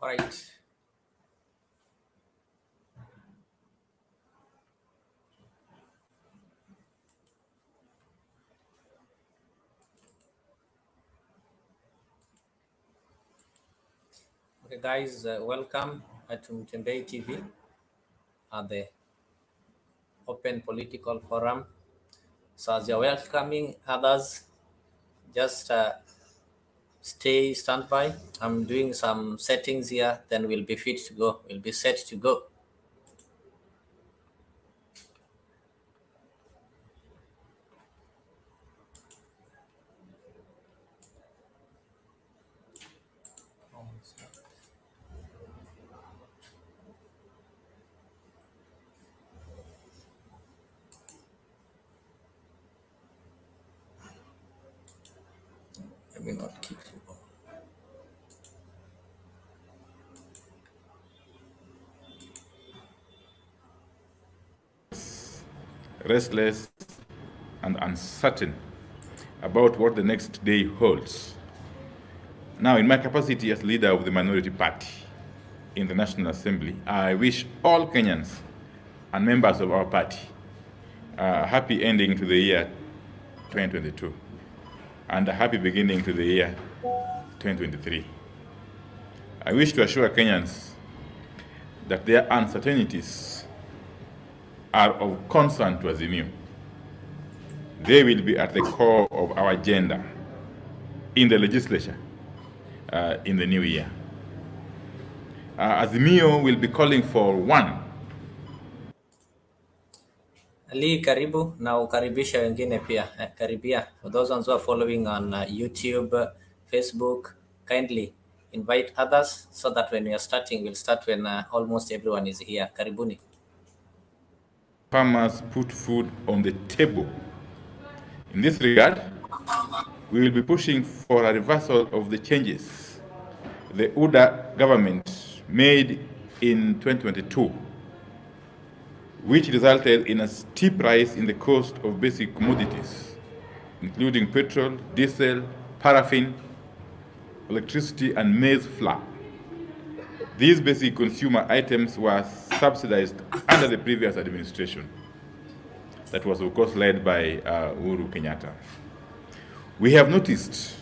All right. Okay, guys, welcome to Mutembei TV, the Open Political Forum. So as you're welcoming others, just stand by. I'm doing some settings here, then we'll be fit to go. We'll be set to go. Let me not keep you. Restless and uncertain about what the next day holds. Now, in my capacity as leader of the minority party in the National Assembly, I wish all Kenyans and members of our party a happy ending to the year 2022 and a happy beginning to the year 2023. I wish to assure Kenyans that their uncertainties are of concern to Azimio. They will be at the core of our agenda in the legislature in the new year. Azimio will be calling for one. Ali, karibu na ukaribisha wengine pia. Karibia. For those ones who are following on YouTube, Facebook, kindly invite others so that when we are starting, we'll start when almost everyone is here. Karibuni. Farmers put food on the table. In this regard, we will be pushing for a reversal of the changes the UDA government made in 2022, which resulted in a steep rise in the cost of basic commodities, including petrol, diesel, paraffin, electricity, and maize flour. These basic consumer items were subsidized under the previous administration that was, of course, led by Uhuru Kenyatta. We have noticed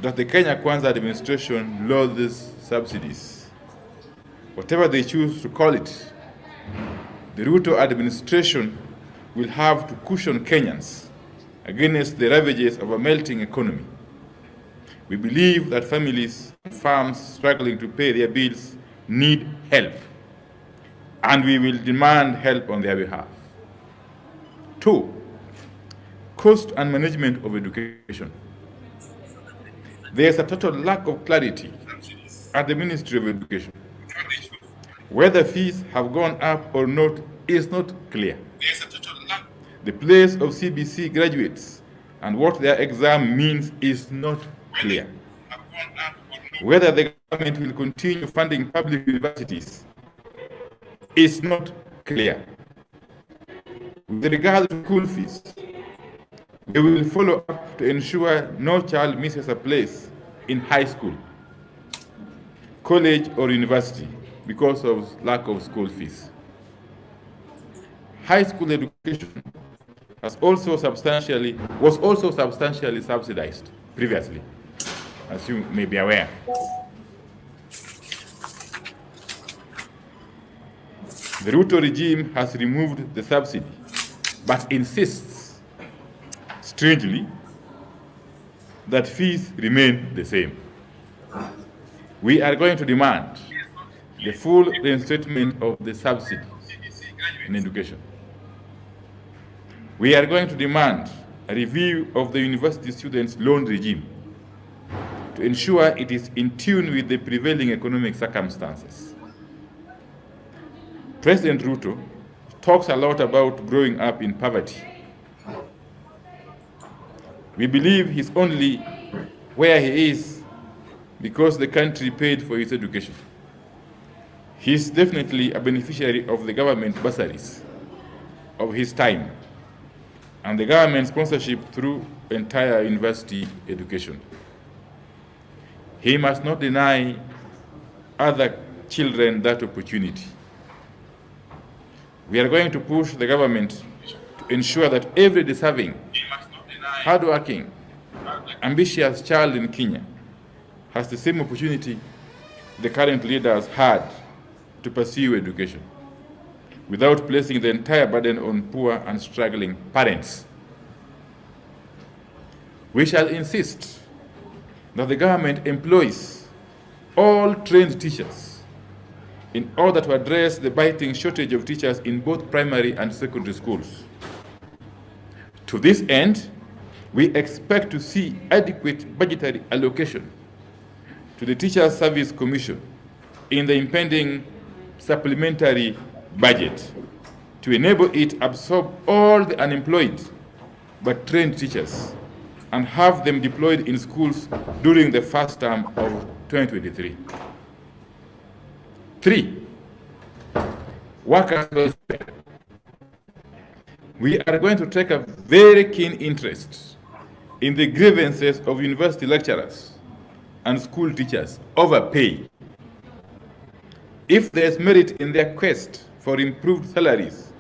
that the Kenya Kwanza administration lowered these subsidies. Whatever they choose to call it, the Ruto administration will have to cushion Kenyans against the ravages of a melting economy. We believe that families and farms struggling to pay their bills need help, and we will demand help on their behalf. 2, cost and management of education. There is a total lack of clarity at the Ministry of Education. Whether fees have gone up or not is not clear. The place of CBC graduates and what their exam means is not clear. Whether the government will continue funding public universities is not clear. With regard to school fees, we will follow up to ensure no child misses a place in high school, college, or university because of lack of school fees. High school education was also substantially subsidized previously, as you may be aware. The Ruto regime has removed the subsidy, but insists, strangely, that fees remain the same. We are going to demand the full reinstatement of the subsidy in education. We are going to demand a review of the university students' loan regime to ensure it is in tune with the prevailing economic circumstances. President Ruto talks a lot about growing up in poverty. We believe he's only where he is because the country paid for his education. He's definitely a beneficiary of the government bursaries of his time and the government sponsorship through entire university education. He must not deny other children that opportunity. We are going to push the government to ensure that every deserving, hardworking, ambitious child in Kenya has the same opportunity the current leaders had to pursue education, without placing the entire burden on poor and struggling parents. We shall insist that the government employs all trained teachers in order to address the biting shortage of teachers in both primary and secondary schools. To this end, we expect to see adequate budgetary allocation to the Teachers Service Commission in the impending supplementary budget to enable it absorb all the unemployed but trained teachers and have them deployed in schools during the first term of 2023. 3. Workers' welfare. We are going to take a very keen interest in the grievances of university lecturers and school teachers over pay. If there is merit in their quest for improved salaries,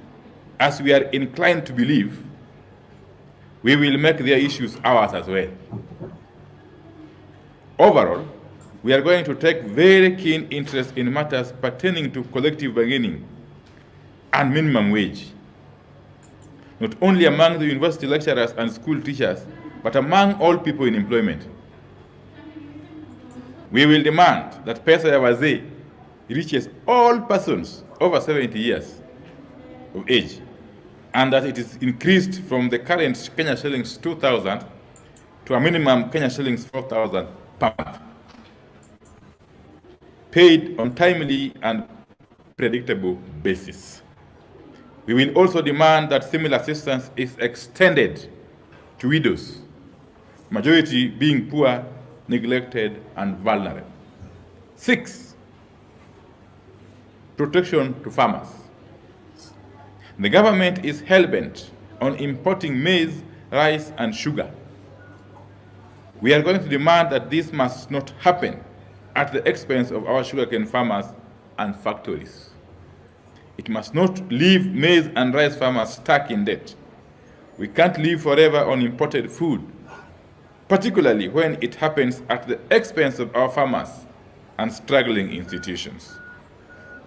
as we are inclined to believe, we will make their issues ours as well. Overall, we are going to take very keen interest in matters pertaining to collective bargaining and minimum wage, not only among the university lecturers and school teachers, but among all people in employment. We will demand that pesa ya wazee reaches all persons over 70 years of age, and that it is increased from the current Kenya shillings 2,000 to a minimum Kenya shillings 4,000 per month, paid on timely and predictable basis. We will also demand that similar assistance is extended to widows, majority being poor, neglected, and vulnerable. 6. Protection to farmers. The government is hell-bent on importing maize, rice, and sugar. We are going to demand that this must not happen at the expense of our sugarcane farmers and factories. It must not leave maize and rice farmers stuck in debt. We can't live forever on imported food, particularly when it happens at the expense of our farmers and struggling institutions.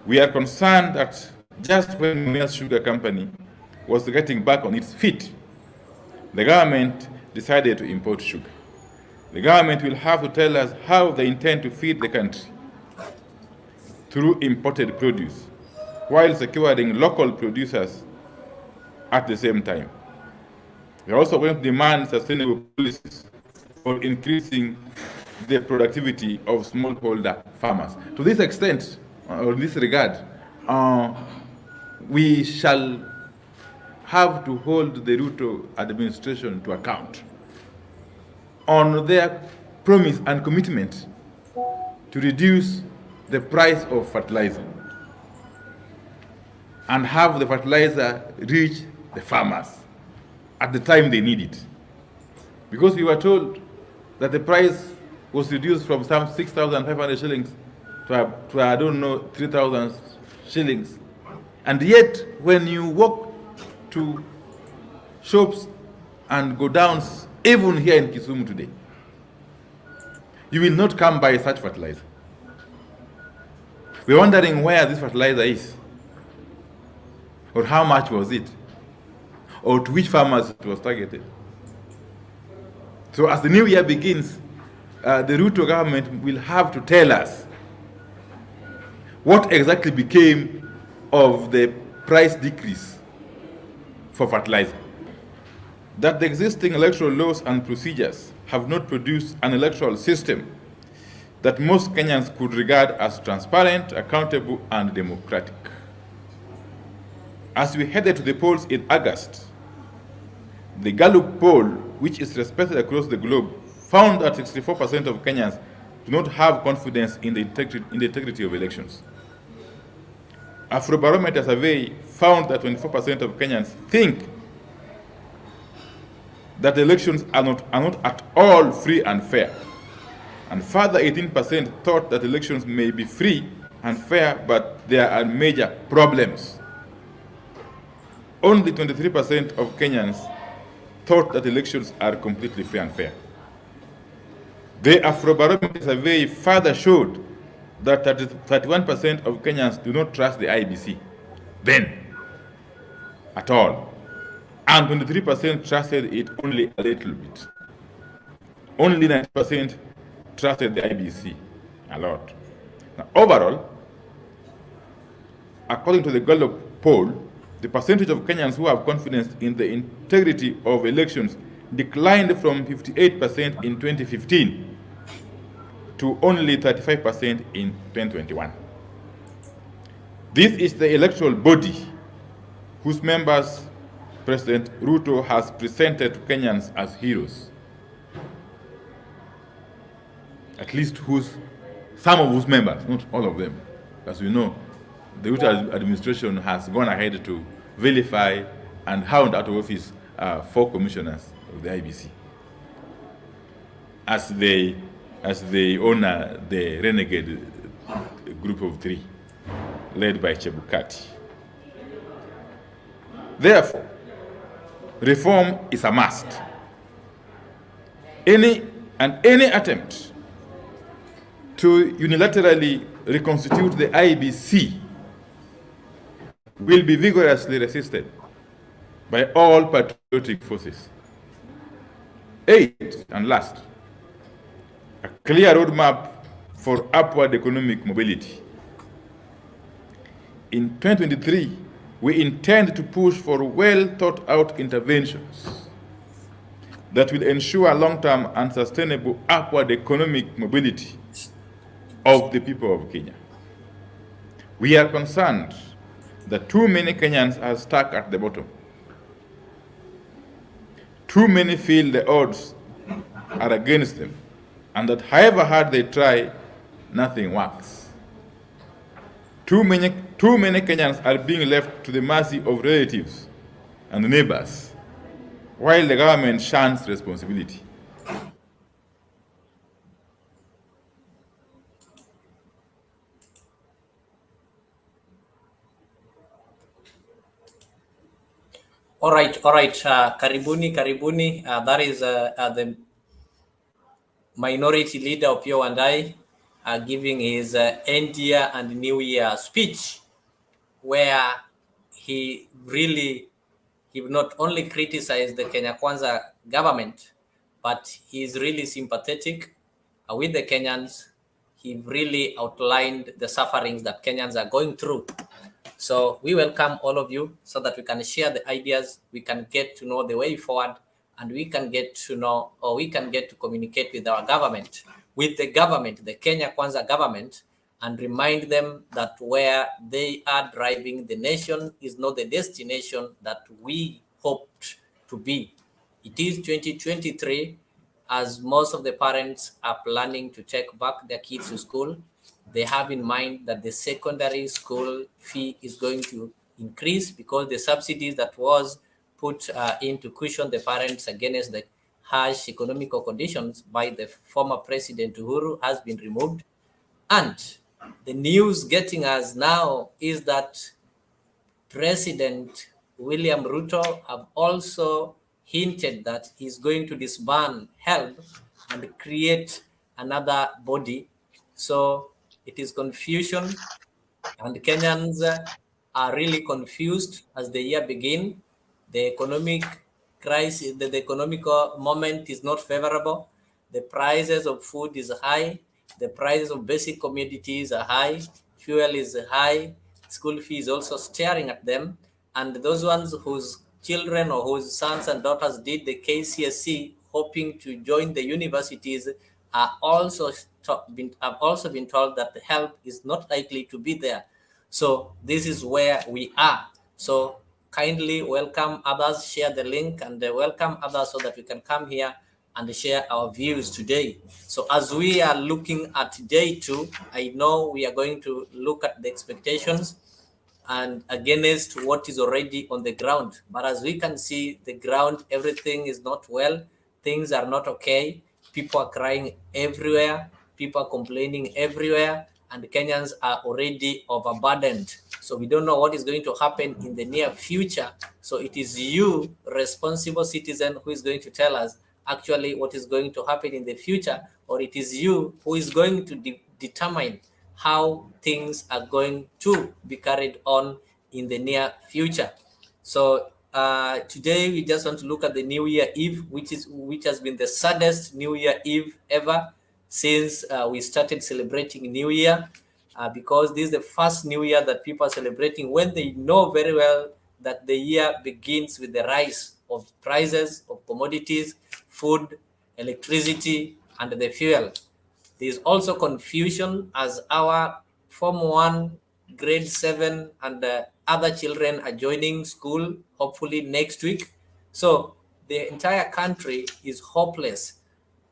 We are concerned that just when Mumias Sugar Company was getting back on its feet, the government decided to import sugar. The government will have to tell us how they intend to feed the country through imported produce, while securing local producers at the same time. We are also going to demand sustainable policies for increasing the productivity of smallholder farmers. To this extent, or in this regard, we shall have to hold the Ruto administration to account on their promise and commitment to reduce the price of fertilizer and have the fertilizer reach the farmers at the time they need it. Because we were told that the price was reduced from some 6,500 shillings to I don't know, 3,000 shillings. And yet, when you walk to shops and go down, even here in Kisumu today, you will not come by such fertilizer. We're wondering where this fertilizer is, or how much was it, or to which farmers it was targeted. So as the new year begins, the Ruto government will have to tell us what exactly became of the price decrease for fertilizer. That the existing electoral laws and procedures have not produced an electoral system that most Kenyans could regard as transparent, accountable, and democratic. As we headed to the polls in August, the Gallup poll, which is respected across the globe, found that 64% of Kenyans do not have confidence in the integrity of elections. Afrobarometer survey found that 24% of Kenyans think that elections are not at all free and fair, And further 18% thought that elections may be free and fair, but there are major problems. Only 23% of Kenyans thought that elections are completely free and fair. The Afrobarometer survey further showed that 31% of Kenyans do not trust the IBC then at all, and 23% trusted it only a little bit. Only 90% trusted the IBC a lot. Now, overall, according to the Gallup poll, the percentage of Kenyans who have confidence in the integrity of elections declined from 58% in 2015 to only 35% in 2021. This is the electoral body whose members President Ruto has presented to Kenyans as heroes. At least some of whose members, not all of them. As we know, the Ruto administration has gone ahead to vilify and hound out of office 4 commissioners of the IBC as they honor the renegade group of 3 led by Chebukati. Therefore, reform is a must. Any attempt to unilaterally reconstitute the IBC will be vigorously resisted by all patriotic forces. 8, and last, a clear roadmap for upward economic mobility. In 2023, we intend to push for well-thought-out interventions that will ensure long-term and sustainable upward economic mobility of the people of Kenya. We are concerned that too many Kenyans are stuck at the bottom. Too many feel the odds are against them, and that however hard they try, nothing works. Too many Kenyans are being left to the mercy of relatives and neighbors, while the government shuns responsibility. All right. Karibuni. That is the minority leader of Pio and I giving his end year and new year speech, where he not only criticized the Kenya Kwanza government, but he is really sympathetic with the Kenyans. He really outlined the sufferings that Kenyans are going through. So we welcome all of you so that we can share the ideas, we can get to know the way forward, and we can get to know, or we can get to communicate with our government, the Kenya Kwanza government, and remind them that where they are driving the nation is not the destination that we hoped to be. It is 2023, as most of the parents are planning to take back their kids to school. They have in mind that the secondary school fee is going to increase because the subsidies that was put in to cushion the parents against the harsh economical conditions by the former president Uhuru has been removed. And the news getting us now is that President William Ruto have also hinted that he's going to disband HELB and create another body. So it is confusion, and Kenyans are really confused as the year begins. The economic crisis, the economical moment is not favorable. The prices of food is high. The prices of basic commodities are high. Fuel is high. School fees also staring at them. And those ones whose children or whose sons and daughters did the KCSE hoping to join the universities are also have been told that the help is not likely to be there. So this is where we are. So kindly welcome others, share the link, and welcome others so that we can come here and share our views today. So as we are looking at day 2, I know we are going to look at the expectations and against what is already on the ground. But as we can see, the ground, everything is not well. Things are not okay. People are crying everywhere. people are complaining everywhere, and Kenyans are already overburdened. So we don't know what is going to happen in the near future. So it is you, responsible citizen, who is going to tell us actually what is going to happen in the future, or it is you who is going to determine how things are going to be carried on in the near future. So today we just want to look at the New Year Eve, which has been the saddest New Year Eve ever since we started celebrating New Year, because this is the first New Year that people are celebrating when they know very well that the year begins with the rise of prices of commodities, food, electricity, and the fuel. There is also confusion as our Form 1, Grade 7, and other children are joining school, hopefully next week. So the entire country is hopeless.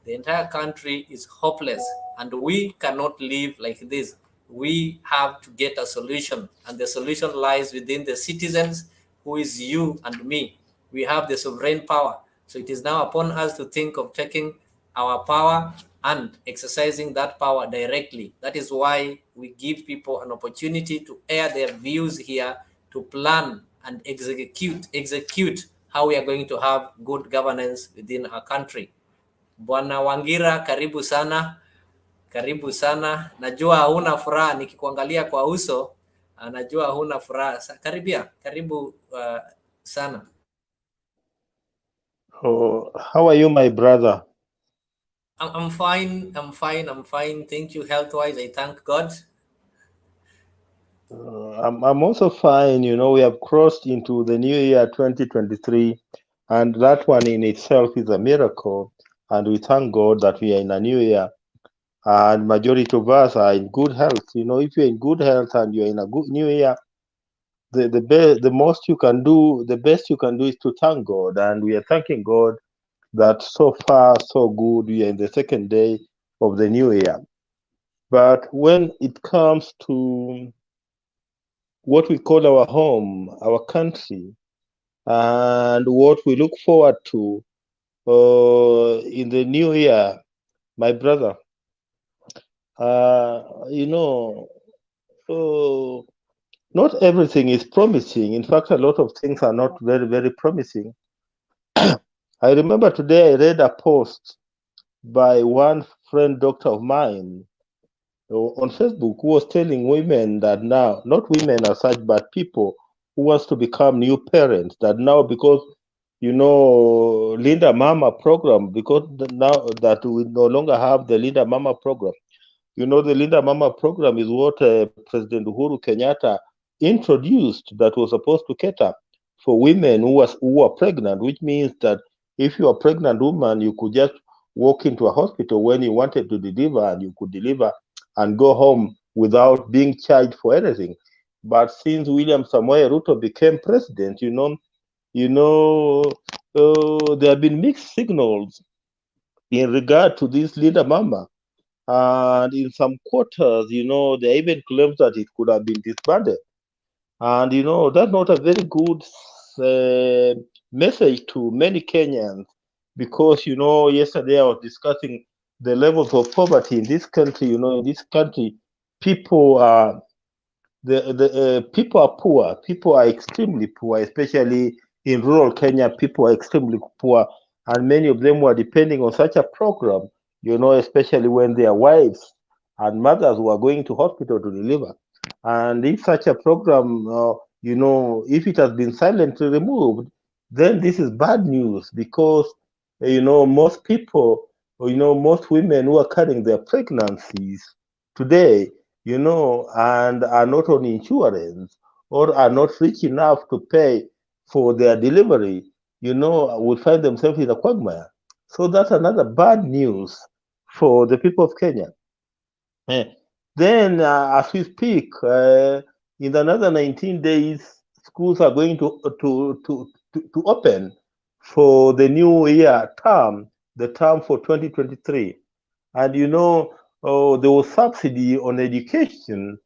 The entire country is hopeless, and we cannot live like this. We have to get a solution, and the solution lies within the citizens, who is you and me. We have the sovereign power. So it is now upon us to think of taking our power and exercising that power directly. That is why we give people an opportunity to air their views here, to plan and execute how we are going to have good governance within our country. Bwana Wangira, karibu sana, karibu sana. Najua huna furaha nikikuangalia kwa uso, najua huna furaha. Karibu sana. Oh, how are you, my brother? I'm fine. Thank you. Health-wise, I thank God. I'm also fine. You know, we have crossed into the new year 2023, and that one in itself is a miracle. And we thank God that we are in a new year, and majority of us are in good health. You know, if you're in good health and you're in a good new year, the most you can do, the best you can do is to thank God, and we are thanking God that so far so good. We are in the second day of the new year. But when it comes to what we call our home, our country, and what we look forward to in the new year, my brother, you know, not everything is promising. In fact, a lot of things are not very, very promising. I remember today I read a post by one friend doctor of mine on Facebook, who was telling women that now, not women as such, but people who wants to become new parents, that now because you know Linda Mama program, because now that we no longer have the Linda Mama program, you know the Linda Mama program is what President Uhuru Kenyatta introduced, that was supposed to cater for women who are pregnant, which means that if you are a pregnant woman, you could just walk into a hospital when you wanted to deliver, and you could deliver and go home without being charged for anything. But since William Samoei Ruto became president, there have been mixed signals in regard to this Linda Mama. And in some quarters, they even claimed that it could have been disbanded. And, that's not a very good message to many Kenyans, because, yesterday I was discussing the levels of poverty in this country. In this country, people are people are poor. People are extremely poor, especially in rural Kenya. People are extremely poor, and many of them were depending on such a program. Especially when their wives and mothers were going to hospital to deliver. And if such a program, if it has been silently removed, then this is bad news, because most people, most women who are carrying their pregnancies today, and are not on insurance, or are not rich enough to pay for their delivery, will find themselves in a quagmire. So that's another bad news for the people of Kenya. Then, as we speak, in another 19 days, schools are going to open for the new year term, the term for 2023. And there was subsidy on education,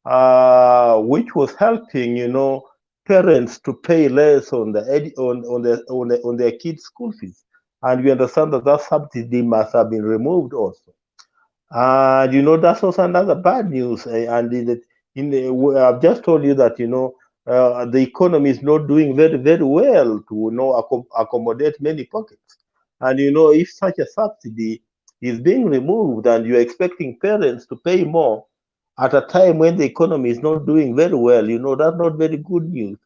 which was helping parents to pay less on on their kids' school fees. And we understand that that subsidy must have been removed also. And that's also another bad news. And I've just told you that the economy is not doing very very well to accommodate many pockets. And if such a subsidy is being removed and you're expecting parents to pay more at a time when the economy is not doing very well, that's not very good news.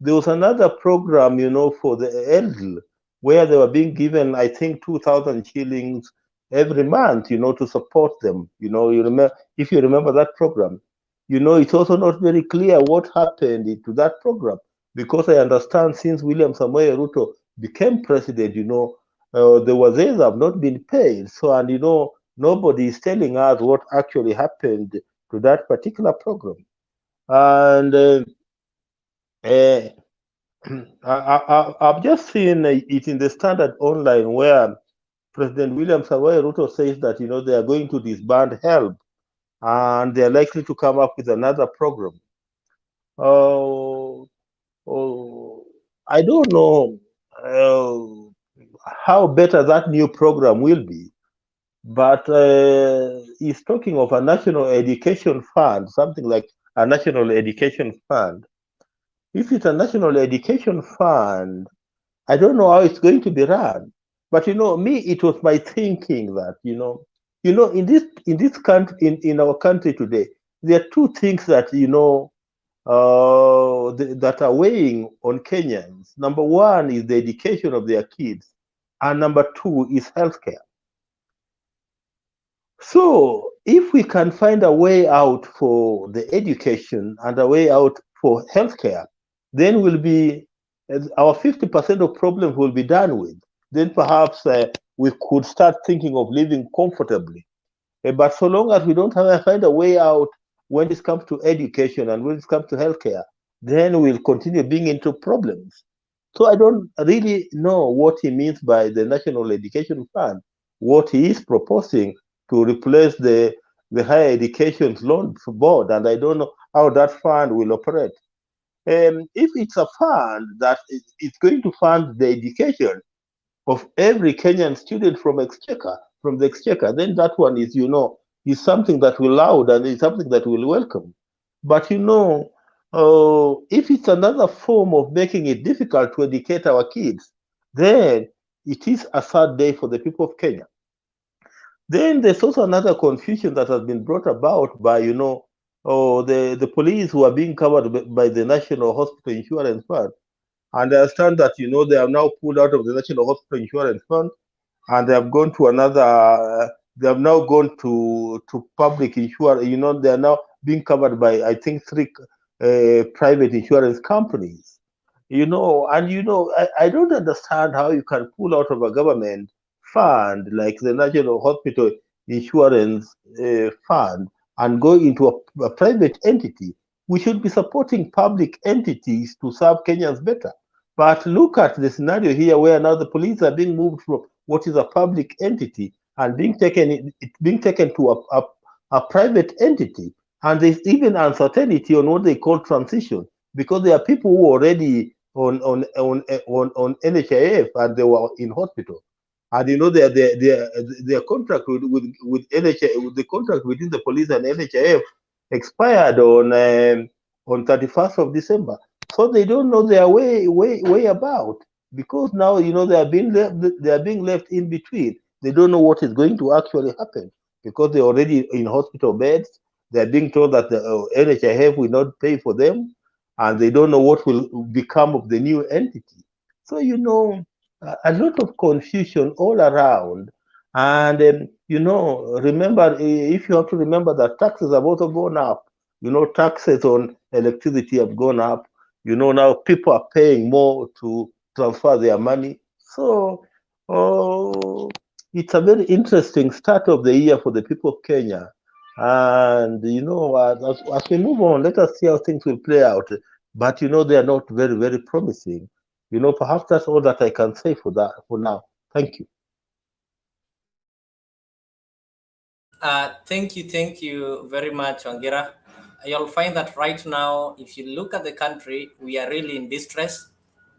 There was another program, for the elderly, where they were being given, I think, 2,000 shillings every month, to support them. You remember, if you remember that program, it's also not very clear what happened to that program, because I understand since William Samoei Ruto became president, the wages have not been paid. So, and nobody is telling us what actually happened to that particular program. And uh, I've just seen it in the Standard Online where President William Samoei Ruto says that they are going to disband HELP and they are likely to come up with another program. Oh, oh, I don't know how better that new program will be, but he's talking of a national education fund, something like a national education fund. If it's a national education fund, I don't know how it's going to be run. But me, it was my thinking that in this country, in our country today, there are two things that that are weighing on Kenyans. Number one is the education of their kids, and number two is healthcare. So if we can find a way out for the education and a way out for healthcare, then will be our 50% of problems will be done with. Then perhaps we could start thinking of living comfortably. But so long as we don't find a way out when it comes to education and when it comes to healthcare, then we'll continue being into problems. So I don't really know what he means by the National Education Fund, what he is proposing to replace the Higher Education Loan Board, and I don't know how that fund will operate. If it's a fund that is going to fund the education of every Kenyan student from the exchequer, then that one is something that will loud and is something that will welcome. But if it's another form of making it difficult to educate our kids, then it is a sad day for the people of Kenya. Then there's also another confusion that has been brought about by the police who are being covered by the National Hospital Insurance Fund. And I understand that they have now pulled out of the National Hospital Insurance Fund, and they have gone to another. They have now gone to public insurance. They are now being covered by, I think, three private insurance companies. And I don't understand how you can pull out of a government fund like the National Hospital Insurance Fund and go into a private entity. We should be supporting public entities to serve Kenyans better. But look at the scenario here where now the police are being moved from what is a public entity and being taken to a private entity. And there's even uncertainty on what they call transition, because there are people who are already on NHIF and they were in hospital. And their contract with NHIF, with the contract between the police and NHIF expired on 31st of December. So they don't know their way about, because now they are being left in between. They don't know what is going to actually happen because they're already in hospital beds. They're being told that the NHIF will not pay for them, and they don't know what will become of the new entity. So a lot of confusion all around. And remember, if you have to remember that taxes have also gone up. Taxes on electricity have gone up. Now people are paying more to transfer their money. So, oh, it's a very interesting start of the year for the people of Kenya. And as we move on, let us see how things will play out. But they are not very, very promising. Perhaps that's all that I can say for now. Thank you. Thank you very much, Wangira. You'll find that right now, if you look at the country, we are really in distress,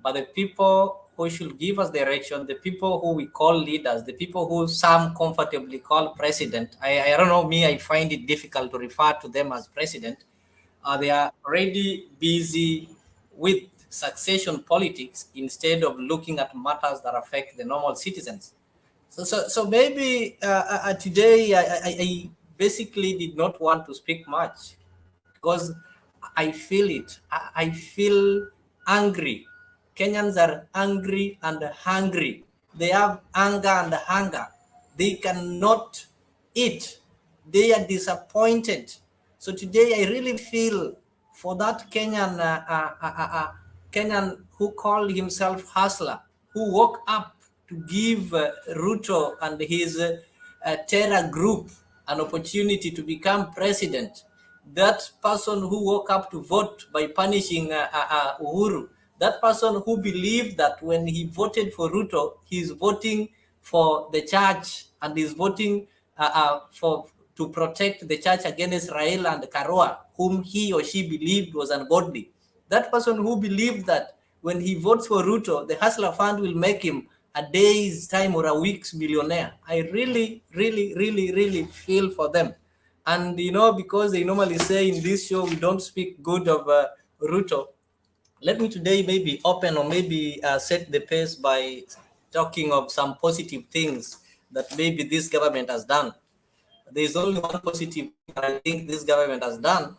but the people who should give us direction, the people who we call leaders, the people who some comfortably call president. I don't know, me, I find it difficult to refer to them as president. They are already busy with succession politics instead of looking at matters that affect the normal citizens. So maybe today I basically did not want to speak much because I feel it. I feel angry. Kenyans are angry and hungry. They have anger and hunger. They cannot eat. They are disappointed. So today I really feel for that Kenyan who called himself hustler, who woke up to give Ruto and his terror group an opportunity to become president. That person who woke up to vote by punishing Uhuru, that person who believed that when he voted for Ruto, he's voting for the church and is voting for to protect the church against Raila and Karua, whom he or she believed was ungodly. That person who believed that when he votes for Ruto, the Hustler Fund will make him a day's time or a week's millionaire. I really, really, really, really feel for them. And because they normally say in this show we don't speak good of Ruto, let me today maybe open or maybe set the pace by talking of some positive things that maybe this government has done. There's only one positive thing I think this government has done,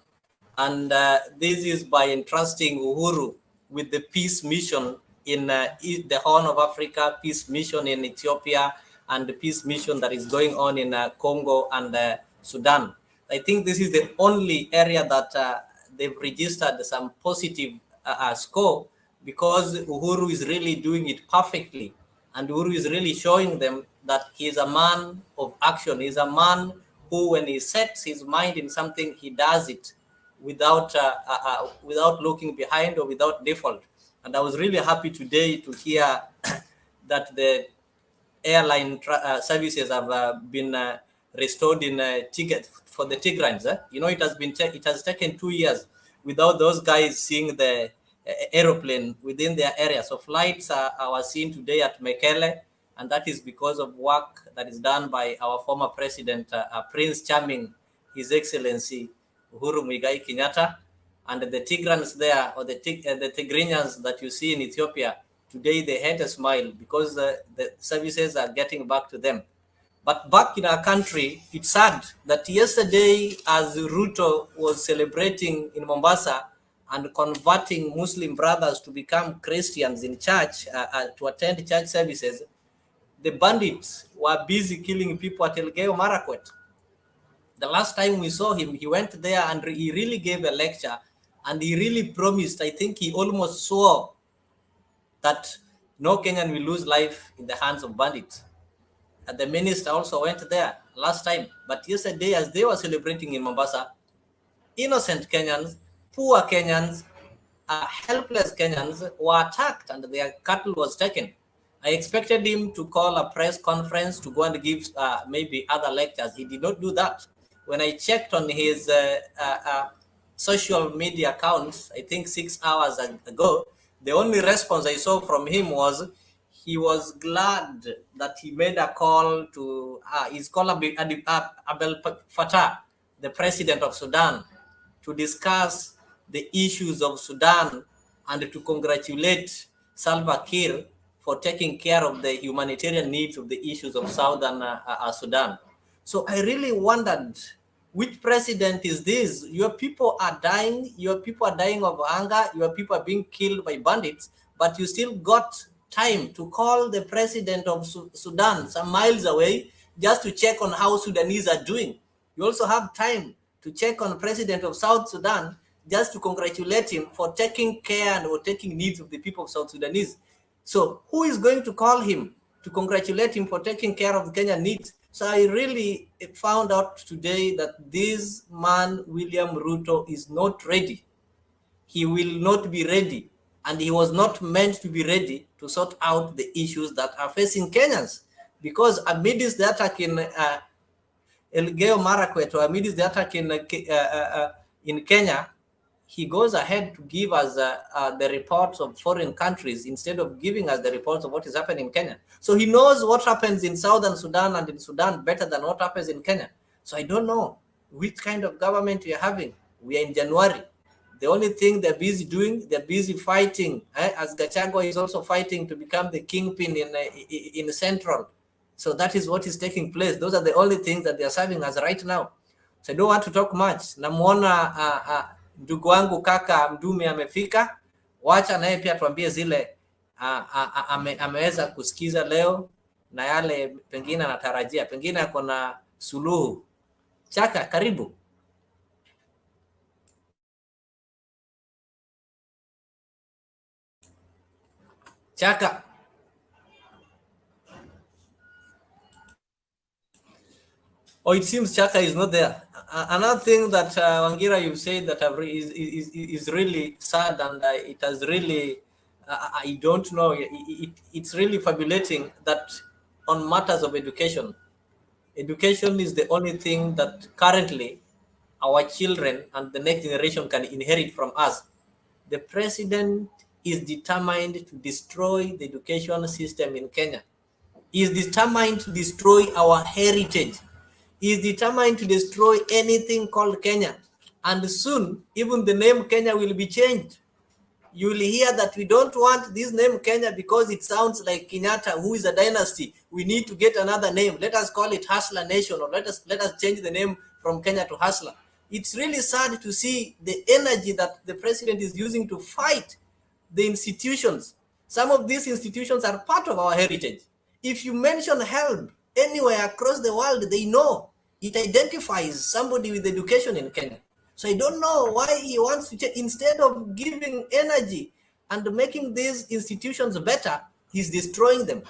and this is by entrusting Uhuru with the peace mission in the Horn of Africa, peace mission in Ethiopia, and the peace mission that is going on in Congo and Sudan. I think this is the only area that they've registered some positive score, because Uhuru is really doing it perfectly. And Uhuru is really showing them that he is a man of action. He's a man who, when he sets his mind in something, he does it without looking behind or without default. And I was really happy today to hear that the airline services have been restored in ticket for the Tigrans. It has taken 2 years without those guys seeing the aeroplane within their area. So flights are seen today at Mekele, and that is because of work that is done by our former president, Prince Charming, His Excellency Uhuru Muigai Kenyatta. And the Tigrans there, or the Tigrinyans that you see in Ethiopia, today they had a smile because the services are getting back to them. But back in our country, it's sad that yesterday, as Ruto was celebrating in Mombasa and converting Muslim brothers to become Christians in church, to attend church services, the bandits were busy killing people at Elgeyo Marakwet. The last time we saw him, he went there and he really gave a lecture, and he really promised, I think he almost swore that no Kenyan will lose life in the hands of bandits. And the minister also went there last time. But yesterday, as they were celebrating in Mombasa, innocent Kenyans, poor Kenyans, helpless Kenyans were attacked and their cattle was taken. I expected him to call a press conference to go and give maybe other lectures. He did not do that. When I checked on his social media accounts, I think 6 hours ago, the only response I saw from him was he was glad that he made a call to his call Abdel Fattah, the president of Sudan, to discuss the issues of Sudan and to congratulate Salva Kiir for taking care of the humanitarian needs of the issues of southern Sudan. So I really wondered, which president is this? Your people are dying. Your people are dying of hunger. Your people are being killed by bandits, but you still got time to call the president of Sudan some miles away just to check on how Sudanese are doing. You also have time to check on the president of South Sudan just to congratulate him for taking care or taking needs of the people of South Sudanese. So who is going to call him to congratulate him for taking care of the Kenyan needs? So I really found out today that this man, William Ruto, is not ready. He will not be ready. And he was not meant to be ready to sort out the issues that are facing Kenyans. Because amidst the attack in Elgeyo Marakwet, or amidst the attack in Kenya, he goes ahead to give us the reports of foreign countries instead of giving us the reports of what is happening in Kenya. So he knows what happens in Southern Sudan and in Sudan better than what happens in Kenya. So I don't know which kind of government we are having. We are in January. The only thing they're busy doing, they're busy fighting, as Gachagua is also fighting to become the kingpin in Central. So that is what is taking place. Those are the only things that they are serving us right now. So I don't want to talk much. Namuona ndugu wangu kaka Mdumi amefika, wacha naye pia tuambie zile ameweza kusikiza leo na yale pengine anatarajia, pengine ako na suluhu. Chaka, karibu. Chaka. Oh, it seems Chaka is not there. Another thing that Wangira, you said that is really sad, and it has really, I don't know, it's really fabulating that on matters of education, education is the only thing that currently our children and the next generation can inherit from us. The president is determined to destroy the education system in Kenya. He is determined to destroy our heritage. He is determined to destroy anything called Kenya. And soon, even the name Kenya will be changed. You will hear that we don't want this name Kenya because it sounds like Kenyatta, who is a dynasty. We need to get another name. Let us call it Hustler Nation, or let us change the name from Kenya to Hustler. It's really sad to see the energy that the president is using to fight the institutions. Some of these institutions are part of our heritage. If you mention help anywhere across the world, they know it identifies somebody with education in Kenya. So I don't know why he wants to change. Instead of giving energy and making these institutions better, he's destroying them.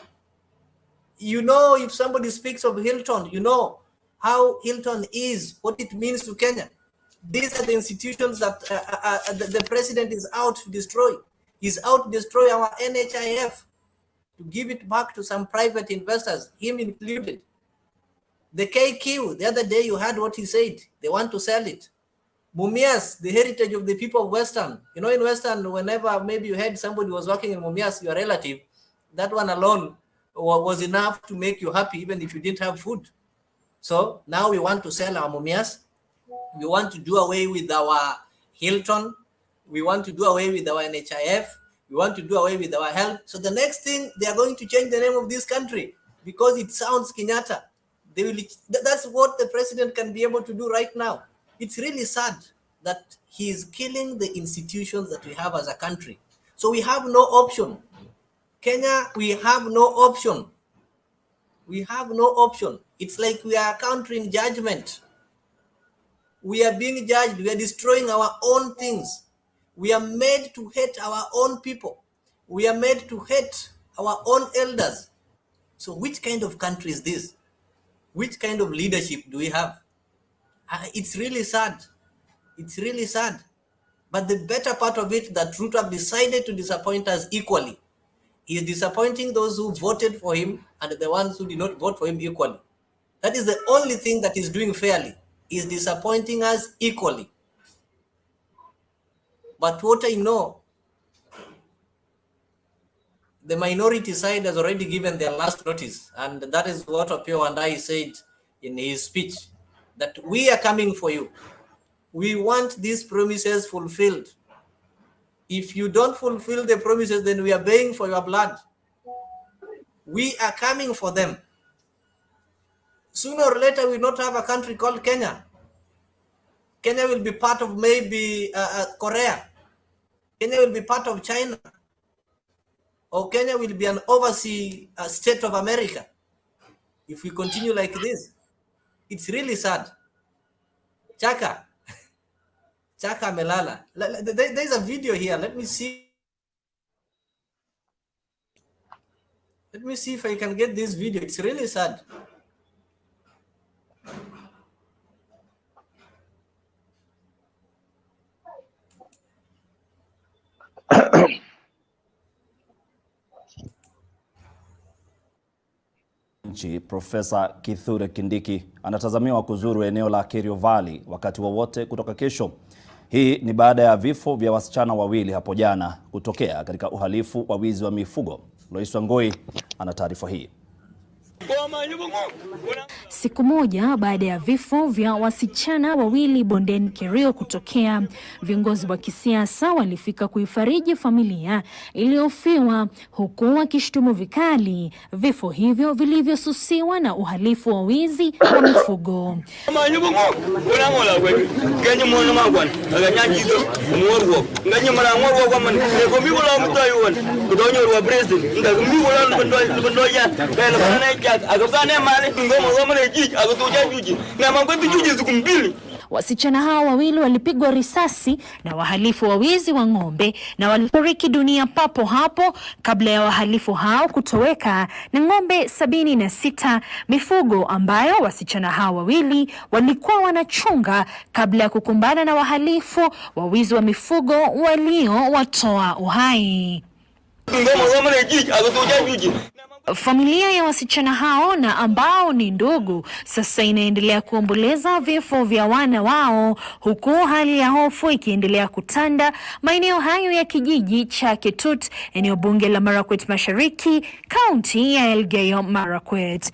You know, if somebody speaks of Hilton, you know how Hilton is, what it means to Kenya. These are the institutions that the president is out to destroy. He's out to destroy our NHIF, to give it back to some private investors, him included. The KQ, the other day you heard what he said. They want to sell it. Mumias, the heritage of the people of Western. You know, in Western, whenever maybe you heard somebody was working in Mumias, your relative, that one alone was enough to make you happy, even if you didn't have food. So now we want to sell our Mumias. We want to do away with our Hilton. We want to do away with our NHIF. We want to do away with our health. So the next thing, they are going to change the name of this country because it sounds Kenyatta. They will. That's what the president can be able to do right now. It's really sad that he is killing the institutions that we have as a country. So we have no option. Kenya, we have no option. We have no option. It's like we are countering judgment. We are being judged. We are destroying our own things. We are made to hate our own people. We are made to hate our own elders. So which kind of country is this? Which kind of leadership do we have? It's really sad. It's really sad. But the better part of it, that Ruto have decided to disappoint us equally. He is disappointing those who voted for him and the ones who did not vote for him equally. That is the only thing that he's doing fairly. He is disappointing us equally. But what I know, the minority side has already given their last notice. And that is what Opio and I said in his speech, that we are coming for you. We want these promises fulfilled. If you don't fulfill the promises, then we are paying for your blood. We are coming for them. Sooner or later, we will not have a country called Kenya. Kenya will be part of maybe Korea. Kenya will be part of China. Or Kenya will be an overseas state of America. If we continue like this, it's really sad. Chaka. Chaka Melala. There's a video here. Let me see. Let me see if I can get this video. It's really sad. Nchi Profesa Kithure Kindiki anatazamiwa kuzuru eneo la Kerio Valley wakati wowote kutoka kesho. Hii ni baada ya vifo vya wasichana wawili hapo jana kutokea katika uhalifu wa wizi wa mifugo. Lois Wangoi ana taarifa hii. Siku moja baada ya vifo vya wasichana wawili bondeni Kerio kutokea, viongozi wa kisiasa walifika kuifariji familia iliyofiwa, huku wakishtumu vikali vifo hivyo vilivyosusiwa na uhalifu wa wizi wa mifugo. Wasichana hao wawili walipigwa risasi na wahalifu wa wizi wa ng'ombe na walifariki dunia papo hapo kabla ya wahalifu hao kutoweka na ng'ombe 76, mifugo ambayo wasichana hao wawili walikuwa wanachunga kabla ya kukumbana na wahalifu wa wizi wa mifugo waliowatoa uhai. Familia ya wasichana hao na ambao ni ndugu sasa inaendelea kuomboleza vifo vya wana wao, huku hali ya hofu ikiendelea kutanda maeneo hayo ya kijiji cha Ketut, eneo bunge la Marakwet Mashariki, kaunti ya Elgeyo Marakwet.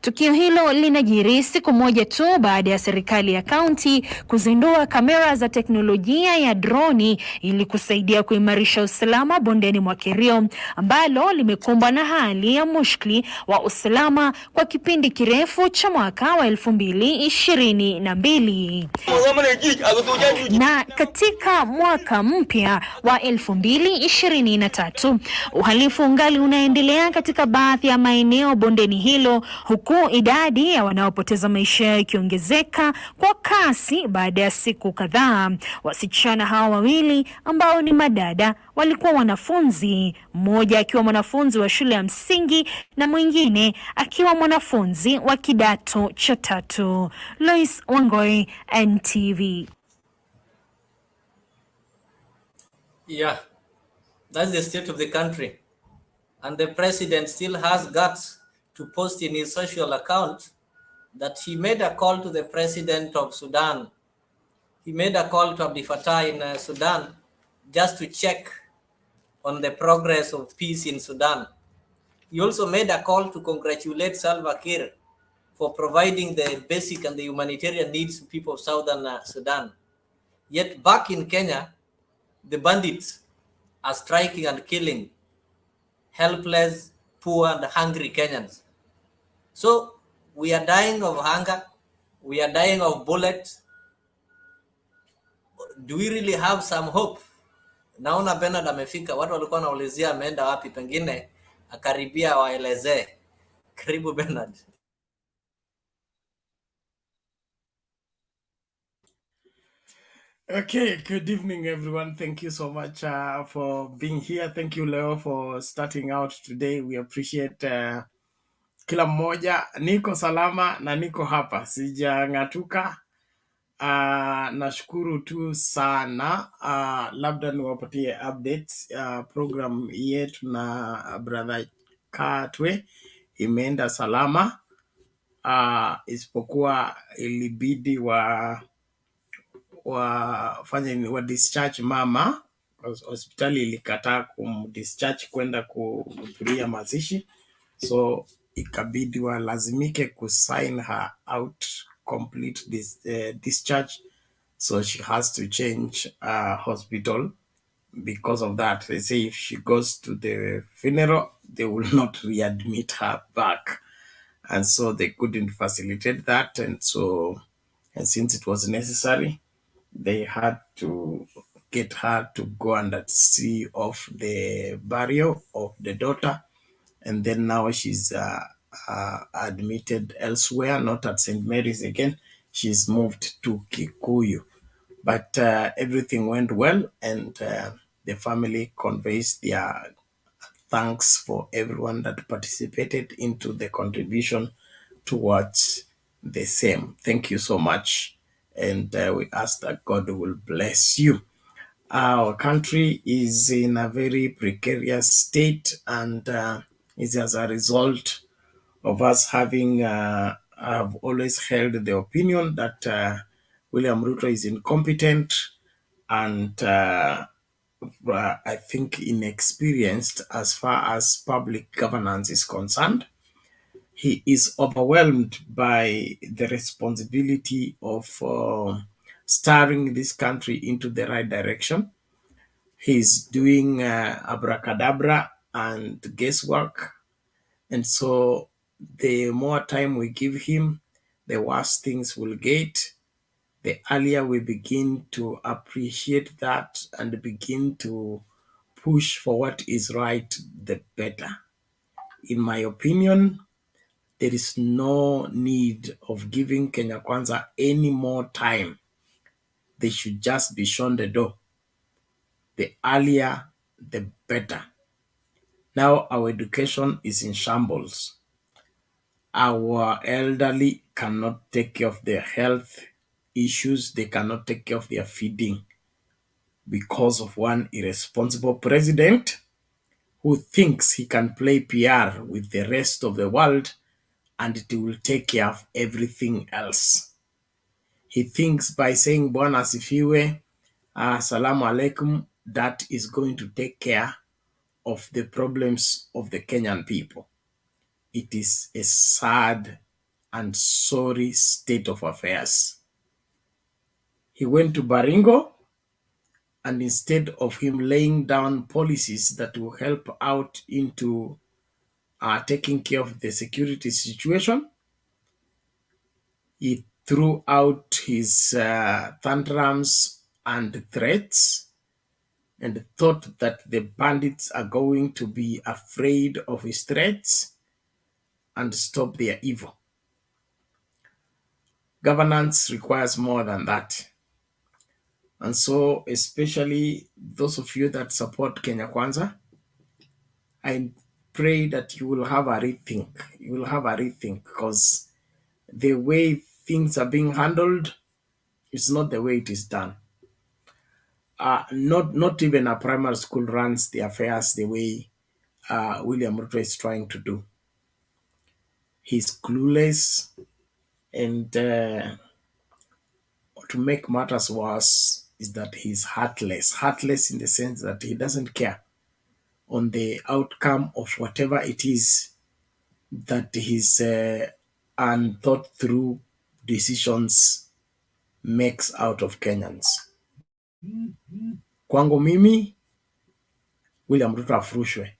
Tukio hilo linajiri siku moja tu baada ya serikali ya kaunti kuzindua kamera za teknolojia ya droni ili kusaidia kuimarisha usalama bondeni mwa Kerio, ambalo limekumbwa na hali ya mushkili wa usalama kwa kipindi kirefu cha mwaka wa 2022. Na katika mwaka mpya wa 2023, uhalifu ungali unaendelea katika baadhi ya maeneo bondeni hilo, huku idadi ya wanaopoteza maisha yao ikiongezeka kwa kasi baada ya siku kadhaa. Wasichana hao wawili ambao ni madada walikuwa wanafunzi, mmoja akiwa mwanafunzi wa shule ya msingi na mwingine akiwa mwanafunzi wa kidato cha 3. Lois Wangoi, NTV. Yeah, that's the state of the country. And the president still has guts to post in his social account that he made a call to the president of Sudan. He made a call to Abdel Fattah in Sudan just to check on the progress of peace in Sudan. He also made a call to congratulate Salva Kiir for providing the basic and the humanitarian needs to people of Southern Sudan. Yet back in Kenya, the bandits are striking and killing helpless, poor and hungry Kenyans. So we are dying of hunger, we are dying of bullets. Do we really have some hope? Naona Bernard amefika, watu walikuwa wanaulizia ameenda wapi, pengine akaribia waelezee. Karibu Bernard. Okay, good evening everyone. Thank you so much for being here. Thank you Leo for starting out today. We appreciate kila mmoja. Niko salama na niko hapa, sijang'atuka. Nashukuru tu sana. Labda niwapatie updates. Program yetu na brother Katwe imeenda salama. Isipokuwa ilibidi wa discharge mama. Hospitali ilikataa kumdischarge kwenda kuhudhuria mazishi, so ikabidi walazimike kusign her out complete discharge, so she has to change hospital. Because of that, they say if she goes to the funeral, they will not readmit her back, and so they couldn't facilitate that. And since it was necessary, they had to get her to go and see off the burial of the daughter. And then now she's admitted elsewhere, not at St. Mary's again. She's moved to Kikuyu. But everything went well, and the family conveys their thanks for everyone that participated into the contribution towards the same. Thank you so much. And we ask that God will bless you. Our country is in a very precarious state, and it's as a result of us having, I've always held the opinion that William Ruto is incompetent and I think inexperienced as far as public governance is concerned. He is overwhelmed by the responsibility of steering this country into the right direction. He's doing abracadabra and guesswork. And so the more time we give him, the worse things will get. The earlier we begin to appreciate that and begin to push for what is right, the better. In my opinion, there is no need of giving Kenya Kwanza any more time. They should just be shown the door. The earlier, the better. Now our education is in shambles. Our elderly cannot take care of their health issues. They cannot take care of their feeding because of one irresponsible president who thinks he can play PR with the rest of the world and it will take care of everything else. He thinks by saying Bwana Asifiwe, Assalamu alaikum, that is going to take care of the problems of the Kenyan people. It is a sad and sorry state of affairs. He went to Baringo, and instead of him laying down policies that will help out into taking care of the security situation, he threw out his tantrums and threats and thought that the bandits are going to be afraid of his threats and stop their evil. Governance requires more than that. And so, especially those of you that support Kenya Kwanza, I pray that you will have a rethink. You will have a rethink because the way things are being handled is not the way it is done. Not even a primary school runs the affairs the way William Ruto is trying to do. He's clueless, and to make matters worse is that he's heartless. Heartless in the sense that he doesn't care on the outcome of whatever it is that his unthought through decisions makes out of Kenyans. Kwangu mimi, William Ruto afurushwe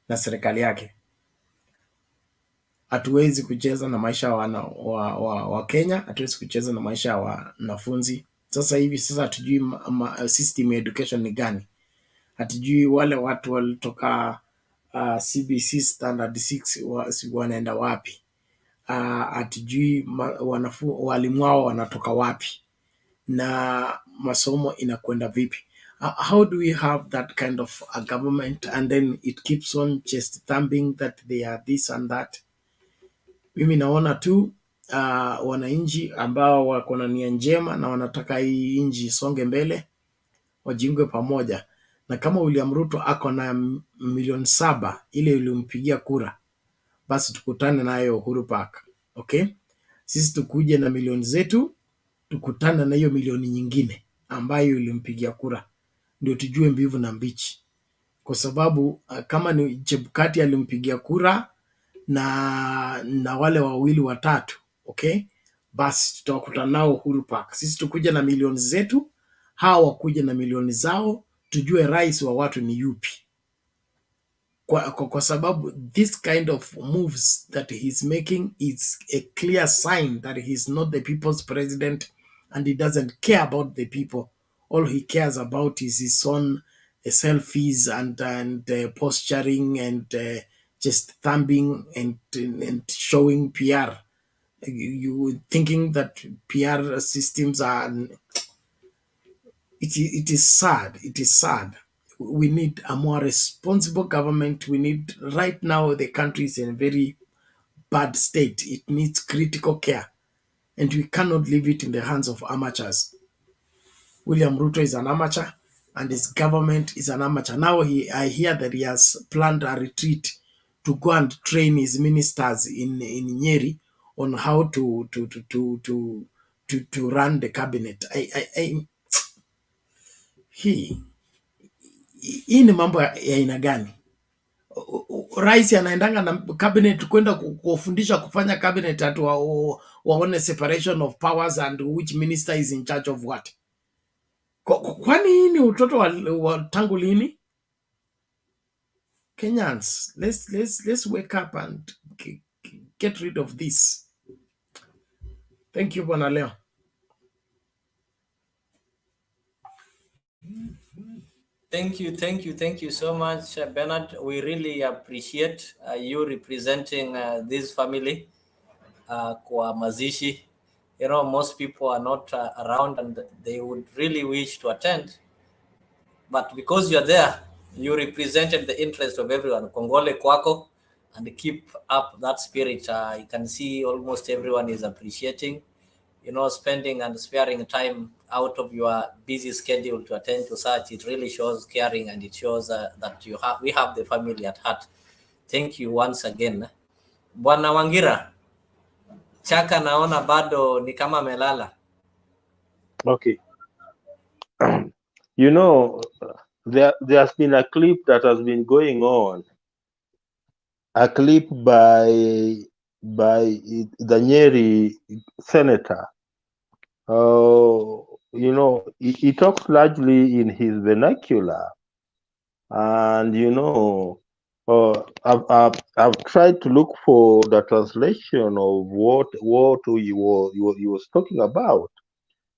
na serikali yake. Hatuwezi kucheza na maisha wa Kenya, hatuwezi kucheza na maisha ya wanafunzi. Sasa hivi hatujui system ya education ni gani. Hatujui wale watu walitoka CBC standard 6 wanaenda wapi. Hatujui walimu wao wanatoka wapi na masomo inakwenda vipi. How do we have that kind of a government and then it keeps on chest thumping that they are this and that? Mimi naona tu wananchi ambao wako na nia njema na wanataka hii nchi isonge mbele wajiunge pamoja. Na kama William Ruto ako na 7,000,000 ile ilimpigia kura, basi tukutane nayo Uhuru Park. Okay? Sisi tukuje na milioni zetu, tukutane na hiyo milioni nyingine ambayo ilimpigia kura. Ndio tujue mbivu na mbichi. Kwa sababu kama ni Chebukati alimpigia kura na wale wawili watatu, okay? Basi tutakutana nao Uhuru Park. Sisi tukuja na milioni zetu, hawa wakuja na milioni zao, tujue rais wa watu ni yupi. Kwa sababu this kind of moves that he's making is a clear sign that he's not the people's president and he doesn't care about the people. All he cares about is his own selfies and posturing and just thumping and showing PR. You thinking that PR systems are... It is sad. It is sad. We need a more responsible government. We need, right now, the country is in a very bad state. It needs critical care. And we cannot leave it in the hands of amateurs. William Ruto is an amateur and his government is an amateur. Now I hear that he has planned a retreat to go and train his ministers in Nyeri on how to to run the cabinet. Hii ni mambo ya aina gani? Rais anaendanga na cabinet kwenda kufundisha kufanya cabinet atu waone separation of powers and which minister is in charge of what. Kwani hii ni utoto wa tangu lini? Kenyans, let's wake up and get rid of this. Thank you, Bwana Leo. Thank you so much, Bernard. We really appreciate you representing this family kwa mazishi. You know, most people are not around and they would really wish to attend, but because you're there, you represented the interest of everyone. Kongole kwako, and keep up that spirit. You can see almost everyone is appreciating, you know, spending and sparing time out of your busy schedule to attend to such. It really shows caring, and it shows that we have the family at heart. Thank you once again. Bwana Wangira, Chaka naona bado ni kama melala. Okay. You know, there's been a clip that has been going on. A clip by the Nyeri senator. You know, he talks largely in his vernacular, and you know, I've tried to look for the translation of what he was talking about.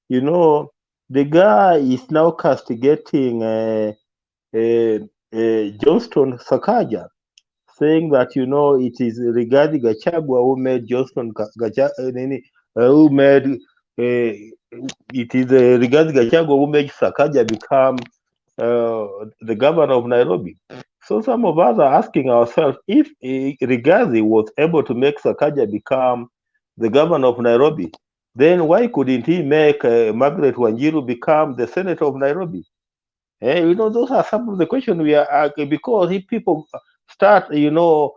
You know, the guy is now castigating Johnston Sakaja, saying that, you know, it is regarding Gachagua who made Johnston who made it is regarding Gachagua who made Sakaja become the governor of Nairobi. So some of us are asking ourselves, if Rigathi was able to make Sakaja become the governor of Nairobi, then why couldn't he make Margaret Wanjiru become the senator of Nairobi? You know, those are some of the questions we are asking, because if people start, you know,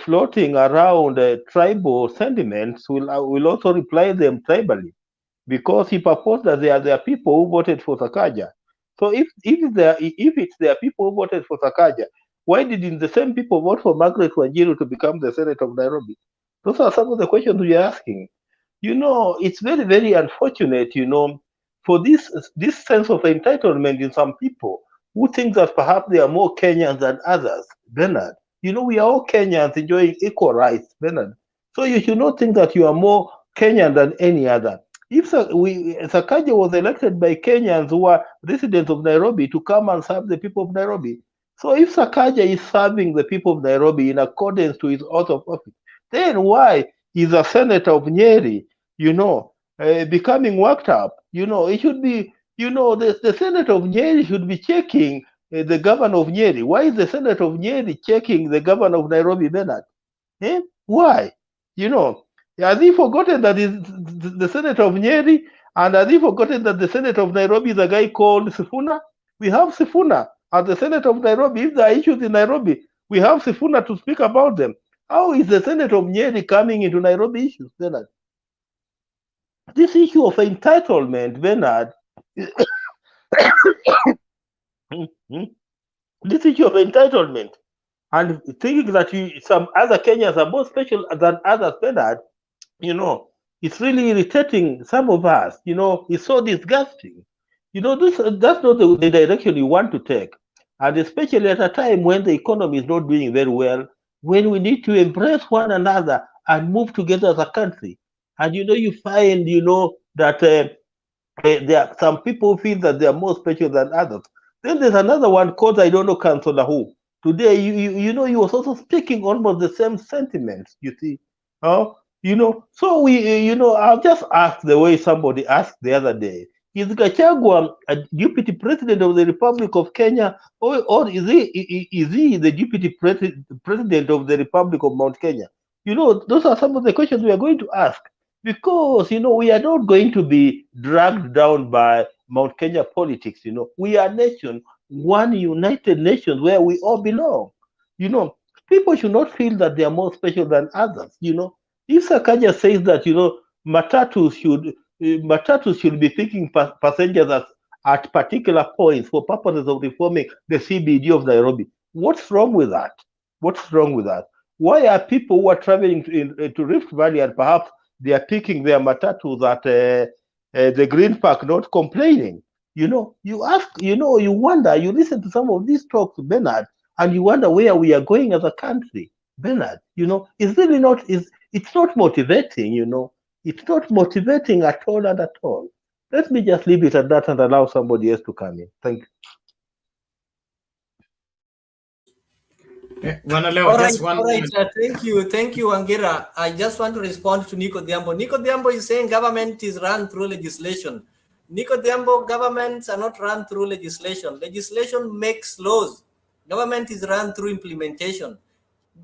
floating around tribal sentiments, will also reply them tribally, because he proposed that there are people who voted for Sakaja. So if it's their people who voted for Sakaja, why didn't the same people vote for Margaret Wanjiru to become the senator of Nairobi? Those are some of the questions we are asking. You know, it's very, very unfortunate, you know, for this sense of entitlement in some people who think that perhaps they are more Kenyans than others, Bernard. You know, we are all Kenyans enjoying equal rights, Bernard. So you should not think that you are more Kenyan than any other. If Sakaja was elected by Kenyans who are residents of Nairobi to come and serve the people of Nairobi. So if Sakaja is serving the people of Nairobi in accordance to his oath of office, then why is a senator of Nyeri, you know, becoming worked up? You know, it should be, you know, the senator of Nyeri should be checking the governor of Nyeri. Why is the senator of Nyeri checking the governor of Nairobi, Bernard? Why? You know, has he forgotten that he's the senator of Nyeri? And has he forgotten that the senator of Nairobi is a guy called Sifuna? We have Sifuna as the senator of Nairobi. If there are issues in Nairobi, we have Sifuna to speak about them. How is the senator of Nyeri coming into Nairobi issues, Bernard? This issue of entitlement, Bernard, this issue of entitlement, and thinking that some other Kenyans are more special than others, Bernard, you know, it's really irritating some of us. You know, it's so disgusting. You know, that's not the direction you want to take. And especially at a time when the economy is not doing very well, when we need to embrace one another and move together as a country. And, you know, you find, you know, that there are some people who feel that they are more special than others. Then there's another one called, I don't know, Councillor who. Today, you know, he was also speaking almost the same sentiments, you see. You know, so you know, I'll just ask the way somebody asked the other day. Is Gachagua a deputy president of the Republic of Kenya, or is he the deputy president of the Republic of Mount Kenya? You know, those are some of the questions we are going to ask, because, you know, we are not going to be dragged down by Mount Kenya politics. You know, we are a nation, one united nation where we all belong. You know, people should not feel that they are more special than others. You know, if Sakaja says that, you know, matatus should Matatu should be taking passengers at particular points for purposes of reforming the CBD of Nairobi. What's wrong with that? What's wrong with that? Why are people who are traveling to Rift Valley and perhaps they are picking their matatus at the Green Park not complaining? You ask, you wonder, you listen to some of these talks, Bernard, and you wonder where we are going as a country. Bernard, it's really not, it's not motivating, It's not motivating at all and at all. Let me just leave it at that and allow somebody else to come in. Thank you. All right. Thank you, Angira. I just want to respond to Nico Diambo. Nico Diambo is saying government is run through legislation. Nico Diambo, governments are not run through legislation. Legislation makes laws. Government is run through implementation.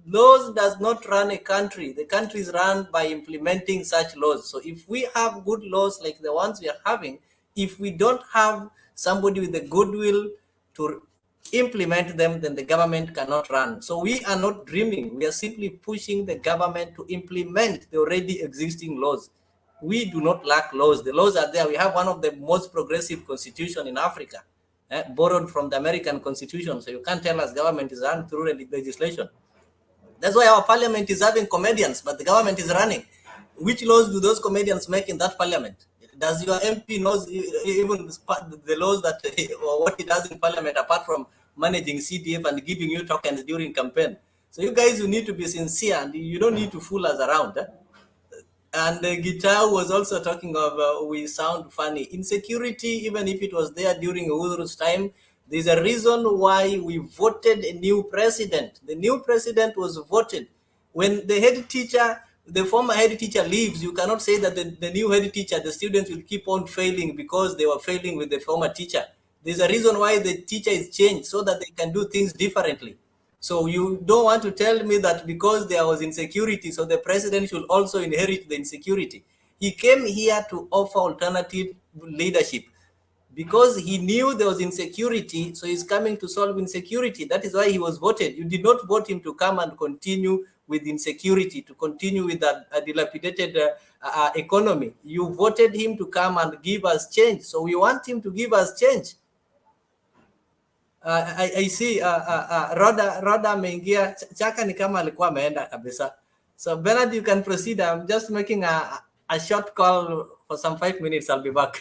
Laws does not run a country. The country is run by implementing such laws. So if we have good laws like the ones we are having, if we don't have somebody with the goodwill to implement them, then the government cannot run. So we are not dreaming. We are simply pushing the government to implement the already existing laws. We do not lack laws. The laws are there. We have one of the most progressive constitution in Africa, borrowed from the American Constitution. So you can't tell us government is run through legislation. That's why our parliament is having comedians, but the government is running. Which laws do those comedians make in that parliament? Does your MP knows even the laws that or what he does in parliament apart from managing CDF and giving you tokens during campaign? So you guys, you need to be sincere and you don't need to fool us around. And the guitar was also talking of we sound funny. Insecurity, even if it was there during Uhuru's time, there's a reason why we voted a new president. The new president was voted. When the head teacher, the former head teacher leaves, you cannot say that the new head teacher, the students will keep on failing because they were failing with the former teacher. There's a reason why the teacher is changed so that they can do things differently. So you don't want to tell me that because there was insecurity, so the president should also inherit the insecurity. He came here to offer alternative leadership because he knew there was insecurity, so he's coming to solve insecurity. That is why he was voted. You did not vote him to come and continue with insecurity, to continue with a dilapidated economy. You voted him to come and give us change. So we want him to give us change. I see Roda ameingia, Chaka ni kama alikuwa ameenda kabisa. So Bernard, you can proceed. I'm just making a short call for some 5 minutes. I'll be back.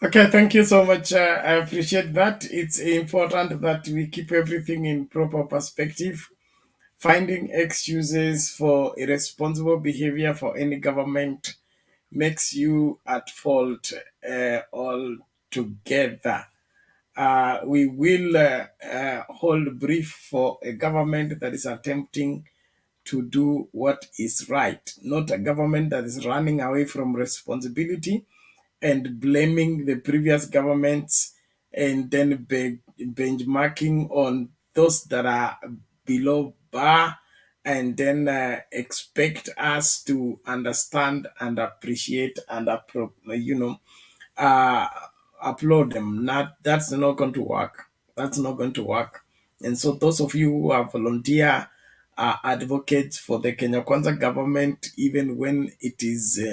Okay, thank you so much. I appreciate that. It's important that we keep everything in proper perspective. Finding excuses for irresponsible behavior for any government makes you at fault altogether. We will hold brief for a government that is attempting to do what is right, not a government that is running away from responsibility and blaming the previous governments and then benchmarking on those that are below bar and then expect us to understand and appreciate and applaud them. That's not going to work. That's not going to work. And so those of you who are volunteer advocates for the Kenya Kwanza government, even when it is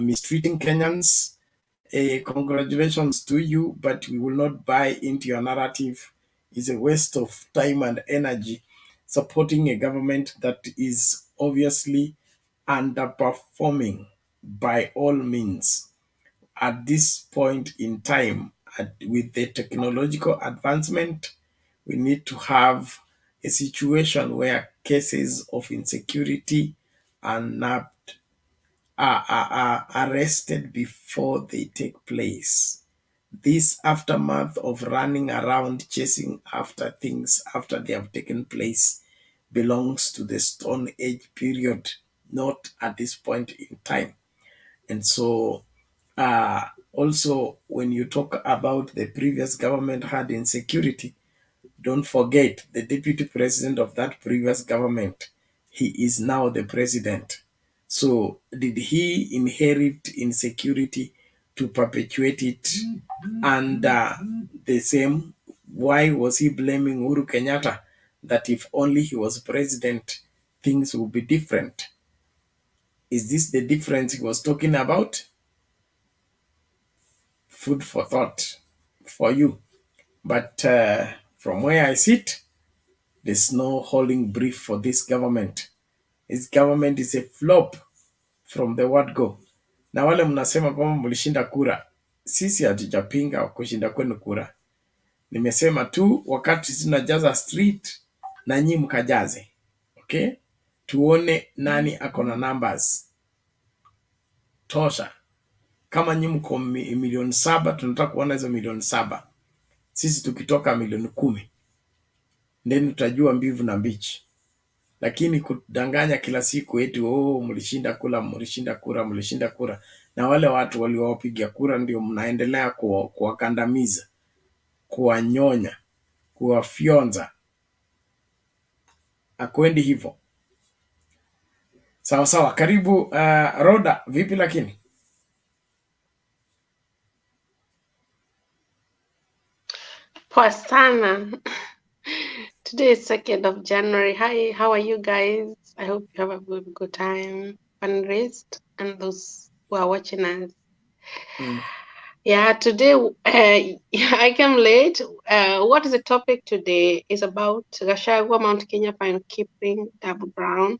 mistreating Kenyans, congratulations to you, but we will not buy into your narrative. It's a waste of time and energy supporting a government that is obviously underperforming by all means. At this point in time, with the technological advancement, we need to have a situation where cases of insecurity are nabbed, are arrested before they take place. This aftermath of running around chasing after things after they have taken place belongs to the Stone Age period, not at this point in time. And so also, when you talk about the previous government had insecurity, don't forget the deputy president of that previous government. He is now the president. So did he inherit insecurity to perpetuate it? And the same, why was he blaming Uhuru Kenyatta that if only he was president, things would be different? Is this the difference he was talking about? Food for thought for you. But from where I sit, there's no holding brief for this government. This government is a flop from the word go. Na wale mnasema kwamba mlishinda kura, sisi hatujapinga kushinda kwenu kura. Nimesema tu wakati tunajaza street na nyinyi mkajaze. Okay? Tuone nani akona numbers tosha. Kama nyinyi mko milioni 7, tunataka kuona hizo milioni 7. Sisi tukitoka milioni 10. Then tutajua mbivu na mbichi. Lakini kudanganya kila siku eti mlishinda kura, na wale watu waliowapigia kura ndio mnaendelea kuwakandamiza, kuwanyonya, kuwafyonza. Akwendi hivyo. Sawa sawa, karibu Roda, vipi lakini? Poa sana. Today is 2nd of January. Hi, how are you guys? I hope you have a good time, fun rest, and those who are watching us. Yeah, today I came late. What is the topic today? Is about Gachagua, Mount Kenya fine keeping, double brown,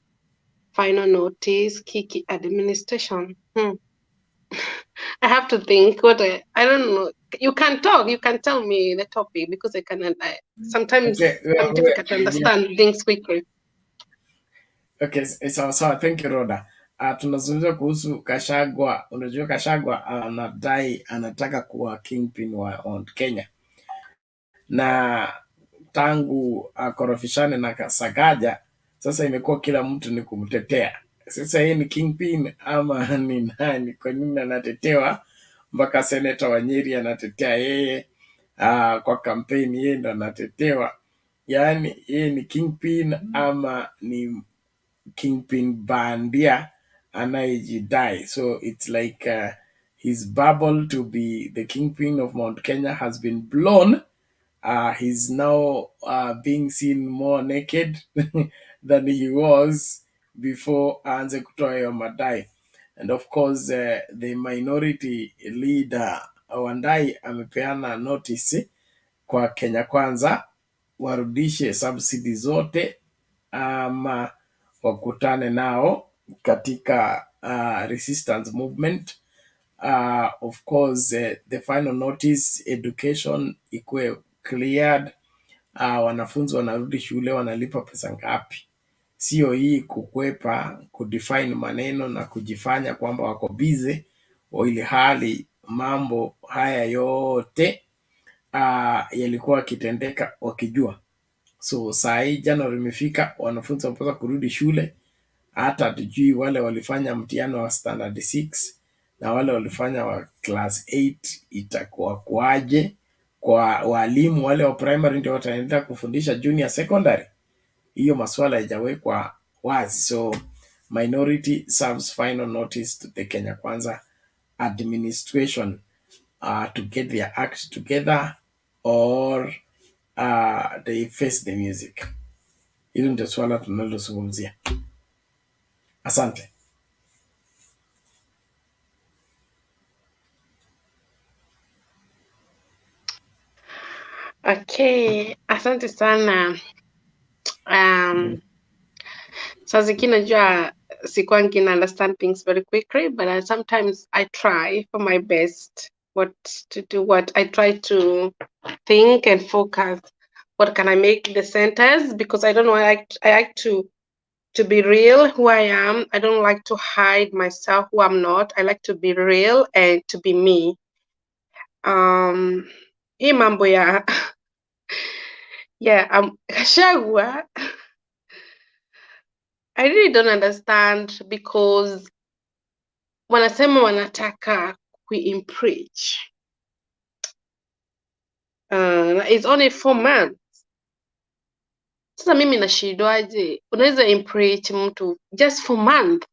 final notice, Kiki administration. I have to think. I don't know. You can talk. You can tell me the topic because I cannot. Sometimes I'm difficult to understand things quickly. Okay, sawa. Thank you, Roda. Tunazungumza kuhusu Gachagua. Unajua Gachagua anataka kuwa kingpin wa Mount Kenya, na tangu akorofishane na Sakaja, sasa imekuwa kila mtu ni kumtetea. Sasa yeye ni kingpin ama ni nani? Kwa nini anatetewa? Mpaka seneta wa Nyeri anatetea yeye, kwa kampeni yeye ndo anatetewa. Yaani yeye ni kingpin ama ni kingpin bandia anayejidai? So it's like his bubble to be the kingpin of Mount Kenya has been blown. He's now being seen more naked than he was before aanze kutoa hiyo madai. And of course, the minority leader Wandai amepeana notice kwa Kenya Kwanza warudishe subsidy zote ama wakutane nao katika resistance movement. Of course, the final notice, education ikuwe cleared. Wanafunzi wanarudi shule, wanalipa pesa ngapi? Sio hii kukwepa, kudefine maneno na kujifanya kwamba wako busy, ili hali mambo haya yote yalikuwa kitendeka wakijua. So saa hii Januari imefika, wanafunzi wanapaswa kurudi shule. Hata tujui wale walifanya mtihani wa standard 6 na wale walifanya wa class 8 itakuwa kwaje. Kwa walimu wale wa primary ndio wataendelea kufundisha junior secondary. Hiyo maswala haijawekwa wazi. So minority serves final notice to the Kenya Kwanza administration to get their act together or they face the music. Hilo ndio swala tunalozungumzia. Asante. Okay, asante sana. Saa zingine najua sikuangi na understand things very quickly, but sometimes I try for my best I try to think and focus. What can I make the sentence? Because I don't know, I like to be real who I am. I don't like to hide myself who I'm not. I like to be real and to be me. Hii mambo ya Gachagua, I really don't understand because wanasema wanataka kuimpeach. It's only 4 months. Sasa mimi nashindwaje? Unaweza impeach mtu just for month?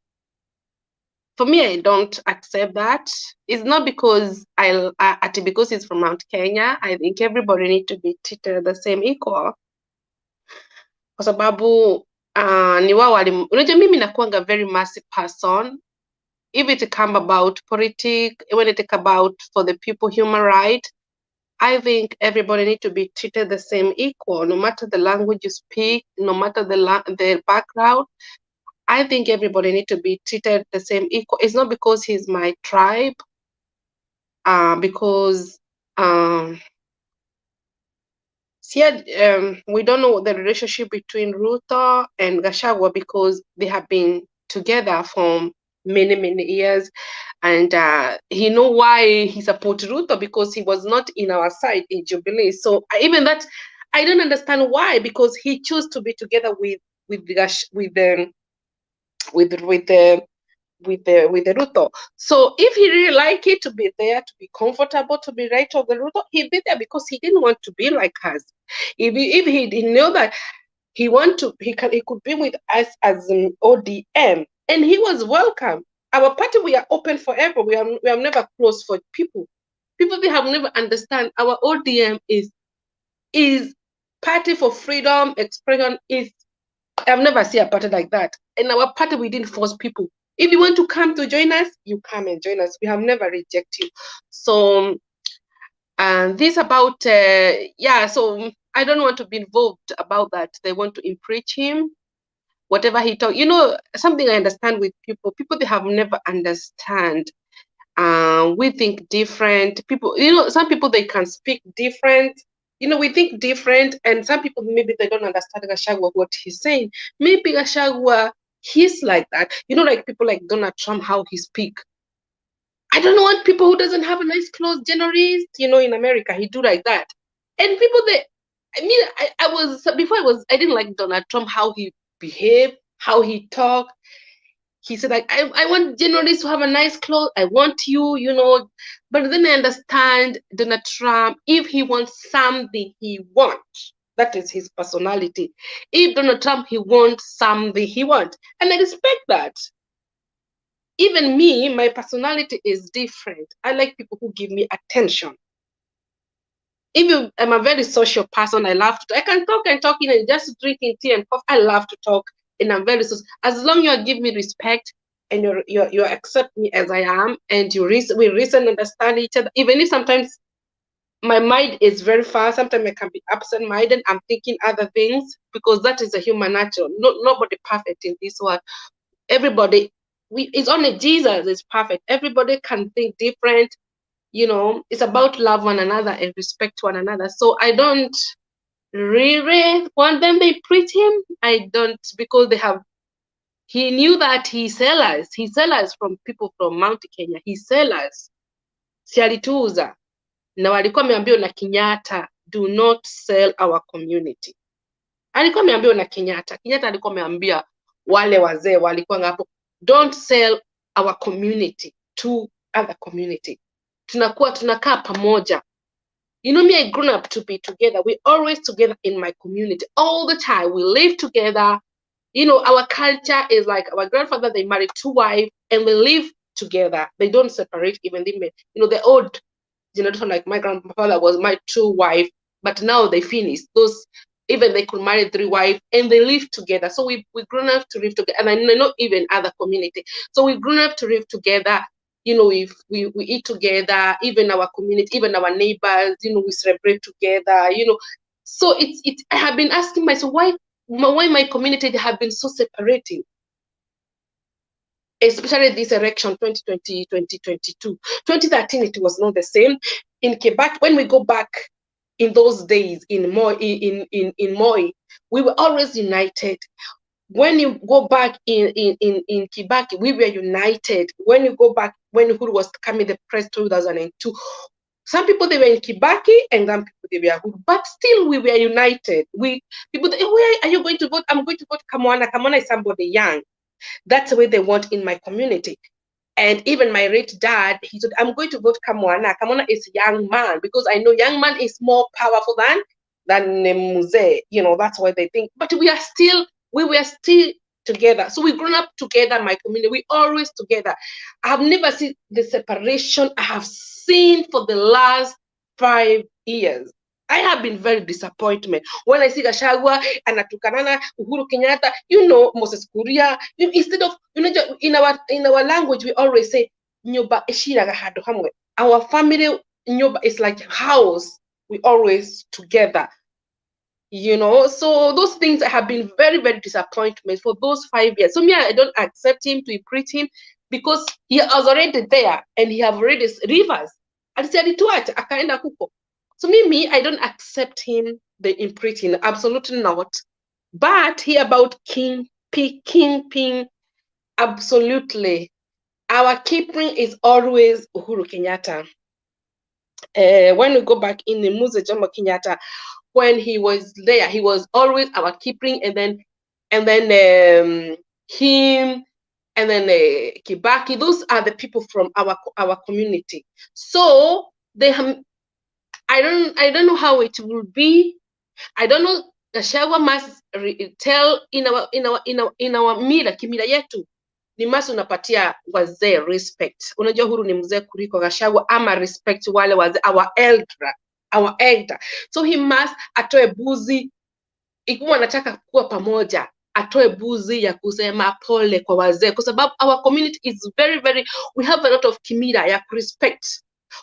For me, I don't accept that. It's not because because it's from Mount Kenya. I think everybody needs to be treated the same equal. Kwa sababu ni wao unajua mimi nakuanga very mercy person. if it come about politics, when it come about for the people human right, I think everybody need to be treated the same equal, no matter the language you speak, no matter the background. I think everybody need to be treated the same equal. It's not because he's my tribe, because we don't know the relationship between Ruto and Gachagua because they have been together for many, many years. And he know why he supports Ruto, because he was not in our side in Jubilee. So even that, I don't understand why, because he chose to be together with the Ruto. So if he really like it to be there, to be comfortable, to be right of the Ruto, he'd be there because he didn't want to be like us. If he didn't know that he could be with us as an ODM, and he was welcome. Our party, we are open forever. We have never closed for people. People, they have never understand our ODM is party for freedom, expression. I've never seen a party like that. In our party, we didn't force people. If you want to come to join us, you come and join us. We have never rejected you. So, and this about, so I don't want to be involved about that. They want to impeach him, whatever he talk. Something I understand with people, they have never understand. We think different. People, some people, they can speak different. We think different, and some people, maybe they don't understand Gachagua, what he's saying. Maybe Gachagua, he's like that. Like people like Donald Trump, how he speak. I don't want people who doesn't have a nice clothes, journalist, in America, he do like that. And people, I didn't like Donald Trump, how he behave, how he talk. He said, like, I want journalists to have a nice clothes. I want you, But then I understand Donald Trump, if he wants something he wants, that is his personality. If Donald Trump, he wants something he wants. And I respect that. Even me, my personality is different. I like people who give me attention. Even I'm a very social person, I love to talk. I can talk and talk, just drinking tea and coffee. I love to talk. And I'm very social. As long as you give me respect and you accept me as I am, and we reason, understand each other, even if sometimes my mind is very fast, sometimes I can be absent-minded, I'm thinking other things, because that is a human nature. Nobody perfect in this world. Everybody, it's only Jesus is perfect. Everybody can think different. It's about love one another and respect one another. So I don't really want them to preach him. I don't, because he knew that he sell us from people from Mount Kenya. He sell us. Si alituuza. Na walikuwa ameambiwa na Kenyatta, do not sell our community. Alikuwa ameambiwa na Kenyatta. Kenyatta alikuwa ameambia wale wazee walikuwa ngapo, don't sell our community to other community. Tunakaa pamoja. Me, I grew up to be together. We always together in my community all the time. We live together. Our culture is like our grandfather, they married 2 wives and they live together. They don't separate even the old generation, like my grandfather was married 2 wives, but now they finished. Even they could marry 3 wives and they live together. So we grown up to live together. And I know even other community. So we grown up to live together. If we eat together, even our community, even our neighbors, we celebrate together, So I have been asking myself, why my community have been so separating? Especially this election, 2020, 2022. 2013, it was not the same. In Quebec, when we go back in those days, in Moi, we were always united. When you go back in Kibaki, we were united. When you go back, when Uhuru was coming the press 2002, some people, they were in Kibaki and some people, they were Uhuru, but still we were united. People, where are you going to vote? I'm going to vote Kamwana. Kamwana is somebody young. That's the way they want in my community. And even my late dad, he said, I'm going to vote Kamwana. Kamwana is a young man, because I know young man is more powerful than Muse. That's what they think. But we were still together. So we grown up together, my community. We always together. I have never seen the separation I have seen for the last 5 years. I have been very disappointed when I see Gachagua anatukanana Uhuru Kenyatta, Moses Kuria. Instead of, in our language, we always say, nyoba eshiraga hado hamwe. Our family nyoba is like house. We always together. So those things have been very, very disappointment for those 5 years. So me, I don't accept him to impeach him because he was already there and he have already rivers. Akaenda kuko. So me, I don't accept him, the impeaching, absolutely not. But he about Kingpin, absolutely. Our keeping is always Uhuru Kenyatta. When we go back in the Mzee Jomo Kenyatta, when he was there, he was always our keeping, and then him, and then Kibaki. Those are the people from our community. So they have. I don't know how it will be. I don't know. Gachagua must tell in our mila kimila yetu ni must unapatia wazee respect. Unajua Uhuru ni mzee kuliko Gachagua, ama respect wale wazee, our elder. So he must atoe buzi, ikiwa anataka kuwa pamoja, atoe buzi ya kusema pole kwa wazee, kwa sababu our community is very, very, we have a lot of kimila ya respect.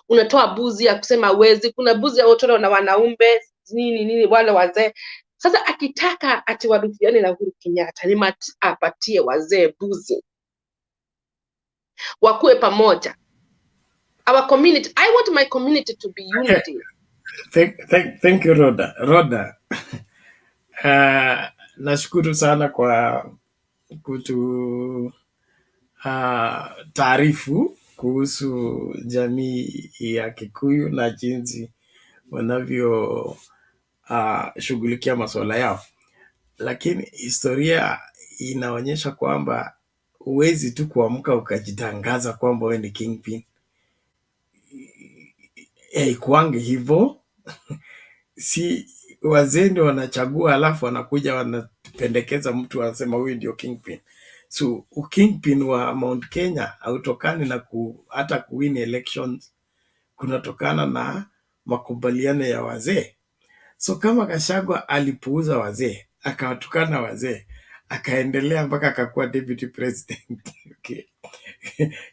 Unatoa buzi ya kusema wezi, kuna buzi ya watoto na wanaume nini wale wazee. Sasa akitaka atiwarudiane na Uhuru Kenyatta, ni apatie wazee buzi, wakuwe pamoja. Our community, I want my community to be unity. Thank you, Rhoda. Nashukuru sana kwa kutu taarifu kuhusu jamii ya Kikuyu na jinsi wanavyo shughulikia masuala yao, lakini historia inaonyesha kwamba huwezi tu kuamka ukajitangaza kwamba wewe ni kingpin. Haikuangi hivyo. Si wazee ndio wanachagua, alafu wanakuja wanapendekeza mtu anasema huyu ndio kingpin. So kingpin wa Mount Kenya hautokani na hata kuwin elections, kunatokana na makubaliano ya wazee. So kama Gachagua alipuuza wazee, akawatukana wazee, akaendelea mpaka akakuwa deputy president okay.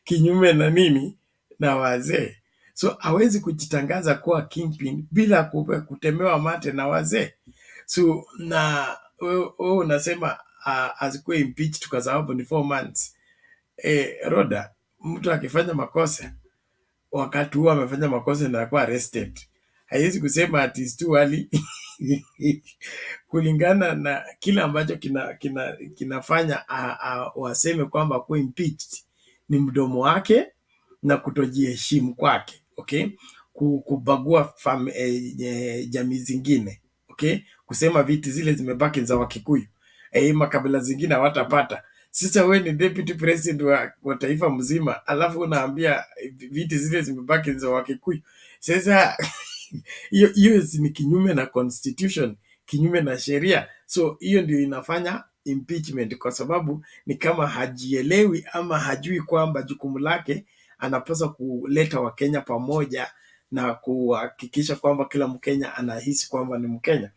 Kinyume na nini? Na wazee. So hawezi kujitangaza kuwa kingpin bila kutemewa mate na wazee. So na wewe unasema asikuwe impeached kwa sababu ni 4 months. Rhoda, mtu akifanya makosa wakati huo amefanya makosa na kuwa arrested, haiwezi kusema ati is too early kulingana na kile ambacho kinafanya waseme kwamba kuwa impeached ni mdomo wake na kutojiheshimu kwake, okay? Kubagua jamii zingine, okay? Kusema viti zile zimebaki za Wakikuyu, makabila zingine hawatapata. Sasa wewe ni deputy president wa taifa mzima, alafu unaambia viti zile zimebaki za Wakikuyu. Sasa hiyo ni kinyume na constitution, kinyume na sheria. So hiyo ndio inafanya impeachment, kwa sababu ni kama hajielewi ama hajui kwamba jukumu lake anapaswa kuleta Wakenya pamoja na kuhakikisha kwamba kila Mkenya anahisi kwamba ni Mkenya.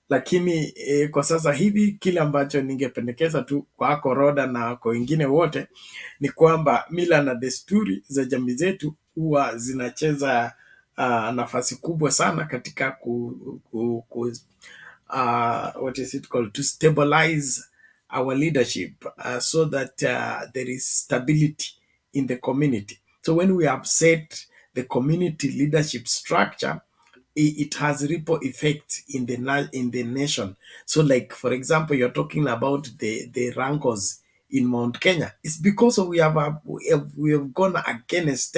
Lakini kwa sasa hivi kile ambacho ningependekeza tu kwako Rhoda na kwa wengine wote ni kwamba mila na desturi za jamii zetu huwa zinacheza nafasi kubwa sana katika what is it called, to stabilize our leadership so that there is stability in the community. So when we upset the community leadership structure, it has ripple effect in the nation. So like, for example, you're talking about the rankos in Mount Kenya. It's because we have gone against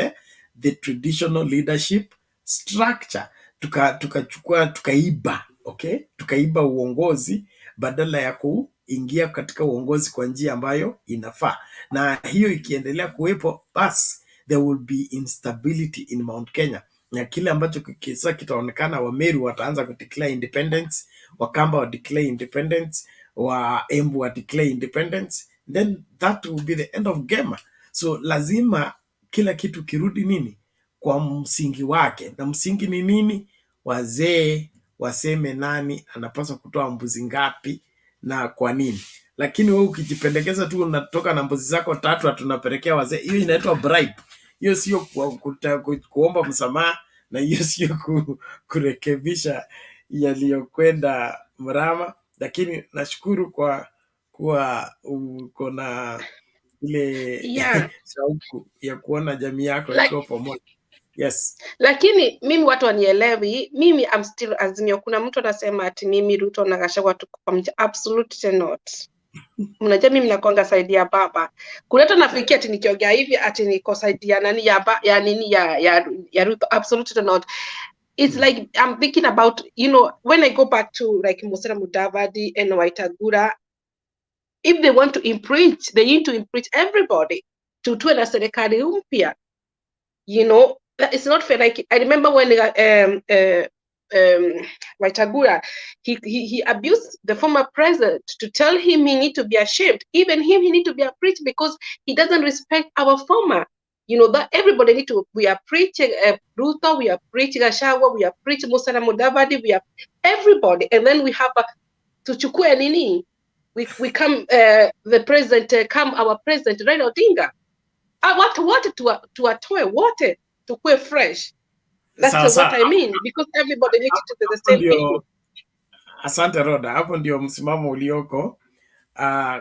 the traditional leadership structure. Tukaiba, okay? Tukaiba uongozi badala ya kuingia katika uongozi kwa njia ambayo inafaa. Na hiyo ikiendelea kuwepo, basi there will be instability in Mount Kenya. Na kile ambacho kisa kitaonekana, Wameru wataanza kudeclare independence, Wakamba wa declare independence, Waembu wa declare independence, then that will be the end of game. So lazima kila kitu kirudi nini? Kwa msingi wake. Na msingi ni nini? Wazee waseme nani anapaswa kutoa mbuzi ngapi na kwa nini. Lakini wewe ukijipendekeza tu unatoka na mbuzi zako 3 tunapelekea wazee, hiyo inaitwa bribe. Hiyo sio kuomba msamaha, na hiyo sio kurekebisha yaliyokwenda mrama. Lakini nashukuru kwa kuwa uko na ile shauku ya kuona jamii yako iko pamoja. Yes. Lakini mimi watu wanielewi, mimi I'm still Azimio. Kuna mtu anasema ati mimi Ruto na Gachagua tuko pamoja. Absolutely not. Mnajua mimi nakonga side ya baba. Kuna hata nafikia ati nikiongea hivi ati niko side ya nani ya Ruto. Absolutely not. It's like I'm thinking about, you know, when I go back to like Musalia Mudavadi and Waitagura, if they want to impeach, they need to impeach everybody to tuwe na serikali mpya. You know, it's not fair. Like I remember when Waitagura, he abused the former president to tell him he need to be ashamed. Even him, he need to be preached because he doesn't respect our former. You know, that everybody need to, we are preaching Ruto, we are preaching Gachagua, we are preaching Musalia Mudavadi, we are everybody. And then we have tuchukue nini? We come, the president, come our president, Raila Odinga. What to atoe water to quite fresh. That's what I mean, because everybody needs to do the same thing. Asante Roda, hapo ndio msimamo ulioko.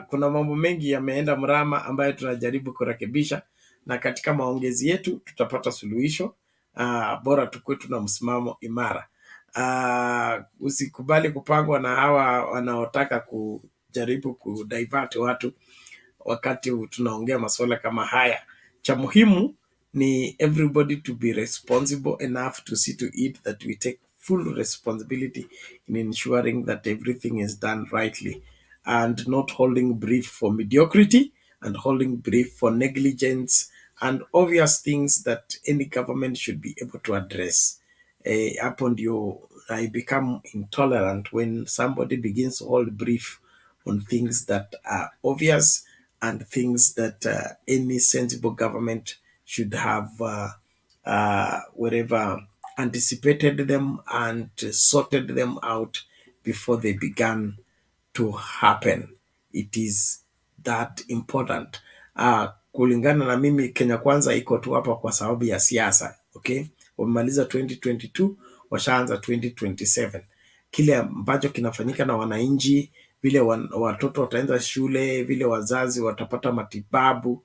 Kuna mambo mengi yameenda mrama ambayo tunajaribu kurekebisha, na katika maongezi yetu tutapata suluhisho. Bora tukue tuna msimamo imara. Usikubali kupangwa na hawa wanaotaka kujaribu kudivert watu wakati tunaongea masuala kama haya. Cha muhimu ni everybody to be responsible enough to see to it that we take full responsibility in ensuring that everything is done rightly, and not holding brief for mediocrity and holding brief for negligence and obvious things that any government should be able to address. Upon you, I become intolerant when somebody begins to hold brief on things that are obvious and things that any sensible government should have wherever anticipated them and sorted them out before they began to happen. It is that important. Kulingana na mimi, Kenya Kwanza iko tu hapa kwa sababu ya siasa. Okay, wamemaliza 2022, washaanza 2027. Kile ambacho kinafanyika na wananchi, vile watoto wataenda shule, vile wazazi watapata matibabu,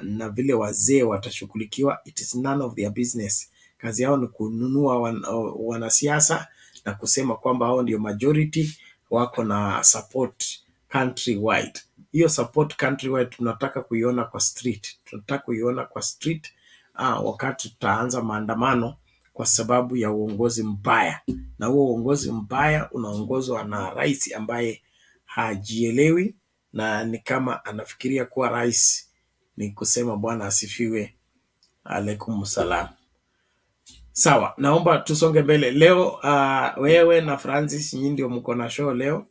na vile wazee watashughulikiwa, it is none of their business. Kazi yao ni kununua wanasiasa na kusema kwamba hao ndio majority, wako na support countrywide. Hiyo support countrywide tunataka kuiona kwa street. Tunataka kuiona kwa street wakati tutaanza maandamano, kwa sababu ya uongozi mbaya. Na huo uongozi mbaya unaongozwa na rais ambaye hajielewi, na ni kama anafikiria kuwa rais ni kusema Bwana asifiwe, alaikum salam. Sawa, naomba tusonge mbele. Leo wewe na Francis nyinyi ndio mko na show leo.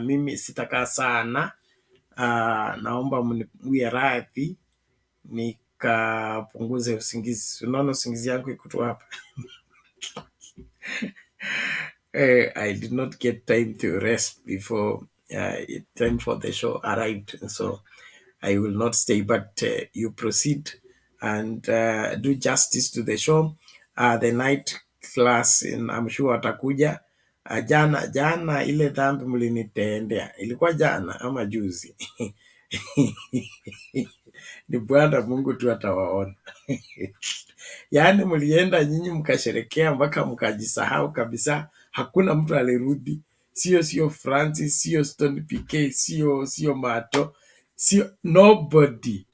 Mimi sitakaa sana. Naomba mniwie radhi nikapunguze usingizi. Unaona usingizi yangu iko tu hapa. I did not get time to rest before time for the show arrived, and so I will not stay, but you proceed and do justice to the show. The night class, I'm sure atakuja. Jana ile dhambi mlinitendea ilikuwa jana ama juzi? Ni Bwana Mungu tu atawaona. Yaani mlienda nyinyi mkasherekea mpaka mkajisahau kabisa. Hakuna mtu alirudi. Sio Francis, sio Stone PK, sio Mato, sio nobody.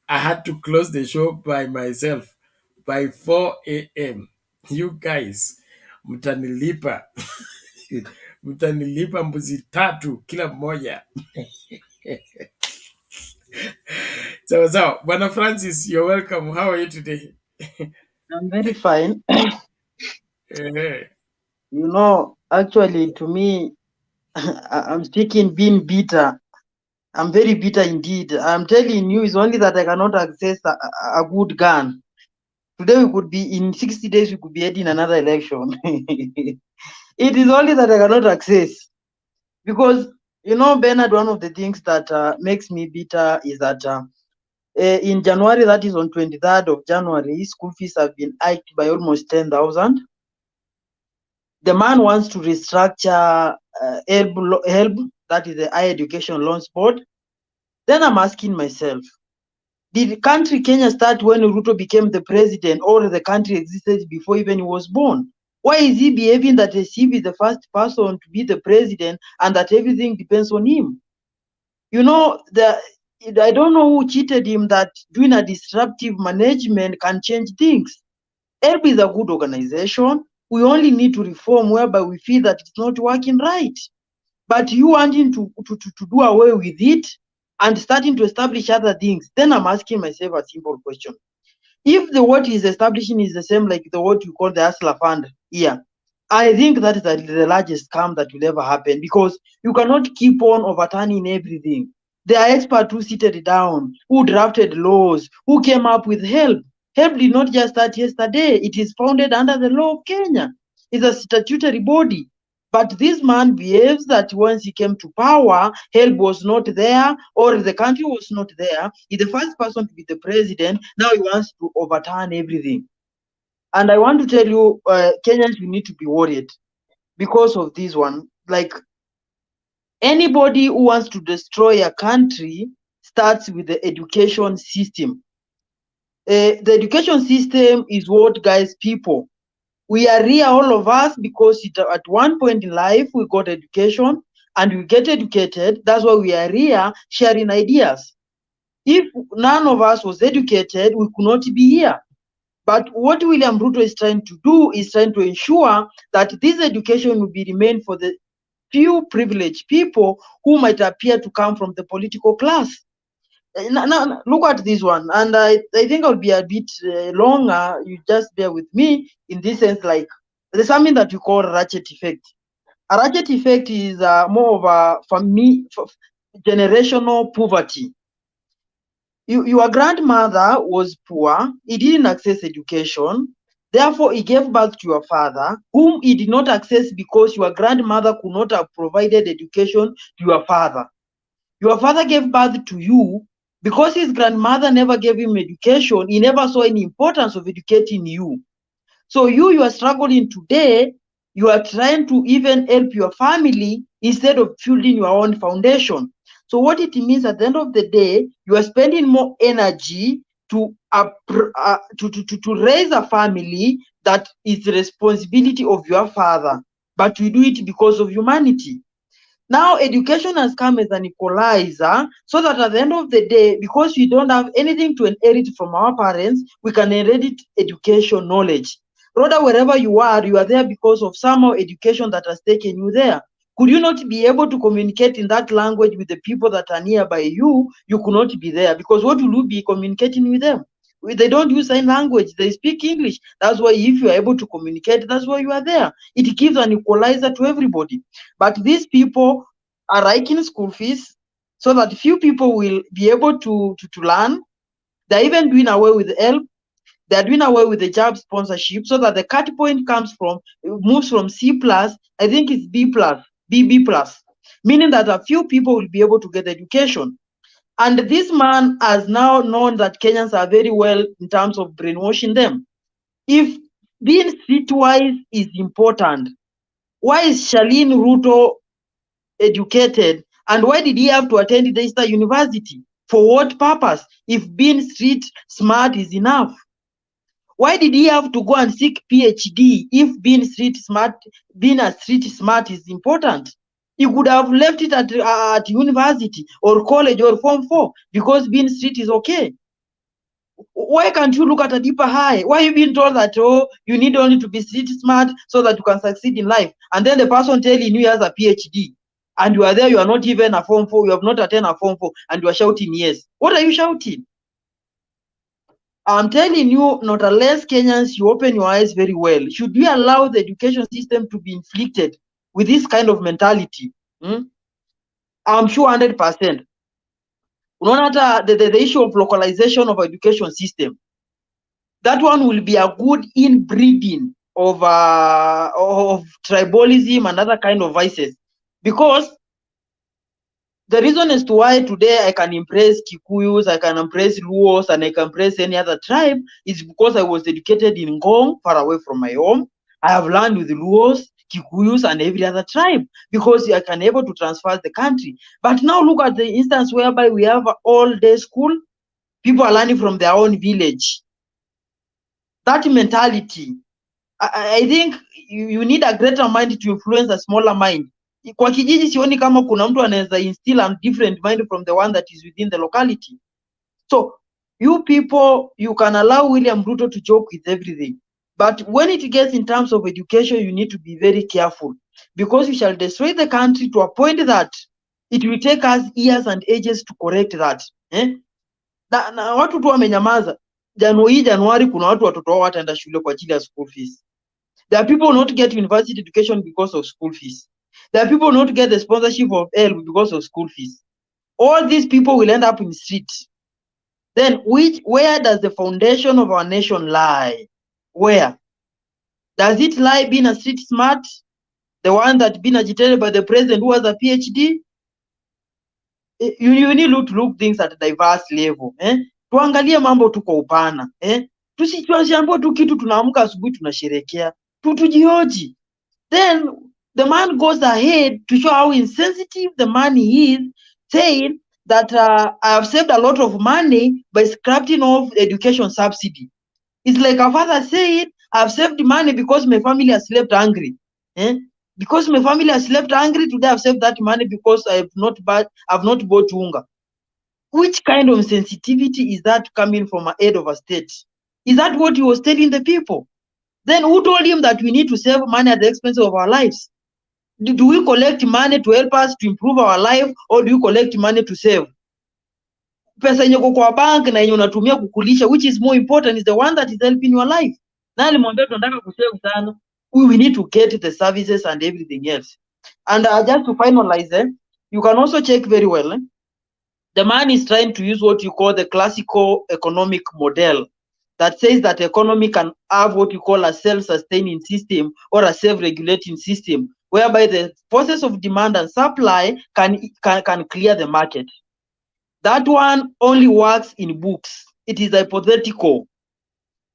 I had to close the show by myself by 4 a.m. You guys, mtanilipa. Mtanilipa mbuzi 3 kila mmoja. So, Bwana Francis, you're welcome. How are you today? I'm very fine. You know, actually, to me, I'm speaking being bitter. I'm very bitter indeed. I'm telling you, it's only that I cannot access a good gun. Today we could be in 60 days, we could be heading another election. It is only that I cannot access. Because, you know, Bernard, one of the things that makes me bitter is that in January, that is on 23rd of January, school fees have been hiked by almost 10,000. The man wants to restructure HELB, that is the Higher Education Loans Board. Then I'm asking myself, did the country Kenya start when Ruto became the president, or the country existed before even he was born? Why is he behaving that as if he's the first person to be the president and that everything depends on him? You know, I don't know who cheated him that doing a disruptive management can change things. HELB is a good organization. We only need to reform whereby we feel that it's not working right. But you wanting to do away with it and starting to establish other things, then I'm asking myself a simple question. If the what is establishing is the same like the what you call the Hustler Fund here, I think that is the largest scam that will ever happen, because you cannot keep on overturning everything. There are experts who seated down, who drafted laws, who came up with HELB. HELB did not just start yesterday. It is founded under the law of Kenya. It's a statutory body. But this man behaves that once he came to power, HELB was not there, or the country was not there. He's the first person to be the president. Now he wants to overturn everything. And I want to tell you, Kenyans, you need to be worried because of this one. Like, anybody who wants to destroy a country starts with the education system. The education system is what guides people. We are here, all of us, because at one point in life we got education and we get educated. That's why we are here sharing ideas. If none of us was educated, we could not be here. But what William Ruto is trying to do is trying to ensure that this education will be remain for the few privileged people who might appear to come from the political class. Now, look at this one, and I think I'll be a bit longer. You just bear with me in this sense. Like, there's something that we call ratchet effect. A ratchet effect is more of a generational poverty. Your grandmother was poor. He didn't access education. Therefore, he gave birth to your father, whom he did not access because your grandmother could not have provided education to your father. Your father gave birth to you because his grandmother never gave him education. He never saw any importance of educating you. So you are struggling today. You are trying to even help your family instead of building your own foundation. So what it means at the end of the day, you are spending more energy to raise a family that is the responsibility of your father, but you do it because of humanity. Now, education has come as an equalizer, so that at the end of the day, because we don't have anything to inherit from our parents, we can inherit education knowledge. Rather, wherever you are there because of somehow education that has taken you there. Could you not be able to communicate in that language with the people that are nearby you? You could not be there, because what will you be communicating with them? They don't use sign language, they speak English. That's why if you are able to communicate, that's why you are there. It gives an equalizer to everybody. But these people are hiking school fees so that few people will be able to learn. They're even doing away with HELB. They're doing away with the job sponsorship, so that the cut point moves from C+, I think it's B+, BB+, meaning that a few people will be able to get education. And this man has now known that Kenyans are very well in terms of brainwashing them. If being streetwise is important, why is Charlene Ruto educated, and why did he have to attend Daystar University? For what purpose, if being street smart is enough? Why did he have to go and seek PhD if being a street smart is important? He could have left it at university or college or Form 4, because being street is okay. Why can't you look at a deeper high? Why are you being told that, oh, you need only to be street smart so that you can succeed in life? And then the person telling you he has a PhD, and you are there, you are not even a Form 4, you have not attended a Form 4, and you are shouting yes. What are you shouting? I'm telling you, not unless Kenyans, you open your eyes very well. Should we allow the education system to be inflicted with this kind of mentality? I'm sure 100%. Unaona hata the issue of localization of education system. that one will be a good inbreeding of tribalism and other kind of vices. Because the reason as to why today I can impress Kikuyus, I can impress Luos, and I can impress any other tribe is because I was educated in Ngong, far away from my home. I have learned with Luos, Kikuyus, and every other tribe because I can able to transfer the country. But now look at the instance whereby we have all-day school. People are learning from their own village. That mentality, I think you need a greater mind to influence a smaller mind. Kwa kijiji sioni kama kuna mtu anaweza instill a different mind from the one that is within the locality. So you people, you can allow William Ruto to joke with everything. But when it gets in terms of education, you need to be very careful because you shall destroy the country to a point that it will take us years and ages to correct that. Na watu tu wamenyamaza. Januari kuna watoto wao wataenda shule kwa ajili ya school fees. There are people who not get university education because of school fees. There are people who not get the sponsorship of help because of school fees. All these people will end up in the streets. Then where does the foundation of our nation lie? Where? Does it lie being a street smart? The one that been agitated by the president who has a PhD? You need to look things at a diverse level. Tuangalie mambo tu kwa upana. Tusiambiwe tu kitu tunaamka asubuhi tunasherekea. Tujioji. Then the man goes ahead to show how insensitive the man is, saying that I have saved a lot of money by scrapping off education subsidy. It's like a father saying, I've saved money because my family has slept hungry. Because my family has slept hungry, today I've saved that money because I've not bought unga. Which kind of sensitivity is that coming from a head of a state? Is that what he was telling the people? Then who told him that we need to save money at the expense of our lives? Do we collect money to help us to improve our life, or do you collect money to save? Pesa yenye kwa bank na yenye unatumia kukulisha, which is more important, is the one that is helping your life. Na alimwambia tunataka kusave sana. We need to get the services and everything else. And just to finalize, you can also check very well. The man is trying to use what you call the classical economic model that says that economy can have what you call a self-sustaining system or a self-regulating system, whereby the forces of demand and supply can clear the market. That one only works in books. It is hypothetical.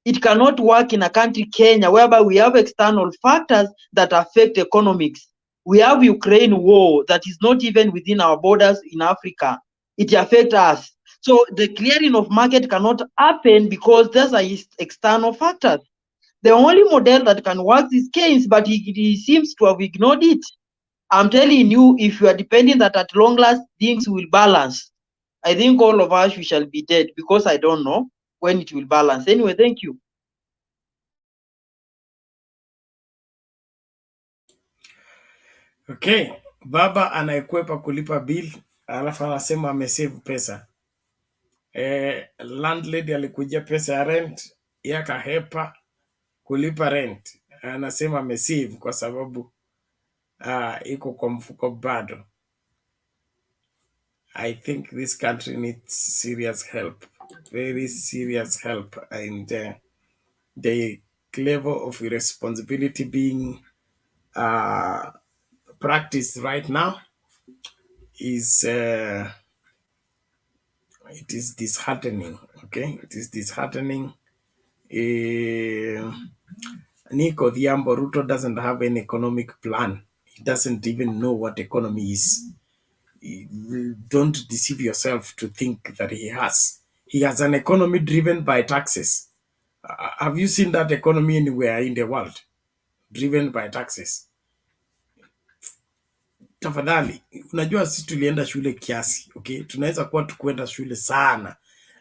It cannot work in a country, Kenya, whereby we have external factors that affect economics. We have Ukraine war that is not even within our borders in Africa. It affects us. So the clearing of market cannot happen because there's external factors. The only model that can work is Keynes, but he seems to have ignored it. I'm telling you, if you are depending that at long last things will balance, I think all of us we shall be dead because I don't know when it will balance. Anyway, thank you. Okay, baba anaekwepa kulipa bill alafu anasema amesave pesa. Landlady alikuja pesa ya rent, yakahepa kulipa rent. Anasema amesave kwa sababu iko kwa mfuko bado. I think this country needs serious help, very serious help, and the level of irresponsibility being practiced right now is it is disheartening. Okay, it is disheartening. Nico Odhiambo, Ruto doesn't have an economic plan. He doesn't even know what economy is. Don't deceive yourself to think that he has. He has an economy driven by taxes. Have you seen that economy anywhere in the world? Driven by taxes. Tafadhali, unajua sisi tulienda shule kiasi, okay? Tunaweza kuwa tukwenda shule sana,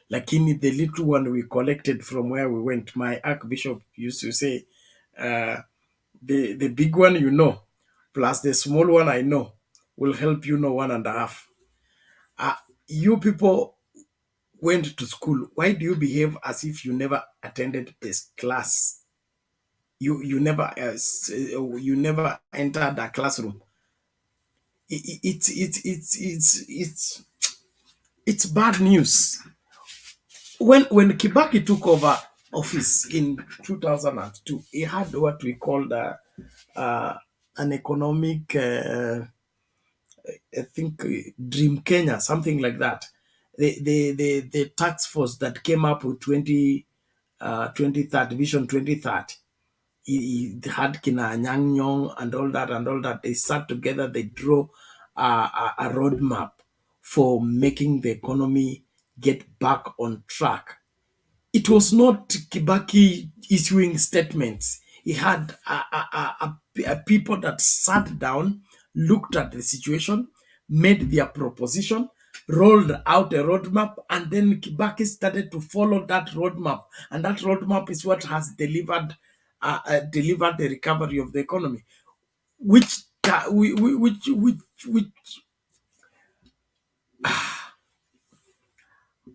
lakini the little one we collected from where we went, my archbishop used to say, the big one you know, plus the small one I know, will help you know 1.5. You people went to school. Why do you behave as if you never attended this class? You never entered a classroom. It's bad news. When Kibaki took over, office in 2002, he had what we called an economic, I think, Dream Kenya, something like that. The task force that came up with 2030, Vision 2030. He had Kina Nyang Nyong and all that. They sat together, they drew a roadmap for making the economy get back on track. It was not Kibaki issuing statements. He had a people that sat down, looked at the situation, made their proposition, rolled out a roadmap, and then Kibaki started to follow that roadmap. And that roadmap is what has delivered the recovery of the economy, which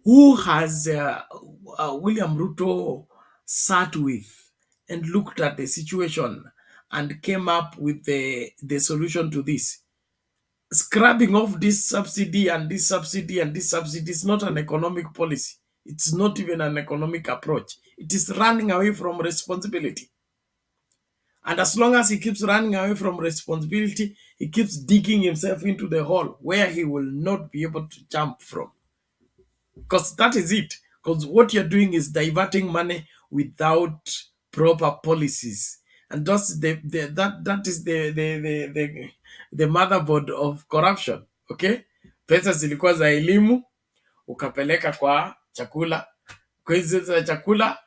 who has William Ruto sat with and looked at the situation and came up with the solution to this. Scrubbing off this subsidy and this subsidy and this subsidy is not an economic policy. It's not even an economic approach. It is running away from responsibility. And as long as he keeps running away from responsibility, he keeps digging himself into the hole where he will not be able to jump from. Because that is it. Because what you're doing is diverting money without proper policies, and that's that is the motherboard of corruption. Okay, pesa zilikuwa za elimu ukapeleka kwa chakula, kwa hizo za chakula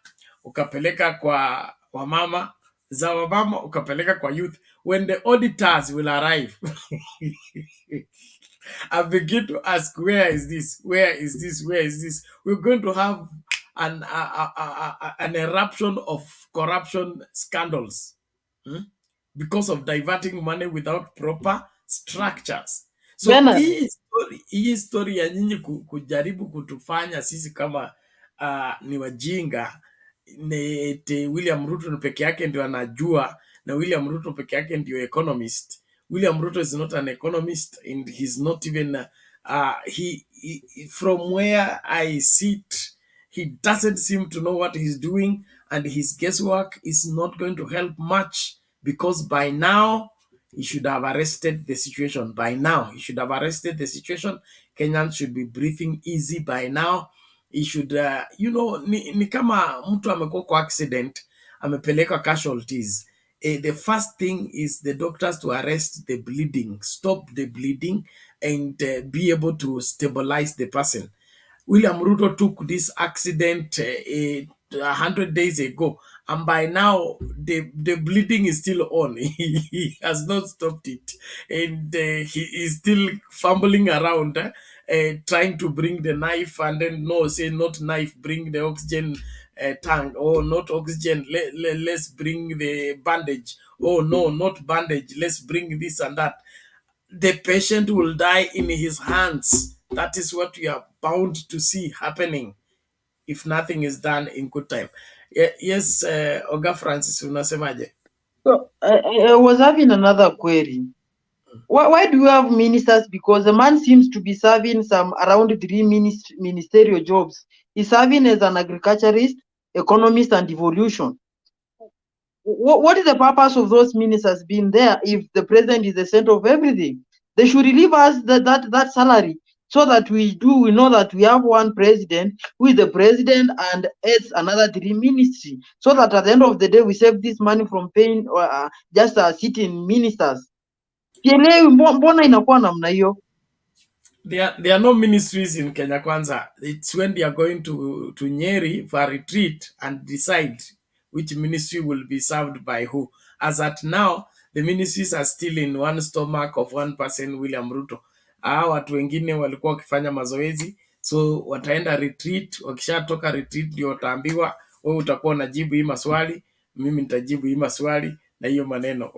ukapeleka kwa wamama, za wamama ukapeleka kwa youth. When the auditors will arrive I begin to ask, where is this? Where is this? Where is this? We're going to have an eruption of corruption scandals because of diverting money without proper structures. So Bernard, hii story ya nyinyi kujaribu kutufanya sisi kama ni wajinga, William Ruto peke yake ndio anajua, na William Ruto peke yake ndio economist. William Ruto is not an economist, and he's not even he from where I sit, he doesn't seem to know what he's doing, and his guesswork is not going to help much, because by now he should have arrested the situation. By now he should have arrested the situation. Kenyans should be breathing easy by now. He should ni kama mtu amekuwa kwa accident, amepeleka casualties. The first thing is the doctors to arrest the bleeding, stop the bleeding, and be able to stabilize the person. William Ruto took this accident 100 days ago, and by now the bleeding is still on. He has not stopped it, and he is still fumbling around, trying to bring the knife, and then no, say not knife, bring the oxygen tank. Oh, not oxygen, let's bring the bandage. Oh no, not bandage, let's bring this and that. The patient will die in his hands. That is what we are bound to see happening if nothing is done in good time. Yes, Oga Francis, unasemaje? so I was having another query. Why do you have ministers? Because the man seems to be serving some around 3 ministerial jobs. He's serving as an agriculturist, economist, and devolution. What is the purpose of those ministers being there if the president is the center of everything? They should relieve us that salary, so that we know that we have one president who is the president and heads another 3 ministries, so that at the end of the day we save this money from paying just sitting ministers. Mbona inakuwa namna hiyo? There are no ministries in Kenya Kwanza. It's when they are going to Nyeri for a retreat and decide which ministry will be served by who. As at now, the ministries are still in one stomach of one person, William Ruto. Watu wengine walikuwa wakifanya mazoezi, so wataenda retreat. Wakishatoka retreat ndio wataambiwa, wewe utakuwa unajibu hii maswali, mimi nitajibu hii maswali, na hiyo maneno.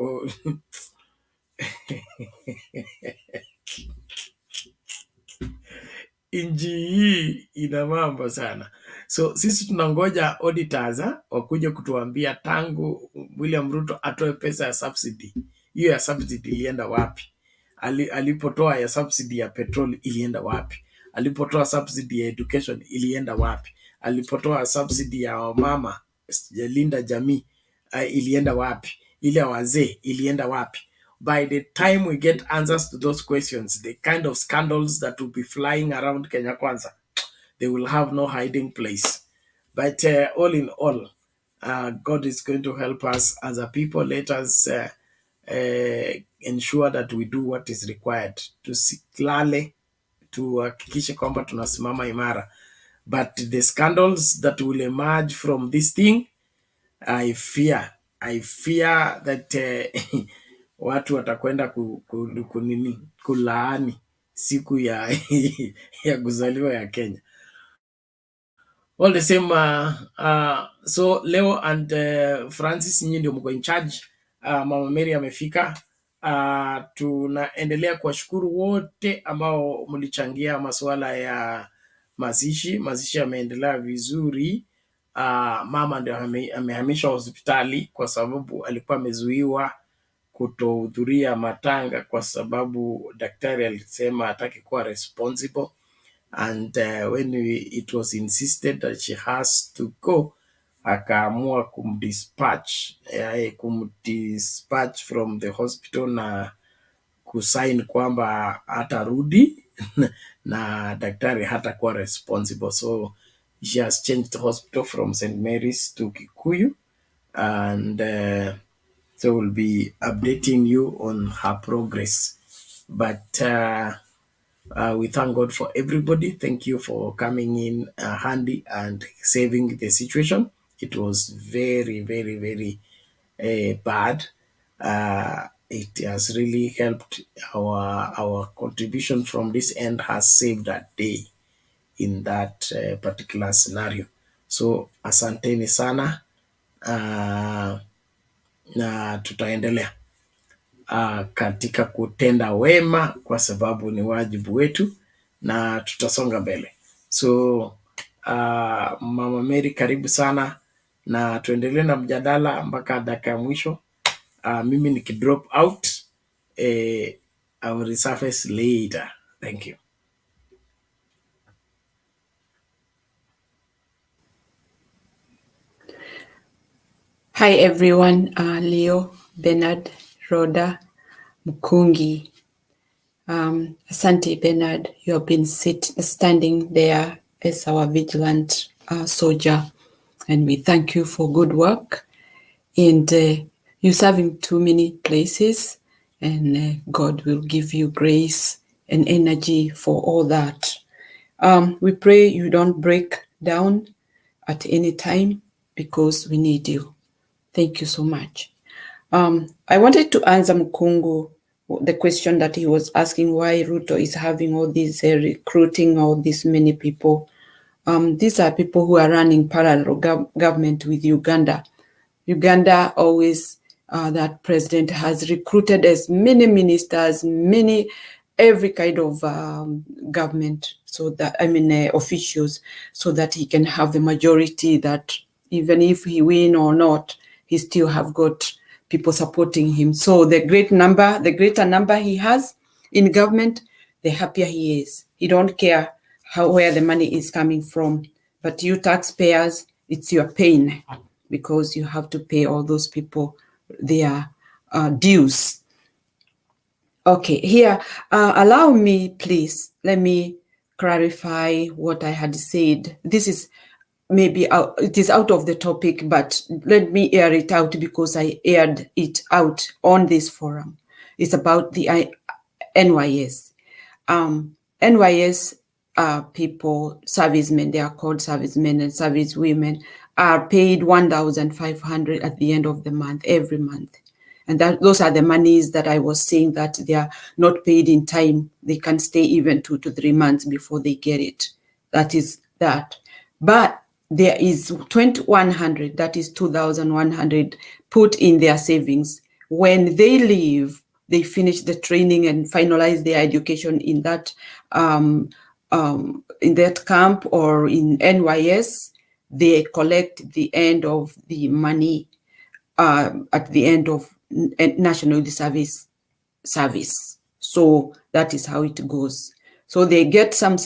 Inji hii ina mambo sana. So sisi tunangoja auditors wakuje kutuambia tangu William Ruto atoe pesa ya subsidy, hiyo ya subsidy ilienda wapi? Alipotoa ya subsidy ya petrol ilienda wapi? Alipotoa subsidy ya education ilienda wapi? alipotoa subsidy ya wamama, Linda Jamii, ilienda wapi? Ile wazee ilienda wapi? By the time we get answers to those questions, the kind of scandals that will be flying around Kenya Kwanza, they will have no hiding place. But all in all, God is going to help us as a people. Let us ensure that we do what is required. Tusiklale, tuhakikishe kwamba tunasimama imara. But the scandals that will emerge from this thing, I fear that watu watakwenda kulaani siku ya ya kuzaliwa ya Kenya. All the same, so Leo and Francis, nyinyi ndio mko in charge. Mama Mary amefika. Tunaendelea kuwashukuru wote ambao mlichangia masuala ya mazishi. Mazishi yameendelea vizuri. Mama ndio amehamishwa hospitali kwa sababu alikuwa amezuiwa kutohudhuria matanga kwa sababu daktari alisema hataki kuwa responsible. And when it was insisted that she has to go, akaamua kumdispatch from the hospital na kusign kwamba hatarudi na daktari hatakuwa responsible. So she has changed the hospital from St. Mary's to Kikuyu, and so we'll be updating you on her progress. But we thank God for everybody. Thank you for coming in handy and saving the situation. It was very, very, very bad. It has really helped. Our contribution from this end has saved a day in that particular scenario. So asanteni sana, na tutaendelea katika kutenda wema kwa sababu ni wajibu wetu na tutasonga mbele. So Mama Mary, karibu sana na tuendelee na mjadala mpaka dakika ya mwisho. Mimi nikidrop out, I will resurface later. Thank you. Hi everyone, Leo, Bernard, Rhoda, Mukungi. Asante Bernard, you have been standing there as our vigilant soldier, and we thank you for good work. And you serve in too many places, and God will give you grace and energy for all that. We pray you don't break down at any time because we need you. Thank you so much. I wanted to answer Mukungu the question that he was asking, why Ruto is having all these recruiting all these many people. These are people who are running parallel government with Uganda. Uganda always, that president has recruited as many ministers, every kind of government, so that, officials, so that he can have the majority, that even if he win or not, he still have got people supporting him. So the greater number he has in government, the happier he is. He don't care where the money is coming from. But you taxpayers, it's your pain because you have to pay all those people their dues. Okay, here, allow me, please, let me clarify what I had said. This is maybe it is out of the topic, but let me air it out because I aired it out on this forum. It's about the NYS. NYS people, servicemen, they are called servicemen and servicewomen, are paid 1,500 at the end of the month, every month. And those are the monies that I was saying that they are not paid in time. They can stay even 2 to 3 months before they get it. That is that. But there is 2,100, that is 2,100 put in their savings. When they leave, they finish the training and finalize their education in that camp or in NYS, they collect the end of the money at the end of National Service. So that is how it goes. So they get some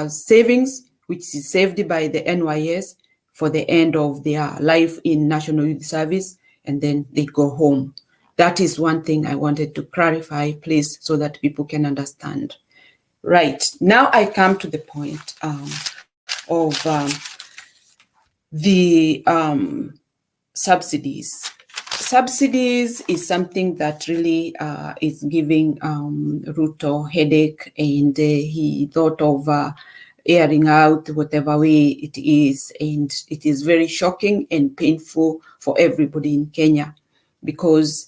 savings, which is saved by the NYS for the end of their life in National Youth Service, and then they go home. That is one thing I wanted to clarify, please, so that people can understand. Right, now I come to the point of the subsidies. Subsidies is something that really is giving Ruto headache, and he thought of airing out whatever way it is, and it is very shocking and painful for everybody in Kenya, because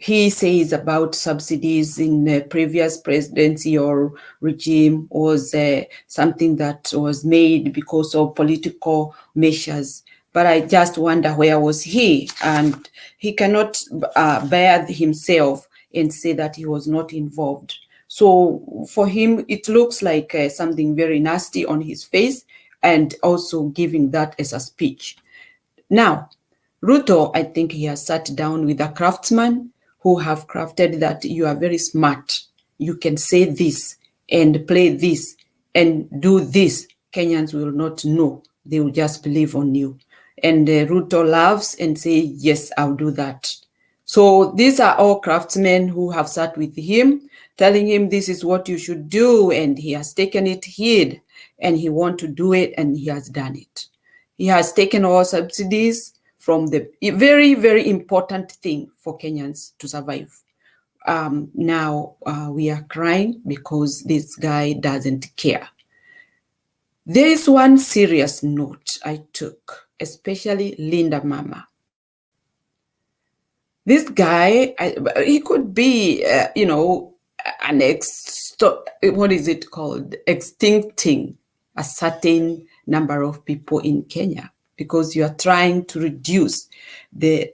he says about subsidies in the previous presidency or regime was something that was made because of political measures. But I just wonder, where was he? And he cannot bear himself and say that he was not involved. So for him, it looks like something very nasty on his face, and also giving that as a speech. Now, Ruto, I think he has sat down with a craftsman who have crafted that you are very smart. You can say this and play this and do this. Kenyans will not know. They will just believe on you. And Ruto laughs and say, yes, I'll do that. So these are all craftsmen who have sat with him, telling him this is what you should do. And he has taken it heed, and he wants to do it, and he has done it. He has taken all subsidies from the very, very important thing for Kenyans to survive. Now we are crying because this guy doesn't care. There is one serious note I took, especially Linda Mama. This guy, he could be, an what is it called? Extincting a certain number of people in Kenya, because you are trying to reduce the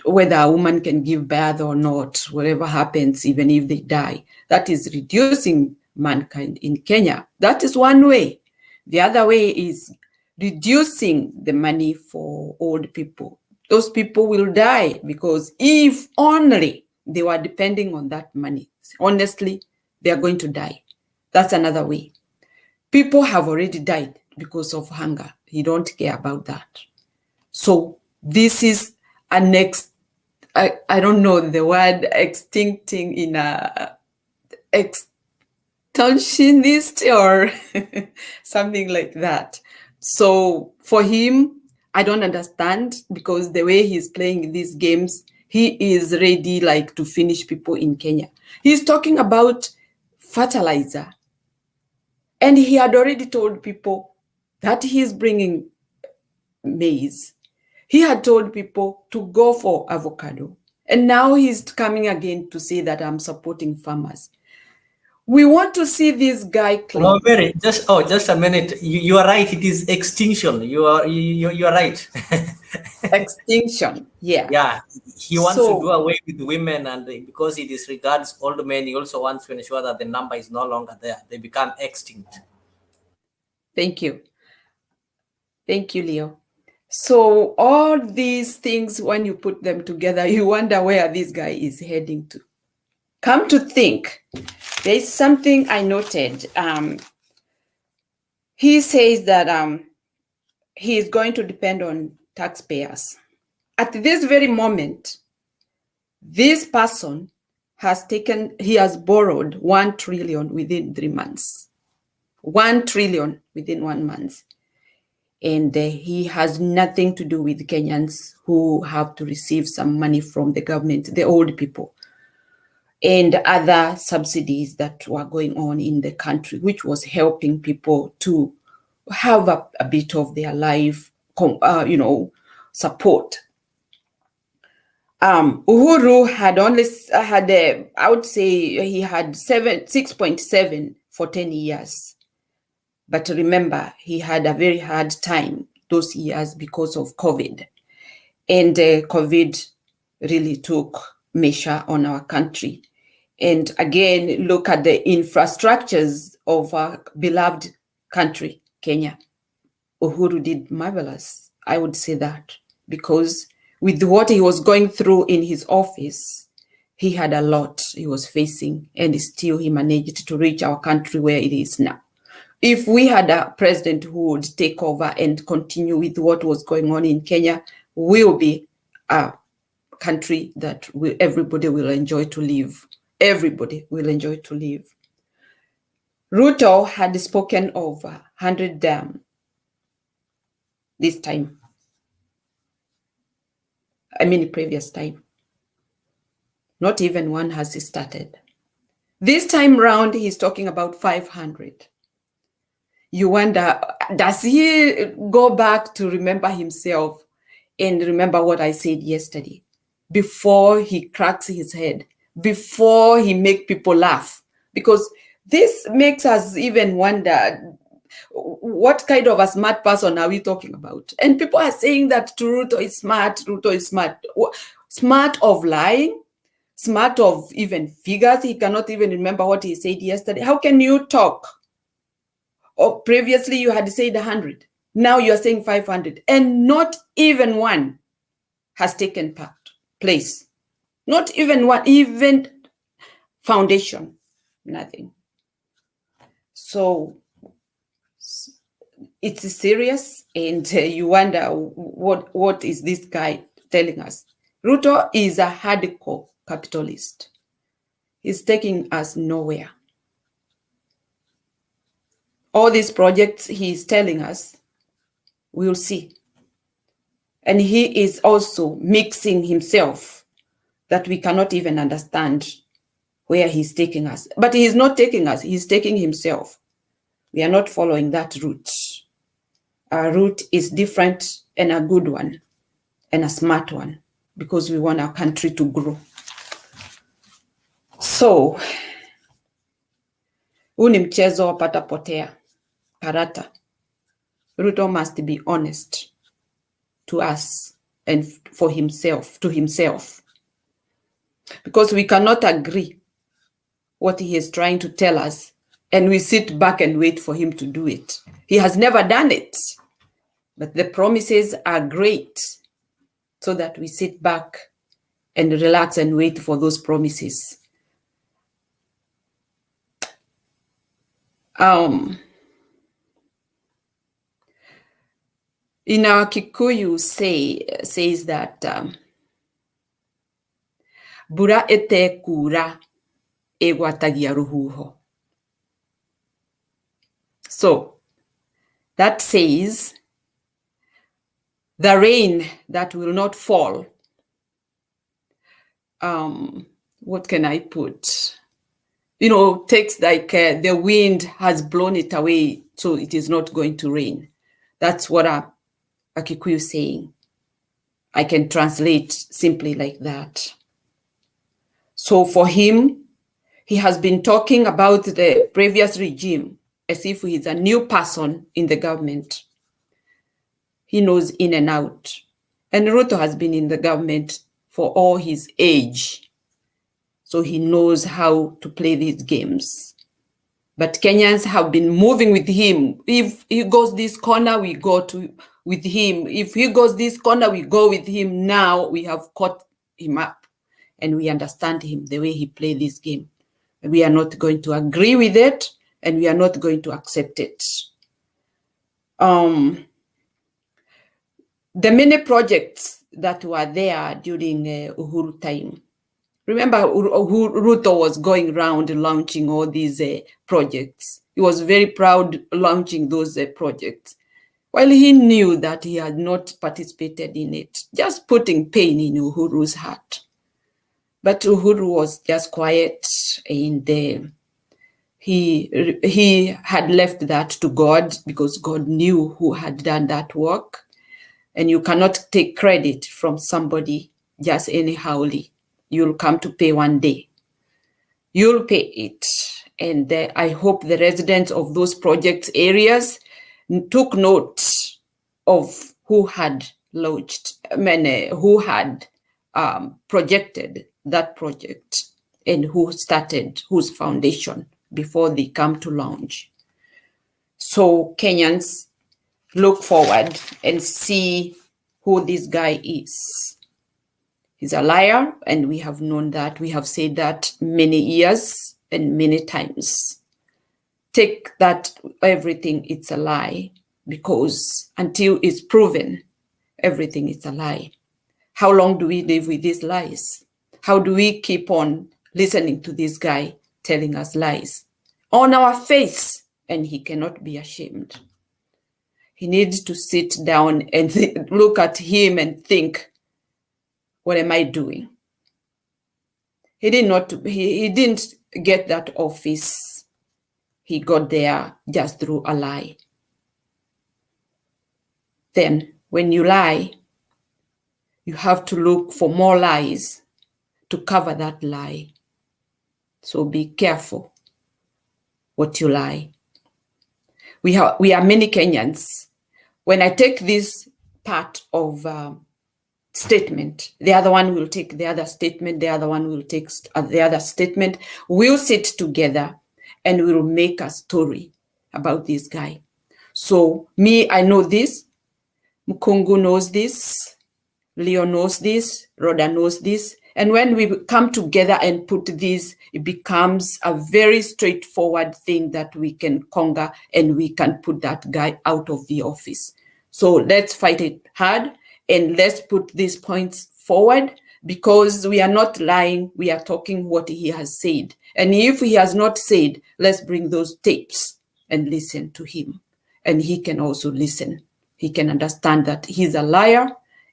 whether a woman can give birth or not, whatever happens, even if they die. That is reducing mankind in Kenya. That is one way. The other way is reducing the money for old people. Those people will die because if only they were depending on that money, honestly, they are going to die. That's another way. People have already died because of hunger. You don't care about that. So this is a next, I don't know the word, extincting in a extinctionist or something like that. So for him, I don't understand, because the way he's playing these games, he is ready like to finish people in Kenya. He's talking about fertilizer. And he had already told people that he's bringing maize. He had told people to go for avocado. And now he's coming again to say that I'm supporting farmers. We want to see this guy clean. No, Mary, just a minute. You are right. It is extinction. You are right. Extinction. Yeah. Yeah. He wants to do away with women, and because he disregards old men, he also wants to ensure that the number is no longer there. They become extinct. Thank you. Thank you, Leo. So all these things, when you put them together, you wonder where this guy is heading to. Come to think, there is something I noted. He says that he is going to depend on taxpayers. At this very moment, this person he has borrowed 1 trillion within 3 months. 1 trillion within 1 month. And he has nothing to do with Kenyans who have to receive some money from the government, the old people, and other subsidies that were going on in the country, which was helping people to have a bit of their life, support. Uhuru had I would say he had 6.7 for 10 years. But remember, he had a very hard time those years because of COVID. And COVID really took measure on our country. And again, look at the infrastructures of our beloved country, Kenya. Uhuru did marvelous, I would say that, because with what he was going through in his office, he had a lot he was facing, and still he managed to reach our country where it is now. if we had a president who would take over and continue with what was going on in Kenya, we'll be a country that everybody will enjoy to live. Everybody will enjoy to live. Ruto had spoken of 100 dam this time. I mean, previous time. Not even one has started. This time round, he's talking about 500. You wonder, does he go back to remember himself and remember what I said yesterday? Before he cracks his head, before he make people laugh? Because this makes us even wonder, what kind of a smart person are we talking about? And people are saying that Ruto is smart, Ruto is smart. Smart of lying? Smart of even figures? He cannot even remember what he said yesterday. How can you talk? Or previously you had said 100. Now you're saying 500. And not even one has taken place. Not even one, even foundation, nothing. So it's serious, and you wonder, what is this guy telling us? Ruto is a hardcore capitalist. He's taking us nowhere. All these projects he's telling us, we'll see. And he is also mixing himself that we cannot even understand where he's taking us. But he's not taking us, he's taking himself. We are not following that route. Our route is different, and a good one, and a smart one, because we want our country to grow. So, huu ni mchezo wa pata potea, karata. Ruto must be honest to us and for himself, to himself. Because we cannot agree what he is trying to tell us, and we sit back and wait for him to do it. He has never done it, but the promises are great, so that we sit back and relax and wait for those promises. In our Kikuyu says that bura ete kura egwatagia ruhuho. So that says the rain that will not fall. What can I put? Takes like the wind has blown it away, so it is not going to rain. That's what a Kikuyu saying. I can translate simply like that. So for him, he has been talking about the previous regime as if he's a new person in the government. He knows in and out. And Ruto has been in the government for all his age. So he knows how to play these games. But Kenyans have been moving with him. If he goes this corner, we go with him. If he goes this corner, we go with him. Now we have caught him up, and we understand him, the way he plays this game. We are not going to agree with it, and we are not going to accept it. The many projects that were there during Uhuru time. Remember, Ruto was going around launching all these projects. He was very proud launching those projects, while he knew that he had not participated in it, just putting pain in Uhuru's heart. But Uhuru was just quiet, and he had left that to God, because God knew who had done that work. And you cannot take credit from somebody just anyhowly. You'll come to pay one day. You'll pay it. And I hope the residents of those project areas took note of who had launched, who had projected that project, and who started, whose foundation, before they come to launch. So Kenyans, look forward and see who this guy is. He's a liar, and we have known that. We have said that many years and many times. take that everything it's a lie, because until it's proven everything is a lie. How long do we live with these lies? How do we keep on listening to this guy telling us lies on our face? And he cannot be ashamed. He needs to sit down and look at him and think, what am I doing? He didn't get that office. He got there just through a lie. Then when you lie, you have to look for more lies to cover that lie. So be careful what you lie. We are many Kenyans. When I take this part of statement, the other one will take the other statement, the other one will take the other statement. We'll sit together and we'll make a story about this guy. So me, I know this. Mukungu knows this. Leo knows this. Rhoda knows this. And when we come together and put this, it becomes a very straightforward thing that we can conquer, and we can put that guy out of the office. So let's fight it hard, and let's put these points forward, because we are not lying. We are talking what he has said. And if he has not said, let's bring those tapes and listen to him. And he can also listen. He can understand that he's a liar,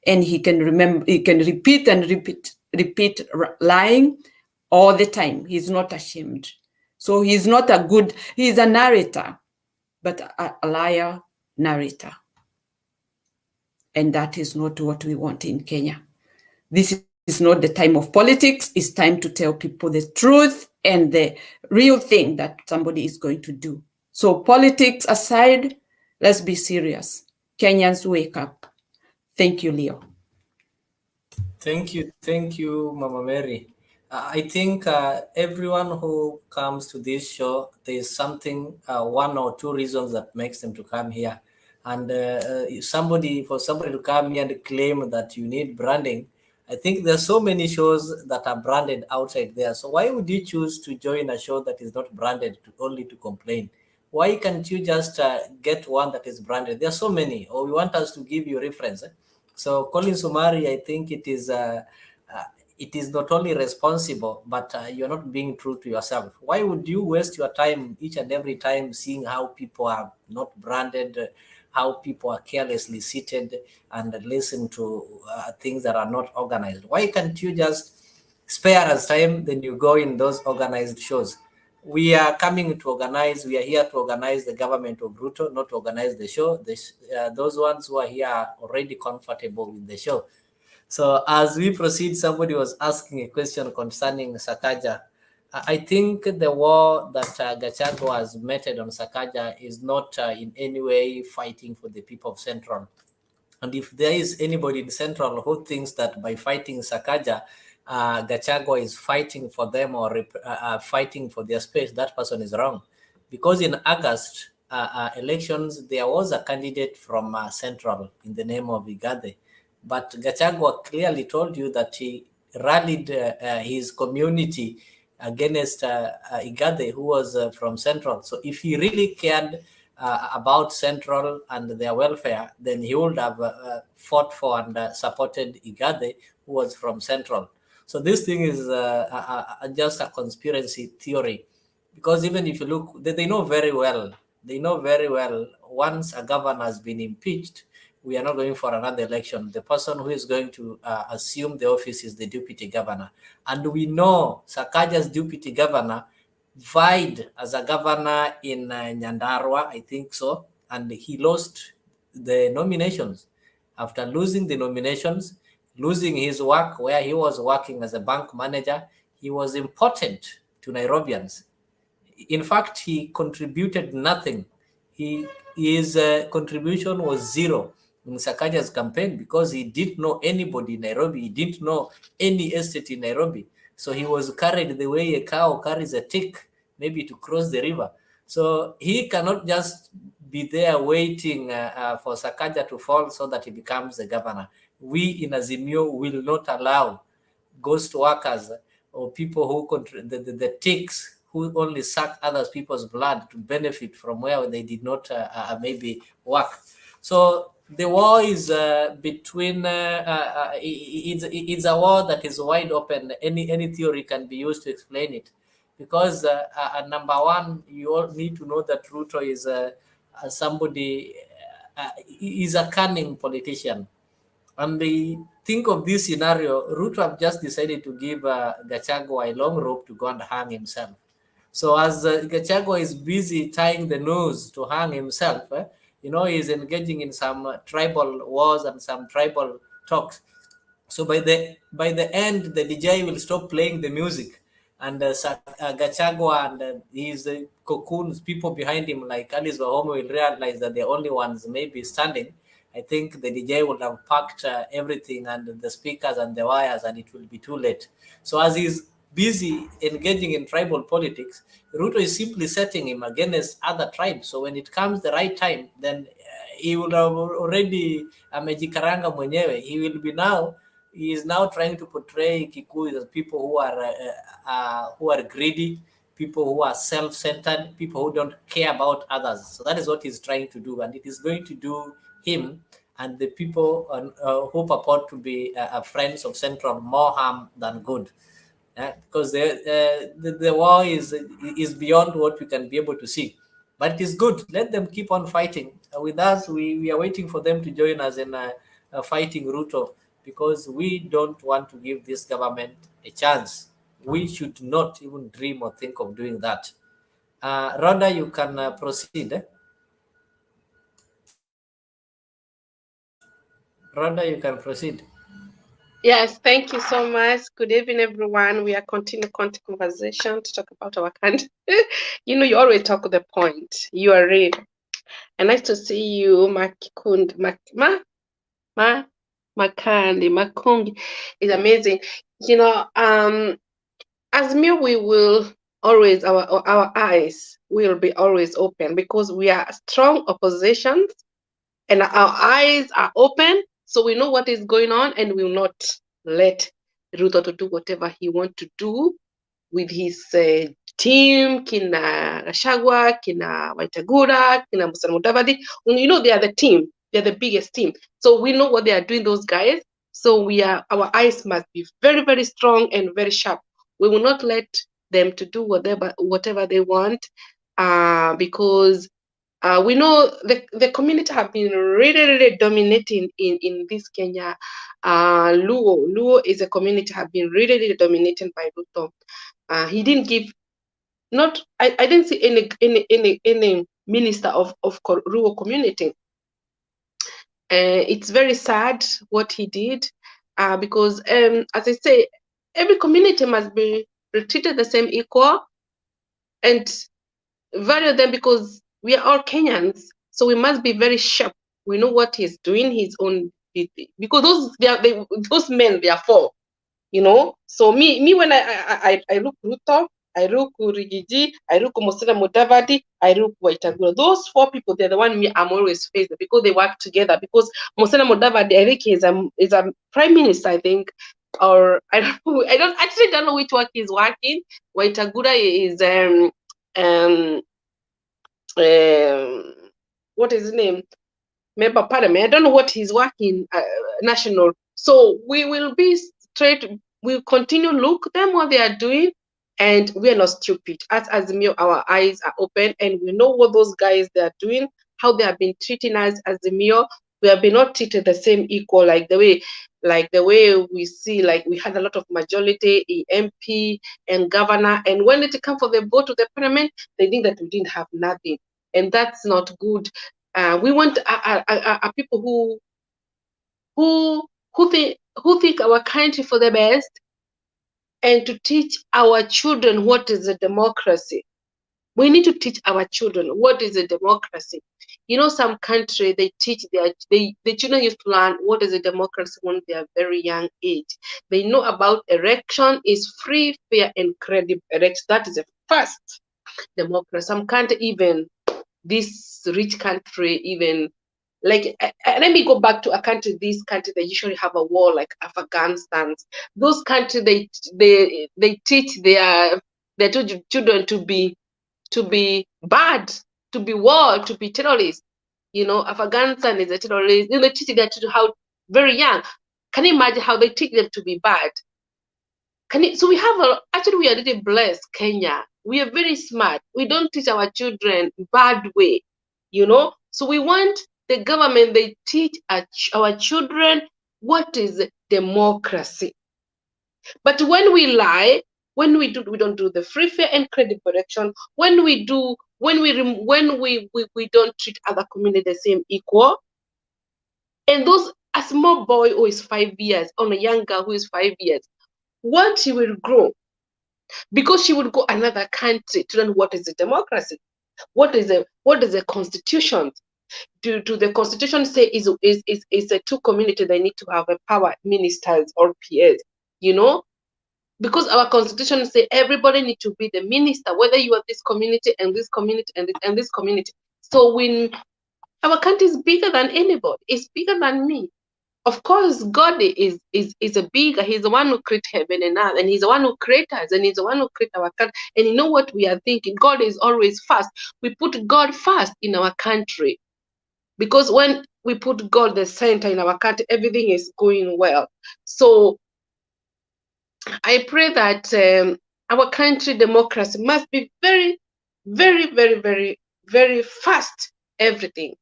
and he can remember, he can repeat and repeat lying all the time. He's not ashamed. So he's not he's a narrator, but a liar narrator. And that is not what we want in Kenya. This is not the time of politics. It's time to tell people the truth and the real thing that somebody is going to do. So politics aside, let's be serious. Kenyans, wake up. Thank you, Leo. Thank you, Mama Mary. I think everyone who comes to this show, there's something, one or two reasons that makes them to come here. And for somebody to come here and claim that you need branding, I think there's so many shows that are branded outside there. So why would you choose to join a show that is not branded only to complain? Why can't you just get one that is branded? There are so many, or we want us to give you reference. So Colin Sumari, I think it is not only responsible, but you're not being true to yourself. Why would you waste your time each and every time seeing how people are not branded, how people are carelessly seated and listen to things that are not organized? Why can't you just spare us time, then you go in those organized shows? We are coming to organize. We are here to organize the government of Ruto, not to organize the show. Those ones who are here are already comfortable with the show. So as we proceed, somebody was asking a question concerning Sakaja. I think the war that Gachagua'S meted on Sakaja is not in any way fighting for the people of Central. And if there is anybody in Central who thinks that by fighting Sakaja, Gachagua is fighting for them or fighting for their space, that person is wrong. Because in August elections, there was a candidate from Central in the name of Igade. But Gachagua clearly told you that he rallied his community against Igade, who was from Central. So if he really cared about Central and their welfare, then he would have fought for and supported Igade, who was from Central. So this thing is just a conspiracy theory, because even if you look, they know very well, once a governor has been impeached, we are not going for another election. The person who is going to assume the office is the deputy governor. And we know Sakaja's deputy governor vied as a governor in Nyandarua, I think so, and he lost the nominations. After losing the nominations, losing his work where he was working as a bank manager, he was important to Nairobians. In fact, he contributed nothing. His contribution was zero in Sakaja's campaign, because he didn't know anybody in Nairobi. He didn't know any estate in Nairobi. So he was carried the way a cow carries a tick, maybe to cross the river. So he cannot just be there waiting for Sakaja to fall so that he becomes the governor. We in Azimio will not allow ghost workers or people who the ticks who only suck other people's blood to benefit from where they did not maybe work. So the war is between it's a war that is wide open. Any theory can be used to explain it, because number one, you all need to know that Ruto is somebody is a cunning politician. And they think of this scenario, Ruto have just decided to give Gachagua a long rope to go and hang himself. So as Gachagua is busy tying the noose to hang himself, he's engaging in some tribal wars and some tribal talks. So by the end, the DJ will stop playing the music, and Gachagua and his cocoons, people behind him like Alice Wahome, will realize that they're only ones maybe standing. I think the DJ would have packed everything and the speakers and the wires, and it will be too late. So as he's busy engaging in tribal politics, Ruto is simply setting him against other tribes. So when it comes the right time, then he will have already amejikaranga mwenyewe. He is now trying to portray Kikuyu as people who are greedy, people who are self-centered, people who don't care about others. So that is what he's trying to do, and it is going to do him and the people who purport to be friends of Central more harm than good. Because the war is beyond what we can be able to see. But it is good. Let them keep on fighting. With us, we are waiting for them to join us in fighting Ruto, because we don't want to give this government a chance. We should not even dream or think of doing that. Rhoda, you can proceed. Rhoda, you can proceed. Yes, thank you so much. Good evening, everyone. We are continuing conversation to talk about our country. You always talk the point. You are real. And nice to see you, Makikundi, Makungi. It's amazing. As me, we will always, our eyes will be always open, because we are strong oppositions and our eyes are open. So we know what is going on, and we will not let Ruto to do whatever he wants to do with his team, kina Gachagua, kina Waitagura, kina Mutembei. They are the team. They're the biggest team. So we know what they are doing, those guys. So our eyes must be very, very strong and very sharp. We will not let them to do whatever they want, because we know the community have been really, really dominating in this Kenya. Luo is a community have been really, really dominated by Ruto. He didn't give, I didn't see any minister of Luo community. It's very sad what he did, because as I say, every community must be treated the same equal and value them, because we are all Kenyans. So we must be very sharp. We know what he's doing, his own, because those men, they are four, So me when I look Ruto, I look Rigiji, I look Mutembei, I look Waitagura. Those four people, they're the one I'm always facing, because they work together. Because Mutembei, I think is a prime minister, I think, or I don't know which work he's working. Waitagura is what is his name? Member Parliament. I don't know what he's working national. So we will be straight. We'll continue look them what they are doing, and we are not stupid. As Azimio, our eyes are open, and we know what those guys they are doing, how they have been treating us as Azimio. We have been not treated the same equal, like the way we see, like we had a lot of majority in MP and governor, and when it come for the vote to the parliament, they think that we didn't have nothing, and that's not good. We want people who think our country for the best, and to teach our children what is a democracy. We need to teach our children what is a democracy. Some country they teach the children used to learn what is a democracy when they are very young age. They know about election is free, fair, and credible election. That is the first democracy. Some country, even this rich country, even like let me go back to a country. This country they usually have a war, like Afghanistan. Those countries they teach their children to be bad, to be war, to be terrorists. You know, Afghanistan is a terrorist. You know, they teach their children how very young. Can you imagine how they teach them to be bad? So we have actually we are really blessed, Kenya. We are very smart. We don't teach our children bad way, you know. So we want the government, they teach our children what is democracy. But when we lie, when we don't do the free, fair, and credible election, when we don't treat other community the same equal, and those a small boy who is 5 years, or a young girl who is 5 years, what she will grow, because she will go another country to learn what is the democracy, what is the constitution. Do the constitution say is a two community, they need to have a power ministers or PS, you know? Because our constitution say everybody need to be the minister, whether you are this community and this community and this community. So when our country is bigger than anybody, it's bigger than me. Of course, God is a bigger. He's the one who created heaven and earth, and He's the one who created us, and He's the one who created our country. And you know what we are thinking? God is always first. We put God first in our country, because when we put God the center in our country, everything is going well. So I pray that our country democracy must be very, very, very, very, very fast. Everything.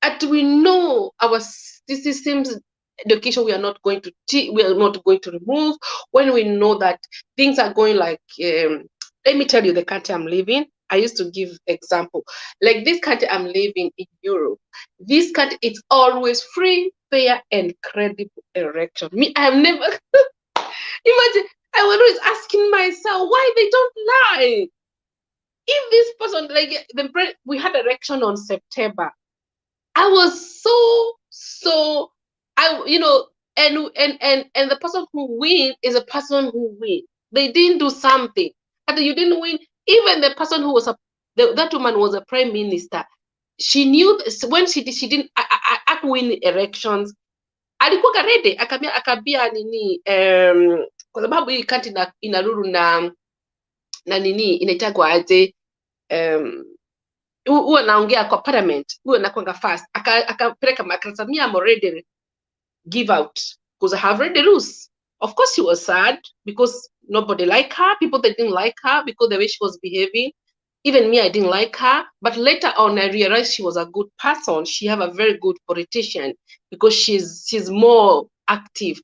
And we know our systems education we are not going to remove, when we know that things are going like let me tell you the country I'm living. I used to give example like this country I'm living in Europe. This country, it's always free, fair, and credible election. Me, I have never imagine. I was always asking myself why they don't lie. If this person, like we had election on September. I was so you know, and the person who win is a person who win. They didn't do something. And you didn't win. Even the person who was that woman was a prime minister. She knew when she didn't win elections. Alikuwa ready akabia nini kwa sababu hii kati inaruru na nini inaitagwa aje huwa naongea kwa parliament, huwa nakwanga fast, akapeleka makasamia, I'm already give out because I have read the rules. Of course she was sad because nobody liked her, people that didn't like her because the way she was behaving. Even me, I didn't like her, but later on I realized she was a good person. She have a very good politician because she's more active,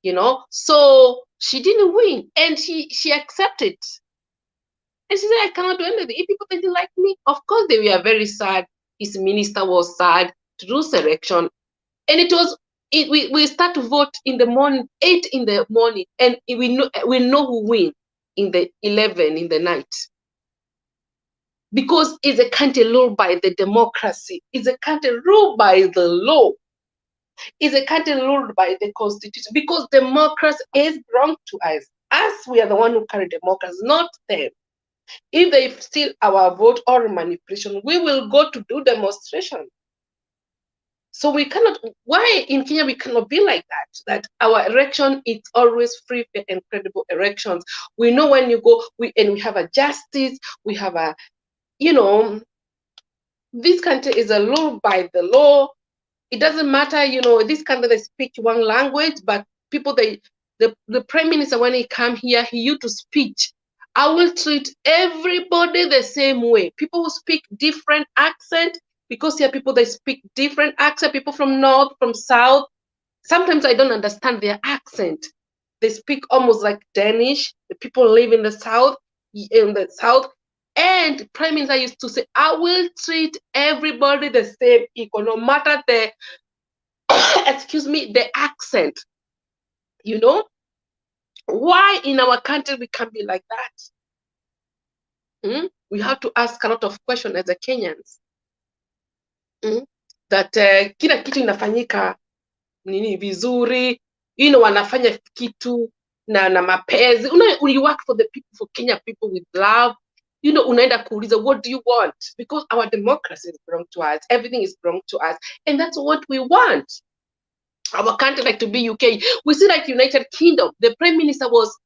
you know. So she didn't win and she accepted. And she said, I cannot do anything. If people didn't like me, of course they were very sad. His minister was sad to lose election. And it was, we start to vote in the morning, 8 in the morning, and we know who win in the 11 in the night. Because it's a country ruled by the democracy. It's a country ruled by the law. It's a country ruled by the constitution. Because democracy is belong to us. Us, we are the one who carry democracy, not them. If they steal our vote or manipulation, we will go to do demonstration. So we cannot, why in Kenya we cannot be like that our election is always free, fair, and credible elections. We know when you go, we have a justice, we have a, you know, this country is a law by the law. It doesn't matter, you know, this country they speak one language, but people, the prime minister, when he come here, he used to speech. I will treat everybody the same way. People who speak different accent, because here people they speak different accent, people from north, from south. Sometimes I don't understand their accent. They speak almost like Danish. The people live in the south, and prime minister used to say, I will treat everybody the same equal, no matter the excuse me, the accent. You know? Why in our country we can't be like that? We have to ask a lot of questions as a Kenyans. That kila kitu inafanyika nini vizuri, you know, wanafanya kitu na mapenzi. You work for the people, for Kenya people with love. You know, unaenda kuuliza, what do you want? Because our democracy is belong to us. Everything is belong to us. And that's what we want. Our country like to be UK. We see like United Kingdom. The prime minister was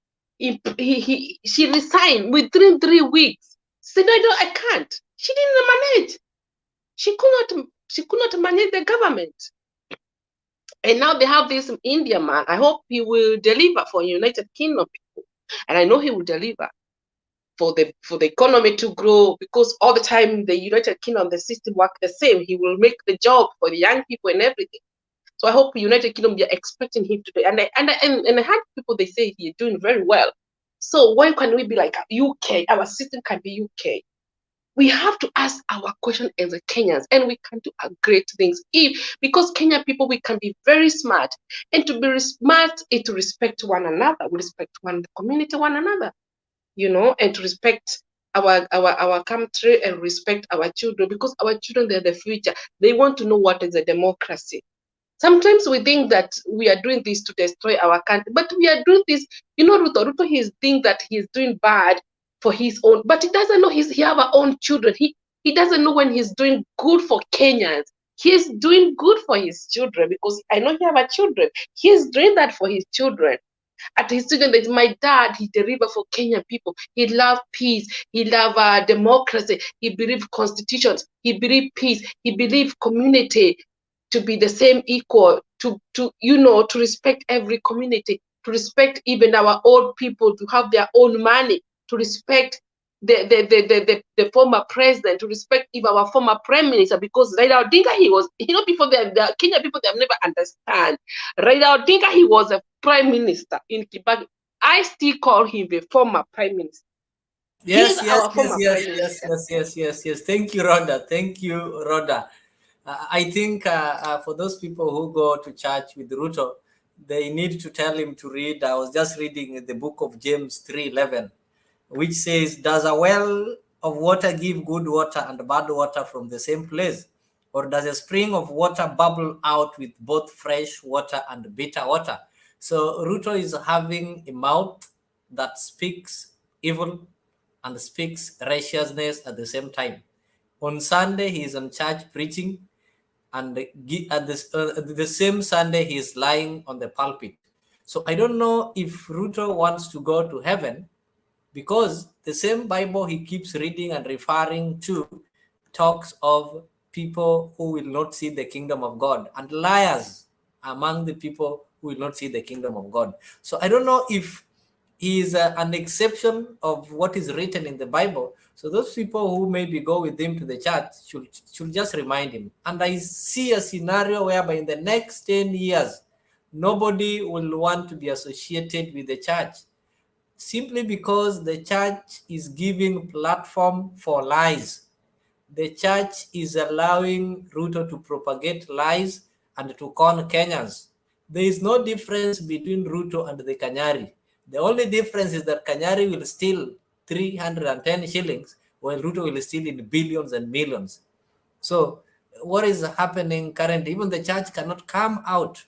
she resigned within 3 weeks. She said, no, I can't. She didn't manage. She could not manage the government. And now they have this Indian man. I hope he will deliver for United Kingdom people. And I know he will deliver for the economy to grow, because all the time the United Kingdom, the system work the same. He will make the job for the young people and everything. So I hope United Kingdom, we are expecting him to do. And I had people, they say he's doing very well. So why can we be like UK? Our system can be UK. We have to ask our question as a Kenyans, and we can do great things. Because Kenyan people, we can be very smart, and to be smart is to respect one another. We respect one community, one another, and to respect our country and respect our children, because our children, they're the future. They want to know what is a democracy. Sometimes we think that we are doing this to destroy our country, but we are doing this. Ruto, he thinks that he's doing bad for his own, but he doesn't know he have our own children. He doesn't know when he's doing good for Kenyans. He's doing good for his children, because I know he have a children. He's doing that for his children. At his children, that my dad, he delivered for Kenyan people. He loved peace. He loved democracy. He believed constitutions. He believed peace. He believed community to be the same equal, to respect every community, to respect even our old people, to have their own money, to respect the former president, to respect even our former prime minister, because Raila Odinga, he was, before the Kenyan people, they have never understand. Raila Odinga, he was a prime minister in Kibaki. I still call him the former prime minister. Yes. Thank you, Rhoda. I think for those people who go to church with Ruto, they need to tell him to read. I was just reading the book of James 3:11, which says, does a well of water give good water and bad water from the same place? Or does a spring of water bubble out with both fresh water and bitter water? So Ruto is having a mouth that speaks evil and speaks righteousness at the same time. On Sunday, he is on church preaching, and at the same Sunday, he is lying on the pulpit. So I don't know if Ruto wants to go to heaven, because the same Bible he keeps reading and referring to talks of people who will not see the kingdom of God, and liars among the people who will not see the kingdom of God. So I don't know if he is an exception of what is written in the Bible. So those people who maybe go with him to the church should just remind him. And I see a scenario whereby in the next 10 years, nobody will want to be associated with the church, simply because the church is giving platform for lies. The church is allowing Ruto to propagate lies and to con Kenyans. There is no difference between Ruto and the Kanyari. The only difference is that Kanyari will steal 310 shillings, while Ruto will steal in billions and millions. So what is happening currently? Even the church cannot come out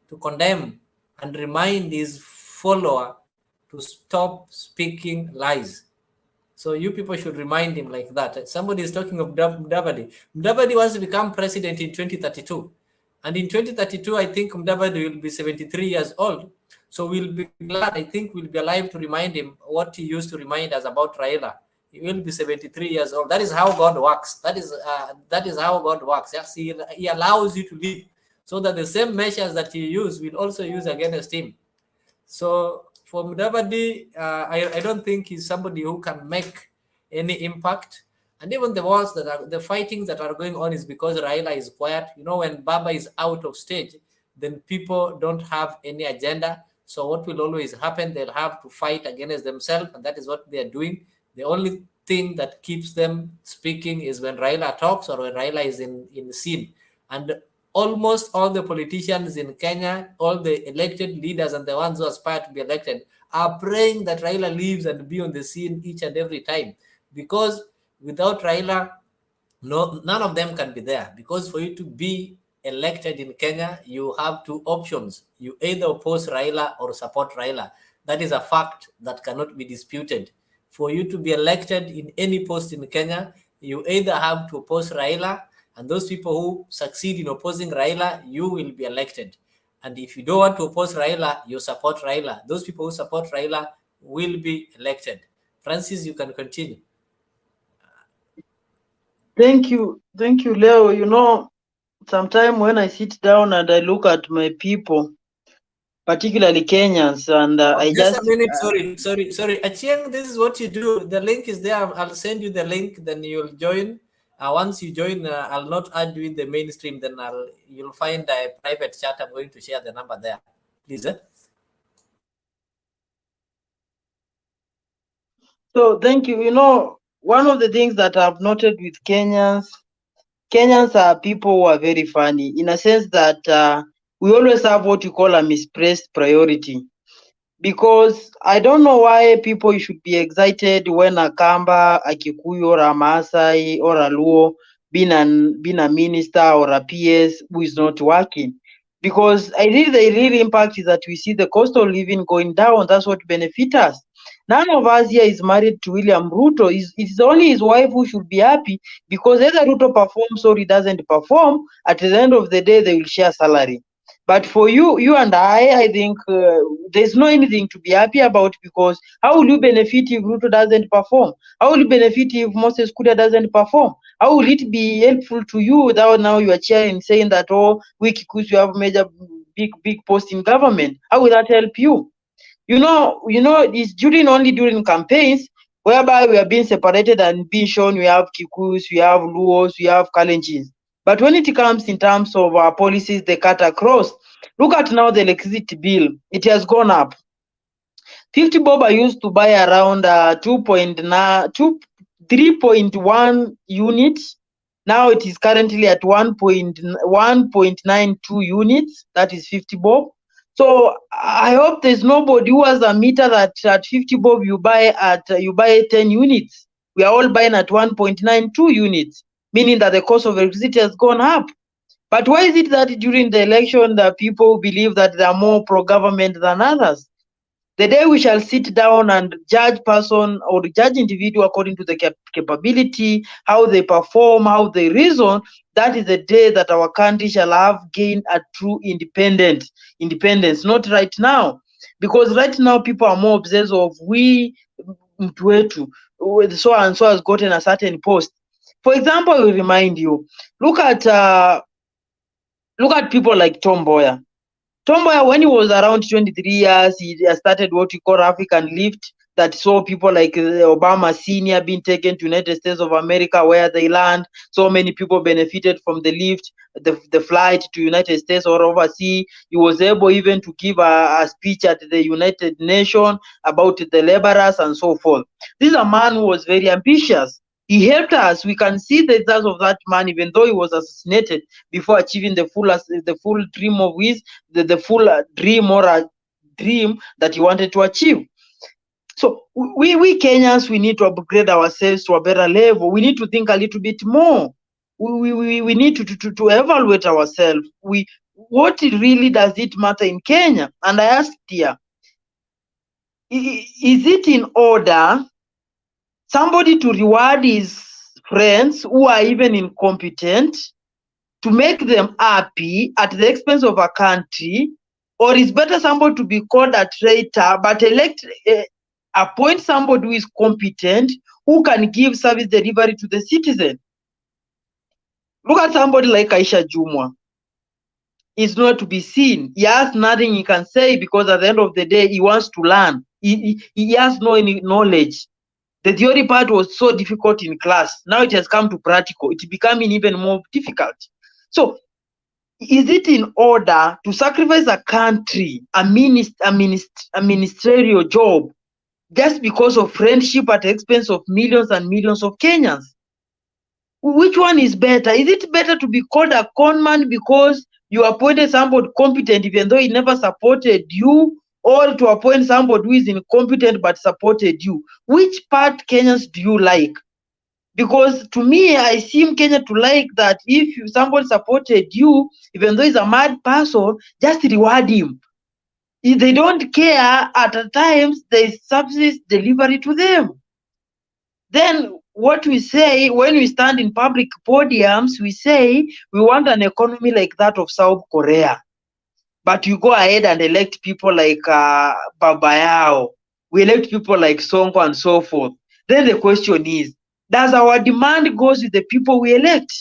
to condemn and remind his follower to stop speaking lies. So you people should remind him like that. Somebody is talking of Mutembei. Mutembei wants to become president in 2032. And in 2032, I think Mutembei will be 73 years old. So we'll be glad, I think we'll be alive to remind him what he used to remind us about Raila. He will be 73 years old. That is how God works. That is how God works. Yes, he allows you to live, so that the same measures that you use will also use against him. So for Mutembei, I don't think he's somebody who can make any impact. And even the ones that are the fightings that are going on is because Raila is quiet. When Baba is out of stage, then people don't have any agenda. So what will always happen? They'll have to fight against themselves, and that is what they are doing. The only thing that keeps them speaking is when Raila talks or when Raila is in the scene. And almost all the politicians in Kenya, all the elected leaders and the ones who aspire to be elected, are praying that Raila leaves and be on the scene each and every time. Because without Raila, none of them can be there. Because for you to be elected in Kenya, you have two options. You either oppose Raila or support Raila. That is a fact that cannot be disputed. For you to be elected in any post in Kenya, you either have to oppose Raila, and those people who succeed in opposing Raila, you will be elected. And if you don't want to oppose Raila, you support Raila. Those people who support Raila will be elected. Francis, you can continue. Thank you, Leo. You know, sometimes when I sit down and I look at my people, particularly Kenyans, and I Just a just minute. Sorry. Achieng, this is what you do. The link is there. I'll send you the link. Then you'll join. Once you join, I'll not add you in the mainstream. Then you'll find a private chat. I'm going to share the number there. Please. So thank you. You know, one of the things that I've noted with Kenyans are people who are very funny, in a sense that we always have what you call a misplaced priority. Because I don't know why people should be excited when a Kamba, a Kikuyu, or a Maasai, or a Luo being a minister or a PS who is not working. Because the real impact is that we see the cost of living going down. That's what benefits us. None of us here is married to William Ruto. It's only his wife who should be happy, because either Ruto performs or he doesn't perform. At the end of the day, they will share salary. But for you and I think there's no anything to be happy about, because how will you benefit if Ruto doesn't perform? How will you benefit if Moses Kuria doesn't perform? How will it be helpful to you without now you are cheering, saying that, oh, we Kikuyu you have major big post in government? How will that help you? You know, it's only during campaigns whereby we are being separated and being shown we have Kikuyus, we have Luos, we have Kalenjins. But when it comes in terms of our policies, they cut across. Look at now the electricity bill. It has gone up. 50 bob I used to buy around 3.1 units. Now it is currently at 1.92 units. That is 50 bob. So I hope there's nobody who has a meter that at 50 bob you buy 10 units. We are all buying at 1.92 units, meaning that the cost of electricity has gone up. But why is it that during the election the people believe that they are more pro-government than others? The day we shall sit down and judge person or judge individual according to the capability, how they perform, how they reason, that is the day that our country shall have gained a true independence, not right now. Because right now people are more obsessed of we mtu wetu, so and so has gotten a certain post. For example, I will remind you, look at people like Tom Mboya. Tom Mboya, when he was around 23 years, he started what we call African Lift, that saw people like Obama Senior being taken to United States of America, where they land. So many people benefited from the lift, the flight to United States or overseas. He was able even to give a speech at the United Nations about the laborers and so forth. This is a man who was very ambitious. He helped us. We can see the results of that man, even though he was assassinated before achieving the full dream of his, the full dream or a dream that he wanted to achieve. So we Kenyans, we need to upgrade ourselves to a better level. We need to think a little bit more. We need to evaluate ourselves. What really does it matter in Kenya? And I asked here, is it in order somebody to reward his friends who are even incompetent, to make them happy at the expense of a country? Or is better somebody to be called a traitor, but appoint somebody who is competent, who can give service delivery to the citizen? Look at somebody like Aisha Jumwa. It's not to be seen. He has nothing he can say, because at the end of the day, he wants to learn. He has no any knowledge. The theory part was so difficult in class. Now it has come to practical. It's becoming even more difficult. So is it in order to sacrifice a country, a ministerial job, just because of friendship at the expense of millions and millions of Kenyans? Which one is better? Is it better to be called a conman because you appointed somebody competent even though he never supported you, or to appoint somebody who is incompetent but supported you? Which part Kenyans do you like? Because to me, I seem Kenya to like that if somebody supported you, even though he's a mad person, just reward him. If they don't care, at times there's subsidies delivery to them. Then what we say when we stand in public podiums, we say we want an economy like that of South Korea. but you go ahead and elect people like Babayao. We elect people like Sonko and so forth. Then the question is, does our demand go with the people we elect?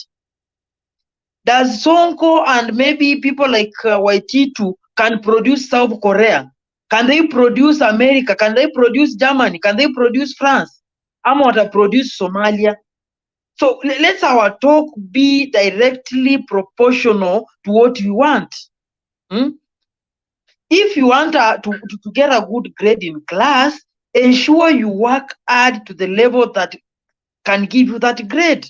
Does Sonko and maybe people like Waititu can produce South Korea? Can they produce America? Can they produce Germany? Can they produce France? Amata produce Somalia? So let's our talk be directly proportional to what we want. If you want to get a good grade in class, ensure you work hard to the level that can give you that grade.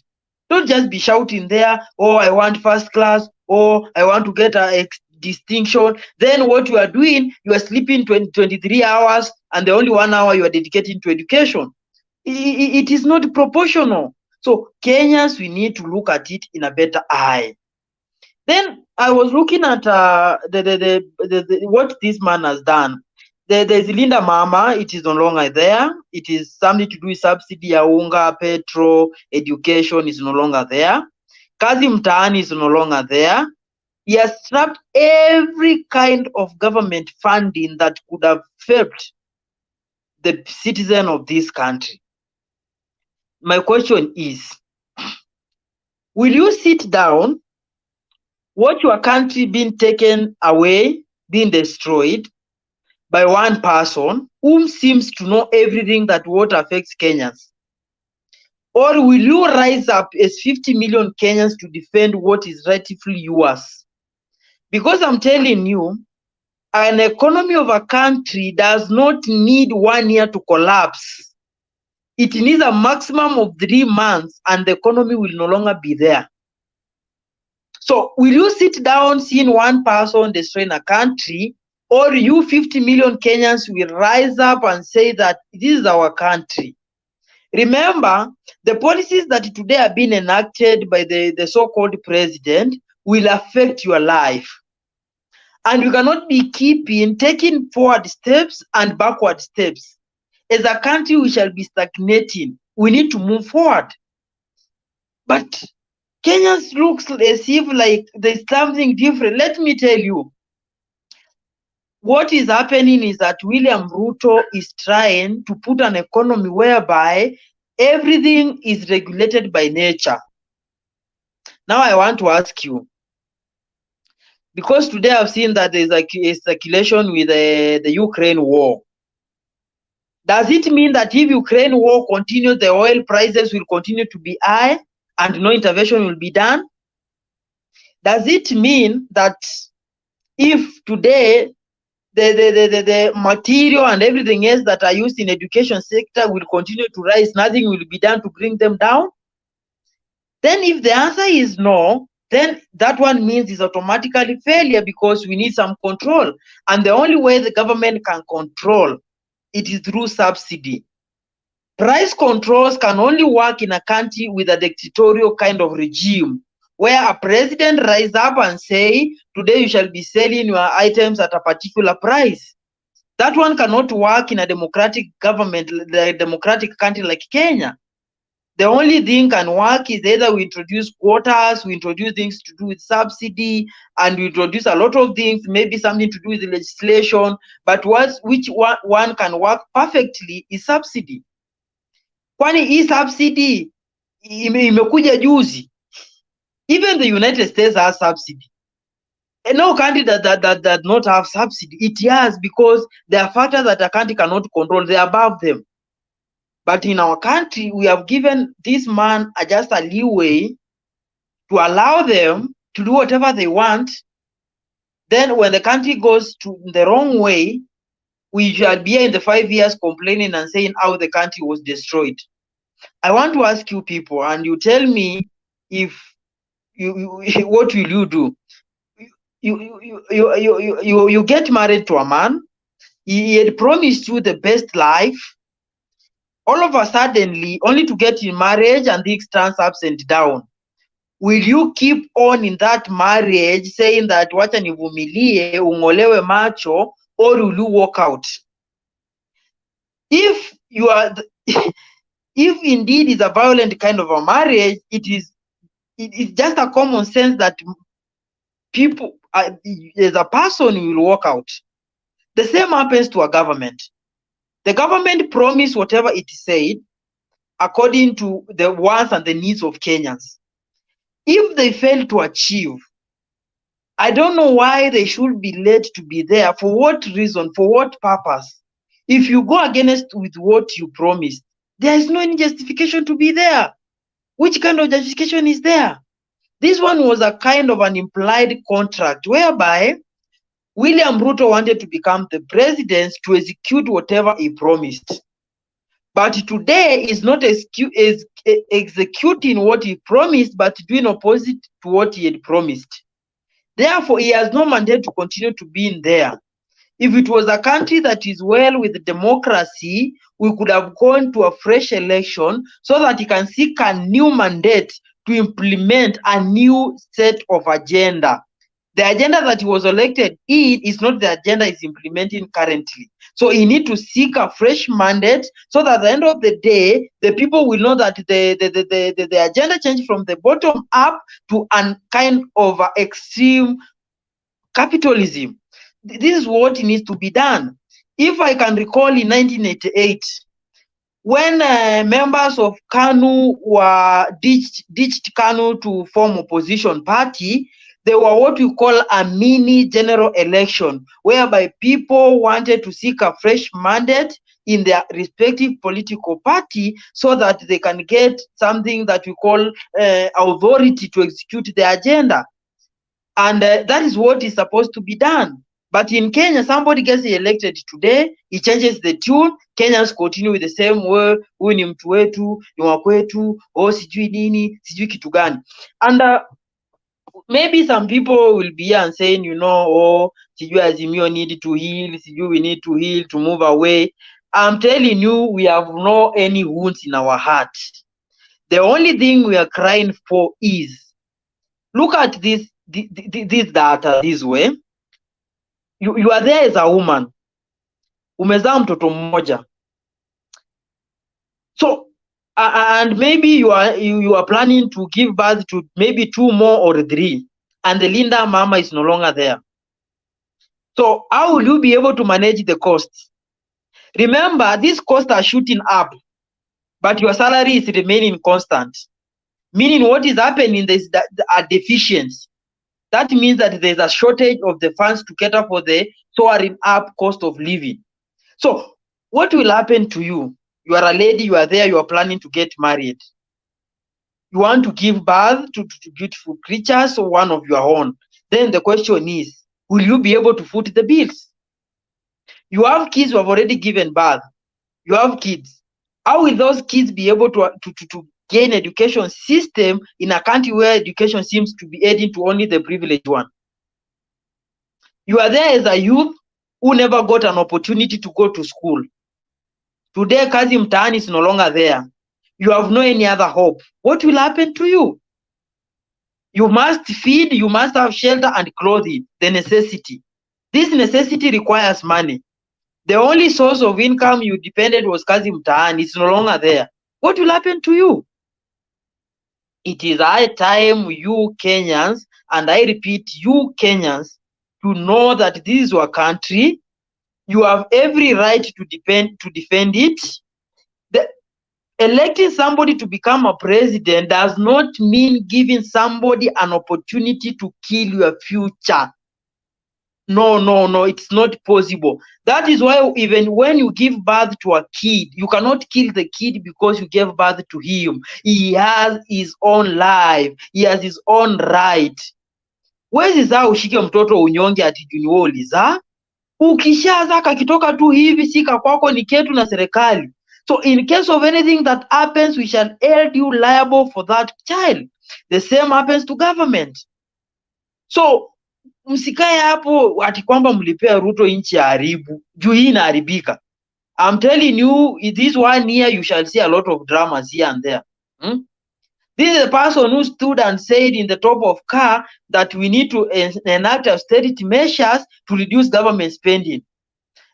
Don't just be shouting there, oh, I want first class, or I want to get a distinction. Then what you are doing, you are sleeping 23 hours, and the only 1 hour you are dedicating to education. It is not proportional. So Kenyans, we need to look at it in a better eye. Then I was looking at what this man has done. There's Linda Mama, it is no longer there. It is something to do with subsidy, unga, petrol, education is no longer there. Kazi Mtaani is no longer there. He has stripped every kind of government funding that could have helped the citizen of this country. My question is, will you sit down, watch your country being taken away, being destroyed by one person whom seems to know everything that what affects Kenyans? Or will you rise up as 50 million Kenyans to defend what is rightfully yours? Because I'm telling you, an economy of a country does not need 1 year to collapse. It needs a maximum of 3 months and the economy will no longer be there. So will you sit down seeing one person destroying a country, or you 50 million Kenyans will rise up and say that this is our country? Remember, the policies that today are being enacted by the so-called president will affect your life. And you cannot be taking forward steps and backward steps. As a country, we shall be stagnating. We need to move forward. But Kenyans looks as if like there's something different. Let me tell you, what is happening is that William Ruto is trying to put an economy whereby everything is regulated by nature. Now I want to ask you, because today I've seen that there's a speculation with the Ukraine war. Does it mean that if Ukraine war continues, the oil prices will continue to be high and no intervention will be done? Does it mean that if today the material and everything else that are used in education sector will continue to rise, nothing will be done to bring them down? Then if the answer is no, then that one means it's automatically failure, because we need some control. And the only way the government can control it is through subsidy. Price controls can only work in a country with a dictatorial kind of regime, where a president rise up and say, today you shall be selling your items at a particular price. That one cannot work in a democratic government, a democratic country like Kenya. The only thing can work is either we introduce quotas, we introduce things to do with subsidy, and we introduce a lot of things, maybe something to do with the legislation, but which one can work perfectly is subsidy. Kwani hii subsidy imekuja juzi. Even the United States has subsidy. And no country that does not have subsidy, it has, because there are factors that a country cannot control, they are above them. But in our country, we have given this man just a leeway to allow them to do whatever they want. Then when the country goes to the wrong way, we shall be in the 5 years complaining and saying how the country was destroyed. I want to ask you people, and you tell me if what will you do? You get married to a man. He had promised you the best life. All of a sudden, only to get in marriage and things turns upside down. Will you keep on in that marriage saying that wacha nivumilie ungolewe macho, or will you walk out? If you are if indeed is a violent kind of a marriage, it is just a common sense that people, as a person, you will walk out. The same happens to a government. The government promised whatever it said according to the wants and the needs of Kenyans. If they fail to achieve, I don't know why they should be led to be there. For what reason? For what purpose? If you go against with what you promised, there is no any justification to be there. Which kind of justification is there? This one was a kind of an implied contract whereby William Ruto wanted to become the president to execute whatever he promised. But today is not executing what he promised, but doing opposite to what he had promised. Therefore, he has no mandate to continue to be in there. If it was a country that is well with democracy, we could have gone to a fresh election so that he can seek a new mandate to implement a new set of agenda. The agenda that he was elected in is not the agenda he's implementing currently. So he need to seek a fresh mandate so that at the end of the day, the people will know that the agenda changed from the bottom up to a kind of extreme capitalism. This is what needs to be done. If I can recall in 1988, when members of KANU were ditched KANU to form opposition party, they were what we call a mini general election, whereby people wanted to seek a fresh mandate in their respective political party so that they can get something that we call authority to execute their agenda. And that is what is supposed to be done. But in Kenya, somebody gets elected today, he changes the tune, Kenyans continue with the same way, huyu ni mtu wetu, ni wa kwetu, sijui nini, sijui kitu gani. And maybe some people will be here and saying, sijui Azimio need to heal, sijui we need to heal to move away. I'm telling you, we have no any wounds in our heart. The only thing we are crying for is, look at this data this way. You are there as a woman. Umezaa mtoto mmoja. So, and maybe you are planning to give birth to maybe 2 more or 3, and the Linda mama is no longer there. So how will you be able to manage the costs? Remember, these costs are shooting up, but your salary is remaining constant. Meaning what is happening is that a deficiency. That means that there's a shortage of the funds to cater for the soaring up cost of living. So what will happen to you? You are a lady, you are there, you are planning to get married. You want to give birth to beautiful creatures or one of your own. Then the question is, will you be able to foot the bills? You have kids who have already given birth. You have kids. How will those kids be able to gain education system in a country where education seems to be aiding to only the privileged one? You are there as a youth who never got an opportunity to go to school. Today, kazi mtaani is no longer there. You have no any other hope. What will happen to you? You must feed, you must have shelter and clothing, the necessity. This necessity requires money. The only source of income you depended was kazi mtaani. It's no longer there. What will happen to you? It is high time you Kenyans, and I repeat, you Kenyans, to know that this is your country. You have every right to defend it. Electing somebody to become a president does not mean giving somebody an opportunity to kill your future. No, it's not possible. That is why even when you give birth to a kid, you cannot kill the kid because you gave birth to him. He has his own life. He has his own right. Wezi za ushike mtoto unyonge ati juniwe ulizaa? Ukishaza kakitoka tu hivi sika kwako ni ketu na serikali. So in case of anything that happens, we shall hold you liable for that child. The same happens to government. So msikae hapo ati kwamba mlipea Ruto nchi ya haribu. Juu hii inaharibika. I'm telling you, this 1 year you shall see a lot of dramas here and there. This is a person who stood and said in the top of car that we need to enact austerity measures to reduce government spending.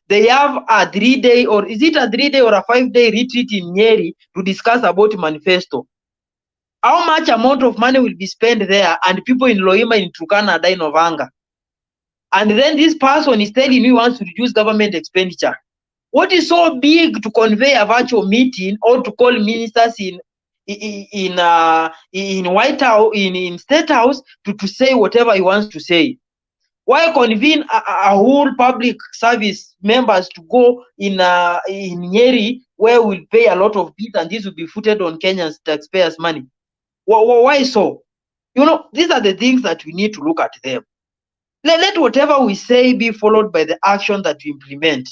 They have a 3-day, or is it a 3-day or a 5-day retreat in Nyeri to discuss about manifesto. How much amount of money will be spent there, and people in Loima in Turkana are dying of hunger? And then this person is telling you he wants to reduce government expenditure. What is so big to convey a virtual meeting or to call ministers in White House, in State House to say whatever he wants to say? Why convene a whole public service members to go in Nyeri, where we'll pay a lot of it and this will be footed on Kenyans taxpayers' money? Why so? You know, these are the things that we need to look at them. Let whatever we say be followed by the action that we implement.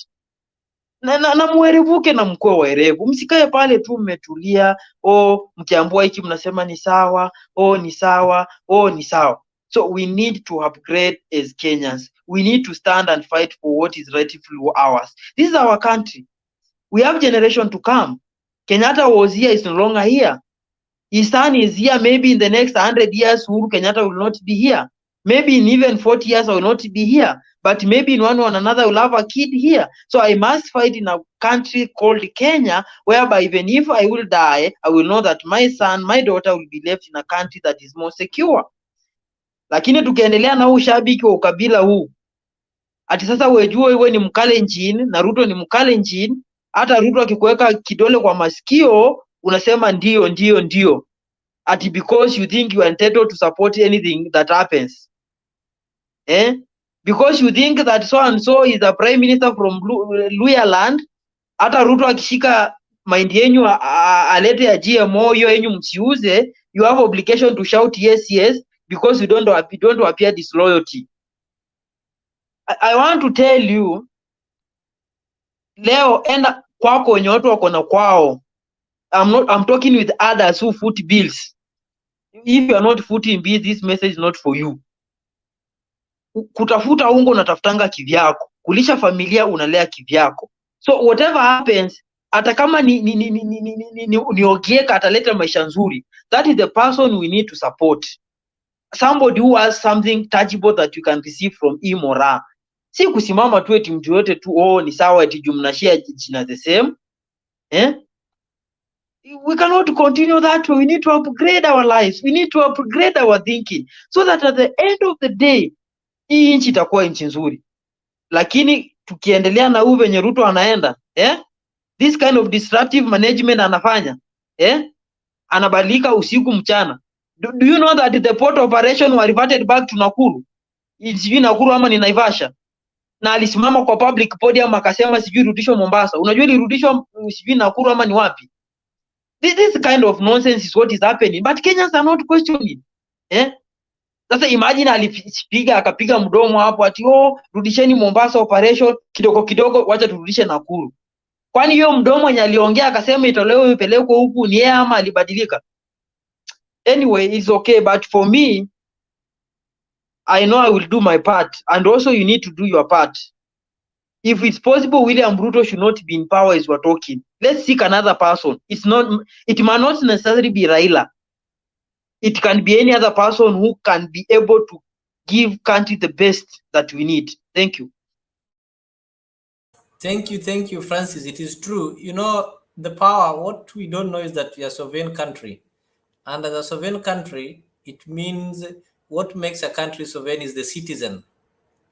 Na mwerevuke na mkuwe werevu, msikae pale tu mmetulia, mkiambua hiki mnasema ni sawa, ni sawa, ni sawa. So we need to upgrade as Kenyans. We need to stand and fight for what is rightfully ours. This is our country. We have generation to come. Kenyatta was here, is no longer here. His son is here. Maybe in the next 100 years, Uhuru Kenyatta will not be here. Maybe in even 40 years, I will not be here. But maybe in one or another, I will have a kid here. So I must fight in a country called Kenya, whereby even if I will die, I will know that my son, my daughter will be left in a country that is more secure. Lakini tukiendelea na ushabiki wa ukabila huu, ati sasa wejue wewe ni Mkalenjin na Ruto ni Mkalenjin, hata Ruto akikuweka kidole kwa masikio unasema ndio, ati because you think you are entitled to support anything that happens. Because you think that so and so is the prime minister from Luya land, hata Ruto akishika mind yenyu alete ya GMO hiyo yenyu msiuze, you have obligation to shout yes because you don't appear disloyalty. I want to tell you, leo enda kwako wenye watu wako na kwao. I'm talking with others who foot bills. If you are not footing bills, this message is not for you. Kutafuta ungo unatafutanga kivyako, kulisha familia unalea kivyako. So whatever happens, hata kama ni Ogieka ataleta maisha nzuri, that is the person we need to support. Somebody who has something tangible that you can receive from him or her. Si kusimama tu eti mtu yote tu ni sawa eti jumnashia jina the same. We cannot continue that way. We need to upgrade our lives. We need to upgrade our thinking so that at the end of the day, hii nchi itakuwa nchi nzuri. Lakini tukiendelea na huu venye Ruto anaenda, this kind of disruptive management anafanya, anabadilika usiku mchana. Do you know that the port operation were reverted back to Nakuru? Sijui Nakuru ama ni Naivasha. Na alisimama kwa public podium akasema sijui rudishwa Mombasa. Unajua ilirudishwa sijui Nakuru ama ni wapi? This kind of nonsense is what is happening, but Kenyans are not questioning. Sasa imagine akapiga mdomo hapo ati rudisheni Mombasa operation, kidogo wacha turudishe Nakuru. Kwani hiyo mdomo yenye aliongea akasema itolewe ipelekwe huku ni yeye ama alibadilika? Anyway, it's okay, but for me, I know I will do my part, and also you need to do your part. If it's possible, William Ruto should not be in power as we're talking. Let's seek another person. It might not necessarily be Raila. It can be any other person who can be able to give country the best that we need. Thank you. Thank you, Francis. It is true. You know, the power, what we don't know is that we are a sovereign country. And as a sovereign country, it means what makes a country sovereign is the citizen.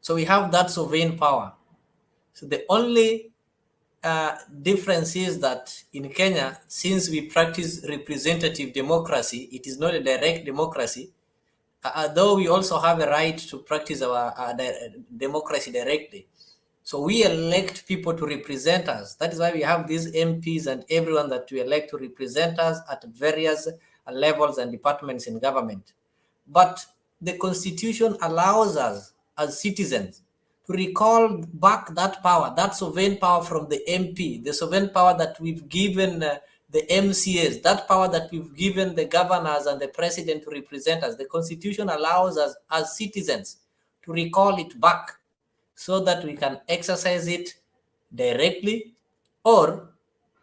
So we have that sovereign power. So the only difference is that in Kenya, since we practice representative democracy, it is not a direct democracy, though we also have a right to practice our democracy directly. So we elect people to represent us. That is why we have these MPs and everyone that we elect to represent us at various levels and departments in government. But the Constitution allows us as citizens to recall back that power, that sovereign power from the MP, the sovereign power that we've given the MCAs, that power that we've given the governors and the president to represent us. The Constitution allows us as citizens to recall it back so that we can exercise it directly or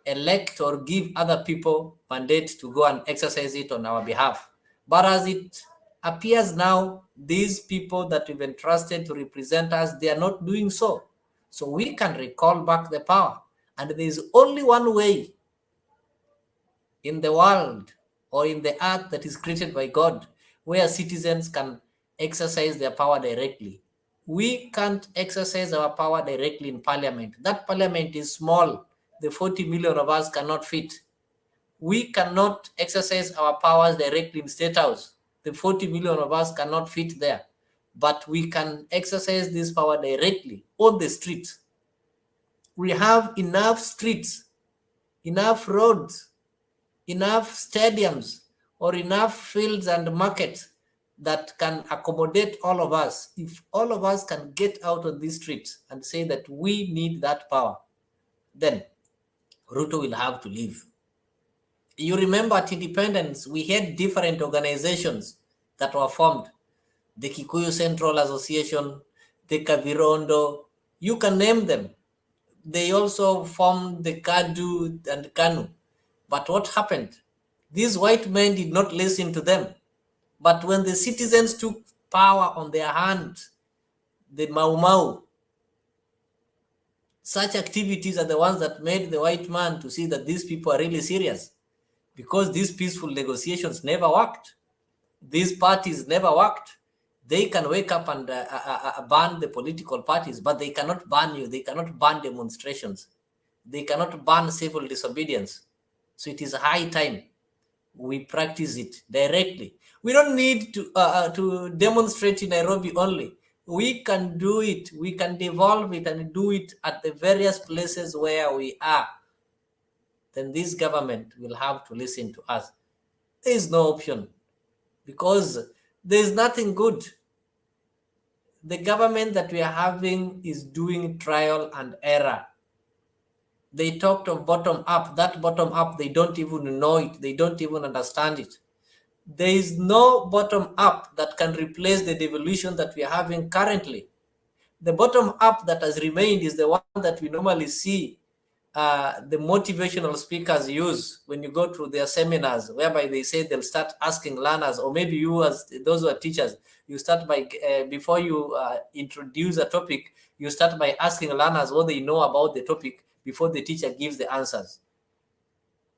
elect or give other people mandate to go and exercise it on our behalf. But as it appears now, these people that we've entrusted to represent us, they are not doing so. So we can recall back the power. And there is only one way in the world or in the earth that is created by God where citizens can exercise their power directly. We can't exercise our power directly in parliament. That parliament is small. The 40 million of us cannot fit. We cannot exercise our powers directly in State House. The 40 million of us cannot fit there. But we can exercise this power directly on the streets. We have enough streets, enough roads, enough stadiums, or enough fields and markets that can accommodate all of us. If all of us can get out on these streets and say that we need that power, then Ruto will have to leave. You remember at independence, we had different organizations that were formed. The Kikuyu Central Association, the Kavirondo, you can name them. They also formed the Kadu and Kanu. But what happened? These white men did not listen to them. But when the citizens took power on their hands, the Mau Mau, such activities are the ones that made the white man to see that these people are really serious, because these peaceful negotiations never worked. These parties never worked. They can wake up and ban the political parties, but they cannot ban you. They cannot ban demonstrations. They cannot ban civil disobedience. So it is high time we practice it directly. We don't need to demonstrate in Nairobi only. We can do it. We can devolve it and do it at the various places where we are. Then this government will have to listen to us. There is no option, because there is nothing good. The government that we are having is doing trial and error. They talked of bottom up. That bottom up, they don't even know it. They don't even understand it. There is no bottom up that can replace the devolution that we are having currently. The bottom up that has remained is the one that we normally see the motivational speakers use when you go through their seminars, whereby they say they'll start asking learners, or maybe you as those who are teachers, you start by, before you introduce a topic, you start by asking learners what they know about the topic before the teacher gives the answers.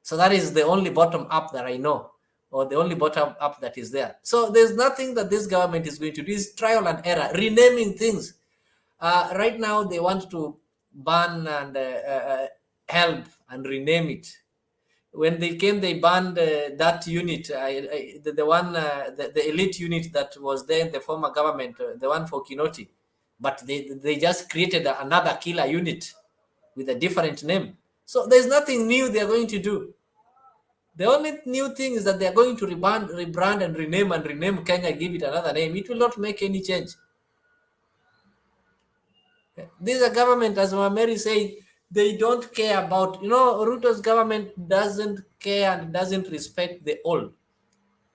So that is the only bottom up that I know, or the only bottom up that is there. So there's nothing that this government is going to do. Is trial and error, renaming things. Right now they want to ban and help and rename it. When they came, they banned that unit, the elite unit that was there in the former government, the one for Kinoti. But they just created another killer unit with a different name. So there's nothing new they're going to do. The only new thing is that they're going to rebrand and rename Kenya, give it another name. It will not make any change. This is a government, as Mary said, they don't care about, Ruto's government doesn't care and doesn't respect the old.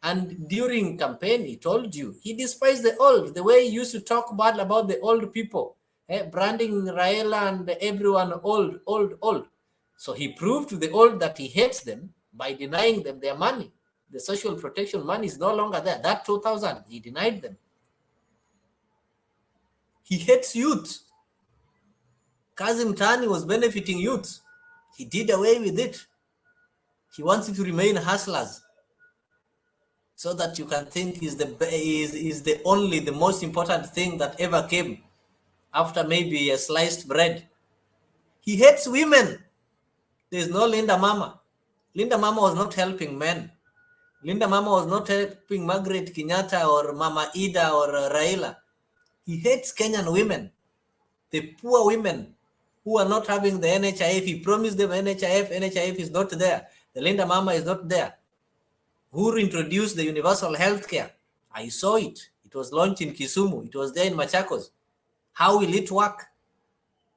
And during campaign, he told you, he despised the old, the way he used to talk bad about the old people, branding Raila and everyone old. So he proved to the old that he hates them by denying them their money. The social protection money is no longer there. That 2,000, he denied them. He hates youth. Kazi Mutani was benefiting youth. He did away with it. He wants it to remain hustlers, so that you can think is the most important thing that ever came after maybe a sliced bread. He hates women. There's no Linda Mama. Linda Mama was not helping men. Linda Mama was not helping Margaret Kenyatta or Mama Ida or Raila. He hates Kenyan women, the poor women who are not having the NHIF. He promised them NHIF is not there. The Linda Mama is not there. Who introduced the universal health care? I saw it. It was launched in Kisumu. It was there in Machakos. How will it work?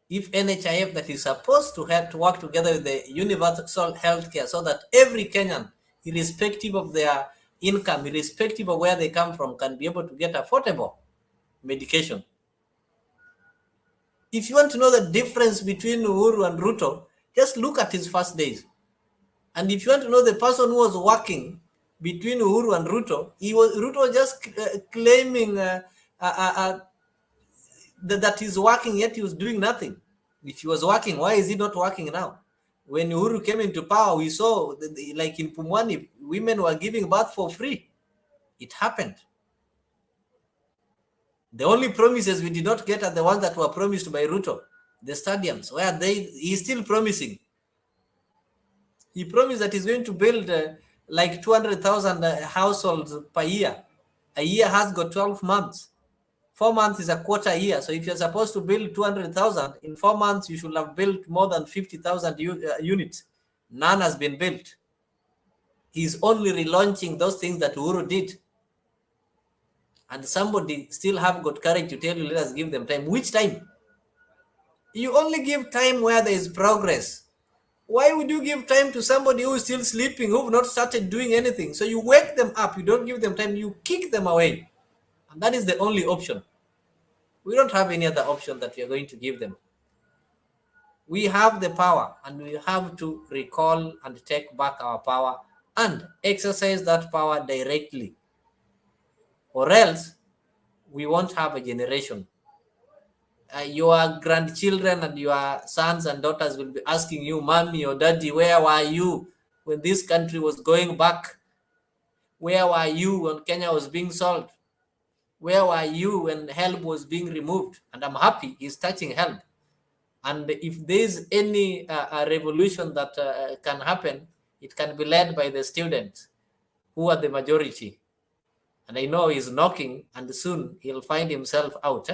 If NHIF that is supposed to have to work together with the universal health care, so that every Kenyan, irrespective of their income, irrespective of where they come from, can be able to get affordable medication. If you want to know the difference between Uhuru and Ruto, just look at his first days. And if you want to know the person who was working between Uhuru and Ruto, Ruto was just claiming that he's working, yet he was doing nothing. If he was working, why is he not working now? When Uhuru came into power, we saw, like in Pumwani, women were giving birth for free. It happened. The only promises we did not get are the ones that were promised by Ruto. The stadiums, where he's still promising. He promised that he's going to build like 200,000 households per year. A year has got 12 months. 4 months is a quarter year. So if you're supposed to build 200,000, in 4 months, you should have built more than 50,000 units. None has been built. He's only relaunching those things that Uhuru did. And somebody still have got courage to tell you, let us give them time. Which time? You only give time where there is progress. Why would you give time to somebody who is still sleeping, who have not started doing anything? So you wake them up, you don't give them time, you kick them away. And that is the only option. We don't have any other option that we are going to give them. We have the power, and we have to recall and take back our power and exercise that power directly. Or else, we won't have a generation. Your grandchildren and your sons and daughters will be asking you, mommy or daddy, where were you when this country was going back? Where were you when Kenya was being sold? Where were you when help was being removed? And I'm happy he's touching help. And if there's any revolution that can happen, it can be led by the students who are the majority. And I know he's knocking, and soon he'll find himself out.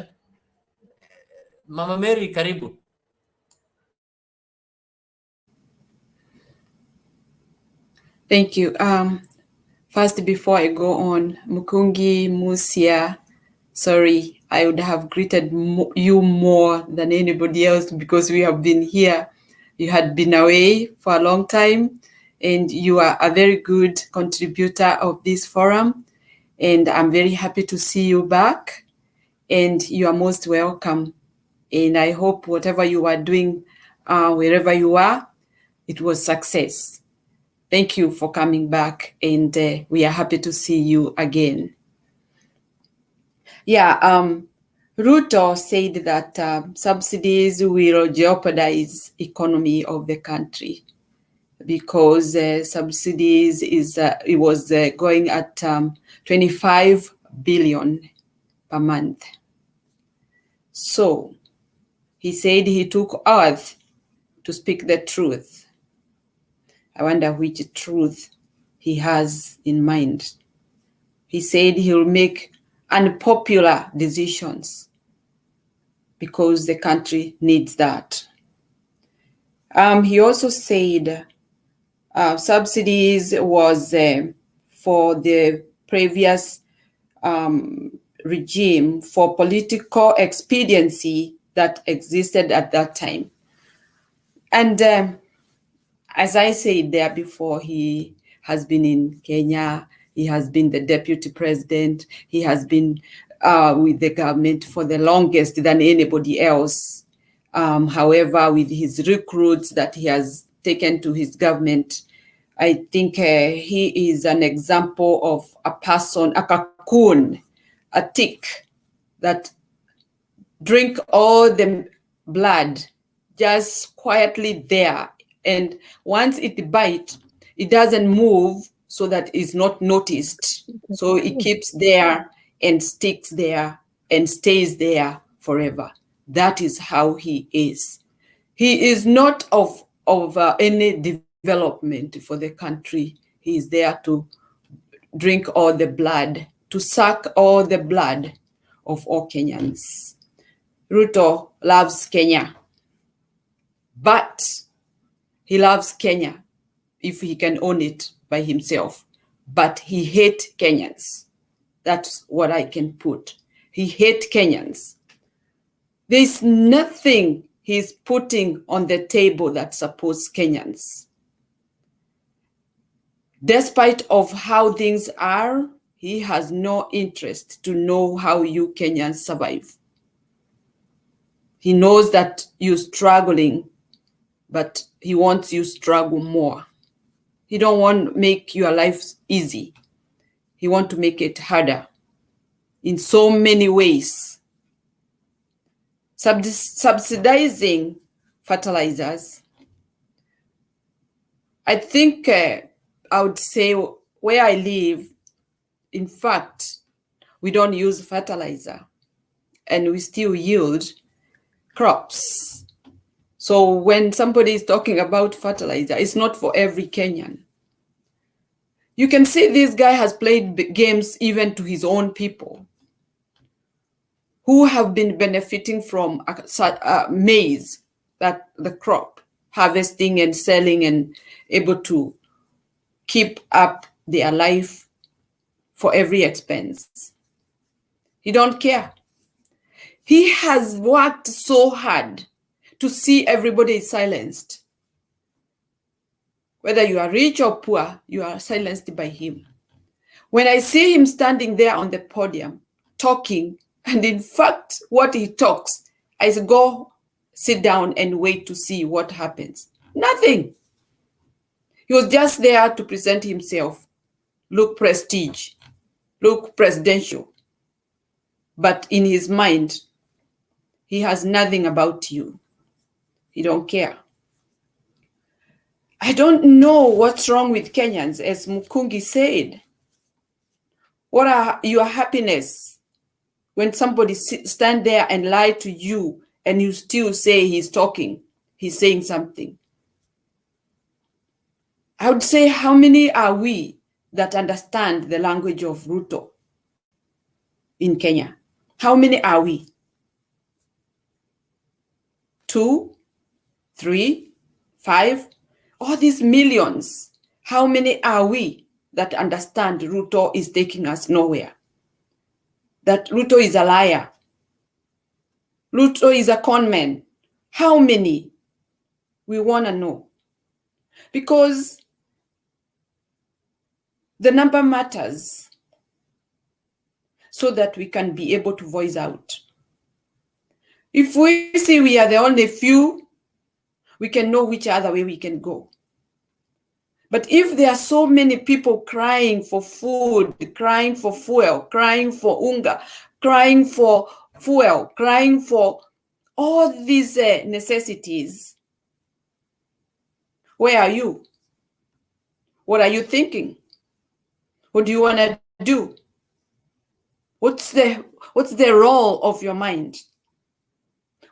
Mama Mary, karibu. Thank you. First, before I go on, Mukungi, Musia, sorry, I would have greeted you more than anybody else because we have been here. You had been away for a long time, and you are a very good contributor of this forum. And I'm very happy to see you back, and you are most welcome. And I hope whatever you are doing, wherever you are, it was success. Thank you for coming back, and we are happy to see you again. Yeah, Ruto said that subsidies will jeopardize economy of the country because subsidies it was going at 25 billion per month. So he said he took oath to speak the truth. I wonder which truth he has in mind. He said he'll make unpopular decisions because the country needs that. He also said subsidies was for the previous regime for political expediency that existed at that time. And as I said there before, he has been in Kenya, he has been the deputy president, he has been with the government for the longest than anybody else. However, with his recruits that he has taken to his government, I think he is an example of a person, a cocoon, a tick that drink all the blood just quietly there. And once it bites, it doesn't move so that it's not noticed. So it keeps there and sticks there and stays there forever. That is how he is. He is not of any development for the country. He is there to drink all the blood, to suck all the blood of all Kenyans. Ruto loves Kenya, but he loves Kenya if he can own it by himself, but he hates Kenyans. That's what I can put. He hates Kenyans. There's nothing he's putting on the table that supports Kenyans. Despite of how things are, he has no interest to know how you Kenyans survive. He knows that you're struggling, but he wants you struggle more. He don't want to make your life easy. He wants to make it harder in so many ways. Subsidizing fertilizers. I think I would say where I live, in fact, we don't use fertilizer. and we still yield crops. So when somebody is talking about fertilizer, it's not for every Kenyan. You can see this guy has played games even to his own people who have been benefiting from maize, that the crop, harvesting and selling and able to keep up their life for every expense. He don't care. He has worked so hard to see everybody silenced. Whether you are rich or poor, you are silenced by him. When I see him standing there on the podium talking, and in fact, what he talks, I say, go sit down and wait to see what happens. Nothing. He was just there to present himself, look prestige, look presidential. But in his mind, he has nothing about you. He don't care. I don't know what's wrong with Kenyans, as Mukungi said. What are your happiness when somebody stand there and lie to you and you still say he's talking, he's saying something? I would say, how many are we that understand the language of Ruto in Kenya? How many are we? 2, 3, 5? All these millions, how many are we that understand Ruto is taking us nowhere? That Ruto is a liar. Ruto is a con man. How many? We want to know. Because the number matters so that we can be able to voice out. If we see we are the only few, we can know which other way we can go. But if there are so many people crying for food, crying for fuel, crying for unga, crying for fuel, crying for all these necessities, where are you? What are you thinking? What do you want to do? What's the role of your mind?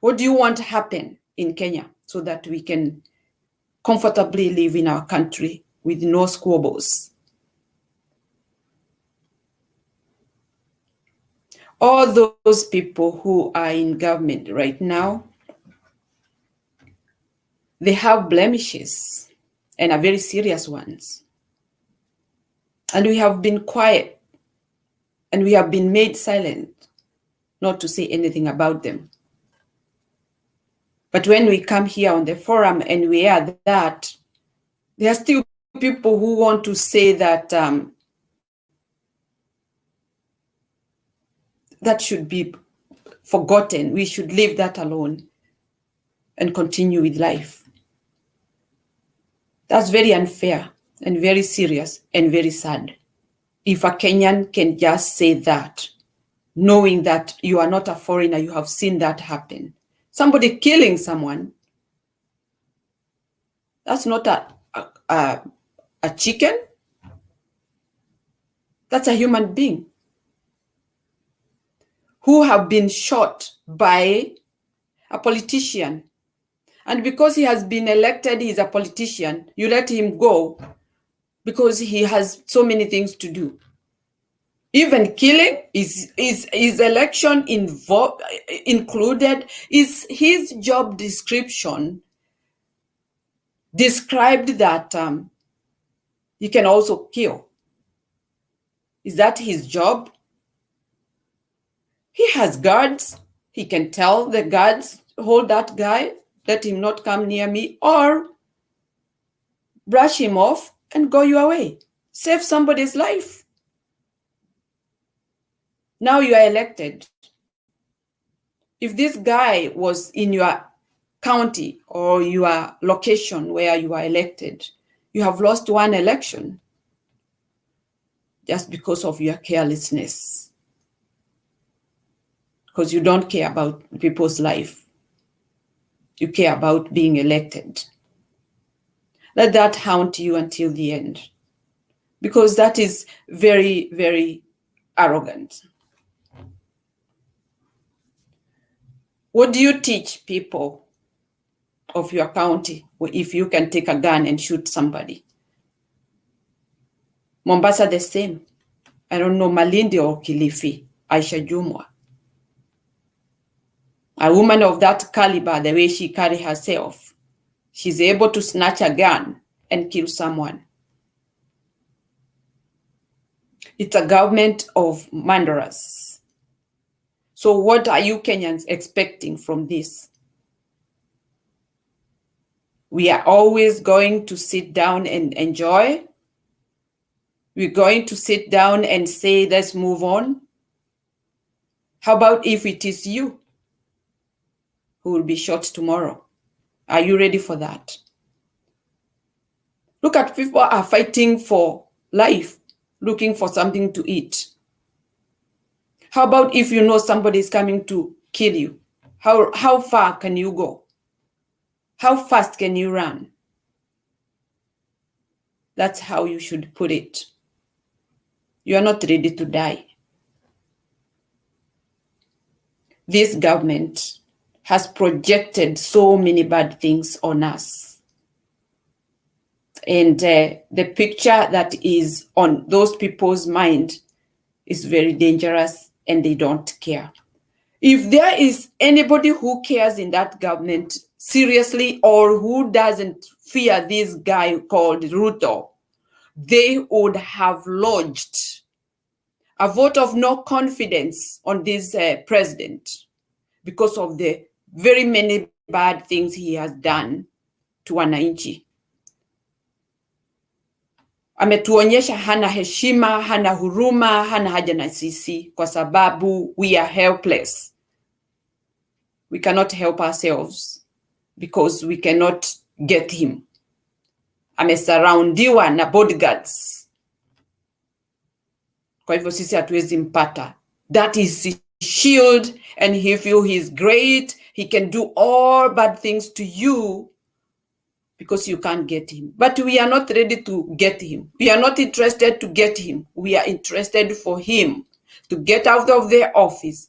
What do you want to happen in Kenya so that we can comfortably live in our country with no squabbles? All those people who are in government right now, they have blemishes and are very serious ones. And we have been quiet and we have been made silent not to say anything about them. But when we come here on the forum and we add that, there are still people who want to say that that should be forgotten. We should leave that alone and continue with life. That's very unfair and very serious and very sad. If a Kenyan can just say that, knowing that you are not a foreigner, you have seen that happen. Somebody killing someone, that's not a chicken. That's a human being who have been shot by a politician. And because he has been elected, he's a politician, you let him go because he has so many things to do. Even killing is election included, is his job description described that he can also kill. Is that his job? He has guards. He can tell the guards, hold that guy, let him not come near me, or brush him off and go your way. Save somebody's life. Now you are elected. If this guy was in your county or your location where you are elected, you have lost one election just because of your carelessness. Because you don't care about people's life. You care about being elected. Let that haunt you until the end. Because that is very, very arrogant. What do you teach people of your county if you can take a gun and shoot somebody? Mombasa, the same. I don't know, Malindi or Kilifi, Aisha Jumwa. A woman of that caliber, the way she carry herself, she's able to snatch a gun and kill someone. It's a government of murderers. So what are you Kenyans expecting from this? We are always going to sit down and enjoy. We're going to sit down and say, let's move on. How about if it is you who will be shot tomorrow? Are you ready for that? Look at people are fighting for life, looking for something to eat. How about if you know somebody is coming to kill you? How far can you go? How fast can you run? That's how you should put it. You are not ready to die. This government has projected so many bad things on us. And the picture that is on those people's mind is very dangerous, and they don't care. If there is anybody who cares in that government seriously, or who doesn't fear this guy called Ruto, they would have lodged a vote of no confidence on this president because of the very many bad things he has done to wananchi. Ametuonyesha hana heshima, hana huruma, hana haja na sisi kwa sababu we are helpless. We cannot help ourselves because we cannot get him. Amesurroundiwa na bodyguards. Kwa hivyo sisi hatuwezi mpata. That is his shield, and he feels he's great. He can do all bad things to you because you can't get him. But we are not ready to get him. We are not interested to get him. We are interested for him to get out of the office.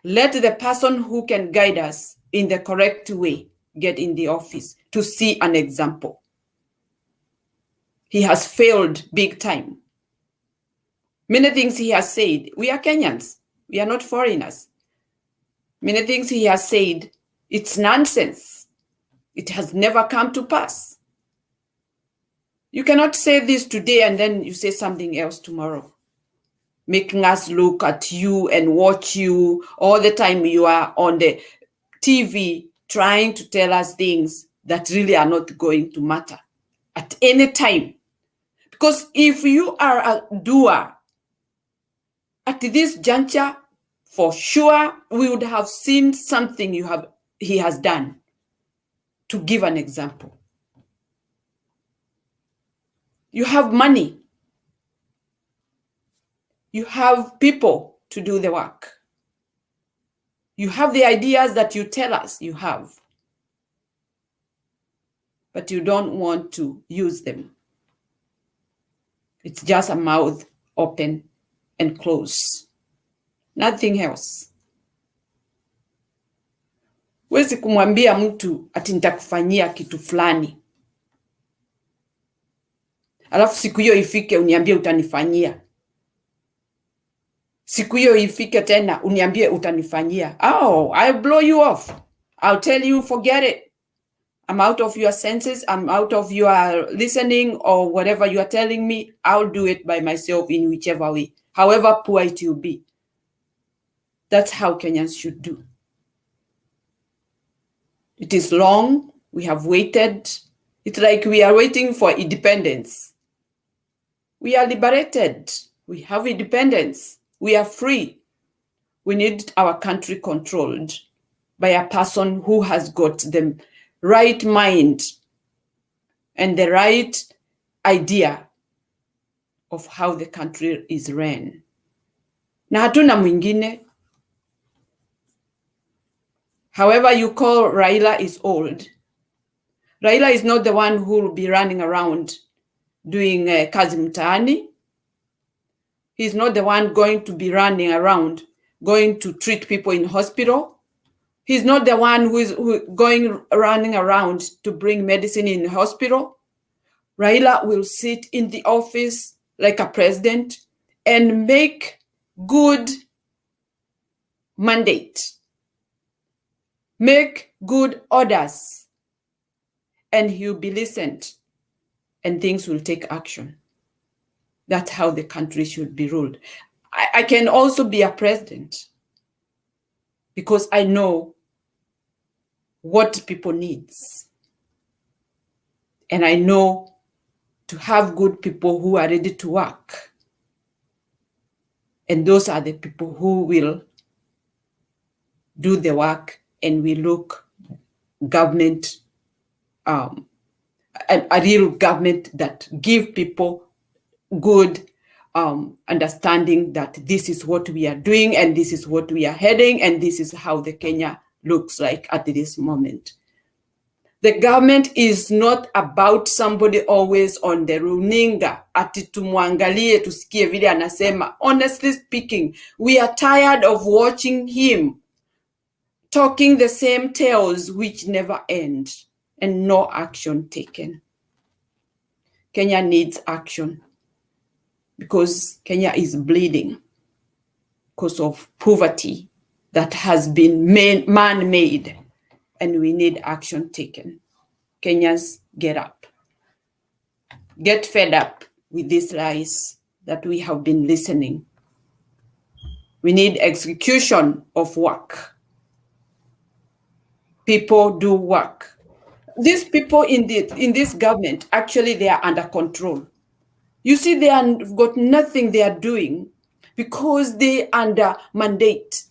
Let the person who can guide us in the correct way get in the office to see an example. He has failed big time. Many things he has said, we are Kenyans. We are not foreigners. Many things he has said, it's nonsense. It has never come to pass. You cannot say this today and then you say something else tomorrow, making us look at you and watch you all the time. You are on the TV trying to tell us things that really are not going to matter at any time. Because if you are a doer, at this juncture, for sure, we would have seen something he has done. To give an example, you have money. You have people to do the work. You have the ideas that you tell us you have, but you don't want to use them. It's just a mouth open and close. Nothing else. Wezi kumwambia mtu ati nitakufanyia kitu fulani, alafu siku hiyo ifike uniambie utanifanyia. Siku hiyo ifike tena uniambie utanifanyia. Oh, I'll blow you off. I'll tell you, forget it. I'm out of your senses. I'm out of your listening or whatever you are telling me. I'll do it by myself in whichever way, however poor it will be. That's how Kenyans should do. It is long. We have waited. It's like we are waiting for independence. We are liberated. We have independence. We are free. We need our country controlled by a person who has got the right mind and the right idea of how the country is ran. Na hatuna mwingine. However you call Raila is old. Raila is not the one who will be running around doing kazi mtaani. He's not the one going to be running around going to treat people in hospital. He's not the one who is running around to bring medicine in the hospital. Raila will sit in the office like a president and make good mandate, make good orders, and he'll be listened, and things will take action. That's how the country should be ruled. I can also be a president because I know what people needs. And I know to have good people who are ready to work. And those are the people who will do the work, and we look government, a real government that give people good understanding that this is what we are doing and this is what we are heading and this is how the Kenya looks like at this moment. The government is not about somebody always on the runinga ati tumwangalie tusikie vile anasema. Honestly speaking, we are tired of watching him talking the same tales which never end and no action taken. Kenya needs action because Kenya is bleeding because of poverty that has been man-made, and we need action taken. Kenyans, get up. Get fed up with these lies that we have been listening. We need execution of work. People do work. These people in this government, actually, they are under control. You see, they have got nothing they are doing because they are under mandate.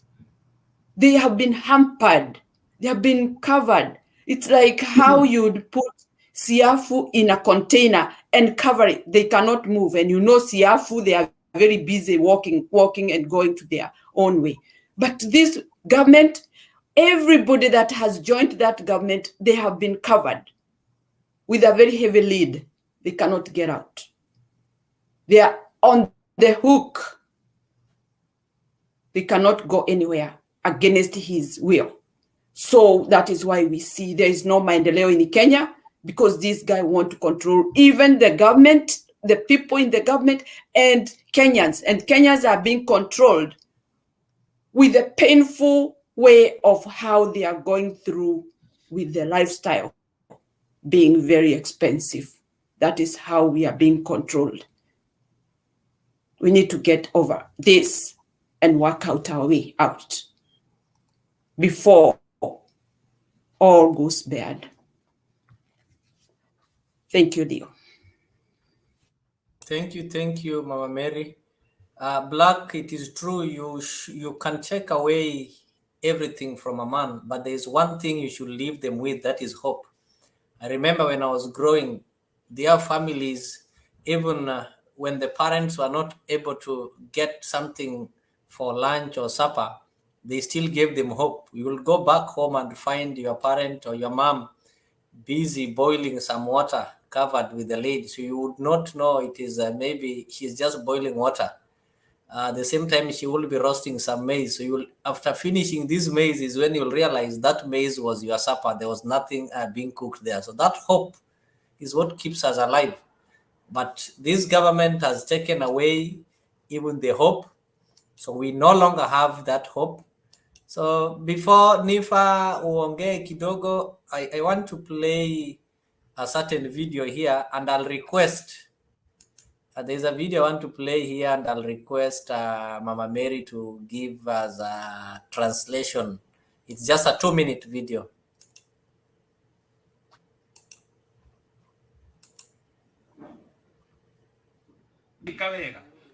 They have been hampered. They have been covered. It's like how you'd put siafu in a container and cover it. They cannot move. And you know siafu, they are very busy walking and going to their own way. But this government, everybody that has joined that government, they have been covered with a very heavy lid. They cannot get out. They are on the hook. They cannot go anywhere against his will. So that is why we see there is no maendeleo in Kenya, because this guy want to control even the government, the people in the government, and Kenyans. And Kenyans are being controlled with a painful way of how they are going through with their lifestyle being very expensive. That is how we are being controlled. We need to get over this and work out our way out before all goes bad. Thank you, Dio. Thank you, Mama Mary. Black, it is true, you can take away everything from a man, but there is one thing you should leave them with, that is hope. I remember when I was growing, their families, even when the parents were not able to get something for lunch or supper, they still gave them hope. You will go back home and find your parent or your mom busy boiling some water covered with the lid. So you would not know it is maybe she's just boiling water. At the same time, she will be roasting some maize. So you will, after finishing this maize, is when you'll realize that maize was your supper. There was nothing being cooked there. So that hope is what keeps us alive. But this government has taken away even the hope. So we no longer have that hope. So before Nifa uongee kidogo, I want to play a certain video here, and I'll request, there's a video I want to play here, and I'll request Mama Mary to give us a translation. It's just a 2-minute video.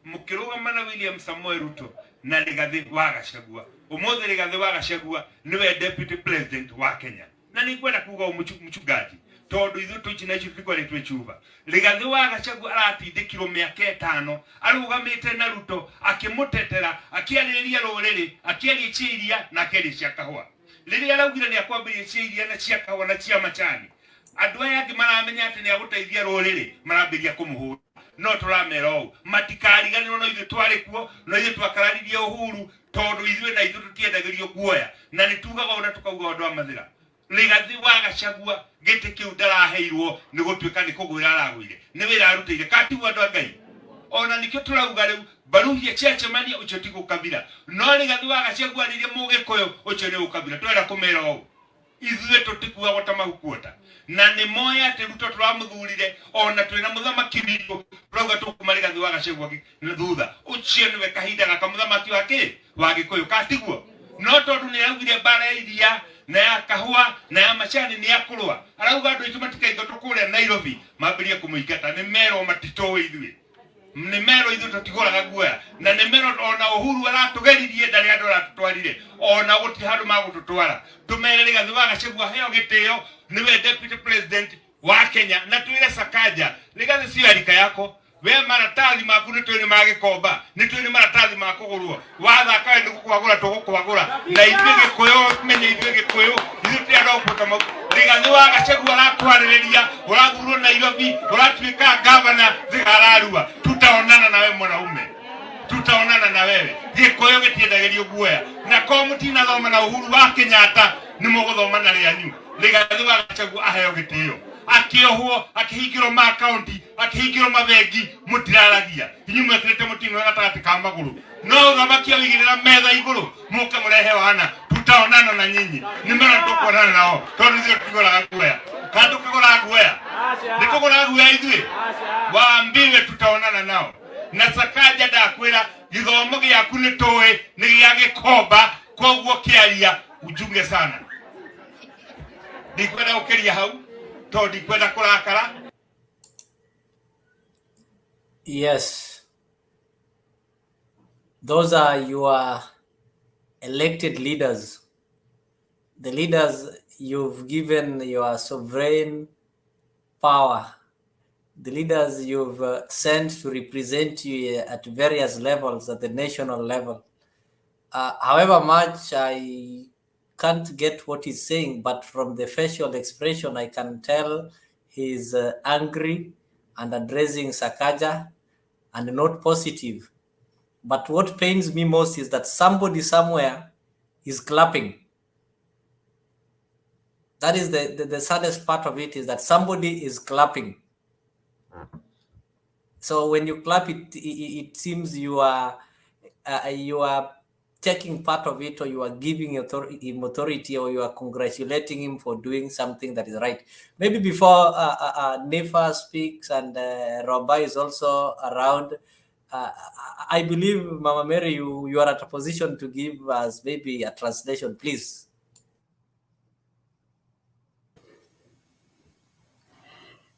Mukirugama na William Samoei Ruto na Rigathi wa Gachagua. Umuthi Rigathi wa Gachagua niwe deputy president wa Kenya. Na nikwenda kuga umuchungaji tondu ithu tuchina ichu twikorete chuba. Rigathi wa Gachagua aratindikirwo miaka 5 arugamite na Ruto akimutetera akiariria ruriri akiaria chiria na keri cia kahua. Riria araugire ni akwambiria chiria na cia kahua na cia machani. Andu aya angi maramenya ati ni aguteithia ruriri marambiria kumuhura. no turamera o matikariganirwo no ithu twari kuo no ithu twakararirie uhuru tondu ithu na ithu tutiendagirio kuoya na nitugaga ona tukauga undu wa mathira Rigathi wa Gachagua giti kiu ndaraheirwo ni gutuika ni kugwira aragwire ni wira arutire kati wa Ngai ona nikio turauga riu baruhie chechemania ucho ti gukabira no Rigathi wa Gachagua ririe mugikoyo ucho ni gukabira twera kumera o ithuĩ tũtikuwa gũtamagukuota na nĩ moya atĩ Ruto tũramuthurire ona twĩna mũthamaki witũ turauga tũkuma Rigathi wa Gachagua thutha ũcio nĩwe kahinda gaka mũthamaki wa Gĩkũyũ katiguo no tondũ nĩ augire mbara ya iria na ya kahũa na ya macani nĩ akũrũa arauga andũ aitũ matikaingatwo kũrĩa Nairobi mambĩrie kũmũingata nĩ merwo matitũĩ ithuĩ nĩ merwo ithuĩ tũtigũraga guoya na nĩ merwo ona Uhuru aratũgeririe ndarĩ andũ aratũtwarire ona gũtirĩ handũ magũtũtwara tũmere Rigathi wa Gachagua heo gĩtĩo nĩwe deputy president wa Kenya na twĩre Sakaja Rigathi sio arika yako we maratathi maku nĩ twĩrĩ magĩkomba nĩ twĩrĩ maratathi ma kũgũrwo wathaka nĩ gũkwagũra tũgũkwagũra na ithuĩ Gĩkũyũ menye ithuĩ Gĩkũyũ ithuĩ tĩ andũ gũkũta Rigathi wa Gachagua aratwarĩrĩria ũrathurwo Nairobi ũratuĩka governor thigararua tutaonana nawe mwanaume tutaonana na wewe Gĩkũyũ gĩtiendagĩrio guoya na ko mũtinathoma na Uhuru wa Kenyatta nĩ mũgũthoma na rĩanyu Rigathi wa Gachagua aheo gĩtĩo akĩohwo akĩhingĩrwo ma county akĩhingĩrwo mabengi mũtiraragia inyuĩ mwekĩrĩte mũtino gatagatĩ ka magũrũ no thamaki awĩigĩrĩra metha igũrũ mũke mũrehe wana tutaonana na nyinyi nĩ mera tũkuonana nao tondũ ithuĩ tũtigũraga guoya kana tũkĩgũraga guoya nĩ tũgũraga guoya ithuĩ waambiwe tutaonana nao na Sakaja ndakwĩra gĩthomo gĩaku nĩ tũĩ nĩ gĩa gĩkomba koguo kĩaria ujunge sana ndikwenda gũkĩria hau tondũ ndikwenda kũrakara. Yes, those are your elected leaders, the leaders you've given your sovereign power, the leaders you've sent to represent you at various levels at the national level. However much I can't get what he's saying, but from the facial expression I can tell he's angry and addressing Sakaja and not positive. But what pains me most is that somebody somewhere is clapping. That is the saddest part of it, is that somebody is clapping. So when you clap, it seems you are taking part of it, or you are giving him authority, or you are congratulating him for doing something that is right. Maybe before Nefa speaks and Roba is also around, I believe, Mama Mary, you are at a position to give us maybe a translation, please.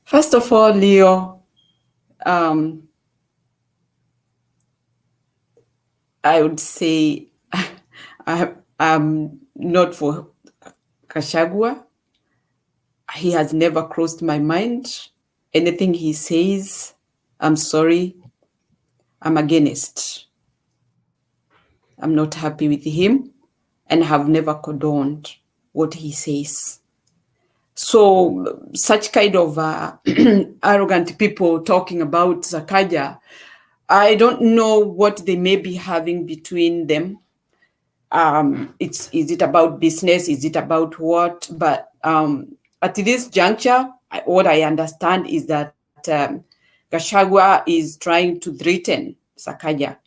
First of all, Leo, I would say I'm not for Gachagua. He has never crossed my mind. Anything he says, I'm sorry, I'm against. I'm not happy with him and have never condoned what he says. So such kind of arrogant people talking about Sakaja, I don't know what they may be having between them. Is it about business? Is it about what? But at this juncture, what I understand is that Gachagua is trying to threaten Sakaja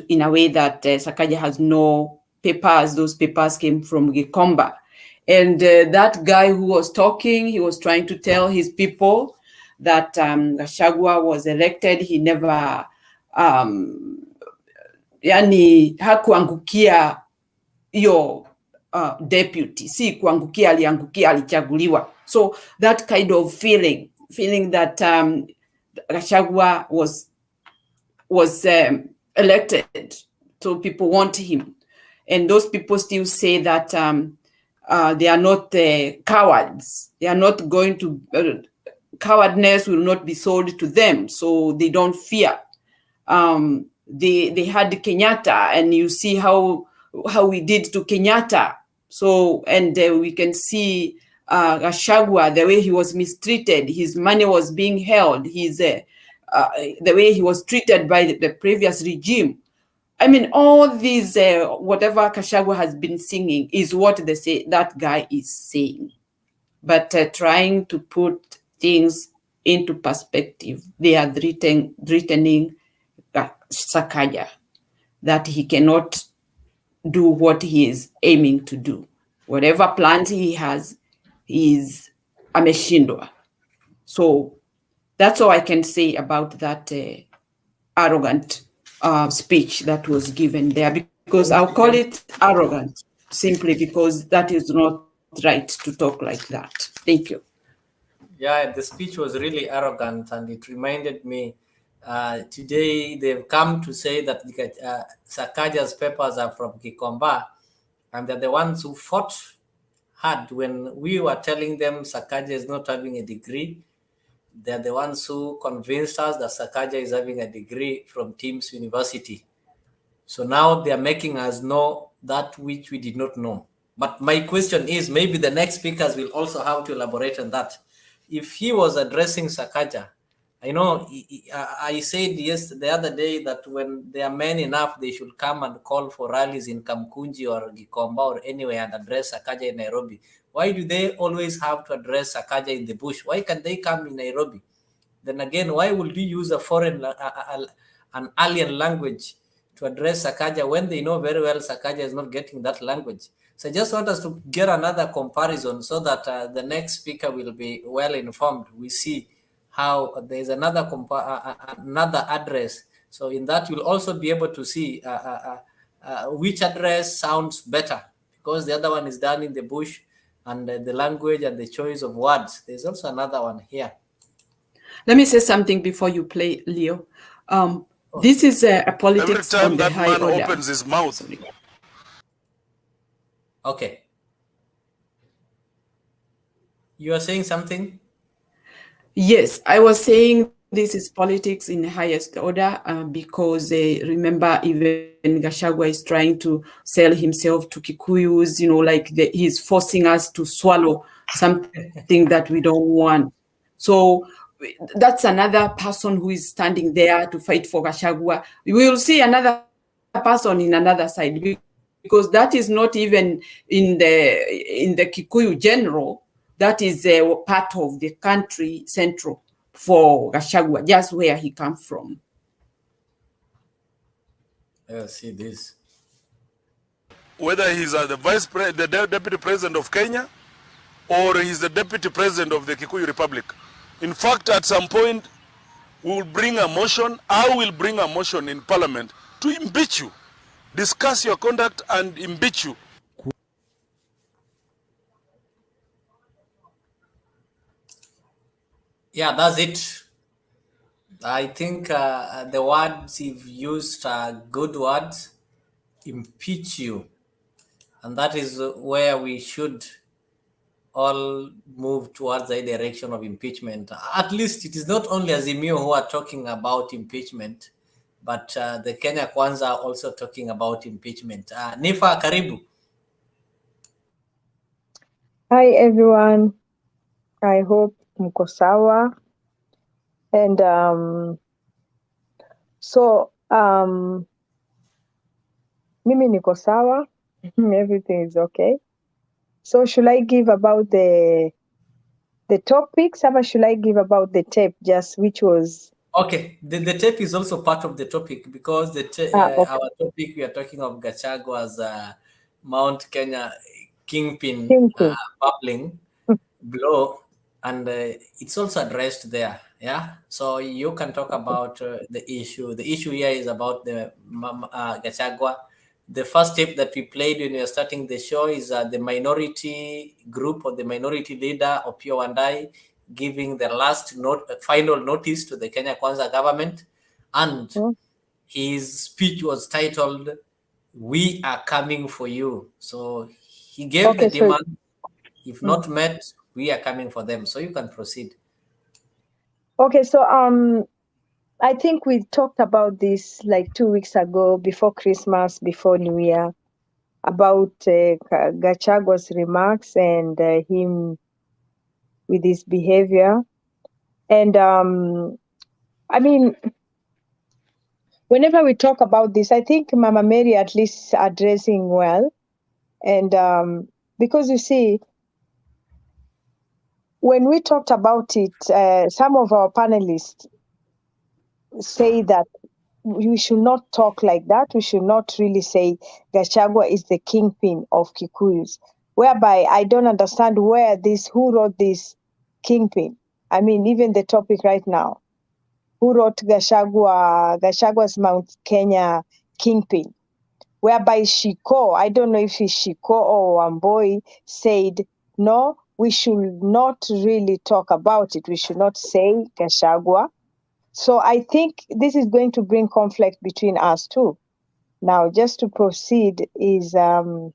in a way that Sakaja has no papers. Those papers came from Gikomba. And that guy who was talking, he was trying to tell his people that Gachagua was elected. He never, yani hakuangukia hiyo deputy. Si kuangukia, aliangukia, alichaguliwa. So that kind of feeling that Gachagua was elected, so people want him. And those people still say that they are not cowards. They are not going to, cowardness will not be sold to them, so they don't fear. They had Kenyatta, and you see how we did to Kenyatta. So, and we can see Gachagua, the way he was mistreated. His money was being held. His the way he was treated by the previous regime. I mean, all these, whatever Gachagua has been singing is what they say that guy is saying. But trying to put things into perspective, they are threatening Sakaja that he cannot do what he is aiming to do. Whatever plans he has, is ameshindwa. So that's all I can say about that arrogant speech that was given there, because I'll call it arrogant simply because that is not right to talk like that. Thank you. Yeah, the speech was really arrogant, and it reminded me today they've come to say that Sakaja's papers are from Gikomba, and they're the ones who fought hard when we were telling them Sakaja is not having a degree. They're the ones who convinced us that Sakaja is having a degree from Teams University. So now they're making us know that which we did not know. But my question is, maybe the next speakers will also have to elaborate on that. If he was addressing Sakaja, I know I said the other day that when they are men enough, they should come and call for rallies in Kamkunji or Gikomba or anywhere and address Sakaja in Nairobi. Why do they always have to address Sakaja in the bush? Why can't they come in Nairobi? Then again, why would you use a foreign, an alien language to address Sakaja when they know very well Sakaja is not getting that language? So I just want us to get another comparison so that the next speaker will be well informed. We see how there's another another address. So in that, you'll also be able to see which address sounds better, because the other one is done in the bush, and the language and the choice of words. There's also another one here. Let me say something before you play, Leo. This is a politics on the high order. Every time that man opens his mouth. Sorry. Okay. You are saying something? Yes, I was saying this is politics in the highest order because remember, even Gachagua is trying to sell himself to Kikuyus, like he's forcing us to swallow something that we don't want. So that's another person who is standing there to fight for Gachagua. We will see another person in another side, because that is not even in the Kikuyu general. That is part of the country central for Gachagua, just where he comes from. I see this. Whether he's the deputy president of Kenya, or he's the deputy president of the Kikuyu Republic. In fact, at some point, we will bring a motion. I will bring a motion in Parliament to impeach you, discuss your conduct and impeach you. Yeah, that's it. I think the words you've used are good words. Impeach you. And that is where we should all move towards the direction of impeachment. At least it is not only Azimio who are talking about impeachment, but the Kenya Kwanza are also talking about impeachment. Nifa, karibu. Hi everyone. I hope mko sawa. And mimi niko sawa. Everything is okay. So should I give about the topics, or should I give about the tape, just which was... Okay, the tape is also part of the topic, because okay. Our topic, we are talking of Gachagua'S Mount Kenya kingpin bubbling blow, and it's also addressed there. Yeah, so you can talk about the issue. The issue here is about the Gachagua. The first tape that we played when we were starting the show is the minority group, or the minority leader, Opiyo Wandayi, giving the last final notice to the Kenya Kwanza government. And his speech was titled, "We are coming for you." So he gave the demand, if not met, we are coming for them. So you can proceed. Okay, so I think we talked about this like 2 weeks ago, before Christmas, before New Year, about Gachagua'S remarks and him with his behavior. And I mean, whenever we talk about this, I think Mama Mary at least addressing well. And because you see, when we talked about it, some of our panelists say that we should not talk like that. We should not really say Gachagua is the kingpin of Kikuyus, whereby I don't understand who wrote this kingpin. I mean, even the topic right now, who wrote Gachagua'S Mount Kenya kingpin, whereby Shiko, I don't know if it's Shiko or Wamboi, said, no, we should not really talk about it. We should not say Gachagua. So I think this is going to bring conflict between us too. Now, just to proceed is the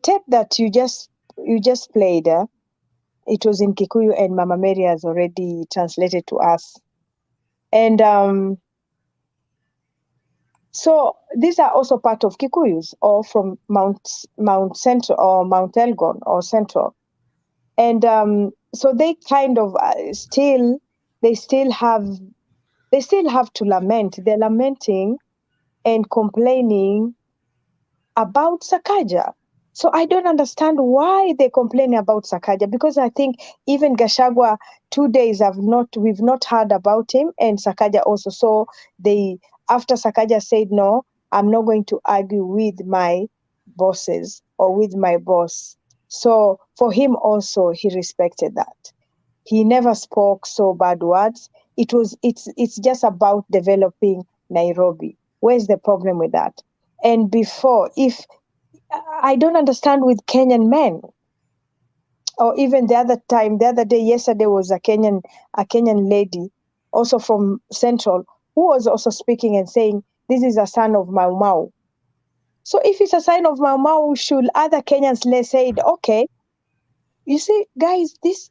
tape that you just played, it was in Kikuyu and Mama Mary has already translated to us. And so these are also part of Kikuyus or from Mount Central or Mount Elgon or Central. And so they kind of still have to lament. They're lamenting and complaining about Sakaja. So I don't understand why they complain about Sakaja, because I think even Gachagua 2 days we've not heard about him, and Sakaja also. So after Sakaja said, no, I'm not going to argue with my bosses or with my boss. So for him also, he respected that. He never spoke so bad words. It's just about developing Nairobi. Where's the problem with that? And before, if I don't understand with Kenyan men, or even the other day, yesterday was a Kenyan lady, also from Central, who was also speaking and saying, this is a son of Mau Mau. So if it's a sign of Mau Mau, should other Kenyans say, okay, you see, guys, this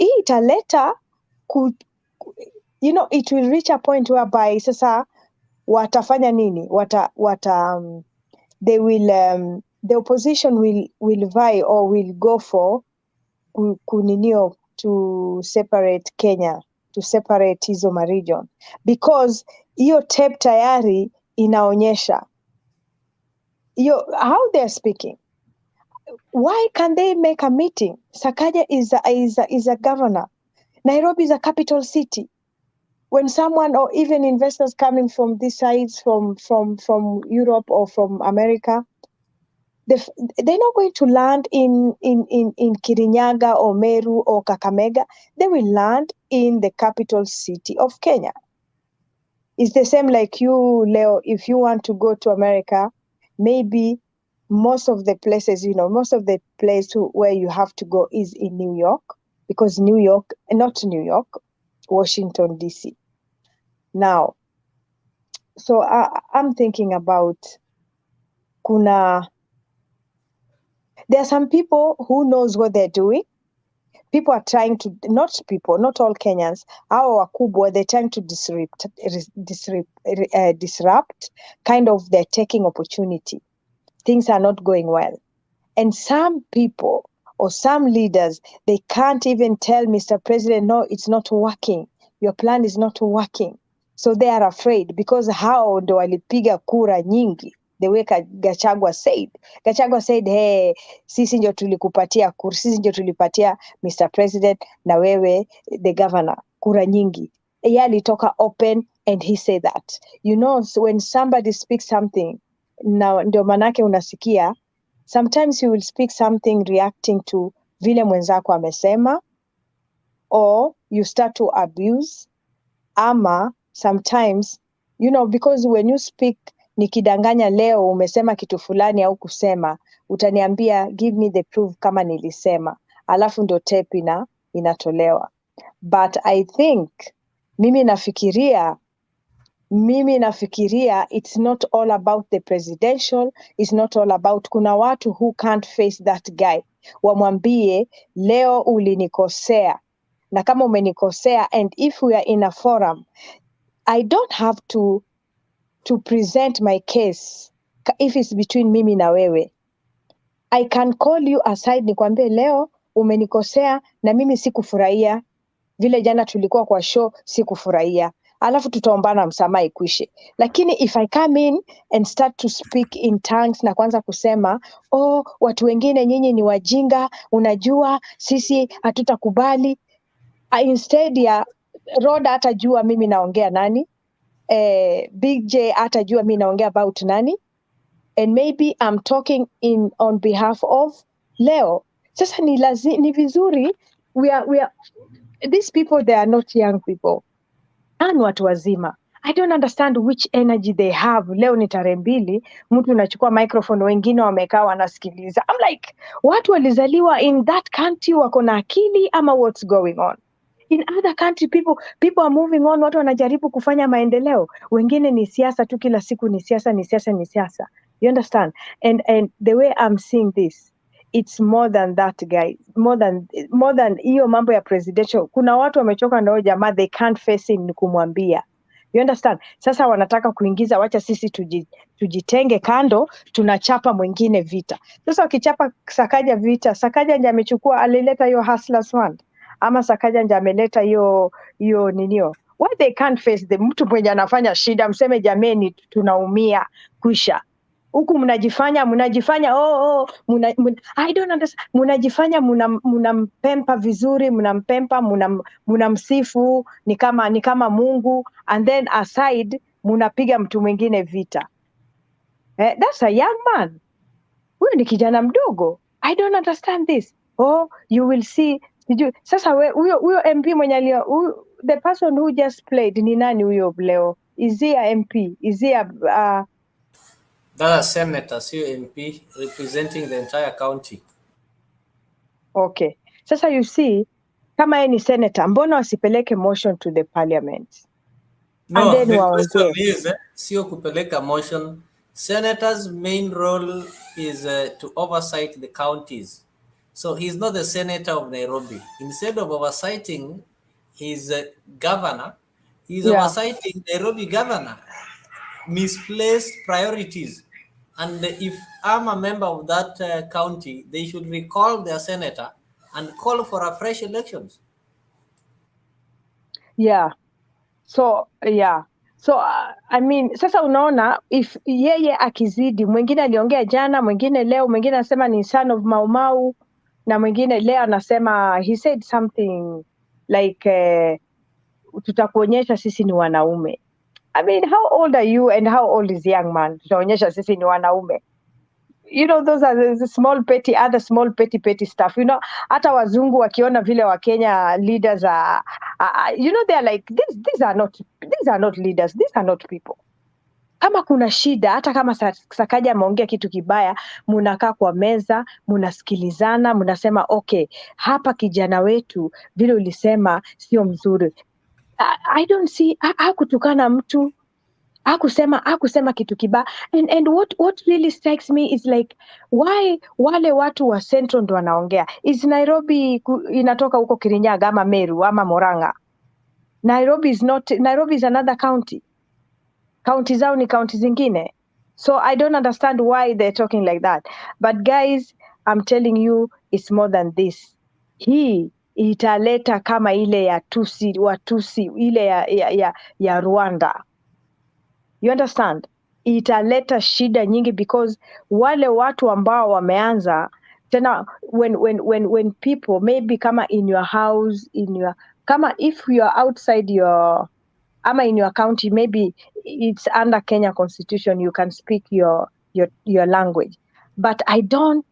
italeta could, it will reach a point whereby sasa watafanya nini? They will, the opposition will vie or will go for kuninio to separate Kenya, to separate hizo region, because hiyo tape tayari inaonyesha how they're speaking. Why can't they make a meeting? Sakaja is a governor. Nairobi is a capital city. When someone or even investors coming from these sides, from Europe or from America, they're not going to land in Kirinyaga or Meru or Kakamega. They will land in the capital city of Kenya. It's the same like you, Leo. If you want to go to America, maybe most of the places, where you have to go is in New York, because Washington, D.C. Now, so I'm thinking about there are some people who knows what they're doing. People are trying to, not all Kenyans, our wakubwa, they're trying to disrupt, kind of they're taking opportunity. Things are not going well. And some people or some leaders, they can't even tell Mr. President, no, it's not working. Your plan is not working. So they are afraid, because hao ndo walipiga kura nyingi. The way Gachagua said. Gachagua said, hey, sisi ndio tulikupatia kura, sisi ndio tulipatia Mr. President na wewe, the governor, kura nyingi. Yeye alitoka open and he said that. So when somebody speaks something, na ndio manake unasikia, sometimes you will speak something reacting to vile mwenzako amesema, or you start to abuse, ama sometimes, because when you speak, nikidanganya leo umesema kitu fulani au kusema, utaniambia give me the proof kama nilisema, alafu ndo tape inatolewa. But I think mimi nafikiria it's not all about the presidential, it's not all about, kuna watu who can't face that guy, wamwambie leo ulinikosea, na kama umenikosea, and if we are in a forum, I don't have to present my case. If it's between mimi na wewe, I can call you aside, nikwambie leo umenikosea na mimi sikufurahia vile jana tulikuwa kwa show sikufurahia, alafu tutaombana msamaha ikwishe. Lakini if I come in and start to speak in tongues na kwanza kusema watu wengine nyinyi ni wajinga, unajua sisi hatutakubali, instead ya Roda hatajua mimi naongea nani, Big J hatajua mimi naongea about nani, and maybe I'm talking on behalf of Leo. Sasa ni vizuri, we are these people, they are not young people, and watu wazima. I don't understand which energy they have. Leo ni tarehe 2, mtu unachukua microphone, wengine wamekaa wanasikiliza. I'm like, watu walizaliwa in that country wako na akili ama what's going on? In other country people are moving on, watu wanajaribu kufanya maendeleo. Wengine ni siasa tu, kila siku ni siasa, ni siasa, ni siasa. You understand? And the way I'm seeing this, it's more than that, guys. More than hiyo mambo ya presidential. Kuna watu wamechoka na huyo jamaa, they can't face him, ni kumwambia. You understand? Sasa wanataka kuingiza, wacha sisi tujitenge kando, tunachapa mwingine vita. Sasa wakichapa Sakaja vita, Sakaja ndiye amechukua, alileta hiyo Hustlers Fund, ama Sakaja ndiye ameleta hiyo ninio. Why they can't face the mtu mwenye anafanya shida, mseme jameni tunaumia kwisha. Huku mnajifanya I don't understand, mnajifanya mnampempa vizuri, mnampempa, mnamsifu ni kama Mungu, and then aside mnapiga mtu mwingine vita. That's a young man. Huyo ni kijana mdogo. I don't understand this. You will see. Sasa huyo MP mwenye the person who just played ni nani huyo Leo? Is he a MP? Is he a That's a senator, sio MP, representing the entire county. Okay. Sasa you see, kama yeye ni senator, mbona wasipeleke motion to the parliament? No, the question is, sio kupeleka motion. Senator's main role is to oversight the counties. So he's not the senator of Nairobi. Instead of oversighting his governor, he's oversighting Nairobi governor. Misplaced priorities. And if I'm a member of that county, they should recall their senator and call for a fresh elections. Yeah. So I mean, sasa unaona, if yeye akizidi, mwingine aliongea jana, mwingine leo, mwingine anasema ni son of Mau Mau, na mwingine leo anasema, he said something like tutakuonyesha sisi ni wanaume. I mean, how old are you and how old is young man? Tutaonyesha sisi ni wanaume. You know, those are the small petty stuff. You know, hata wazungu wakiona vile wa Kenya leaders are, you know, they're like, these are not leaders. These are not people. Kama kuna shida, hata kama Sakaja ameongea kitu kibaya, munakaa kwa meza, munasikilizana, munasema okay, hapa kijana wetu vile ulisema sio mzuri. I don't see, hakutukana mtu, hakusema kitu kibaya. And what really strikes me is like, why wale watu wa Central ndo wanaongea? Is Nairobi inatoka huko Kirinyaga ama Meru ama Murang'a? Nairobi is another county. County zao ni county zingine. So I don't understand why they're talking like that. But guys, I'm telling you, it's more than this. Hii italeta kama ile ya Watusi, ile ya Rwanda. You understand? Italeta shida nyingi because wale watu ambao wameanza tena, when people maybe kama in your house, kama if you are outside your ama in your county, maybe it's under Kenya constitution, you can speak your language. But I don't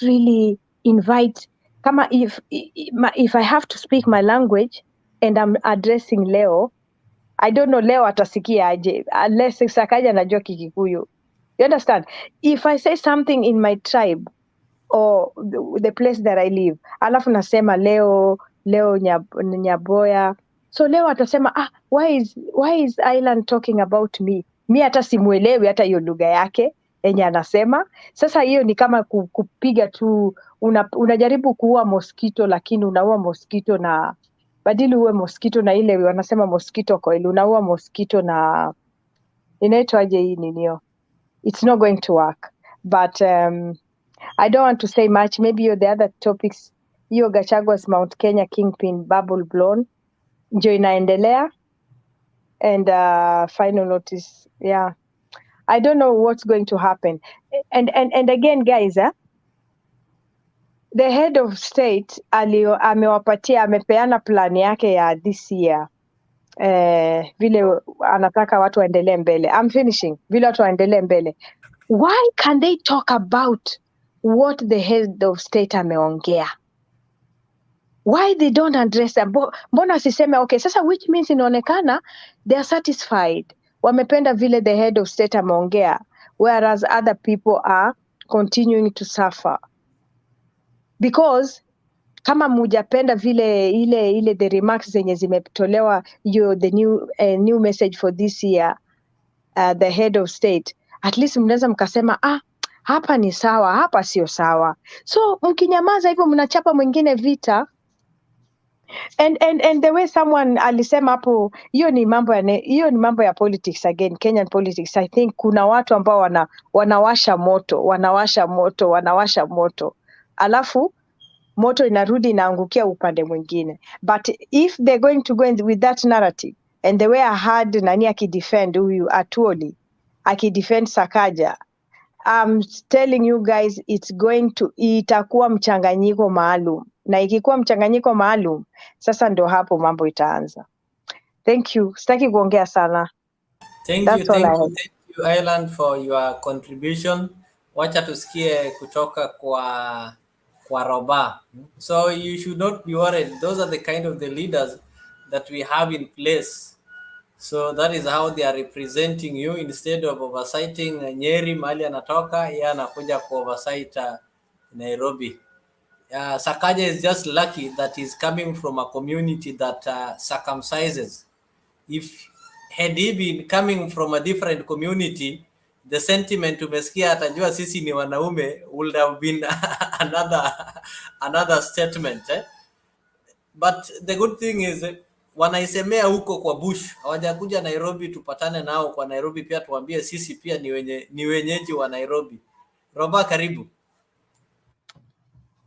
really invite, kama if I have to speak my language and I'm addressing Leo, I don't know Leo atasikia aje, unless Sakaja anajua Kikikuyu. You understand? If I say something in my tribe or the place that I live, alafu nasema Leo Nyaboya, so Leo atasema why is Island talking about me? Mi hata simuelewi hata hiyo lugha yake yenye anasema. Sasa hiyo ni kama kupiga tu, unajaribu kuua mosquito, lakini unaua mosquito na badili uwe mosquito na ile wanasema mosquito coil, unaua mosquito na inaitwaje hii ninio. It's not going to work. But I don't want to say much. Maybe the other topics hiyo Gachagua'S Mount Kenya kingpin bubble blown ndio inaendelea, and final notice, yeah, I don't know what's going to happen. And again guys, the head of state amepeana plan yake ya this year, vile anataka watu waendelee mbele. I'm finishing. Vile watu waendelee mbele. Why can they talk about what the head of state ameongea? Why they don't address that? Mbona wasiseme okay, sasa, which means inaonekana they are satisfied. Wamependa vile the head of state ameongea, whereas other people are continuing to suffer. Because kama mujapenda vile ile the remarks zenye zimetolewa, the new message for this year, the head of state, at least mnaweza mkasema hapa ni sawa, hapa sio sawa. So mkinyamaza hivyo mnachapa mwingine vita. And the way someone alisema hapo, hiyo ni mambo ya politics again, Kenyan politics. I think kuna watu ambao wanawasha moto alafu moto inarudi inaangukia upande mwingine. But if they're going to go with that narrative, and the way I heard nani akidefend huyu Atuoli, akidefend Sakaja, I'm telling you guys, itakuwa mchanganyiko maalum, na ikikuwa mchanganyiko maalum, sasa ndio hapo mambo itaanza. Thank you. Sitaki kuongea sana. Thank you Ireland for your contribution. Wacha tusikie kutoka kwa Roba. So you should not be worried. Those are the kind of the leaders that we have in place. So that is how they are representing you. Instead of oversighting Nyeri mahali anatoka, yeye anakuja ku oversight Nairobi. Sakaja is just lucky that he's coming from a community that circumcises. If had he been coming from a different community, the sentiment umesikia atajua sisi ni wanaume would have been another statement. But the good thing is wanaisemea huko kwa bush, hawajakuja Nairobi tupatane nao kwa Nairobi pia tuambie sisi pia ni wenyeji wa Nairobi. Roba, karibu.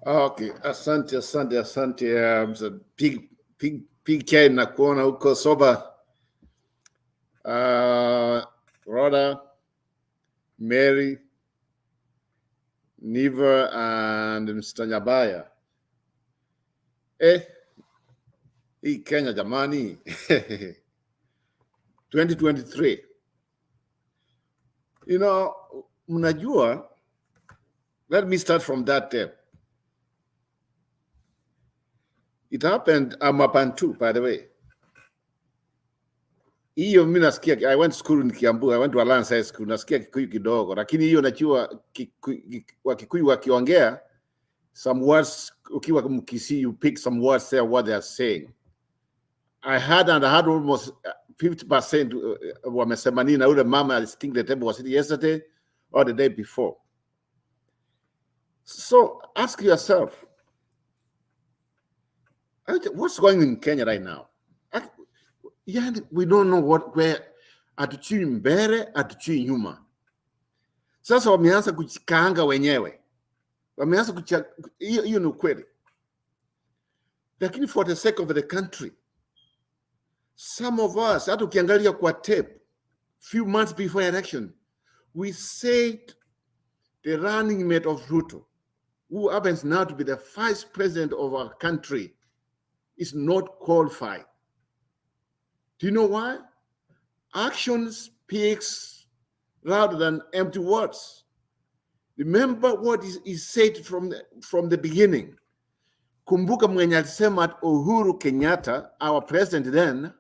Okay, asante. Big K na kuona huko soba. Rhoda, Mary, Neva, and Mr. Nyabaya. Hii Kenya jamani. 2023. You know, mnajua, let me start from that tape. It happened, I'm up and two, by the way. Hiyo mimi nasikia, I went to school in Kiambu, I went to Alliance High School, nasikia Kikuyu kidogo, lakini hiyo najua Wakikuyu wakiongea, some words, ukiwa Mkisii, you pick some words there, what they are saying. I had almost 50% wamesema nini, na ule mama, I think the table was it yesterday or the day before. So ask yourself, what's going on in Kenya right now? We don't know where atuchui mbele, atuchui nyuma. Sasa wameanza kuchikaanga wenyewe. Wameanza hiyo ni ukweli. Lakini for the sake of the country, some of us, hata ukiangalia kwa tape, few months before election, we said the running mate of Ruto, who happens now to be the vice president of our country, is not qualified. Do you know why? Action speaks louder than empty words. Remember what is said from the beginning. Kumbuka mwenye alisema Uhuru Kenyatta, our president then,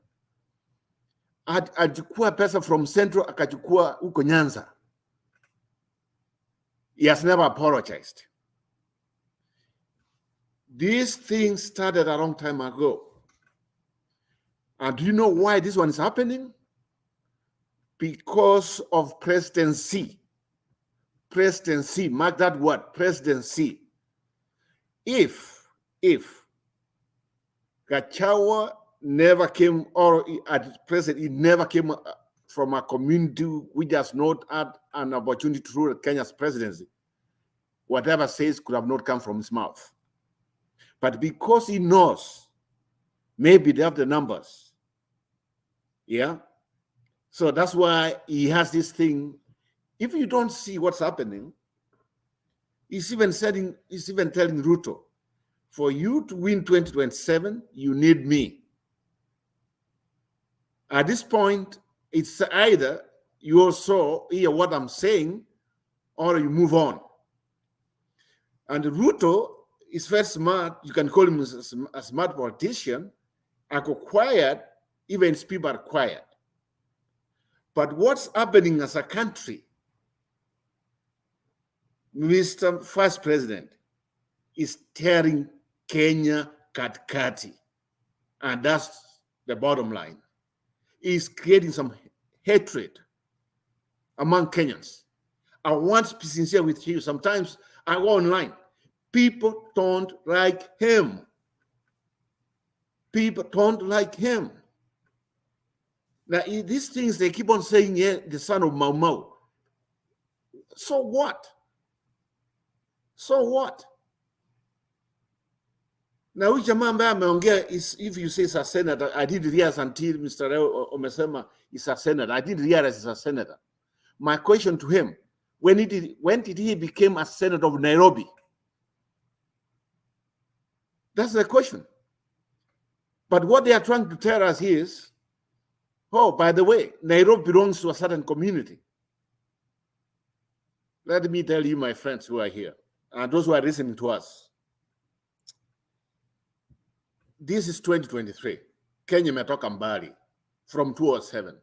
alichukua pesa from Central akachukua huko Nyanza. He has never apologized. These things started a long time ago. And do you know why this one is happening? Because of presidency. Presidency, mark that word, presidency. If Gachawa never came, or at present, he never came from a community which has not had an opportunity to rule Kenya's presidency, whatever says could have not come from his mouth. But because he knows, maybe they have the numbers. Yeah. So that's why he has this thing. If you don't see what's happening, he's even telling Ruto, for you to win 2027, you need me. At this point, it's either you also hear what I'm saying or you move on. And Ruto is very smart. You can call him a smart politician. Ako quiet, even his people are quiet. But what's happening as a country, Mr. Vice President, is tearing Kenya katikati. And that's the bottom line. He's creating some hatred among Kenyans. I want to be sincere with you. Sometimes I go online. People don't like him. People don't like him. Now, these things, they keep on saying, yeah, the son of Mau Mau. So what? So what? Now, which man is, if you say he's a senator, I didn't realize until Mr. Omesema is a senator. I didn't realize he's a senator. My question to him, when did he become a senator of Nairobi? That's the question. But what they are trying to tell us is, oh, by the way, Nairobi belongs to a certain community. Let me tell you, my friends who are here, and those who are listening to us, this is 2023. Kenya imetoka mbali from 207.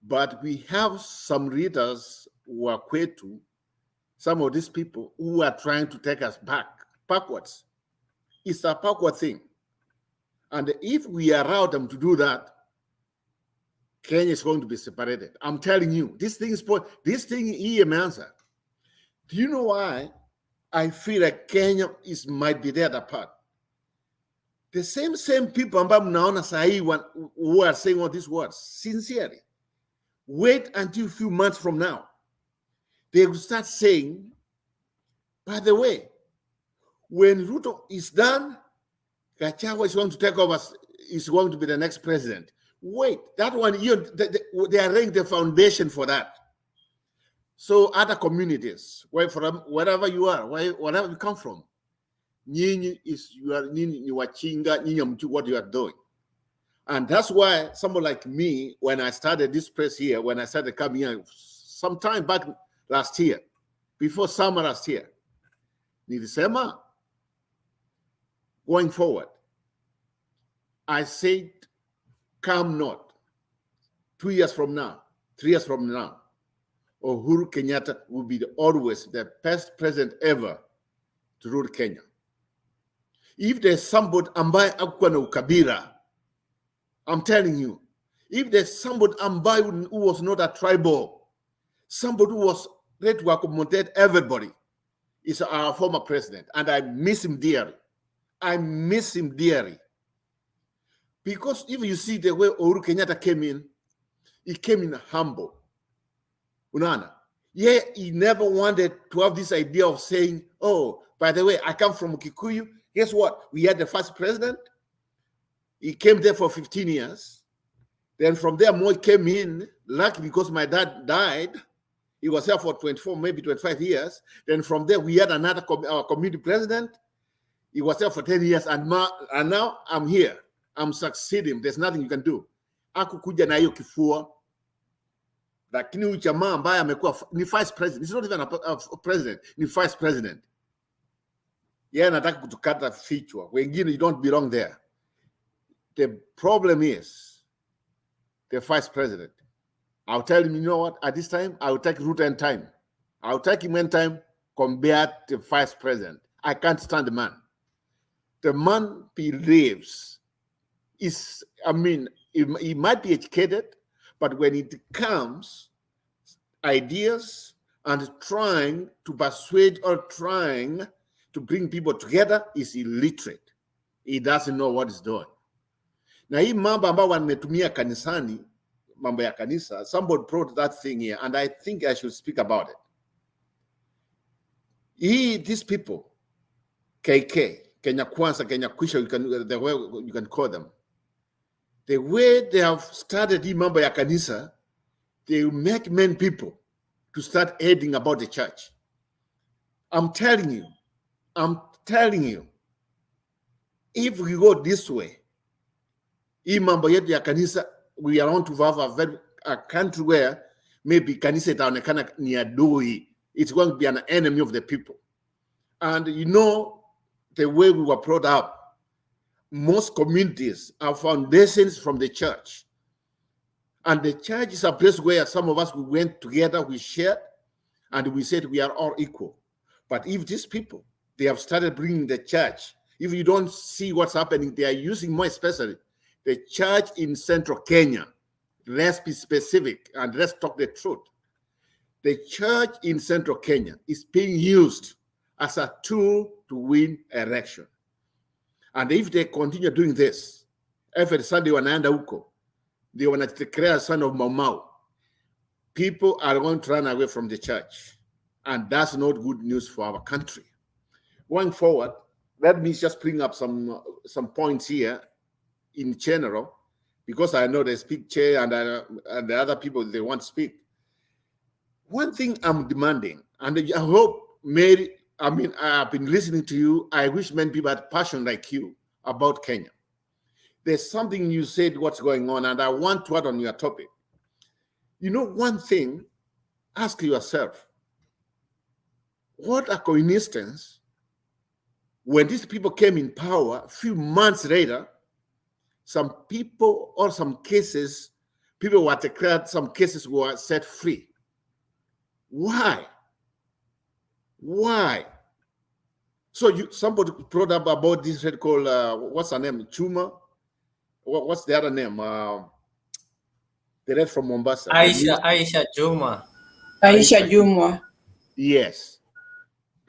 But we have some readers who are kwetu, some of these people who are trying to take us backwards. It's a backward thing. And if we allow them to do that, Kenya is going to be separated. I'm telling you, this thing he answer. Do you know why I feel like Kenya might be there apart? The same people who are saying all these words, sincerely, wait until a few months from now. They will start saying, by the way, when Ruto is done, Gachagua is going to take over, is going to be the next president. Wait, that one, they are laying the foundation for that. So other communities, wherever you are, wherever you come from, what you are doing. And that's why someone like me, when I started this press here, when I started coming here, sometime back last year, before summer last year, nilisema, going forward, I said, come not, 2 years from now, 3 years from now, Uhuru Kenyatta will be always the best president ever to rule Kenya. If there's somebody ambaye akuwa na ukabila, I'm telling you, if there's somebody ambaye who was not a tribal, somebody who was ready to accommodate everybody, is our former president, and I miss him dearly. I miss him dearly. Because if you see the way Uhuru Kenyatta came in, he came in humble. Unana. Yeah, he never wanted to have this idea of saying, oh, by the way, I come from Kikuyu. Guess what? We had the first president. He came there for 15 years. Then from there, Moi came in, lucky because my dad died. He was there for 24, maybe 25 years. Then from there, we had another community president. He was there for 10 years. And now I'm here. I'm succeeding. There's nothing you can do. Akukuja na hiyo kifua. Lakini huyu jamaa ambaye amekuwa ni vice president. He's not even a president. Ni vice president. Yeye anataka kutukata fichwa. Wengine, you don't belong there. The problem is the vice president. I'll tell him, you know what? At this time, I'll take Ruto and time. I'll take him one time compared to vice president. I can't stand the man. The man believes he might be educated, but when it comes ideas and trying to persuade or trying to bring people together, is illiterate. He doesn't know what he's doing. Na hii mambo ambayo wametumia kanisani, mambo ya kanisa, somebody brought that thing here, and I think I should speak about it. These people, KK, Kenya Kwanza, Kenya Kwisha, the way you can call them. The way they have started hii mambo ya kanisa, they make many people to start hating about the church. I'm telling you, if we go this way, hii mambo yetu ya kanisa, we are on to have a country where maybe kanisa itaonekana ni adui. It's going to be an enemy of the people. And you know, the way we were brought up, most communities are foundations from the church. And the church is a place where some of us, we went together, we shared, and we said we are all equal. But if these people, they have started bringing the church, if you don't see what's happening, they are using more especially the church in central Kenya. Let's be specific and let's talk the truth. The church in central Kenya is being used as a tool to win election. And if they continue doing this, every Sunday wanaenda huko, they want to declare a son of Mau, people are going to run away from the church. And that's not good news for our country. Going forward, let me just bring up some points here in general, because I know the speak chair and the other people, they want to speak. One thing I'm demanding, and I hope, Mary, I've been listening to you. I wish many people had passion like you about Kenya. There's something you said what's going on, and I want to add on your topic. You know, one thing, ask yourself, what a coincidence, when these people came in power, a few months later, some people or some cases, people were declared, some cases were set free. Why? Why? So somebody brought up about this red called, what's her name, Chuma? What's the other name? The red from Mombasa. Aisha Juma. Aisha Jumwa. Yes.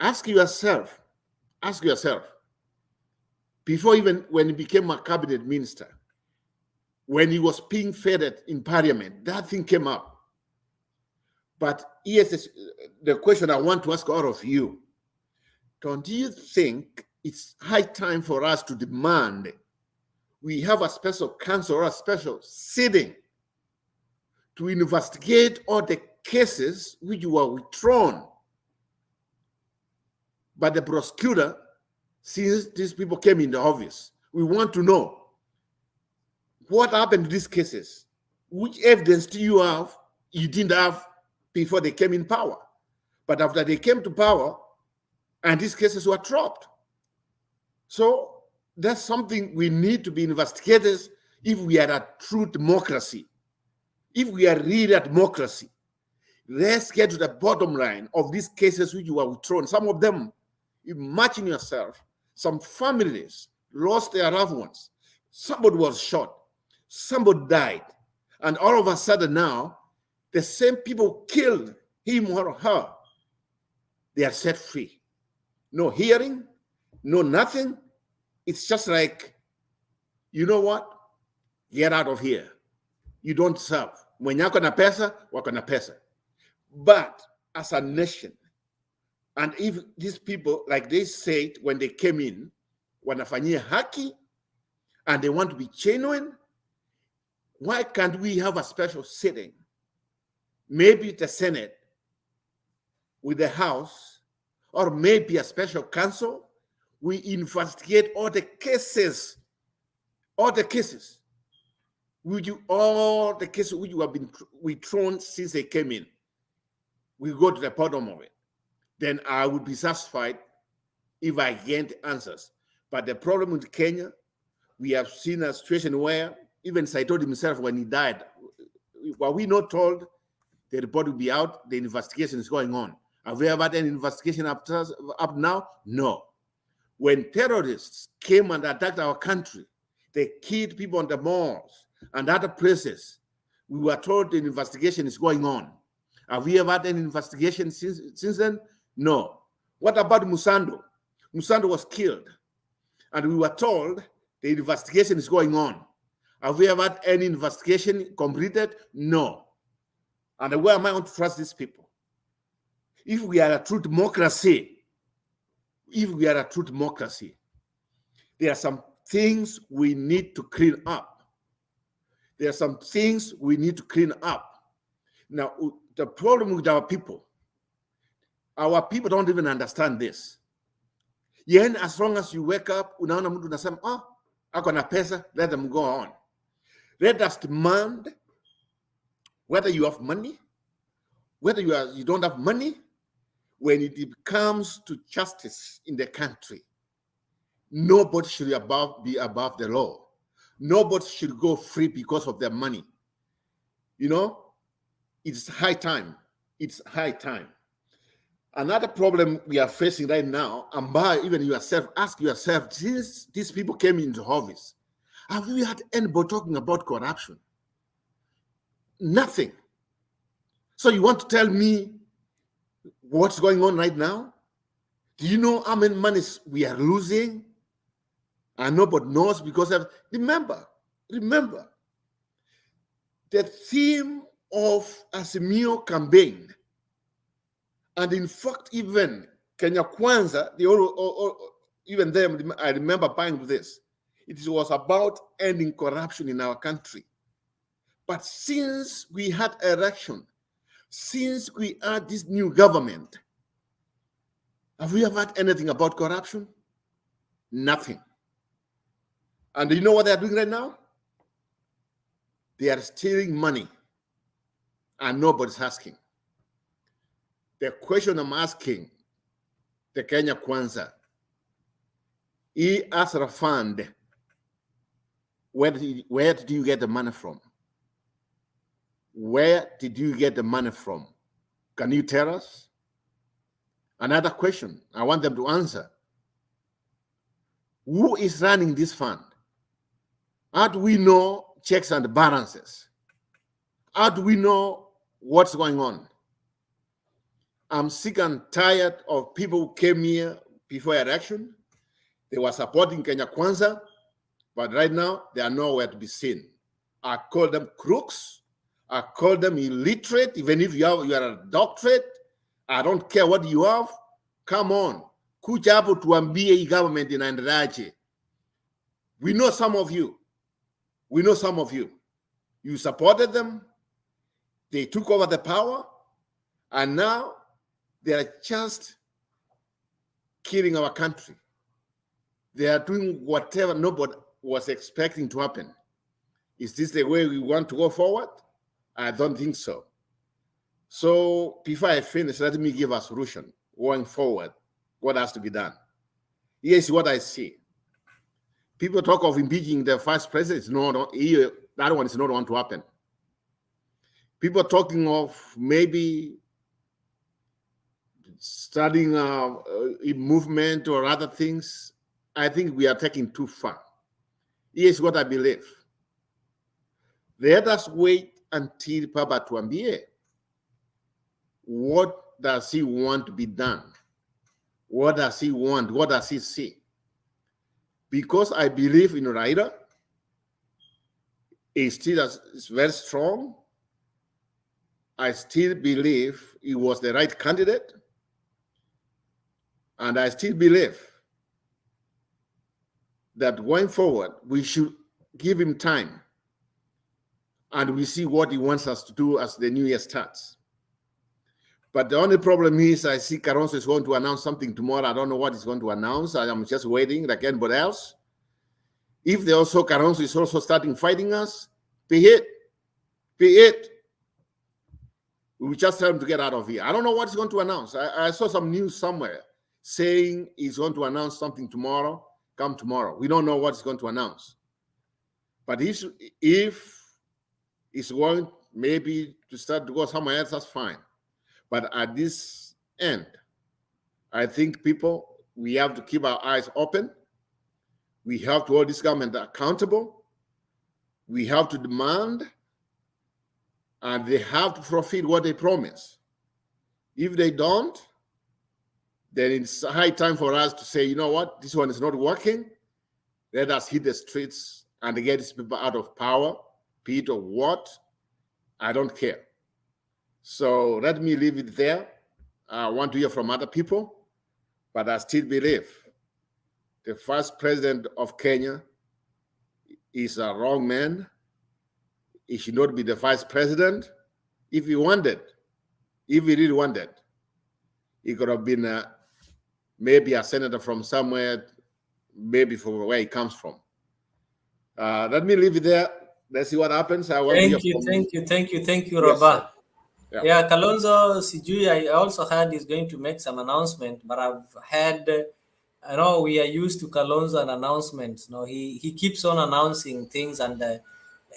Ask yourself, before even when he became a cabinet minister, when he was being feted in parliament, that thing came up. But here's the question I want to ask all of you. Don't you think it's high time for us to demand we have a special council or a special sitting to investigate all the cases which were withdrawn by the prosecutor since these people came in the office? We want to know what happened to these cases. Which evidence do you have you didn't have before they came in power? But after they came to power, and these cases were dropped. So that's something we need to be investigators if we are a true democracy. If we are really a democracy, let's get to the bottom line of these cases which were withdrawn. Some of them, imagine yourself, some families lost their loved ones. Somebody was shot. Somebody died. And all of a sudden now, the same people killed him or her. They are set free. No hearing, no nothing. It's just like, you know what? Get out of here. You don't serve. Mwenye ako na pesa, wako na pesa. But as a nation, and if these people, like they said when they came in, wanafanyia haki, and they want to be genuine, why can't we have a special sitting? Maybe the Senate with the House, or maybe a special council. We investigate all the cases which which have been withdrawn since they came in. We go to the bottom of it. Then I would be satisfied if I get answers. But the problem with Kenya, we have seen a situation where even Saitoti himself, when he died, were we not told the report will be out, the investigation is going on? Have we ever had an investigation up now? No. When terrorists came and attacked our country, they killed people on the malls and other places, we were told the investigation is going on. Have we ever had an investigation since then? No. What about Musando? Musando was killed, and we were told the investigation is going on. Have we ever had any investigation completed? No. And where am I going to trust these people? If we are a true democracy, There are some things we need to clean up. There are some things we need to clean up. Now, the problem with our people don't even understand this. Yen, as long as you wake up, unaona mtu unasema, oh, ako na pesa, let them go on. Let us demand, whether you have money, whether you don't have money, when it comes to justice in the country, nobody should be above the law. Nobody should go free because of their money. You know, it's high time. It's high time. Another problem we are facing right now, and by even yourself, ask yourself, since these people came into office, have we had anybody talking about corruption? Nothing. So you want to tell me what's going on right now? Do you know how many monies we are losing? And nobody knows because of, remember, the theme of Azimio campaign, and in fact, even Kenya Kwanza, even them, I remember buying this. It was about ending corruption in our country. But since we had election, since we had this new government, have we ever had anything about corruption? Nothing. And do you know what they are doing right now? They are stealing money, and nobody's asking. The question I'm asking the Kenya Kwanza, as a fund, where did you get the money from? Where did you get the money from? Can you tell us? Another question I want them to answer. Who is running this fund? How do we know checks and balances? How do we know what's going on? I'm sick and tired of people who came here before election. They were supporting Kenya Kwanza, but right now they are nowhere to be seen. I call them crooks. I call them illiterate. Even if you are a doctorate, I don't care what you have. Come on, kuja hapo tuambie hii government inaendeleaje. We know some of you. We know some of you. You supported them. They took over the power, and now they are just killing our country. They are doing whatever nobody was expecting to happen. Is this the way we want to go forward? I don't think so. So before I finish, let me give a solution going forward. What has to be done? Here's what I see. People talk of impeaching the vice president. That one is not going to happen. People talking of maybe starting a movement or other things. I think we are taking too far. Here's what I believe. Let us wait until Papa tuambie. What does he want to be done? What does he want? What does he see? Because I believe in Raila, he still is very strong. I still believe he was the right candidate. And I still believe that going forward, we should give him time. And we see what he wants us to do as the new year starts. But the only problem is I see Kalonzo is going to announce something tomorrow. I don't know what he's going to announce. I am just waiting like anybody else. If they also, Kalonzo is also starting fighting us, be it. We will just tell him to get out of here. I don't know what he's going to announce. I saw some news somewhere saying he's going to announce something tomorrow, come tomorrow. We don't know what he's going to announce. But if he's going maybe to start to go somewhere else, that's fine. But at this end, I think people, we have to keep our eyes open. We have to hold this government accountable. We have to demand, and they have to fulfill what they promise. If they don't, then it's high time for us to say, you know what, this one is not working. Let us hit the streets and get these people out of power, be it or what, I don't care. So let me leave it there. I want to hear from other people, but I still believe the first president of Kenya is a wrong man. He should not be the vice president. If he really wanted, he could have been maybe a senator from somewhere, maybe from where he comes from. Let me leave it there. Let's see what happens. I want Thank you, Roba. Yes, Yeah, Kalonzo Sijui, I also heard he's going to make some announcement, but I've heard, I know we are used to Kalonzo and announcements. No, he keeps on announcing things, and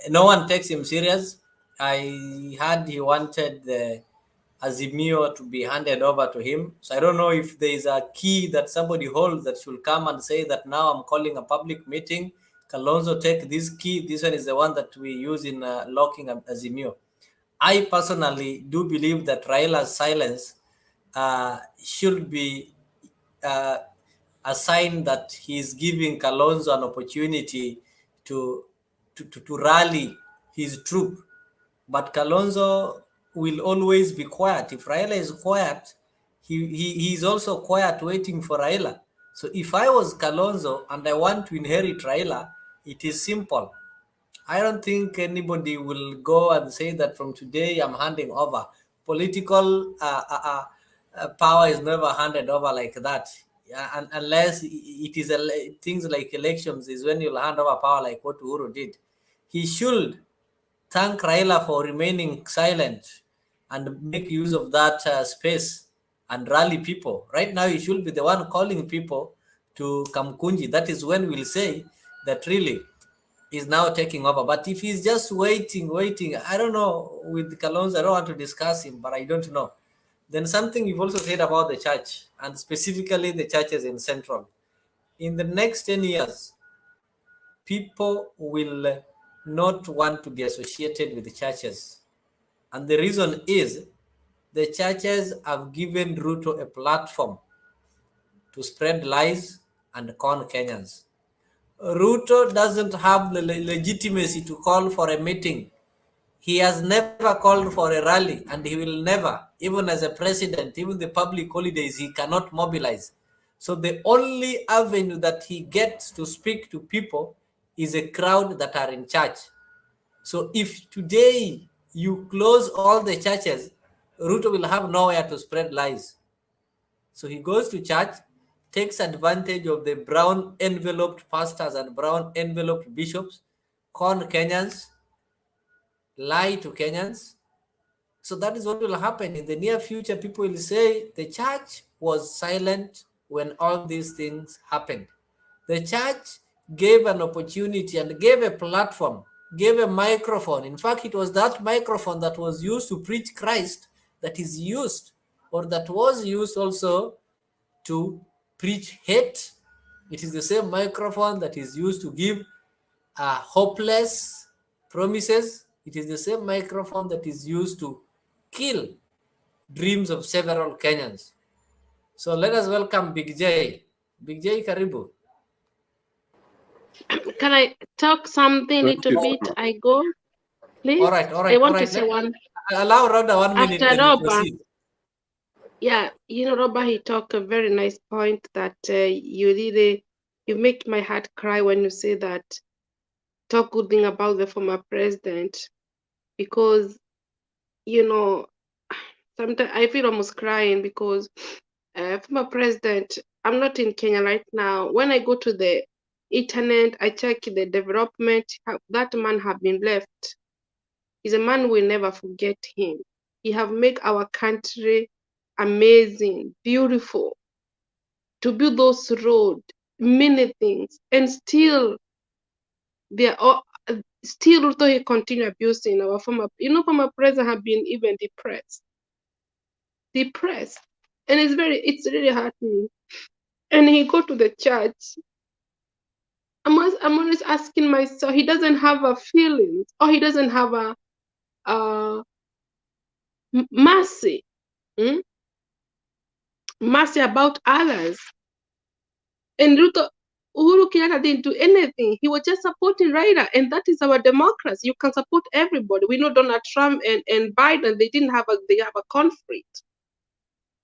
no one takes him serious. I heard he wanted the Azimio to be handed over to him. So I don't know if there is a key that somebody holds that should come and say that now I'm calling a public meeting. Kalonzo, take this key. This one is the one that we use in locking Azimio. I personally do believe that Raila's silence should be a sign that he's giving Kalonzo an opportunity to rally his troop. But Kalonzo will always be quiet. If Raila is quiet, he's also quiet waiting for Raila. So if I was Kalonzo and I want to inherit Raila, it is simple. I don't think anybody will go and say that from today I'm handing over. Political power is never handed over like that. And unless it is things like elections is when you'll hand over power like what Uhuru did. He should thank Raila for remaining silent and make use of that space and rally people. Right now, he should be the one calling people to Kamkunji. That is when we'll say that really is now taking over. But if he's just waiting, I don't know, with Kalonzo, I don't want to discuss him, but I don't know. Then something you've also said about the church, and specifically the churches in Central. In the next 10 years, people will not want to be associated with the churches. And the reason is the churches have given Ruto a platform to spread lies and con Kenyans. Ruto doesn't have the legitimacy to call for a meeting. He has never called for a rally, and he will never, even as a president, even the public holidays, he cannot mobilize. So the only avenue that he gets to speak to people is a crowd that are in church. So if today you close all the churches, Ruto will have nowhere to spread lies. So he goes to church, takes advantage of the brown enveloped pastors and brown enveloped bishops, con Kenyans, lie to Kenyans. So that is what will happen in the near future. People will say the church was silent when all these things happened. The church gave an opportunity and gave a platform, gave a microphone. In fact, it was that microphone that was used to preach Christ that is used, or that was used also to preach hate. It is the same microphone that is used to give hopeless promises. It is the same microphone that is used to kill dreams of several Kenyans. So let us welcome Big J. Big J, karibu. Can I talk something a little bit? I go, please. All right. I want to say one. Allow Rhoda 1 minute. After Then Roba, yeah, Roba, he talked a very nice point that you make my heart cry when you say that, talk good thing about the former president, because, sometimes I feel almost crying because former president, I'm not in Kenya right now. When I go to the internet, I check the development, that man have been left. He's a man, we'll never forget him. He have made our country amazing, beautiful, to build those roads, many things, and still Ruto he continue abusing our former president have been even depressed, and it's really hurting. And he go to the church. I'm always asking myself, he doesn't have a feeling, or he doesn't have a mercy, mercy about others. And Uhuru Kenyatta didn't do anything. He was just supporting Raila, and that is our democracy. You can support everybody. We know Donald Trump and Biden, they have a conflict,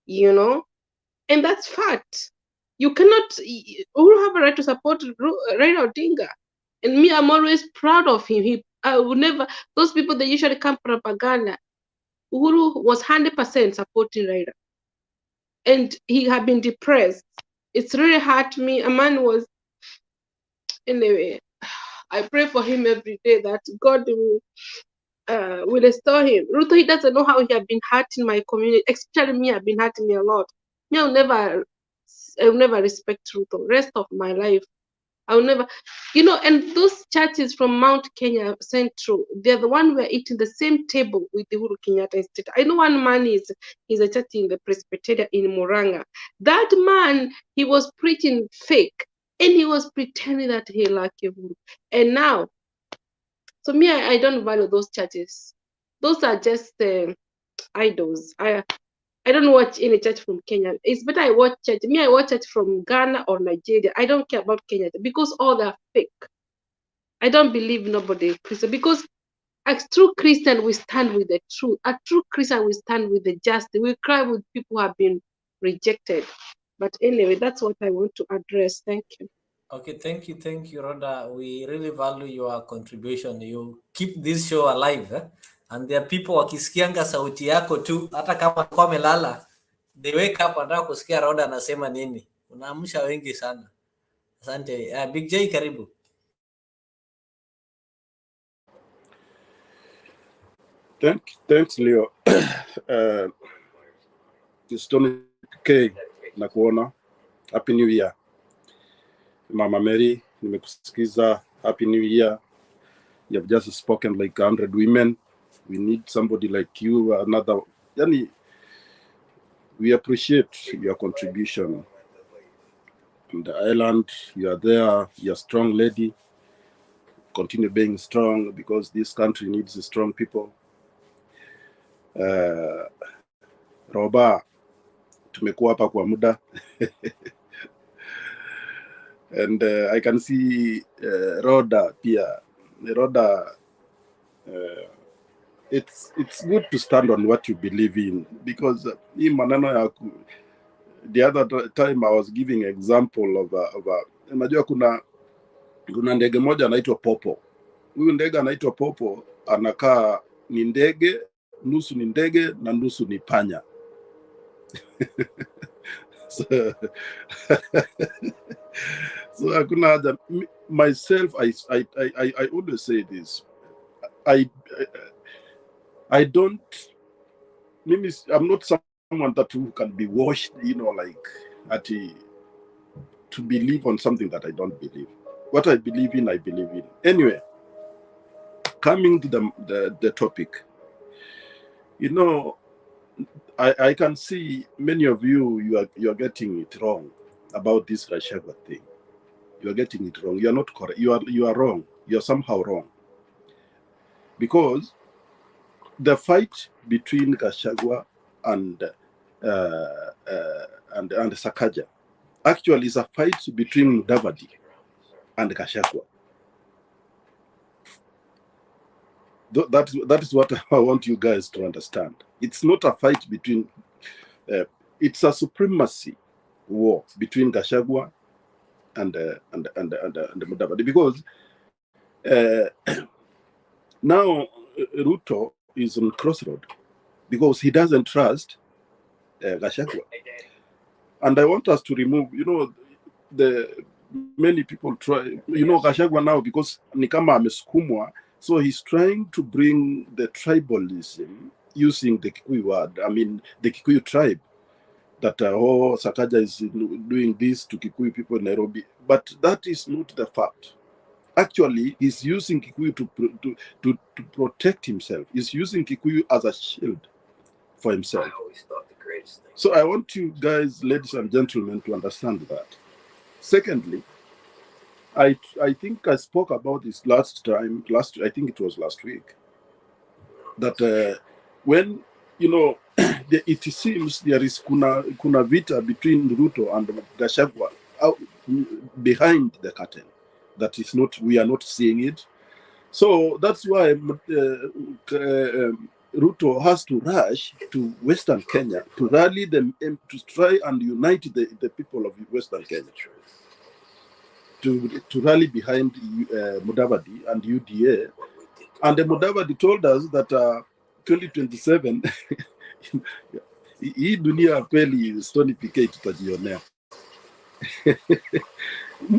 and that's fact. You cannot, Uhuru have a right to support Raila Odinga. And me, I'm always proud of him. I would never, those people that usually come propaganda, Uhuru was 100% supporting Raila. And he had been depressed. It's really hurt me. A man was, anyway, I pray for him every day that God will restore him. Ruto, he doesn't know how he has been hurting my community, especially me. I've been hurting me a lot. Me, I'll never respect Ruto. Rest of my life, I'll never, and those churches from Mount Kenya Central, they're the one we're eating the same table with the Uhuru Kenyatta Institute. I know one man he's a church in the Presbyterian in Muranga. That man, he was preaching fake, and he was pretending that he liked Uhuru. And now, so me, I don't value those churches. Those are just idols. I don't watch any church from Kenya. It's better I watch church. Me, I watch church from Ghana or Nigeria. I don't care about Kenya because all they're fake. I don't believe nobody Christian because as true Christian, we stand with the truth. A true Christian, we stand with the justice. We cry with people who have been rejected. But anyway, that's what I want to address. Thank you. Okay, thank you, Rhoda. We really value your contribution. You keep this show alive, and there are people wakisikianga sauti yako tu, hata kama kwa melala, they wake up and kusikia Rhoda anasema nini. Unaamsha wengi sana. Asante. Big J, karibu. Thanks Leo. Stone K na kuona. Happy New Year. Mama Mary, nimekusikiza. Happy New Year. You have just spoken like 100 women. We need somebody like you, another. Yani, we appreciate your contribution. On the island, you are there. You're a strong lady. Continue being strong because this country needs strong people. Roba, tumekuwa hapa kwa muda. And I can see Rhoda pia. Rhoda, it's good to stand on what you believe in because the other time I was giving example of unajua kuna ndege moja anaitwa popo. Huyu ndege anaitwa popo anakaa ni ndege, nusu ni ndege na nusu ni panya. So hakuna haja. Myself, I always say this. I don't. I'm not someone that who can be washed, to believe on something that I don't believe. What I believe in, I believe in. Anyway, coming to the topic, I can see many of you are getting it wrong about this Gachagua thing. You are getting it wrong. You are not correct. You are wrong. You are somehow wrong. Because the fight between Gachagua and Sakaja actually is a fight between Mudavadi and Gachagua. That is what I want you guys to understand. It's not a fight between. It's a supremacy war between Gachagua and Mudavadi because now Ruto is on crossroad because he doesn't trust Gachagua. And I want us to remove, the many people try, Gachagua now because Nikama amesukumwa, so he's trying to bring the tribalism using the Kikuyu word. I mean, the Kikuyu tribe that Sakaja is doing this to Kikuyu people in Nairobi, but that is not the fact. Actually, he's using Kikuyu to protect himself. He's using Kikuyu as a shield for himself. So I want you guys, ladies and gentlemen, to understand that. Secondly, I think I spoke about this I think it was last week, that when, it seems there is kuna vita between Ruto and Gachagua behind the curtain. That is not, we are not seeing it. So that's why Ruto has to rush to Western Kenya to rally them, to try and unite the people of Western Kenya to rally behind Mudavadi and UDA. And the Mudavadi told us that 2027 hii dunia kweli Stony PK tutajionea.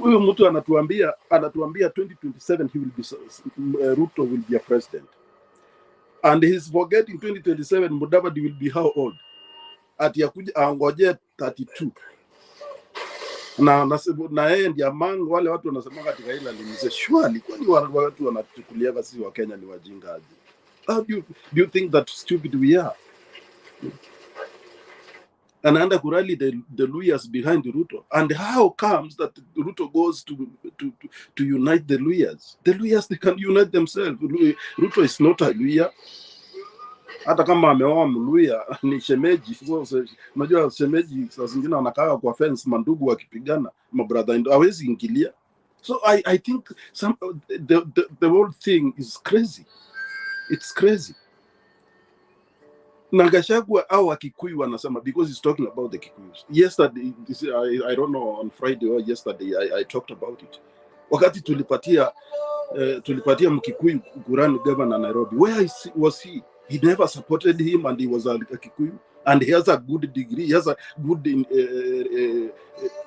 Huyo mtu anatuambia 2027 he will be Ruto will be a president. And he's forgetting 2027 Mudavadi will be how old? Ati akuja angoje 32. Na yeye ndiye among wale watu wanasema ati Raila ni mzee. Surely kwani watu wanachukulia sisi wa Kenya ni wajinga aje? How do you think that stupid we are? And under Kurali the Luyas behind Ruto. And how comes that Ruto goes to unite the Luyas? The Luyas, they can unite themselves. Ruto is not a Luya. Hata kama ameoa Mluya ni shemeji. Unajua shemeji saa zingine wanakaa kwa fence mandugu wakipigana, mabrother ndio hawezi ingilia. So I think the whole thing is crazy. It's crazy. Na Gachagua au Kikuyu wanasema because he's talking about the Kikuyus. Yesterday, I don't know, on Friday or yesterday I talked about it. Wakati tulipatia Mkikuyu kurani governor Nairobi. Where was he? He never supported him, and he was a Kikuyu, and he has a good degree. He has a good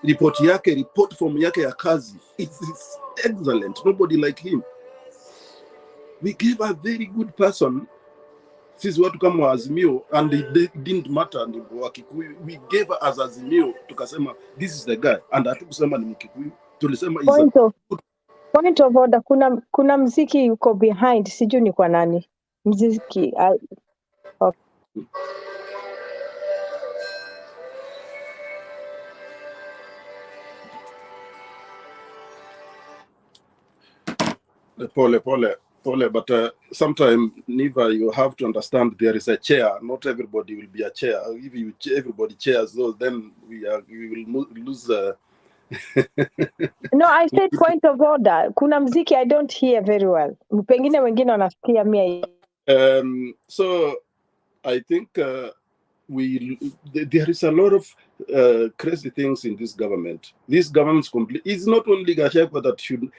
report from yake ya kazi. It's excellent. Nobody like him. We gave a very good person. Sisi watu kama Azimio, and it didn't matter ni Wakikuyu. We gave her as Azimio, tukasema this is the guy, and hatukusema ni Mkikuyu. Tulisema point of order. Kuna mziki uko behind, sijui ni kwa nani mziki. Okay. Pole, but sometimes, Niva, you have to understand there is a chair. Not everybody will be a chair. If everybody chairs those, then we will lose. No, I said point of order. Kuna mziki I don't hear very well. Pengine wengine wanasikia mia. So I think there is a lot of crazy things in this government. This government's complete. It's not only Gachagua that should.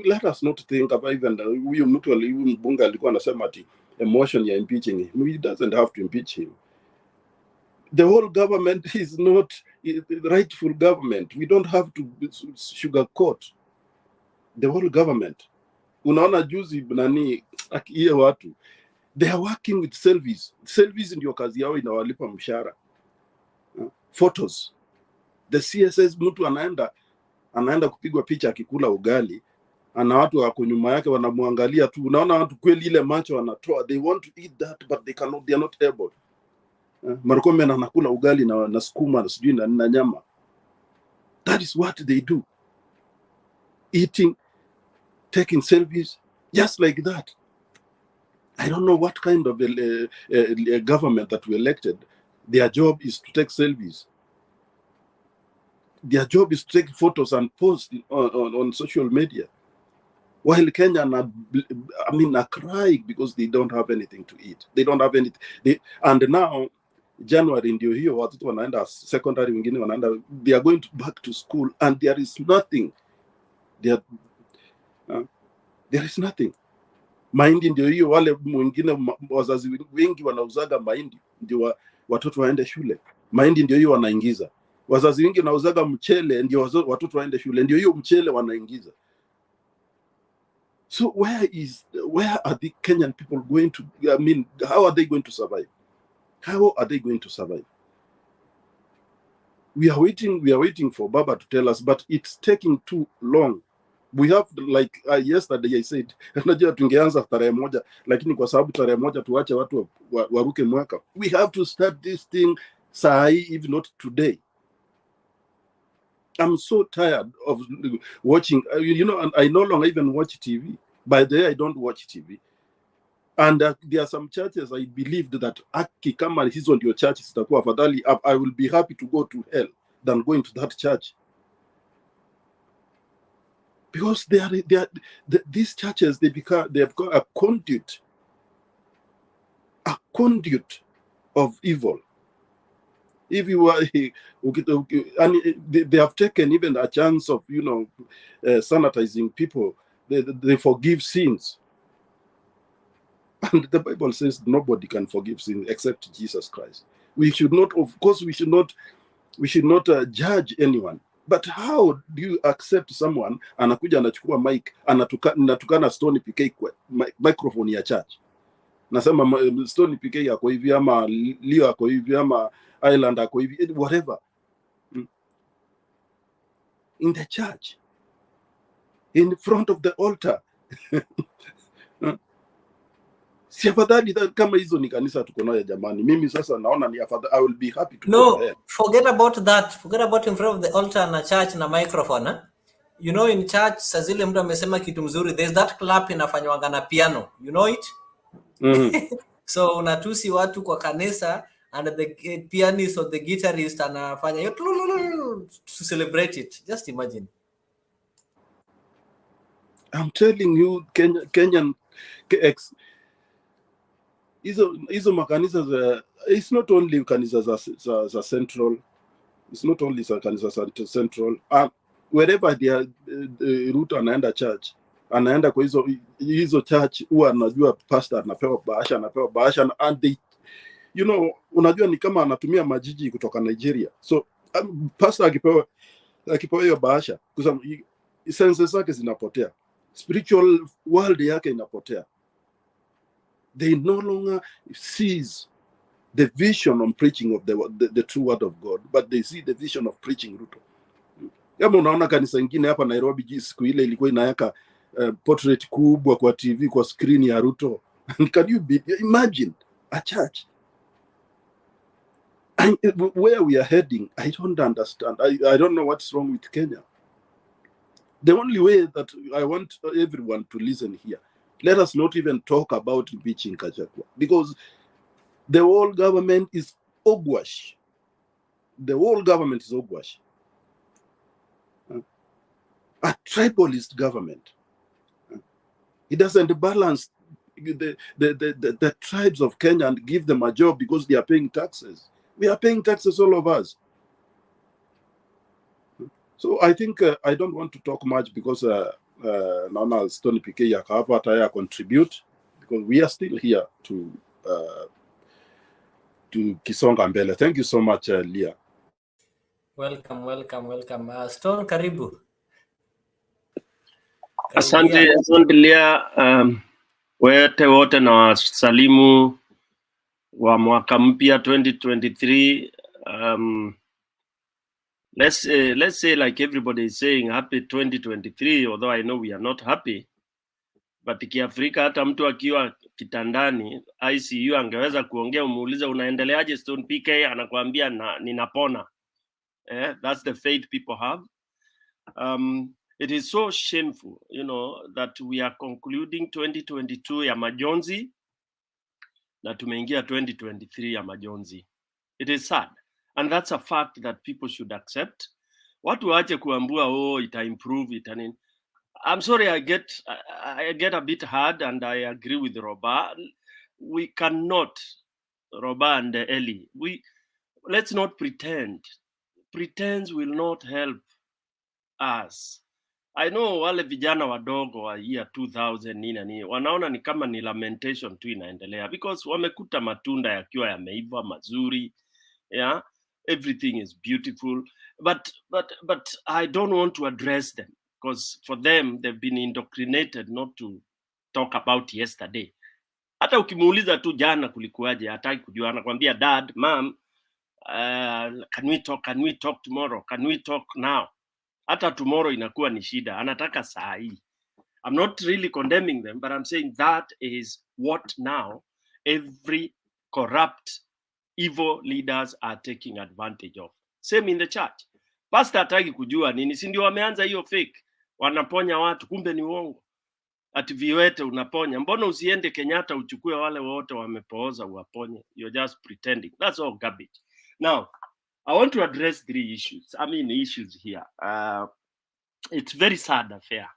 Let us not think about even huyu mtu mbunge alikuwa anasema ati emotion ya impeaching him. He doesn't have to impeach him. The whole government is not the rightful government. We don't have to sugarcoat the whole government. Unaona juzi nani akiye watu. They are working with service. Service ndio kazi yao, inawalipa mshahara. Photos. The CSS mtu anaenda kupigwa picha akikula ugali. Ana watu wako nyuma yake wanamwangalia tu. Unaona watu kweli ile macho wanatoa. They want to eat that but they are not able. Marukome anakula ugali na sukuma sijui na nyama. That is what they do. Eating, taking selfies, just like that. I don't know what kind of a government that we elected. Their job is to take selfies. Their job is to take photos and post on social media. While Kenya are crying because they don't have anything to eat. They don't have anything. And now, January ndio hiyo watoto wanaenda secondary, wengine wanaenda, they are going back to school and there is nothing. There is nothing. Mahindi ndio hiyo, wale mwingine wazazi wengi wanauzaga mahindi ndio watoto waende shule. Mahindi ndio hiyo wanaingiza. Wazazi wengi wanauzaga mchele ndio watoto waende shule, ndio hiyo mchele wanaingiza. So where are the Kenyan people going to, how are they going to survive? How are they going to survive? We are waiting for Baba to tell us, but it's taking too long. We have, like yesterday I said, najua tungeanza tarehe moja, lakini kwa sababu tarehe moja tuache watu waruke mwaka. We have to start this thing sahi, if not today. I'm so tired of watching, and I no longer even watch TV. By the way, I don't watch TV. And there are some churches I believed that aki kama hizo ndio churches zitakuwa afadhali, I will be happy to go to hell than going to that church. Because these churches, they have got a conduit of evil. If you are, and they have taken even a chance of, you know, sanitizing people. They forgive sins. And the Bible says nobody can forgive sin except Jesus Christ. We should not, of course, we should not judge anyone. But how do you accept someone anakuja anachukua mic anatukana Stone PK kwa microphone ya church? Nasema Stone PK yako hivi ama Leo yako hivi ama Island yako hivi, whatever. In the church, in front of the altar. Si afadhali kama hizo ni kanisa tuko nayo jamani. Mimi sasa naona ni afadhali, I will be happy to go ahead. Forget about that. Forget about in front of the altar na church na microphone. Eh? You know, in church saa zile mtu amesema kitu mzuri, there's that clap inafanywa na piano. You know it? So unatusi watu kwa kanisa and the pianist or the guitarist anafanya to celebrate it. Just imagine. I'm telling you, Kenyan hizo makanisa it's not only kanisa za central, it's not only kanisa za central, wherever they are, Ruto anaenda church, anaenda kwa hizo church, huwa anajua pastor anapewa bahasha and they, you know, unajua ni kama anatumia majiji kutoka Nigeria. So pastor akipewa hiyo bahasha, kwa sababu senses zake zinapotea, spiritual world yake inapotea. They no longer sees the vision on preaching of the true word of God, but they see the vision of preaching Ruto. Kama unaona kanisa ingine hapa Nairobi siku ile ilikuwa inaweka portrait kubwa kwa TV kwa screen ya Ruto. Can you imagine a church? Where we are heading, I don't understand. I don't know what's wrong with Kenya. The only way that I want everyone to listen here, let us not even talk about impeaching Gachagua, because the whole government is hogwash. The whole government is hogwash. A tribalist government. It doesn't balance the tribes of Kenya and give them a job because they are paying taxes. We are paying taxes, all of us. So I think I don't want to talk much because naona Stone PK yakapa hata contribute, because we are still here to kisonga mbele. Thank you so much, Leah. Welcome. Stone, karibu. Asante Leah. Wote na wasalimu wa mwaka mpya 2023. Let's say like everybody is saying happy 2023, although I know we are not happy. But kiafrika hata mtu akiwa kitandani ICU angeweza kuongea, umuulize unaendeleaje Stone PK, anakuambia ninapona. That's the faith people have. It is so shameful, you know, that we are concluding 2022 ya majonzi na tumeingia 2023 ya majonzi. It is sad, and that's a fact that people should accept. Watu waache kuambua ita improve it. I'm sorry, I get a bit hard, and I agree with Roba. We cannot, Roba and Eli, let's not pretend. Pretense will not help us. I know wale vijana wadogo wa year 2000 nini wanaona ni kama ni lamentation tu inaendelea, because wamekuta matunda yakiwa yameiva mazuri, yeah, everything is beautiful, but I don't want to address them, because for them they've been indoctrinated not to talk about yesterday. Hata ukimuuliza tu jana kulikuwaje, hataki kujua, anakuambia dad, mom, can we talk tomorrow, can we talk now? Hata tomorrow inakuwa ni shida, anataka saa hii. I'm not really condemning them, but I'm saying that is what now every corrupt, evil leaders are taking advantage of. Same in the church. Pastor hataki kujua nini, si ndio wameanza hiyo fake, wanaponya watu kumbe ni uongo. Ati viwete unaponya, mbona usiende Kenyatta uchukue wale wote wamepooza uwaponye? You're just pretending. That's all garbage. Now, I want to address three issues. Issues here. It's very sad affair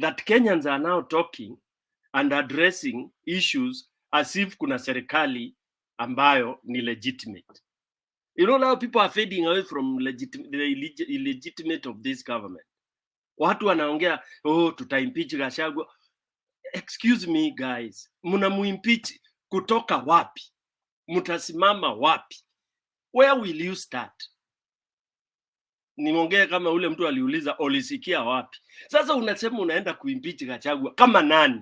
that Kenyans are now talking and addressing issues as if kuna serikali ambayo ni legitimate. You know, now people are fading away from the illegitimate of this government. Watu wanaongea, oh, tutaimpeach Gachagua. Excuse me guys, muimpeach kutoka wapi? Mutasimama wapi? Where will you start? Niongee kama ule mtu aliuliza ulisikia wapi? Sasa unasema unaenda kuimpeach Gachagua kama nani?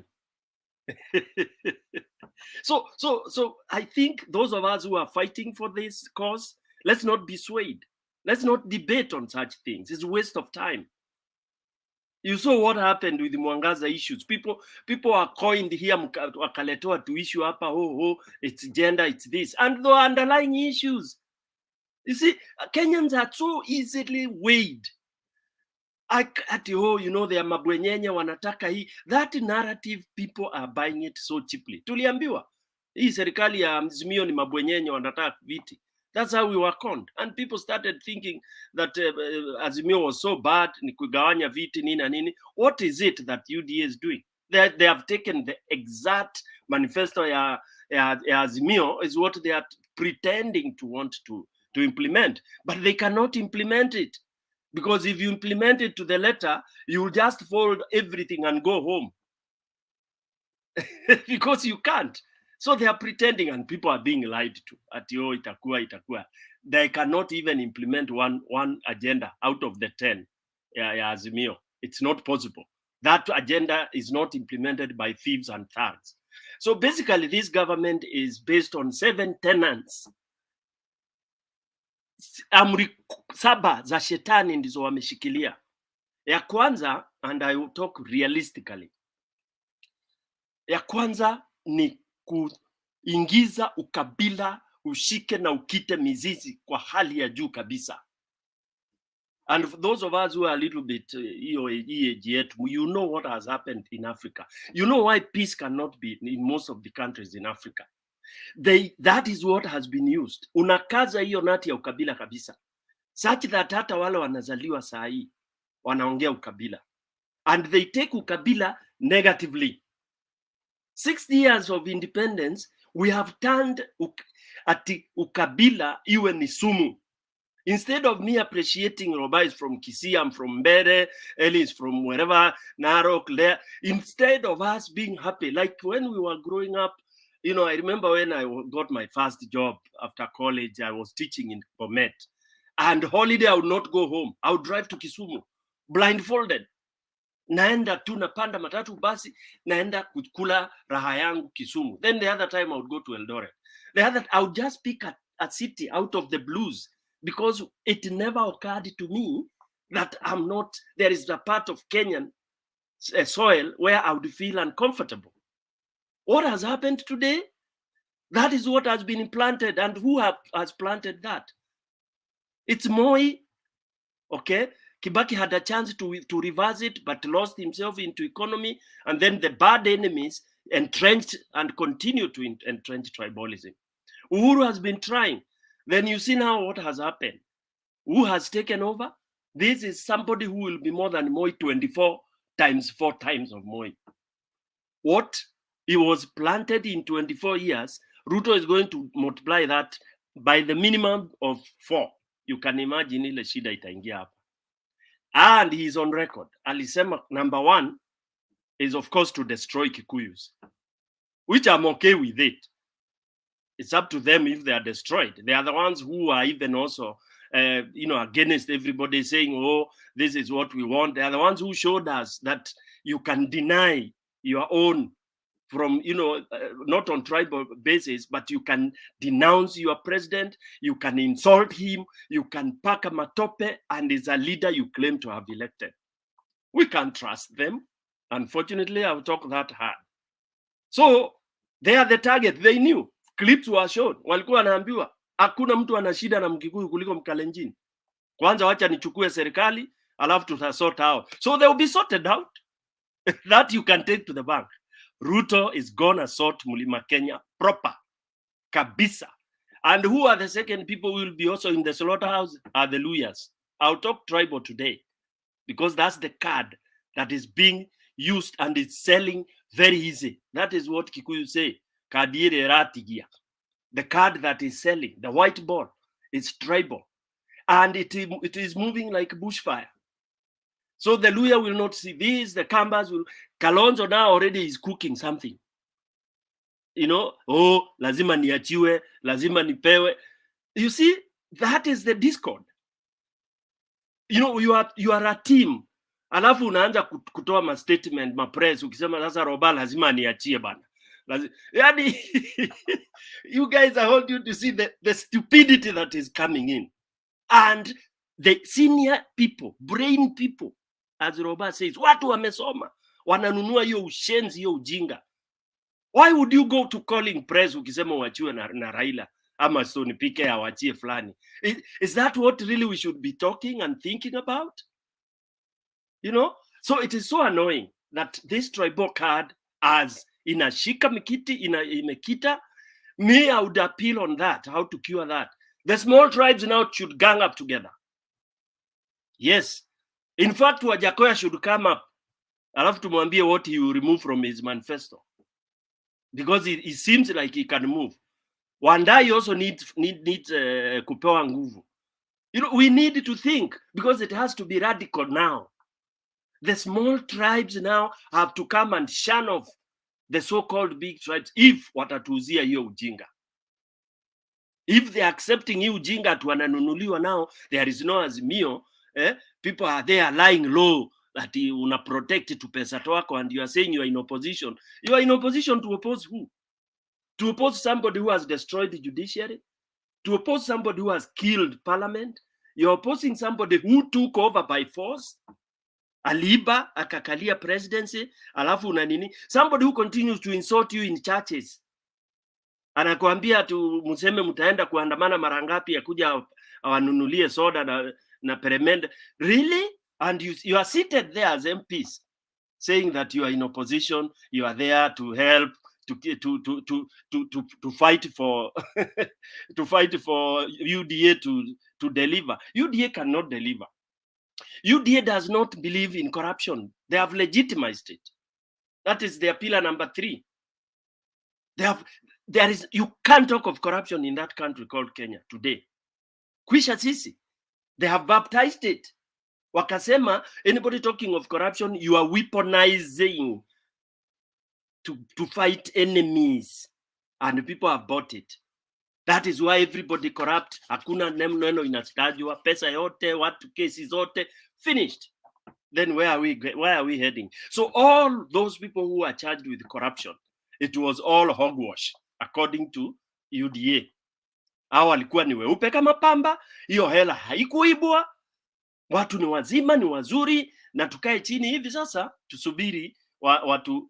So I think those of us who are fighting for this cause, let's not be swayed. Let's not debate on such things. It's a waste of time. You saw what happened with the Mwangaza issues. People are coined here, wakaletewa to issue hapa, oh, it's gender, it's this. And the underlying issues. You see, Kenyans are so easily weighed. You know, they are mabwenyenye wanataka hii. That narrative, people are buying it so cheaply. Tuliambiwa, hii serikali ya Azimio ni mabwenyenye wanataka viti. That's how we were conned. And people started thinking that Azimio was so bad, ni kugawanya viti, nini nini. What is it that UDA is doing? They have taken the exact manifesto ya Azimio is what they are pretending to want to implement. But they cannot implement it. Because if you implement it to the letter, you will just fold everything and go home. Because you can't. So they are pretending, and people are being lied to. Atio itakua. They cannot even implement one agenda out of the 10. Azimio. It's not possible. That agenda is not implemented by thieves and thugs. So basically, this government is based on 7 tenets. Amri 7 za shetani ndizo wameshikilia. Ya kwanza, and I will talk realistically. Ya kwanza ni kuingiza ukabila, ushike na ukite mizizi kwa hali ya juu kabisa. And for those of us who are a little bit you know what has happened in Africa. You know why peace cannot be in most of the countries in Africa. That is what has been used. Unakaza hiyo nati ya ukabila kabisa. Such that hata wale wanazaliwa saa hii wanaongea ukabila. And they take ukabila negatively. 60 years of independence, we have turned ukabila iwe ni sumu. Instead of me appreciating Roba is from Kisii, I'm from Mbere, Eli is from wherever, Narok, there. Instead of us being happy, like when we were growing up, you know, I remember when I got my first job after college, I was teaching in Bomet. And holiday, I would not go home. I would drive to Kisumu, blindfolded. Naenda tu napanda matatu basi, naenda kukula raha yangu Kisumu. Then the other time I would go to Eldoret. The other, I would just pick a city out of the blues because it never occurred to me that there is a part of Kenyan soil where I would feel uncomfortable. What has happened today? That is what has been implanted. And who has planted that? It's Moi, okay? Kibaki had a chance to reverse it, but lost himself into economy. And then the bad enemies entrenched and continue to entrench tribalism. Uhuru has been trying. Then you see now what has happened. Who has taken over? This is somebody who will be more than Moi 24 times 4 times of Moi. What? He was planted in 24 years. Ruto is going to multiply that by the minimum of 4. You can imagine ile shida itaingia hapa. And he is on record. Alisema number 1 is of course to destroy Kikuyus, which I'm okay with it. It's up to them if they are destroyed. They are the ones who are even also, against everybody saying, oh, this is what we want. They are the ones who showed us that you can deny your own from, not on tribal basis, but you can denounce your president, you can insult him, you can pack a matope, and is a leader you claim to have elected. We can't trust them. Unfortunately, I'll talk that hard. So they are the target. They knew. Clips were shown. Walikuwa wanaambiwa hakuna mtu ana shida na Mkikuyu kuliko Mkalenjin. Kwanza wacha nichukue serikali, alafu tutasort out. So they will be sorted out. That you can take to the bank. Ruto is gonna sort Mlima Kenya proper. Kabisa. And who are the second people who will be also in the slaughterhouse? Are the Luyas. I'll talk tribal today because that's the card that is being used and it's selling very easy. That is what Kikuyu say. The card that is selling, the white ball, It's tribal. And it is moving like bushfire. So the Luya will not see this, the Kambas will. Kalonzo now already is cooking something. You know, oh, lazima niachiwe, lazima nipewe. You see, that is the discord. You know, you are a team. Alafu unaanza kutoa ma statement, ma press, ukisema sasa Roba lazima niachie bana. Yani, you guys, I want you to see the stupidity that is coming in. And the senior people, brain people, as Roba says, watu wamesoma, wananunua hiyo ushenzi, hiyo ujinga. Why would you go to calling press ukisema wachiwe na Raila ama Stone Pike awachie fulani? Is that what really we should be talking and thinking about? You know? So it is so annoying that this tribal card as inashika mikiti, imekita. Me, I would appeal on that, how to cure that. The small tribes now should gang up together. Yes. In fact, Wajakoya should come up. Alafu tumwambie what he will remove from his manifesto. Because it seems like he can move. Wandai also needs kupewa nguvu. You know, we need to think because it has to be radical now. The small tribes now have to come and shun off the so-called big tribes if watatuzia hiyo ujinga. If they are accepting hiyo ujinga tu wananunuliwa now, there is no azimio. People are there lying low that una protect to pesa wako and you are saying you are in opposition. You are in opposition to oppose who? To oppose somebody who has destroyed the judiciary? To oppose somebody who has killed parliament? You're opposing somebody who took over by force? Aliba, akakalia presidency, alafu una nini? Somebody who continues to insult you in churches. Anakuambia tu museme mutaenda kuandamana mara ngapi ya kuja awanunulie soda na peremende. Really? And you are seated there as MPs saying that you are in opposition, you are there to help, to fight for to fight for UDA to deliver. UDA cannot deliver. UDA does not believe in corruption. They have legitimized it. That is their pillar number 3. You can't talk of corruption in that country called Kenya today. Kwisha sisi. They have baptized it. Wakasema, anybody talking of corruption, you are weaponizing to fight enemies. And people have bought it. That is why everybody corrupt. Hakuna neno inatajwa, pesa yote, watu kesi zote, finished. Then where are we heading? So all those people who are charged with corruption, it was all hogwash, according to UDA. Hao walikuwa ni weupe kama pamba, hiyo hela haikuibwa, watu ni wazima, ni wazuri, na tukae chini hivi sasa, tusubiri watu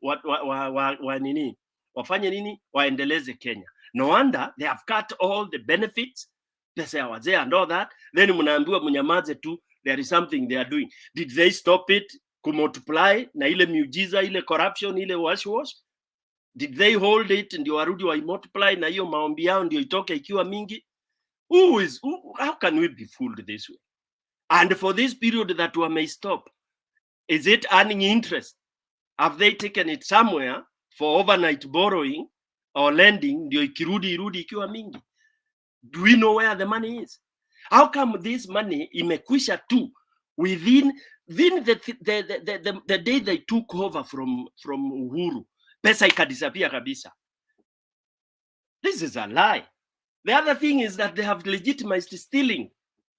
nini, wafanye nini, waendeleze Kenya. No wonder they have cut all the benefits, pesa ya wazee and all that, then mnaambiwa mnyamaze tu, there is something they are doing. Did they stop it kumultiply na ile miujiza, ile corruption, ile wash? Did they hold it ndio warudi wa multiply na hiyo maombi yao ndio itoke ikiwa mingi? How can we be fooled this way? And for this period that we may stop, is it earning interest? Have they taken it somewhere for overnight borrowing or lending ndio irudi ikiwa mingi? Do we know where the money is? How come this money imekwisha tu within the day they took over from Uhuru? Pesa ikadisappear kabisa. This is a lie. The other thing is that they have legitimized stealing,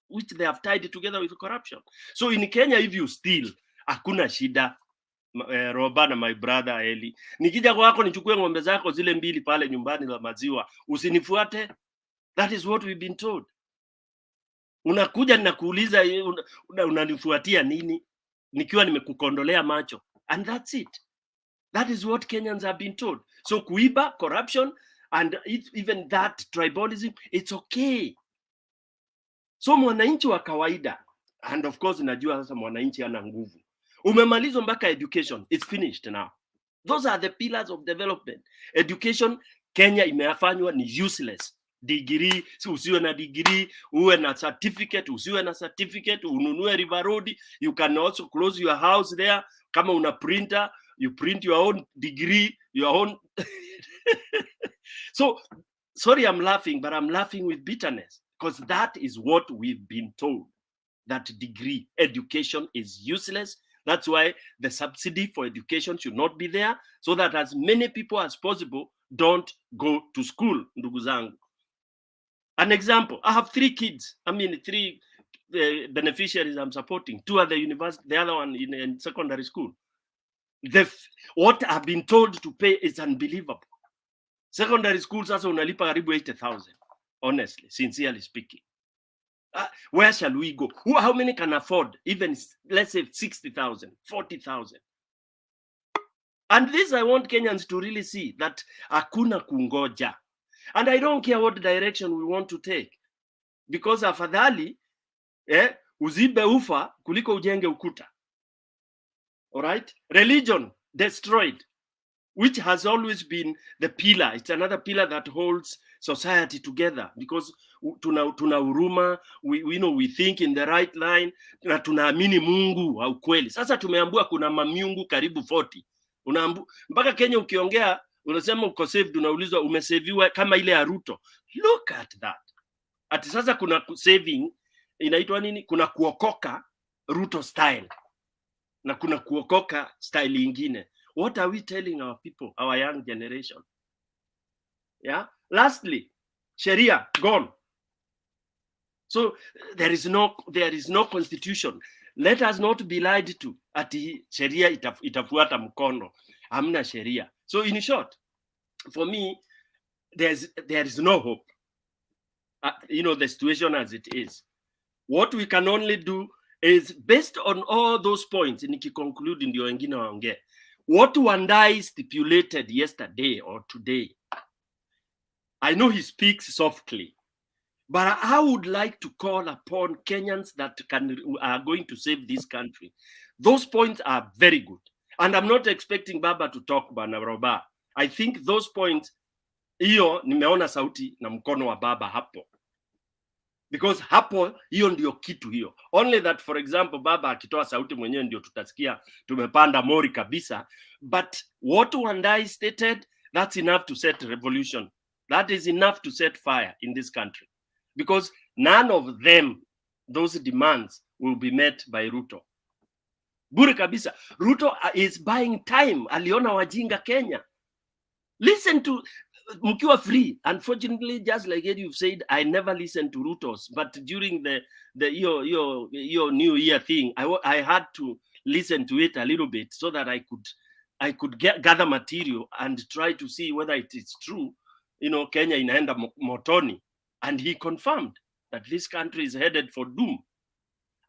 which they have tied together with corruption. So in Kenya, if you steal, hakuna shida. Roba na my brother Eli, nikija kwako nichukue ng'ombe zako zile 2 pale nyumbani la maziwa, usinifuate. That is what we've been told. Unakuja ninakuuliza unanifuatia nini nikiwa nimekukondolea macho, and that's it. That is what Kenyans have been told. So kuiba, corruption, and even that tribalism, it's okay. So mwananchi wa kawaida, and of course najua sasa mwananchi ana nguvu. Umemalizo mpaka education, it's finished now. Those are the pillars of development. Education, Kenya imefanywa ni useless. Degree, usiwe na degree, uwe na certificate, usiwe na certificate, ununue River Road, you can also close your house there. Kama una printer, you print your own degree, your own. So, sorry I'm laughing, but I'm laughing with bitterness. because that is what we've been told, that degree education is useless. That's why the subsidy for education should not be there, so that as many people as possible don't go to school. Ndugu zangu. An example, I have 3 kids. I mean, 3 beneficiaries I'm supporting. 2 at the university, the other one in secondary school. What I've been told to pay is unbelievable. Secondary schools also unalipa karibu 80,000. Honestly, sincerely speaking. Where shall we go? How many can afford even, let's say, 60,000, 40,000? And this I want Kenyans to really see, that hakuna kungoja. And I don't care what direction we want to take. Because afadhali, uzibe ufa kuliko ujenge ukuta. All right? Religion destroyed, which has always been the pillar. It's another pillar that holds society together, because tuna huruma, we think in the right line, na tunaamini Mungu au kweli. Sasa tumeambiwa kuna mamiungu karibu 40. Mpaka Kenya ukiongea unasema uko saved, unaulizwa umesaviwa kama ile ya Ruto. Look at that. Ati sasa kuna saving inaitwa nini? Kuna kuokoka Ruto style na kuna kuokoka style ingine. What are we telling our people, our young generation? Yeah. Lastly, Sharia gone. So there is no constitution. Let us not be lied to. Ati Sharia itafuata mkono. Hamna Sharia. So in short, for me, there is no hope. The situation as it is. What we can only do is, based on all those points, nikikonclude ndio wengine waongee. What Wandai stipulated yesterday or today, I know he speaks softly, but I would like to call upon Kenyans that are going to save this country. Those points are very good. And I'm not expecting Baba to talk, Bana Roba. I think those points, hiyo nimeona sauti na mkono wa Baba hapo. Because hapo, hiyo ndio kitu hiyo. Only that, for example, Baba akitoa sauti mwenyewe ndio tutasikia tumepanda mori kabisa. But what Wandai stated, that's enough to set revolution. That is enough to set fire in this country. Because none of them, those demands, will be met by Ruto. Bure kabisa. Ruto is buying time. Aliona wajinga Kenya. Listen to mkiwa free. Unfortunately, just like you've said, I never listened to Rutos. But during the your New Year thing, I had to listen to it a little bit so that I could gather material and try to see whether it is true. Kenya inaenda motoni. And he confirmed that this country is headed for doom.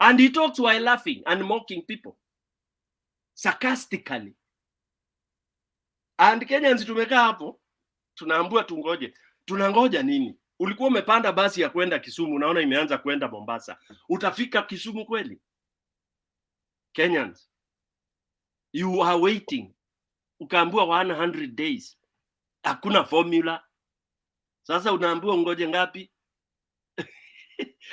And he talks while laughing and mocking people. Sarcastically. And Kenyans tumekaa hapo, tunaambua tungoje. Tunangoja nini? Ulikuwa umepanda basi ya kwenda Kisumu, unaona imeanza kwenda Mombasa. Utafika Kisumu kweli? Kenyans, you are waiting. Ukaambiwa 100 days. Hakuna formula. Sasa unaambiwa ungoje ngapi?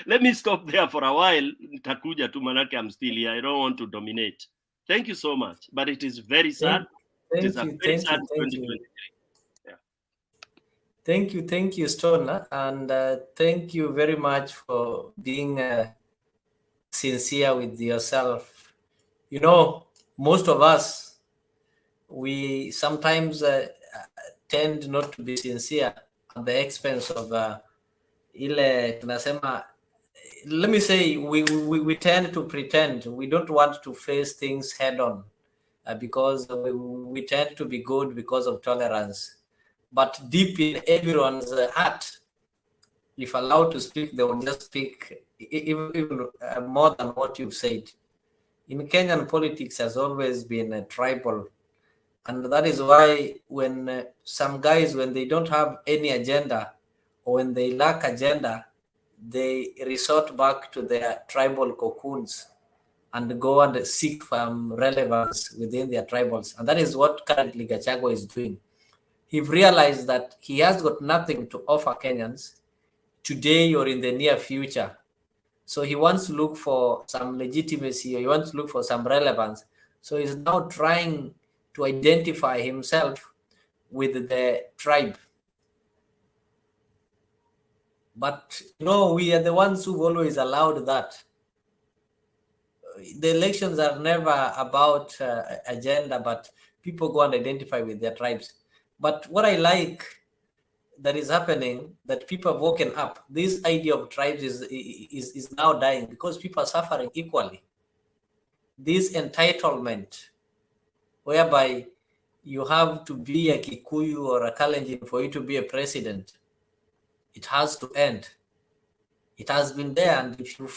Let me stop there for a while. Nitakuja tu manake I'm still here. I don't want to dominate. Thank you so much. But it is very sad. It is a very sad 2023. Yeah. Thank you, Stone, and thank you very much for being sincere with yourself. Most of us, we sometimes tend not to be sincere at the expense of let me say, we tend to pretend. We don't want to face things head on because we tend to be good because of tolerance. But deep in everyone's heart, if allowed to speak, they will just speak even more than what you've said. In Kenyan politics has always been tribal. And that is why when some guys, when they don't have any agenda or when they lack agenda, they resort back to their tribal cocoons and go and seek relevance within their tribals. And that is what currently Gachagua is doing. He realized that he has got nothing to offer Kenyans today or in the near future. So he wants to look for some legitimacy, or he wants to look for some relevance. So he's now trying to identify himself with the tribe. But we are the ones who've always allowed that. The elections are never about agenda, but people go and identify with their tribes. But what I like that is happening, that people have woken up. This idea of tribes is now dying because people are suffering equally. This entitlement, whereby you have to be a Kikuyu or a Kalenjin for you to be a president, it has to end. It has been there, and if you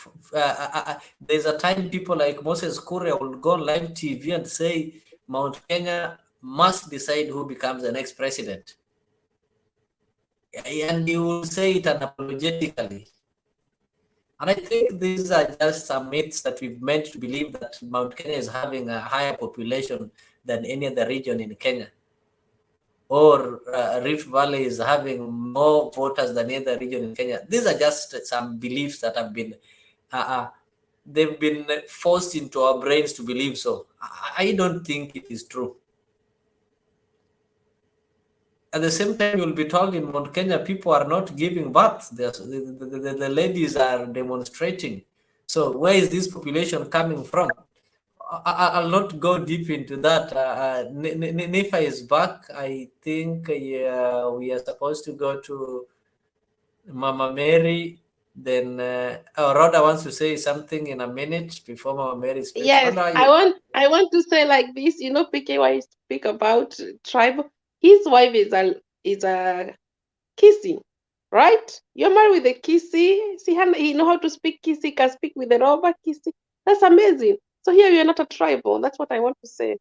there's a time people like Moses Kuria will go on live TV and say Mount Kenya must decide who becomes the next president, and you will say it unapologetically. And I think these are just some myths that we've meant to believe that Mount Kenya is having a higher population than any other region in Kenya, or Rift Valley is having more voters than any other region in Kenya. These are just some beliefs that have been, they've been forced into our brains to believe so. I don't think it is true. At the same time, you'll be told in Mount Kenya, people are not giving birth. The ladies are demonstrating. So where is this population coming from? I'll not go deep into that. Nifa is back. I think we are supposed to go to Mama Mary. Then Rhoda wants to say something in a minute before Mama Mary speaks. Yes, Rhoda, I want to say like this. PK speak about tribe. His wife is a Kisi, right? You're married with a Kisi. See, he know how to speak Kisi. Can speak with the Roba Kisi. That's amazing. So here you're not a tribal. That's what I want to say.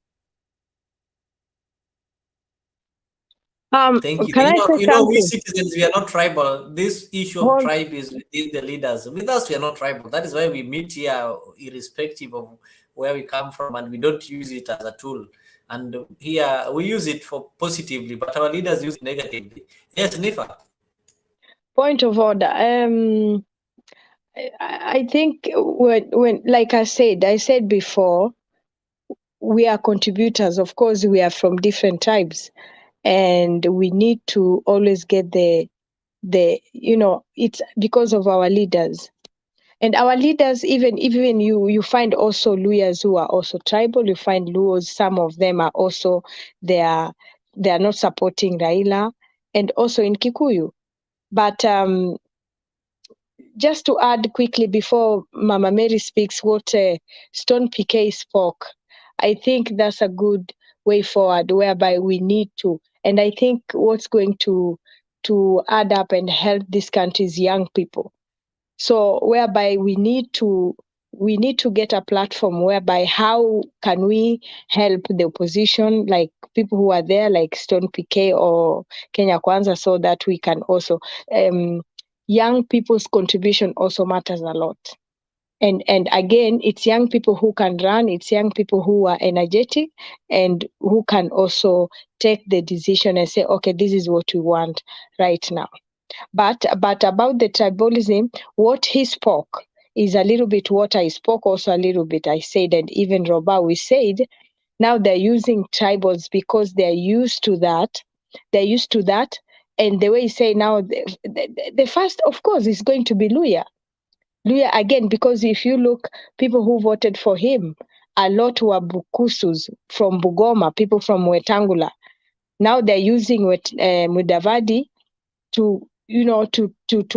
Thank you. Can I say We something? citizens, we are not tribal. This issue of tribe is within the leaders. With us, we are not tribal. That is why we meet here, irrespective of where we come from, and we don't use it as a tool. And here we use it for positively, but our leaders use it negatively. Yes, Nifa. Point of order. I think when like I said before, we are contributors. Of course, we are from different tribes, and we need to always get the it's because of our leaders. And our leaders, even you find also Luyas who are also tribal. You find Luos, some of them are also they are not supporting Raila, and also in Kikuyu. But just to add quickly before Mama Mary speaks, what Stone PK spoke, I think that's a good way forward, whereby we need to, and I think what's going to add up and help this country is young people. So whereby we need to get a platform whereby how can we help the opposition, like people who are there, like Stone PK or Kenya Kwanza, so that we can also young people's contribution also matters a lot. And again, it's young people who can run, it's young people who are energetic and who can also take the decision and say, okay, this is what we want right now. But about the tribalism, what he spoke is a little bit what I spoke also a little bit. I said, and even Roba, we said, now they're using tribals because they're used to that. They're used to that. And the way you say now, the first, of course, is going to be Luya. Luya again, because if you look, people who voted for him, a lot were Bukusus from Bugoma, people from Wetangula. Now they're using Mudavadi to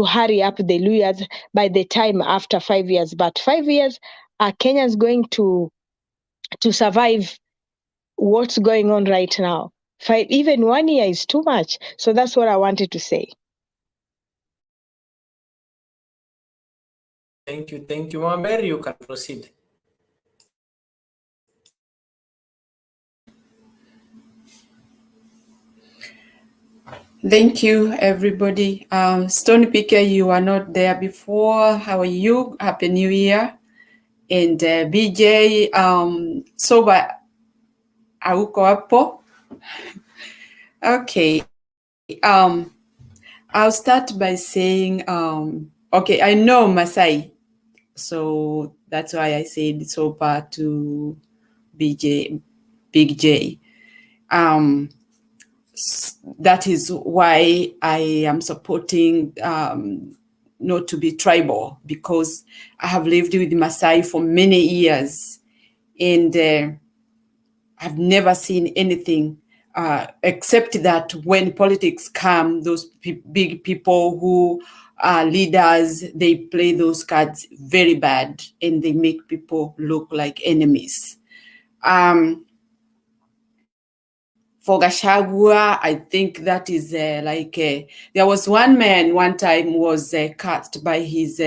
hurry up the Luyas by the time after 5 years. But 5 years, are Kenyans going to survive what's going on right now? Even 1 year is too much. So that's what I wanted to say. Thank you. Mama Mary, you can proceed. Thank you, everybody. Stone Picker, you were not there before. How are you? Happy New Year. And BJ, Soba auko hapo. Okay. I'll start by saying, okay, I know Masai, so that's why I said Soba to BJ, Big J. That is why I am supporting not to be tribal, because I have lived with Maasai for many years, and I've never seen anything except that when politics come, those big people who are leaders, they play those cards very bad, and they make people look like enemies. For Gachagua, I think that is there was one man one time was cast by his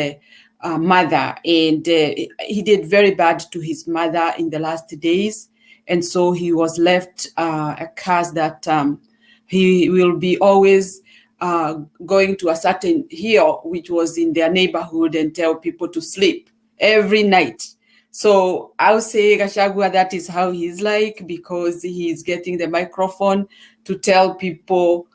mother, and he did very bad to his mother in the last days. And so he was left a curse that he will be always going to a certain hill, which was in their neighborhood, and tell people to sleep every night. So I would say Gachagua, that is how he's like, because he's getting the microphone to tell people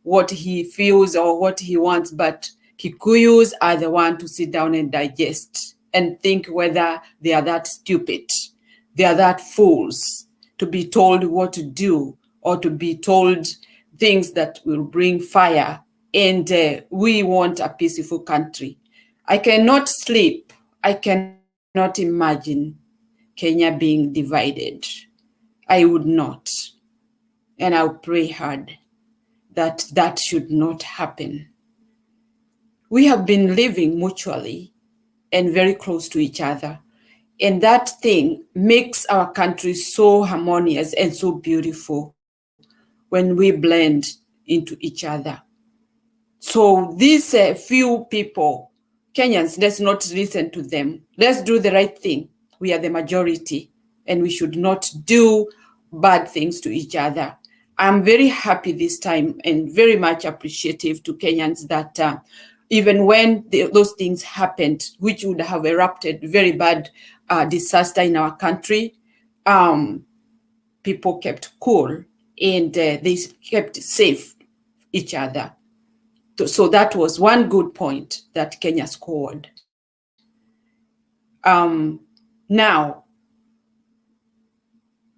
what he feels or what he wants. But Kikuyus are the one to sit down and digest and think whether they are that stupid, they are that fools to be told what to do, or to be told things that will bring fire. And we want a peaceful country. I cannot sleep. I cannot imagine Kenya being divided. I would not. And I'll pray hard that that should not happen. We have been living mutually and very close to each other. And that thing makes our country so harmonious and so beautiful when we blend into each other. So these few people, Kenyans, let's not listen to them. Let's do the right thing. We are the majority, and we should not do bad things to each other. I'm very happy this time and very much appreciative to Kenyans that even when those things happened, which would have erupted very bad disaster in our country, people kept cool, and they kept safe each other. So that was one good point that Kenya scored. Now,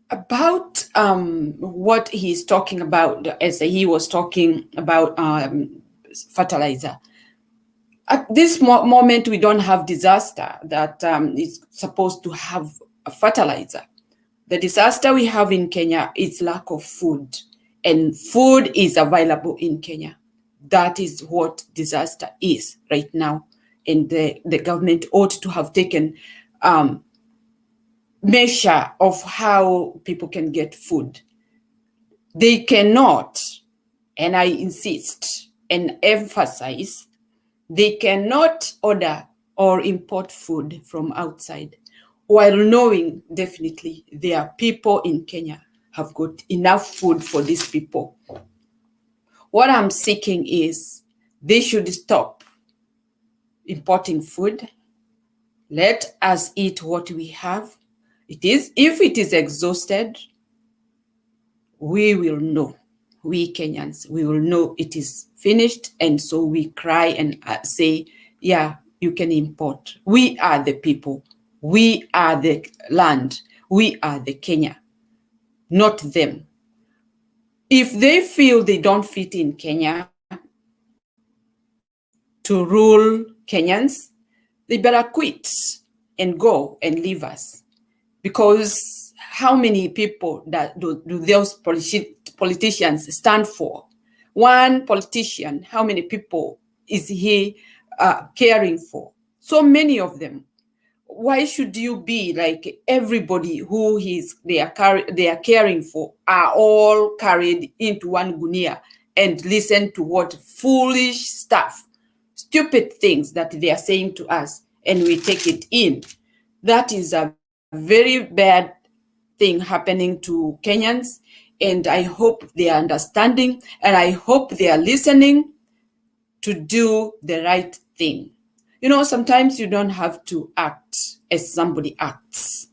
about what he's talking about, as he was talking about fertilizer. At this moment, we don't have disaster that is supposed to have a fertilizer. The disaster we have in Kenya is lack of food, and food is available in Kenya. That is what disaster is right now. And the government ought to have taken measure of how people can get food. They cannot, and I insist and emphasize, they cannot order or import food from outside, while knowing definitely there are people in Kenya have got enough food for these people. What I'm seeking is they should stop importing food. Let us eat what we have. If it is exhausted, we will know. We Kenyans, we will know it is finished, and so we cry and say, yeah, you can import. We are the people. We are the land. We are the Kenya, not them. If they feel they don't fit in Kenya to rule Kenyans, they better quit and go and leave us. Because how many people that do those politicians stand for? One politician, how many people is he caring for? So many of them. Why should you be like everybody who they are caring for are all carried into one gunia and listen to what foolish stuff, stupid things that they are saying to us, and we take it in? That is a very bad thing happening to Kenyans, and I hope they are understanding, and I hope they are listening to do the right thing. You know, sometimes you don't have to act as somebody acts.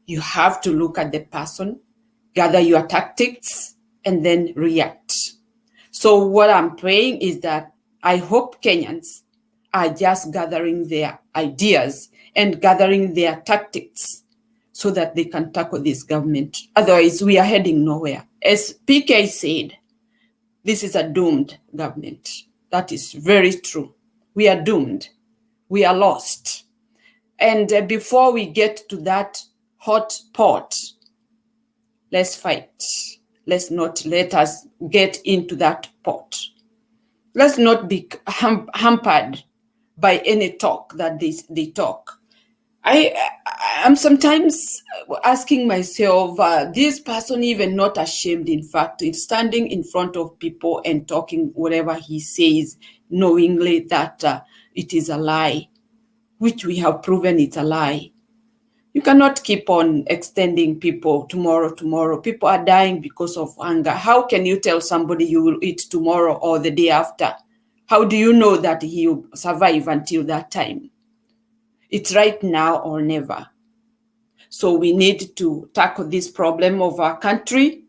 You have to look at the person, gather your tactics, and then react. So what I'm praying is that I hope Kenyans are just gathering their ideas and gathering their tactics so that they can tackle this government. Otherwise, we are heading nowhere. As PK said, this is a doomed government. That is very true. we are doomed. We are lost. And before we get to that hot pot, let's fight. Let's not let us get into that pot. Let's not be hampered by any talk that they talk. I'm sometimes asking myself, this person even not ashamed, in fact, in standing in front of people and talking whatever he says, knowingly that it is a lie, which we have proven it's a lie. You cannot keep on extending people tomorrow. People are dying because of hunger. How can you tell somebody you will eat tomorrow or the day after? How do you know that he will survive until that time? It's right now or never. So we need to tackle this problem of our country,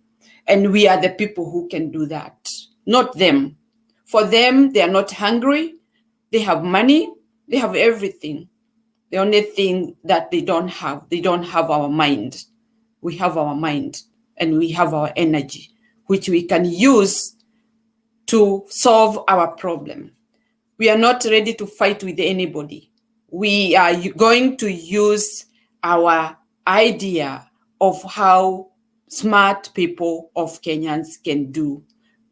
and we are the people who can do that, not them. For them, they are not hungry. They have money. They have everything. The only thing that they don't have our mind. We have our mind and we have our energy, which we can use to solve our problem. We are not ready to fight with anybody. We are going to use our idea of how smart people of Kenyans can do.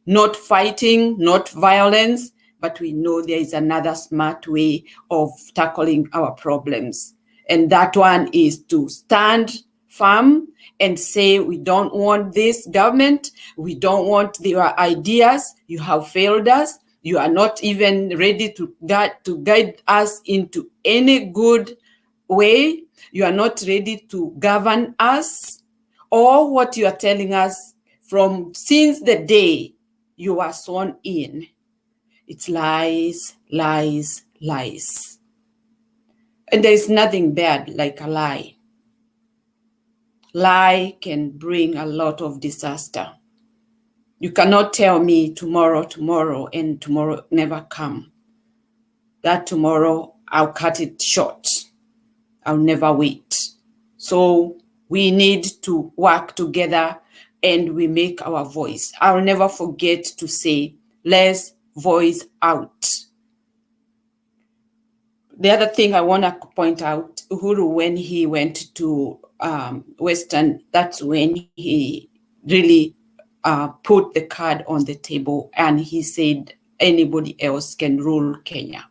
Not fighting, not violence, but we know there is another smart way of tackling our problems. And that one is to stand firm and say, we don't want this government, we don't want your ideas, you have failed us, you are not even ready to guide us into any good way, you are not ready to govern us, or what you are telling us from since the day you are sworn in. It's lies, lies, lies. And there is nothing bad like a lie. Lie can bring a lot of disaster. You cannot tell me tomorrow, and tomorrow never come. That tomorrow, I'll cut it short. I'll never wait. So we need to work together and we make our voice. I'll never forget to say, let's voice out. The other thing I want to point out, Uhuru, when he went to Western, that's when he really put the card on the table and he said anybody else can rule Kenya.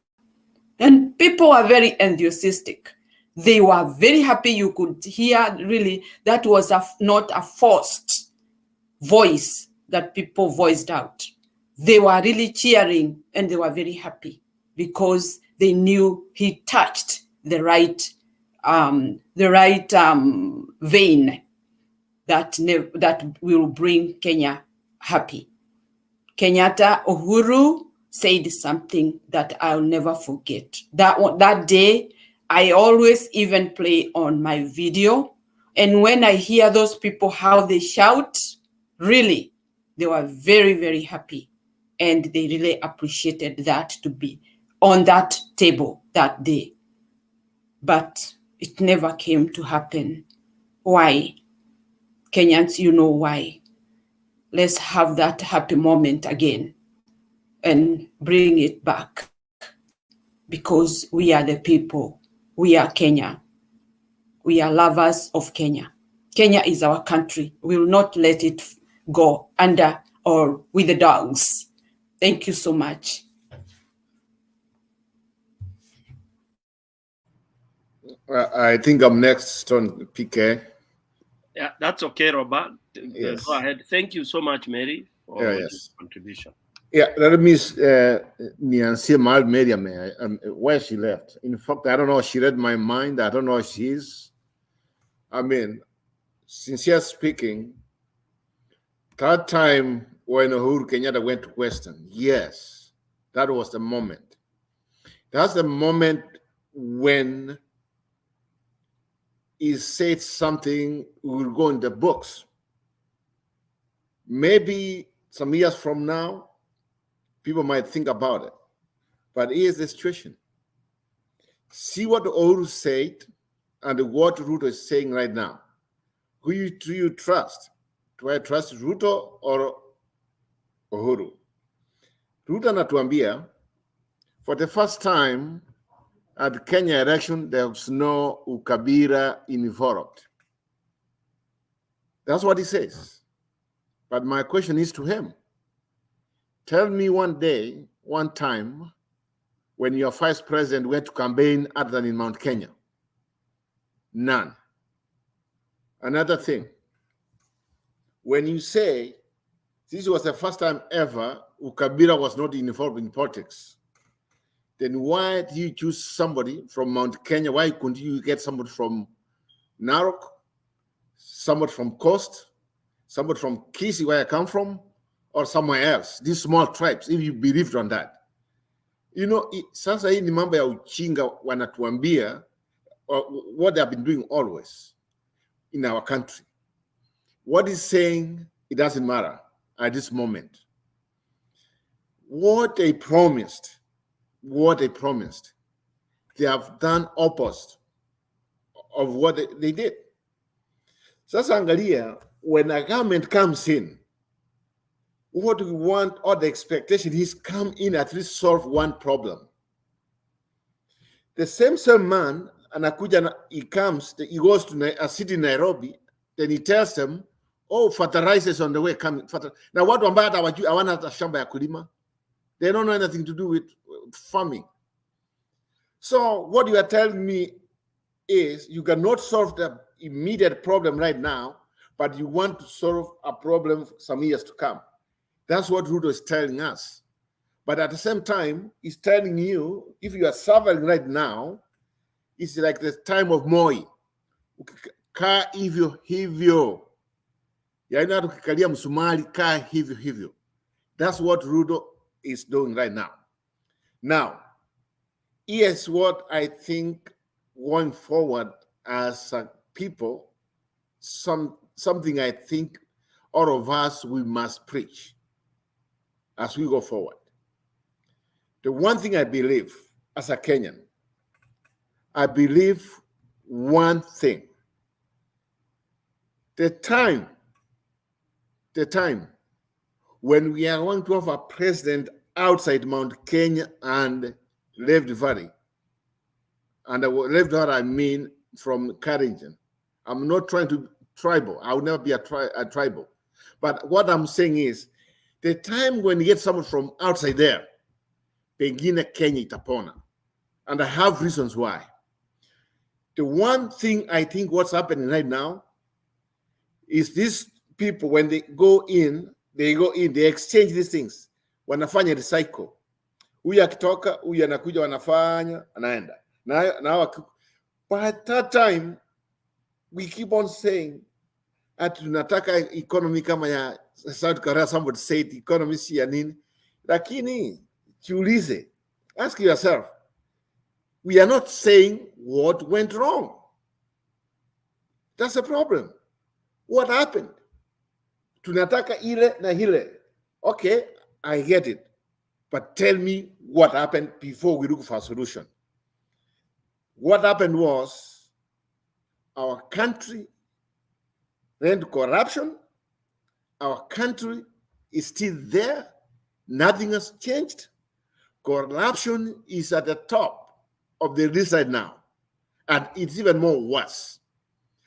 And people are very enthusiastic. They were very happy. You could hear really that was not a forced voice that people voiced out. They were really cheering and they were very happy because they knew he touched the right vein that will bring Kenya happy. Kenyatta, Uhuru said something that I'll never forget. That day, I always even play on my video. And when I hear those people, how they shout, really, they were very, very happy. And they really appreciated that to be on that table that day. But it never came to happen. Why? Kenyans, you know why. Let's have that happy moment again and bring it back, because we are the people. We are Kenya. We are lovers of Kenya. Kenya is our country. We will not let it go under or with the dogs. Thank you so much. I think I'm next on PK. Yeah, that's okay, Robert. Yes. Go ahead. Thank you so much, Mary, for your contribution. Yeah, that means Niancy Mal Miriam, where she left. In fact, I don't know if she read my mind. I don't know if she is. I mean, sincere speaking, that time when Uhuru Kenyatta went to Western, yes, that was the moment. That's the moment when he said something will go in the books. Maybe some years from now, people might think about it. But here's the situation. See what Uhuru said and what Ruto is saying right now. Who do you trust? Do I trust Ruto or Uhuru? Ruto anatuambia For the first time at the Kenya election, there was no ukabila involved. That's what he says. But my question is to him. Tell me one day, one time, when your vice president went to campaign other than in Mount Kenya. None. Another thing, when you say this was the first time ever ukabila was not involved in politics, then why do you choose somebody from Mount Kenya? Why couldn't you get somebody from Narok, somebody from Coast, somebody from Kisii, where I come from, or somewhere else? These small tribes, if you believed on that. You know, sasa hii ni mambo ya uchinga wanatuambia, what they have been doing always in our country. What he's saying, it doesn't matter at this moment. What they promised, they have done opposite of what they did. Sasa angalia, when a government comes in, what we want, or the expectation is come in at least solve one problem. The same man, anakuja, he comes, he goes to a city in Nairobi, then he tells them, oh, fertilizer is on the way coming. Now, what about hawana shamba ya kulima? They don't know anything to do with farming. So what you are telling me is you cannot solve the immediate problem right now, but you want to solve a problem some years to come. That's what Ruto is telling us. But at the same time, he's telling you, if you are suffering right now, it's like the time of Moi. Kaa hivyo hivyo. Yaani hata ukikalia msumari, kaa hivyo hivyo. That's what Ruto is doing right now. Now, here's what I think going forward as a people, something I think all of us, we must preach as we go forward. The one thing I believe as a Kenyan, I believe one thing. The time when we are going to have a president outside Mount Kenya and Rift Valley, and Rift Valley I mean from Carrington. I'm not trying to be tribal. I will never be a tribal. But what I'm saying is, the time when you get someone from outside there, pengine Kenya itapona. And I have reasons why. The one thing I think what's happening right now is these people, when they go in, they exchange these things. Wanafanya recycle. Huyu akitoka, huyu anakuja wanafanya, anaenda. Now, by that time, we keep on saying, ati tunataka economy kama ya South Korea, somebody said economy si ya nini. Lakini, jiulize, ask yourself, we are not saying what went wrong. That's the problem. What happened? Tunataka ile na hile. Okay, I get it. But tell me what happened before we look for a solution. What happened was our country ran to corruption. Our country is still there. Nothing has changed. Corruption is at the top of the list right now. And it's even more worse.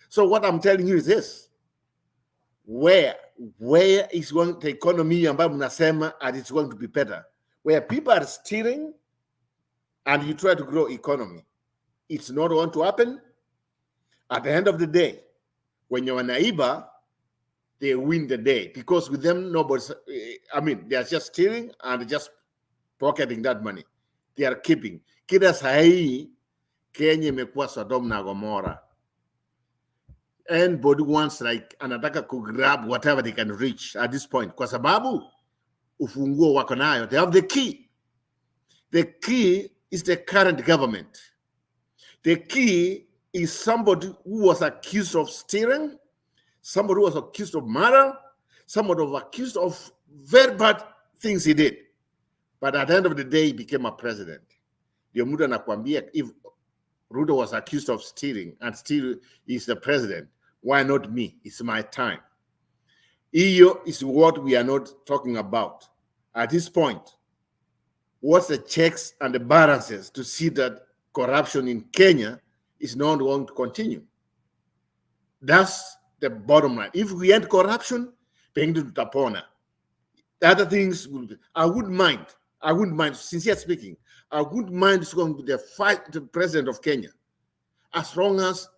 So what I'm telling you is this. Where is going the economy ambayo mnasema and it's going to be better? Where people are stealing and you try to grow economy. It's not going to happen. At the end of the day, when you're naiba, they win the day. Because with them, they are just stealing and just pocketing that money. They are keeping. Kila sahi, Kenya imekuwa Sodom na Gomorrah. Anybody wants anataka grab whatever they can reach at this point. Kwa sababu, ufunguo wako nayo. They have the key. The key is the current government. The key is somebody who was accused of stealing, somebody who was accused of murder, somebody who was accused of very bad things he did. But at the end of the day, he became a president. Ndio mtu anakuambia, if Ruto was accused of stealing and still is the president, why not me? It's my time. Iyo is what we are not talking about. At this point, what's the checks and the balances to see that corruption in Kenya is not going to continue. That's the bottom line. If we end corruption, pengine tutapona. The other things, I wouldn't mind, sincere speaking, I wouldn't mind going to the fight the president of Kenya, as long as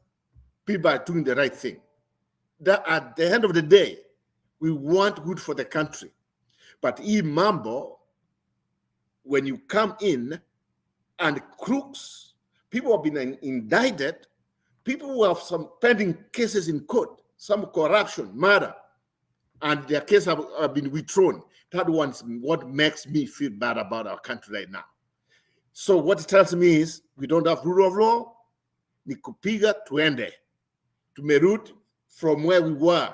people are doing the right thing. That at the end of the day, we want good for the country. But mambo, when you come in and crooks, people have been indicted, people who have some pending cases in court, some corruption, murder, and their cases have been withdrawn. That one's what makes me feel bad about our country right now. So what it tells me is we don't have rule of law, ni kupiga tuende. Tumerudi from where we were.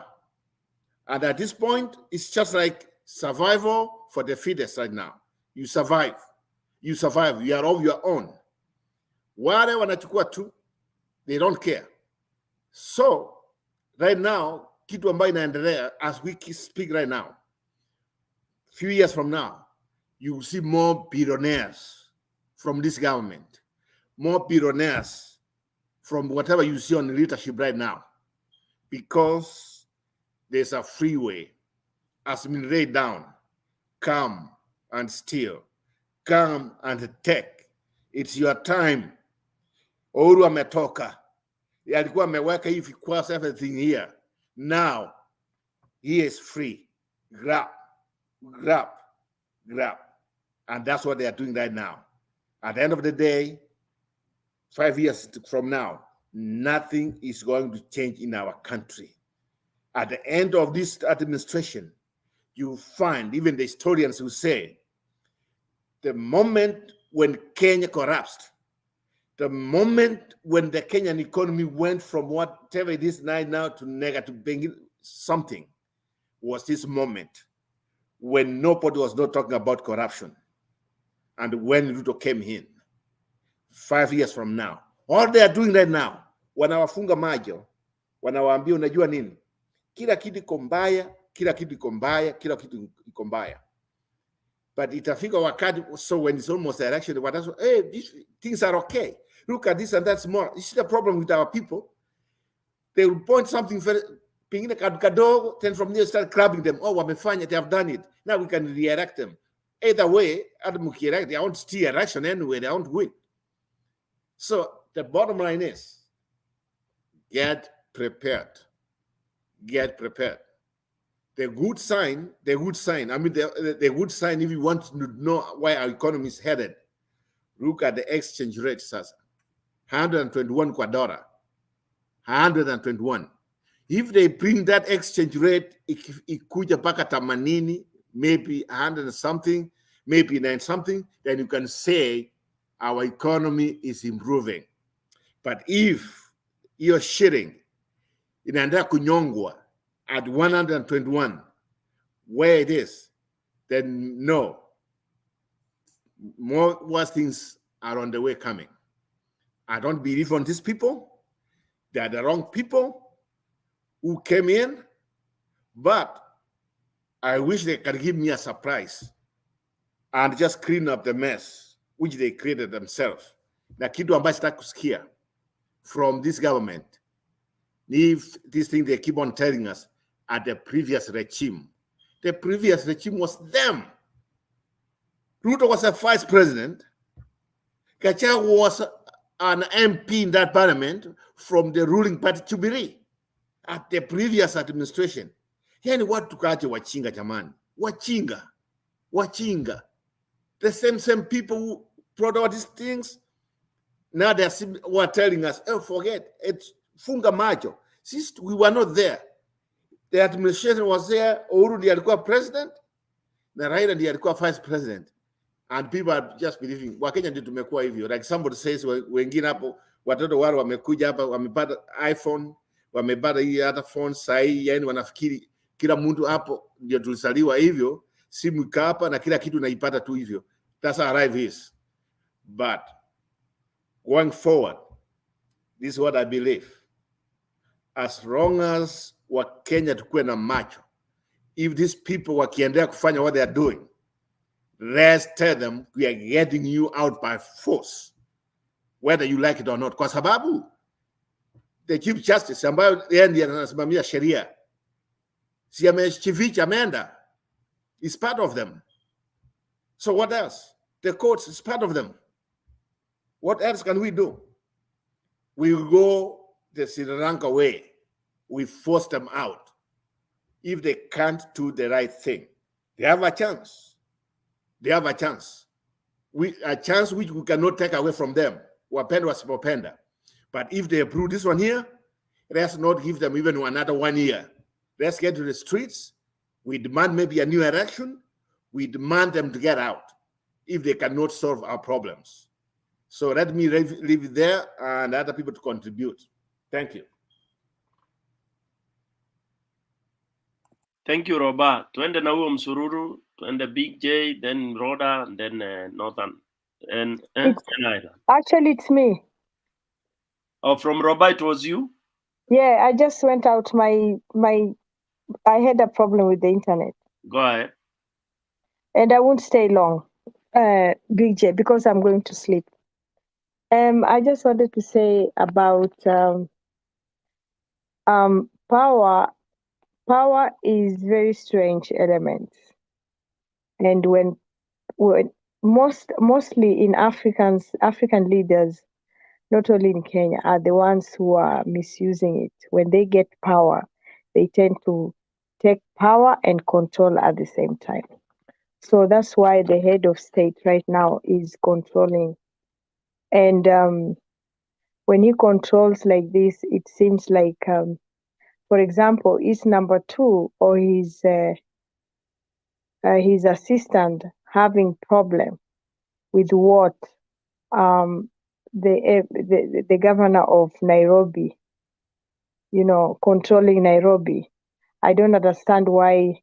And at this point, it's just like survival for the fittest right now. You survive. You survive. You are of your own. Wale wanachukua tu, they don't care. So, right now, kitu ambayo inaendelea, as we speak right now, few years from now, you will see more billionaires from this government, more billionaires from whatever you see on the leadership right now, because there's a freeway has been laid down. Come and steal. Come and take. It's your time. Uhuru ametoka. Alikuwa ameweka hivi kwa everything here. Now, he is free. Grab. And that's what they are doing right now. At the end of the day, 5 years from now, nothing is going to change in our country. At the end of this administration, you find, even the historians who say, the moment when Kenya collapsed, the moment when the Kenyan economy went from whatever it is now to negative something, was this moment when nobody was not talking about corruption. And when Ruto came in, 5 years from now, all they are doing right now, wanawafunga macho, wanawaambia unajua nini? Kila kitu iko mbaya, kila kitu iko mbaya, kila kitu iko mbaya. But itafika wakati, so when it's almost the election, hey, these things are okay. Look at this and that's more. You see the problem with our people? They will point something very, pengine kadogo, then from there start grabbing them. Oh, wamefanya, they have done it. Now we can re-elect them. Either way, they won't steal election anyway, they won't win. So the bottom line is, get prepared. Get prepared. The good sign, I mean, the good sign, if you want to know why our economy is headed, look at the exchange rate, sasa. 121 kwa dollar. 121. If they bring that exchange rate, ikuja mpaka 80, maybe 100 and something, maybe 9 something, then you can say our economy is improving. But if you're shitting, inaendelea kunyongwa at 121, where it is, then no, more worse things are on the way coming. I don't believe on these people. They are the wrong people who came in, but I wish they could give me a surprise and just clean up the mess which they created themselves. Na kitu ambacho sitaki kusikia from this government, if this thing they keep on telling us at the previous regime. The previous regime was them. Ruto was a vice president. Gachagua was an MP in that parliament from the ruling party Jubilee at the previous administration. Yani watu kache wachinga jamani. Wachinga. The same people who brought all these things, now they were telling us, oh, forget, it's funga macho. Since we were not there, the administration was there, Uhuru ndiye alikuwa president, na Raila ndiye alikuwa vice president. And people are just believing, Wakenya ndio tumekuwa hivyo. Like somebody says, wengine hapo, watoto wale wamekuja hapa, wamepata iPhone, wamepata hii other phone, sahi, yani wanafikiri kila mtu hapo ndio tulisaliwa hivyo, simu ikapa na kila kitu naipata tu hivyo. That's how life is. But going forward, this is what I believe. As long as Wakenya tukue na macho, if these people wakiendelea kufanya what they are doing, let's tell them we are getting you out by force, whether you like it or not. Kwa sababu the Chief Justice ambayo yeye ndiye anasimamia sheria, si amechificha ameenda, is part of them. So what else? The courts is part of them. What else can we do? We go the Sri Lanka way. We force them out. If they can't do the right thing, they have a chance. They have a chance. A chance which we cannot take away from them. Wapenda wasipopenda. But if they approve this one here, let's not give them even another 1 year. Let's get to the streets. We demand maybe a new election. We demand them to get out if they cannot solve our problems. So let me leave it there and other people to contribute. Thank you. Thank you, Roba. Twende na huo msururu, twende Big J, then Rhoda, and then Northern and Island. Actually, it's me. Oh, from Roba, it was you? Yeah, I just went out. I had a problem with the internet. Go ahead. And I won't stay long, Big J, because I'm going to sleep. I just wanted to say about power. Power is very strange element, and when mostly in African leaders, not only in Kenya, are the ones who are misusing it. When they get power, they tend to take power and control at the same time. So that's why the head of state right now is controlling. And when he controls like this, it seems like, for example, his number 2 or his assistant having problem with what the governor of Nairobi, controlling Nairobi. I don't understand why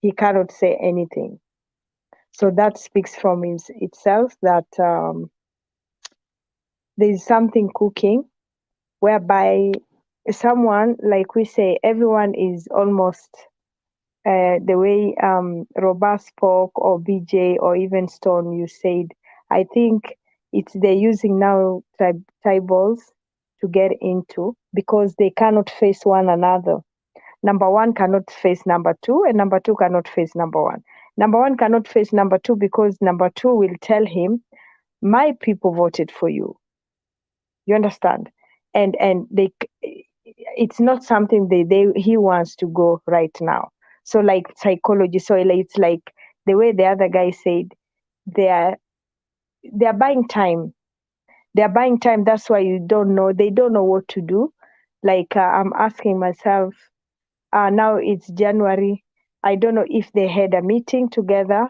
he cannot say anything. So that speaks from itself that there's something cooking, whereby someone, like we say, everyone is almost the way Roba spoke, or BJ, or even Stone, you said. I think they're using now tribals to get into, because they cannot face one another. Number 1 cannot face number 2, and number 2 cannot face number 1. Number 1 cannot face number 2 because number 2 will tell him, my people voted for you. You understand? And it's not something he wants to go right now. So like psychology, so it's like the way the other guy said, they're buying time. They're buying time. That's why they don't know what to do. Like I'm asking myself, now it's January. I don't know if they had a meeting together,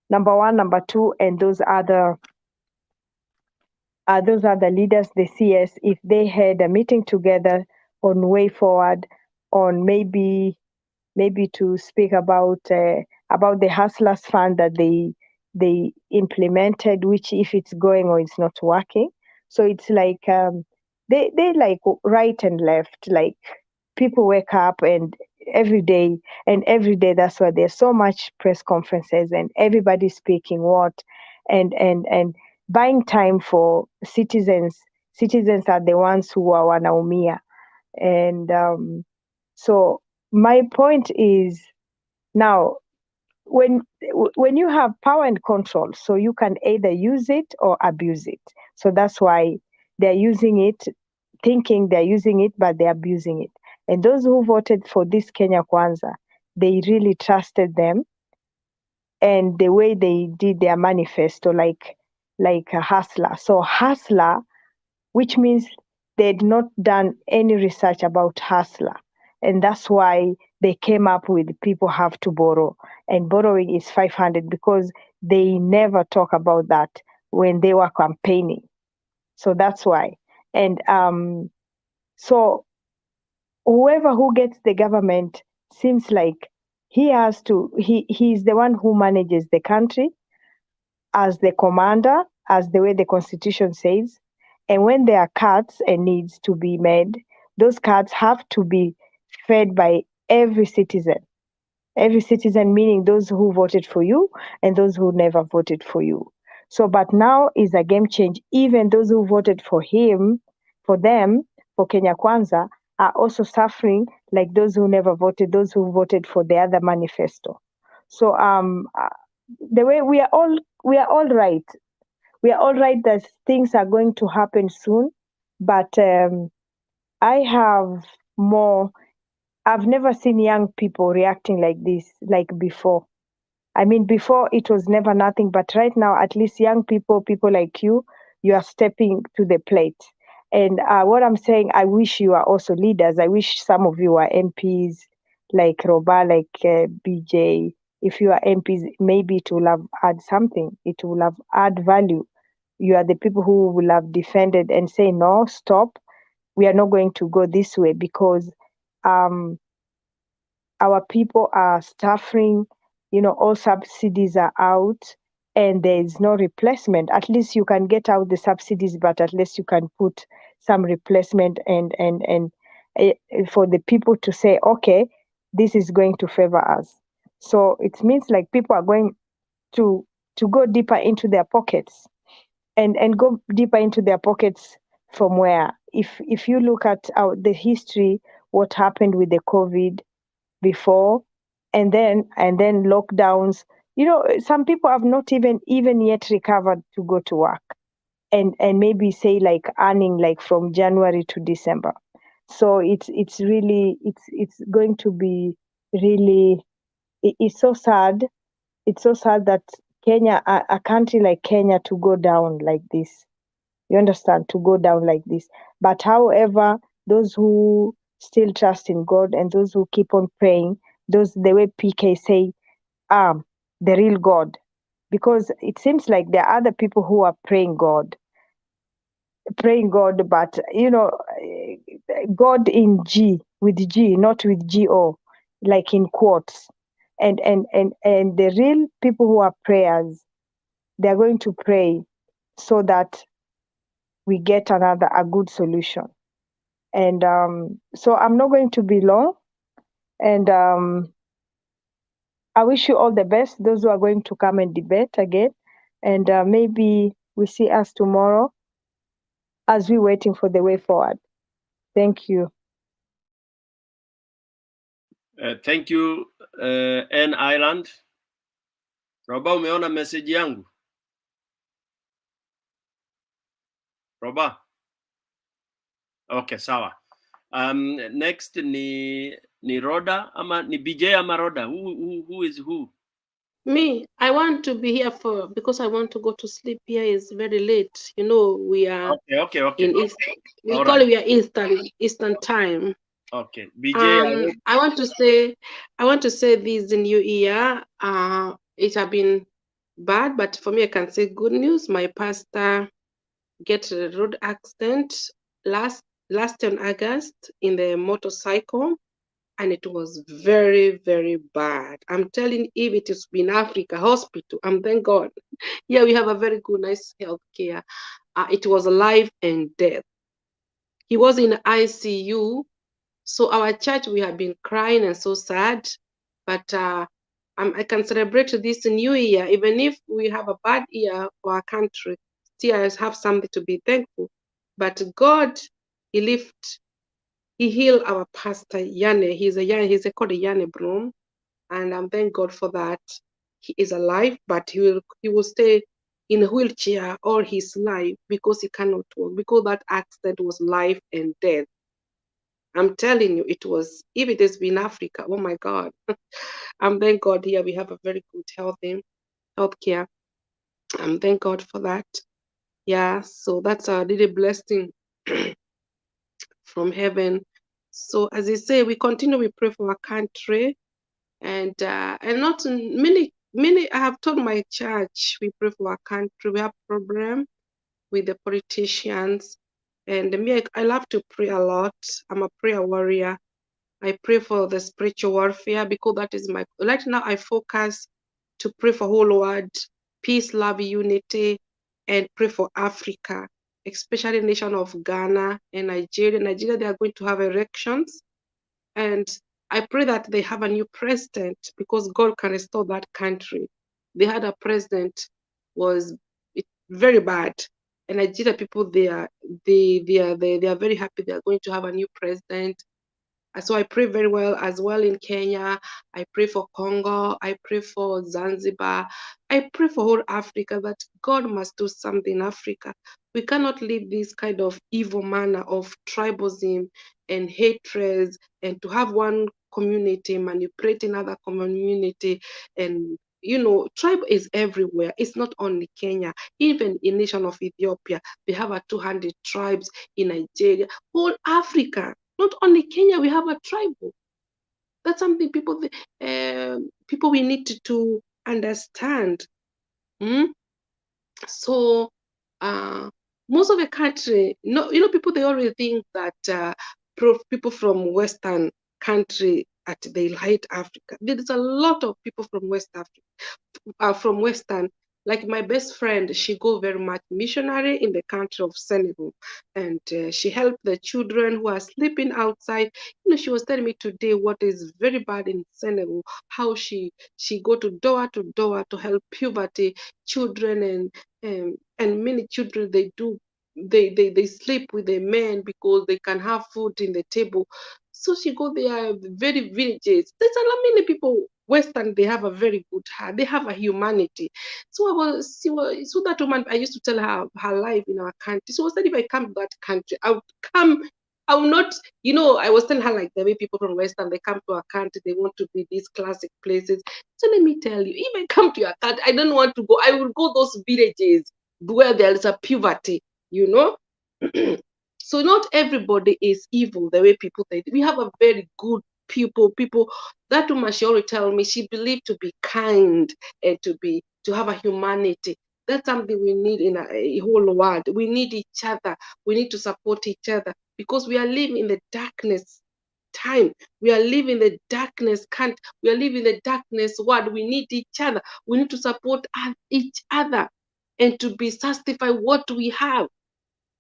number 1, number 2, and those other leaders, the CS, if they had a meeting together on way forward, on maybe to speak about the Hustlers Fund that they implemented, which if it's going or it's not working. So it's like they like right and left, like people wake up and every day that's why there's so much press conferences and everybody speaking and buying time for citizens. Citizens are the ones who are wanaumia. And so my point is, now when you have power and control, so you can either use it or abuse it. So that's why they're using it, thinking they're using it, but they're abusing it. And those who voted for this Kenya Kwanza, they really trusted them, and the way they did their manifesto, like a hustler. So hustler, which means they'd not done any research about hustler. And that's why they came up with people have to borrow. And borrowing is 500, because they never talk about that when they were campaigning. So that's why. And so whoever who gets the government seems like he's the one who manages the country as the commander, as the way the Constitution says. And when there are cuts and needs to be made, those cuts have to be fed by every citizen. Every citizen, meaning those who voted for you and those who never voted for you. So, but now is a game change. Even those who voted for him, for Kenya Kwanza, are also suffering like those who never voted, those who voted for the other manifesto. So, the way we are all right. We are all right that things are going to happen soon, but I have more. I've never seen young people reacting like this, like before. I mean, before it was never nothing, but right now, at least young people like you are stepping to the plate. And what I'm saying, I wish you are also leaders. I wish some of you are MPs, like Roba, like BJ. If you are MPs, maybe it will have add something. It will have add value. You are the people who will have defended and say, no, stop. We are not going to go this way because our people are suffering, all subsidies are out and there is no replacement. At least you can get out the subsidies, but at least you can put some replacement and for the people to say, okay, this is going to favor us. So it means like people are going to go deeper into their pockets and go deeper into their pockets from where? If you look at the history, what happened with the COVID before, and then lockdowns, some people have not even yet recovered to go to work and maybe say like earning like from January to December. So it's really it's going to be really, it's so sad. It's so sad that Kenya, a country like Kenya, to go down like this. You understand? To go down like this. But however, those who still trust in God and those who keep on praying, those, the way PK say, the real God. Because it seems like there are other people who are praying God, but God in G, with G, not with G-O, like in quotes. And the real people who are prayers, they're going to pray so that we get a good solution. And so I'm not going to be long. And I wish you all the best, those who are going to come and debate again. And maybe we see us tomorrow as we're waiting for the way forward. Thank you. Thank you, N Island. Roba, umeona message yangu? Roba? Okay, sawa. Next ni Roda ama ni BJ ama Roda? Who is who? Me, I want to be here because I want to go to sleep. Here is very late. We are Okay. in East. We All call right. it, we are Eastern time. Okay, BJ. I want to say this new year. It have been bad, but for me, I can say good news. My pastor get a road accident last in August in the motorcycle, and it was very, very bad. I'm telling you, if it has been Africa hospital, thank God. Yeah, we have a very good, nice health care. It was life and death. He was in ICU. So our church, we have been crying and so sad, but I can celebrate this new year, even if we have a bad year for our country. Still, I have something to be thankful. But God, He healed our pastor Yane. He's called Yane Broom, and I'm thank God for that. He is alive, but he will stay in a wheelchair all his life because he cannot walk, because that accident was life and death. I'm telling you, it was, if it has been Africa, oh my God. Thank God here we have a very good health care. Thank God for that. Yeah, so that's a really blessing from heaven. So as I say, we continue, we pray for our country, and not many, I have told my church, we pray for our country. We have problem with the politicians, and me, I love to pray a lot. I'm a prayer warrior. I pray for the spiritual warfare because that is right now I focus to pray for whole world, peace, love, unity, and pray for Africa, especially the nation of Ghana and Nigeria. Nigeria, they are going to have elections, and I pray that they have a new president, because God can restore that country. They had a president was very bad, and Nigeria people, they are very happy they are going to have a new president. So I pray very well as well in Kenya. I pray for Congo. I pray for Zanzibar. I pray for whole Africa, that God must do something in Africa. We cannot live this kind of evil manner of tribalism and hatred, and to have one community manipulating another community. And tribe is everywhere. It's not only Kenya. Even in nation of Ethiopia, they have 200 tribes. In Nigeria, whole Africa. Not only Kenya, we have a tribal. That's something people we need to understand. So most of the country, people, they already think that people from Western country they hate Africa. There is a lot of people from West Africa, from Western. Like my best friend, she go very much missionary in the country of Senegal, and she helped the children who are sleeping outside. She was telling me today what is very bad in Senegal, how she go to door to help puberty children, and many children they sleep with the men because they can have food in the table. So she go there, very villages. There's a lot many people. Western, they have a very good heart. They have a humanity. So that woman, I used to tell her her life in our country. So I said, if I come to that country, I will not, I was telling her like the way people from Western, they come to our country, they want to be these classic places. So let me tell you, if I come to your country, I don't want to go. I will go those villages where there is a poverty, So not everybody is evil the way people think. We have a very good people. That woman, she already tell me she believed to be kind and to have a humanity. That's something we need in a whole world. We need each other. We need to support each other, because we are living in the darkness time. We are living in the darkness country. We are living in the darkness world. We need each other. We need to support each other and to be satisfied what we have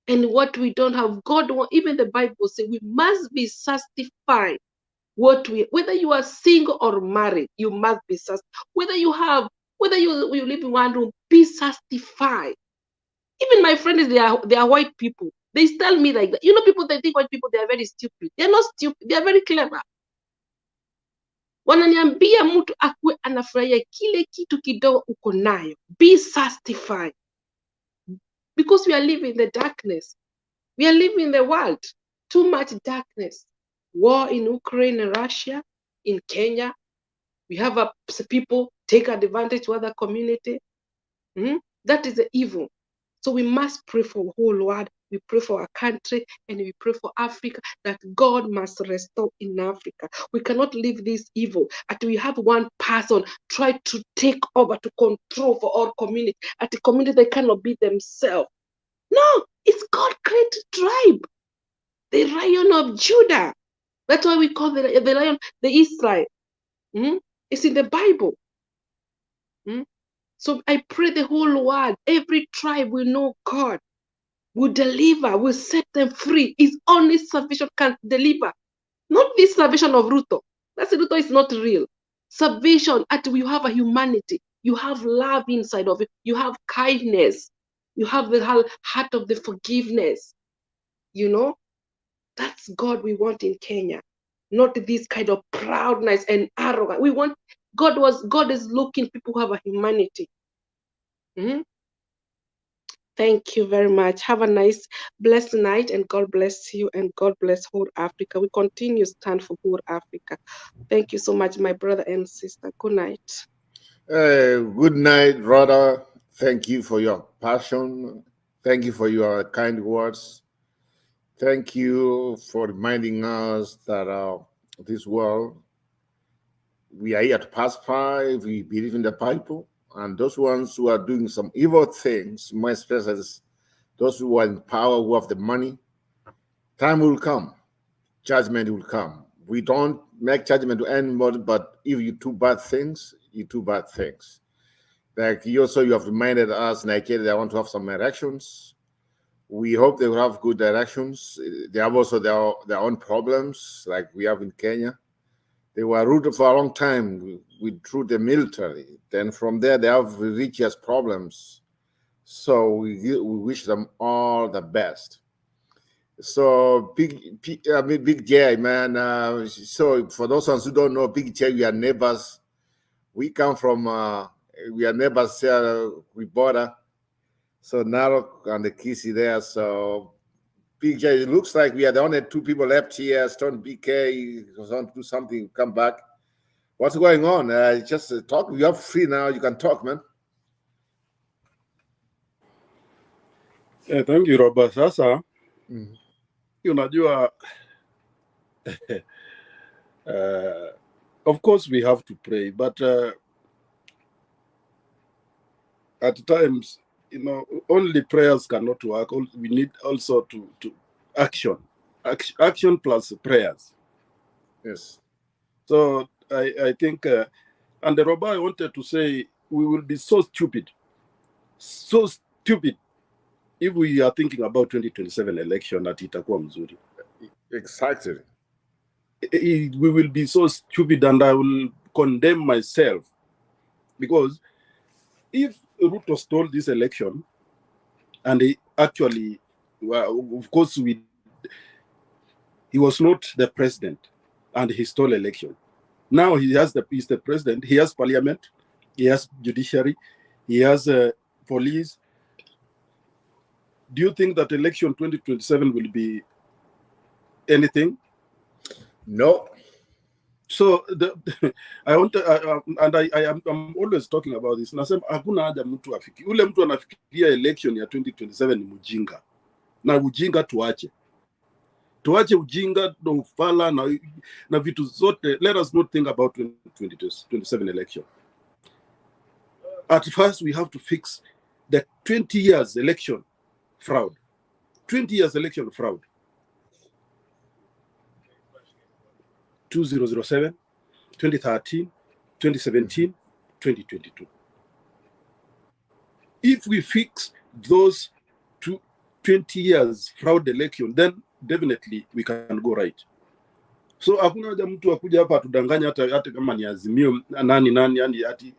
and what we don't have. God, even the Bible says we must be satisfied. Whether you are single or married, you must be satisfied. Whether you live in one room, be satisfied. Even my friends, they are white people. They tell me like that. People, they think white people, they are very stupid. They are not stupid. They are very clever. Wananiambia mtu akue anafurahia kile kitu kidogo uko nayo. Be satisfied. Because we are living in the darkness. We are living in the world. Too much darkness. War in Ukraine and Russia, in Kenya. We have people take advantage of other community. That is the evil. So we must pray for the whole world. We pray for our country, and we pray for Africa, that God must restore in Africa. We cannot live this evil. That we have one person try to take over, to control for our community. At the community, they cannot be themselves. No, it's God created tribe. The Lion of Judah. That's why we call the lion the Israel. It's in the Bible. So I pray the whole world, every tribe will know God, will deliver, will set them free. His only salvation can deliver. Not this salvation of Ruto. Ruto is not real. Salvation, you have a humanity. You have love inside of it. You have kindness. You have the heart of the forgiveness. That's God we want in Kenya. Not this kind of proudness and arrogance. We want God is looking people who have a humanity. Thank you very much. Have a nice, blessed night, and God bless you, and God bless whole Africa. We continue to stand for whole Africa. Thank you so much, my brother and sister. Good night. Good night, brother. Thank you for your passion. Thank you for your kind words. Thank you for reminding us that this world, we are here to pacify. We believe in the Bible. And those ones who are doing some evil things, more especially those who are in power, who have the money, time will come. Judgment will come. We don't make judgment to anybody, but if you do bad things, you do bad things. Like you have reminded us, Nigeria, they want to have some elections. We hope they will have good elections. They have also their own problems, like we have in Kenya. They were rooted for a long time through the military. Then from there, they have religious problems. So we wish them all the best. So Big J, man. So for those ones who don't know, Big J, we are neighbors. We come from, we are neighbors here, we border. So Narok and the Kisi there. So Big J, it looks like we are the only two people left here. Stone BK was on to do something, come back. What's going on? Just talk. You're free now. You can talk, man. Thank you, Robert. Sasa, unajua, of course we have to pray, but at times, only prayers cannot work. We need also to action plus prayers. Yes. So I think, and the Robert, I wanted to say, we will be so stupid if we are thinking about 2027 election at itakuwa mzuri. Exactly. We will be so stupid, and I will condemn myself, because if Ruto stole this election, and he actually, well, of course, he was not the president, and he stole election. Now he's the president. He has parliament, he has judiciary, he has police. Do you think that election 2027 will be anything? No. So I want to, and I'm always talking about this. Nasema hakuna haja mtu afiki. Ule mtu anafikiria election ya 2027 ni mjinga. Na ujinga tuache. Tuache ujinga na ufala na vitu zote. Let us not think about 2027 election. At first we have to fix the 20 years election fraud. 20 years election fraud. 2007, 2013, 2017, 2022. If we fix those 20 years fraud election, then definitely we can go right. So hakuna haja mtu akuja hapa atudanganya hata kama ni Azimio nani yani ati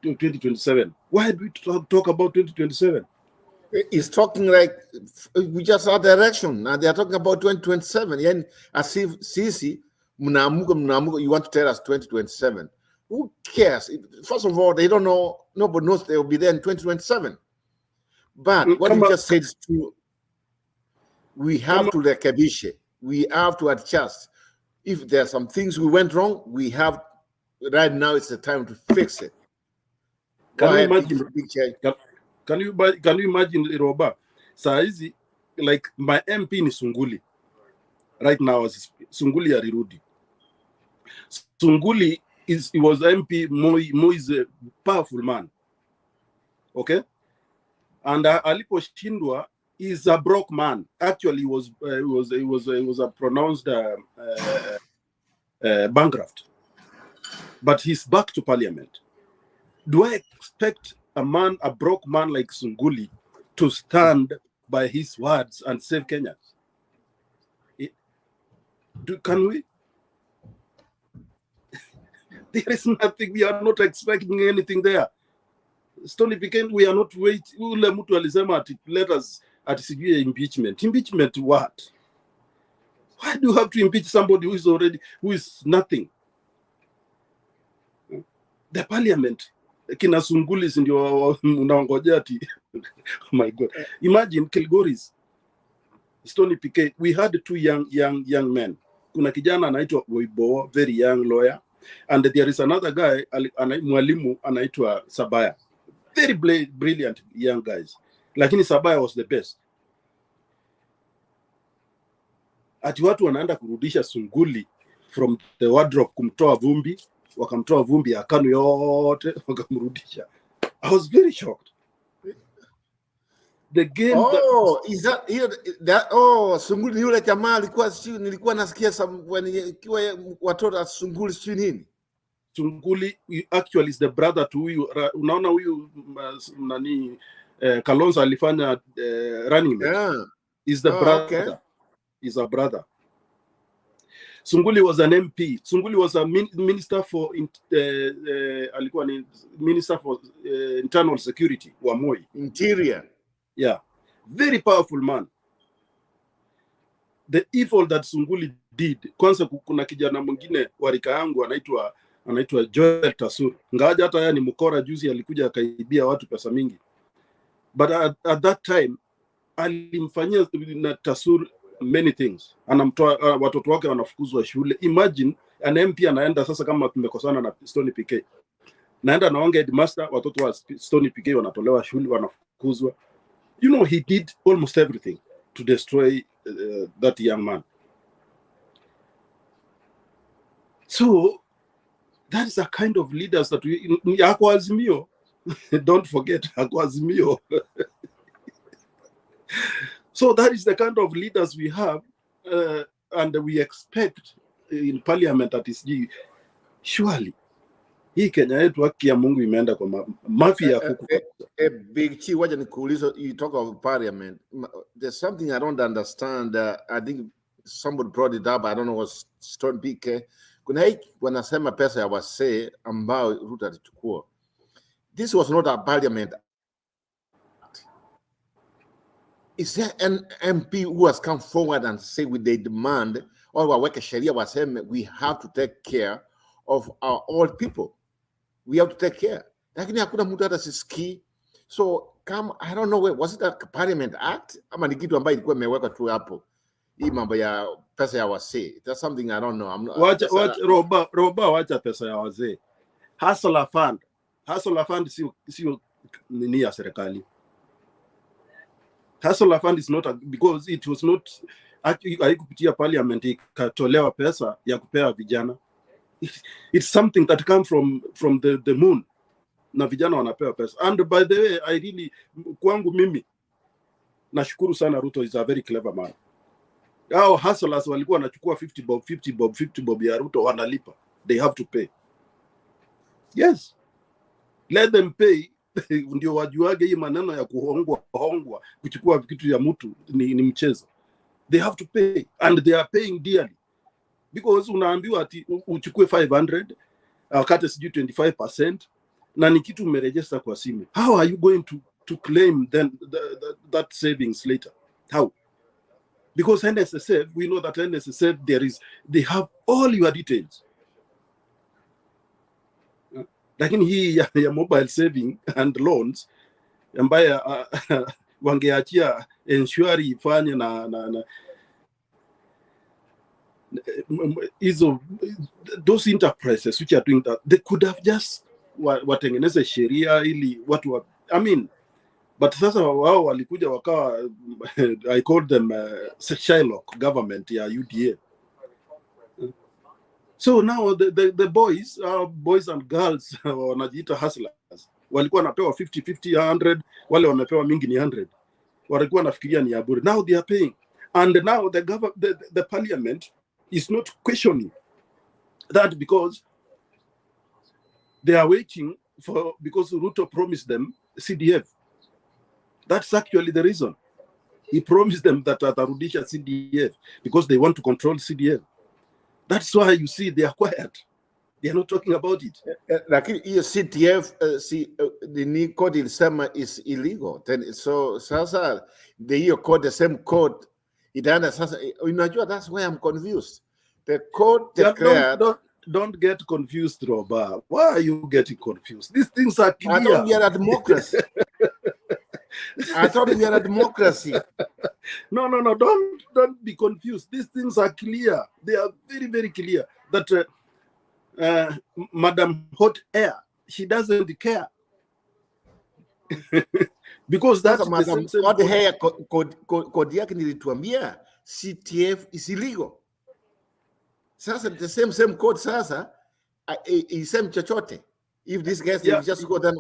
2027. Why do we talk about 2027? He's talking like we just had the election, and they are talking about 2027. And as if Sisi, you want to tell us 2027. Who cares? First of all, they don't know, nobody knows they will be there in 2027. But what you just said is true. We have to rekebishe. We have to adjust. If there are some things we went wrong, we have, right now it's the time to fix it. Can you imagine, Roba? Saizi, like my MP ni Sunguli. Right now, Sunguli Arirudi. Sunguli he was MP. Moi is a powerful man. Okay, and aliposhindwa is a broke man. Actually, he was a pronounced bankrupt. But he's back to parliament. Do I expect a broke man like Sunguli to stand by his words and save Kenyans? Can we? There is nothing. We are not expecting anything there. Stony became. We are not waiting. Ule mtu alisema ati let us atisijue impeachment. Impeachment what? Why do you have to impeach somebody who is nothing? The parliament. Kina Sunguli ndio unaongojea ati. Oh my God! Imagine Kilgoris, Stony PK. We had two young men. Kuna kijana anaitwa Weibo, very young lawyer, and there is another guy mwalimu anaitwa Sabaya, very brilliant young guys. Lakini Sabaya was the best. Ati watu wanaenda kurudisha Sunguli from the wardrobe, kumtoa vumbi, wakamtoa vumbi ya KANU yote wakamrudisha. I was very shocked. The game is that Sunguli yule jamaa alikuwa nilikuwa nasikia ikiwa watoto Sunguli sio nini. Sunguli actually is the brother to huyu, unaona huyu nani Kalonzo alifanya running mate. Is the brother. Okay. Is a brother. Sunguli was an MP. Sunguli was a minister for alikuwa ni minister for internal security wa Moi. Interior. Yeah. Very powerful man. The evil that Sunguli did. Kwanza kuna kijana mwingine wa rika yangu anaitwa Joel Tasur. Ngaja hata yeye ni mkora, juzi alikuja akaibia watu pesa mingi. But at that time alimfanyia na Tasur many things. Anamtoa watoto wake wanafukuzwa shule. Imagine an MP anaenda sasa, kama tumekosana na Stony PK, naenda naonge headmaster, watoto wa Stony PK wanatolewa shule, wanafukuzwa. You know, he did almost everything to destroy that young man. So that is a kind of leaders that yako Azimio. Don't forget yako Azimio. So that is the kind of leaders we have, and we expect in parliament that is surely hii Kenya yetu haki ya Mungu imeenda kwa mafia huku. Big Chi, wacha nikuulize, you talk of parliament. There's something I don't understand. I think somebody brought it up. I don't know, was Stone PK. Kuna hii wanasema pesa ya wasee ambao Ruto alichukua. This was not a parliament. Is there an MP who has come forward and say with they demand, or waweke sheria waseme we have to take care of our old people? We have to take care. Lakini hakuna mtu hata sisikii. So come, I don't know, was it a parliament act? Ama ni kitu ambayo ilikuwa imewekwa tu hapo. Hii mambo ya pesa ya wasee. That's something I don't know. Wacha Roba wacha pesa ya wazee. Hustler fund sio nini ya serikali. Hustler fund is not because it was not haikupitia parliament ikatolewa pesa ya kupea vijana. It's something that come from the moon. Na vijana wanapewa pesa. And by the way, I really, kwangu mimi nashukuru sana, Ruto is a very clever man. Hao hustlers walikuwa wanachukua 50 bob ya Ruto, wanalipa. They have to pay. Yes. Let them pay. Ndio wajuage hii maneno ya kuhongwa kuchukua kitu ya mtu ni mchezo. They have to pay, and they are paying dearly. Because unaambiwa ati uchukue 500, wakati sijui 25%, na ni kitu umerejesta kwa simu. How are you going to claim then that savings later? How? Because NSSF, we know that NSSF they have all your details. Lakini hii ya mobile saving and loans ambaye wangeachia ensure ifanye na those enterprises which are doing that, they could have just watengeneze sheria ili watu but sasa wao walikuja wakawa I call them Shylock government ya UDA. So now the boys and girls wanajiita hustlers, walikuwa wanapewa 50 100, wale wamepewa mingi ni 100, walikuwa nafikiria ni ya bure. Now they are paying, and now the parliament is not questioning that, because they are waiting because Ruto promised them CDF. That's actually the reason. He promised them that atarudisha CDF because they want to control CDF. That's why you see they are quiet. They are not talking about it. Lakini hiyo CTF the code ilisema is illegal. Then so sasa hiyo code, the same code itaenda sasa. Unajua, that's why I'm confused. The code declared. Don't get confused, Roba. Why are you getting confused? These things are clear. I thought we are a democracy. I thought we are a democracy. No. Don't be confused. These things are clear. They are very, very clear. That Madam Hot Air, she doesn't care. Because that's Madam Hot Air code yake nilituambia CTF is illegal. Sasa the same code sasa isem chochote. If this guys just go then.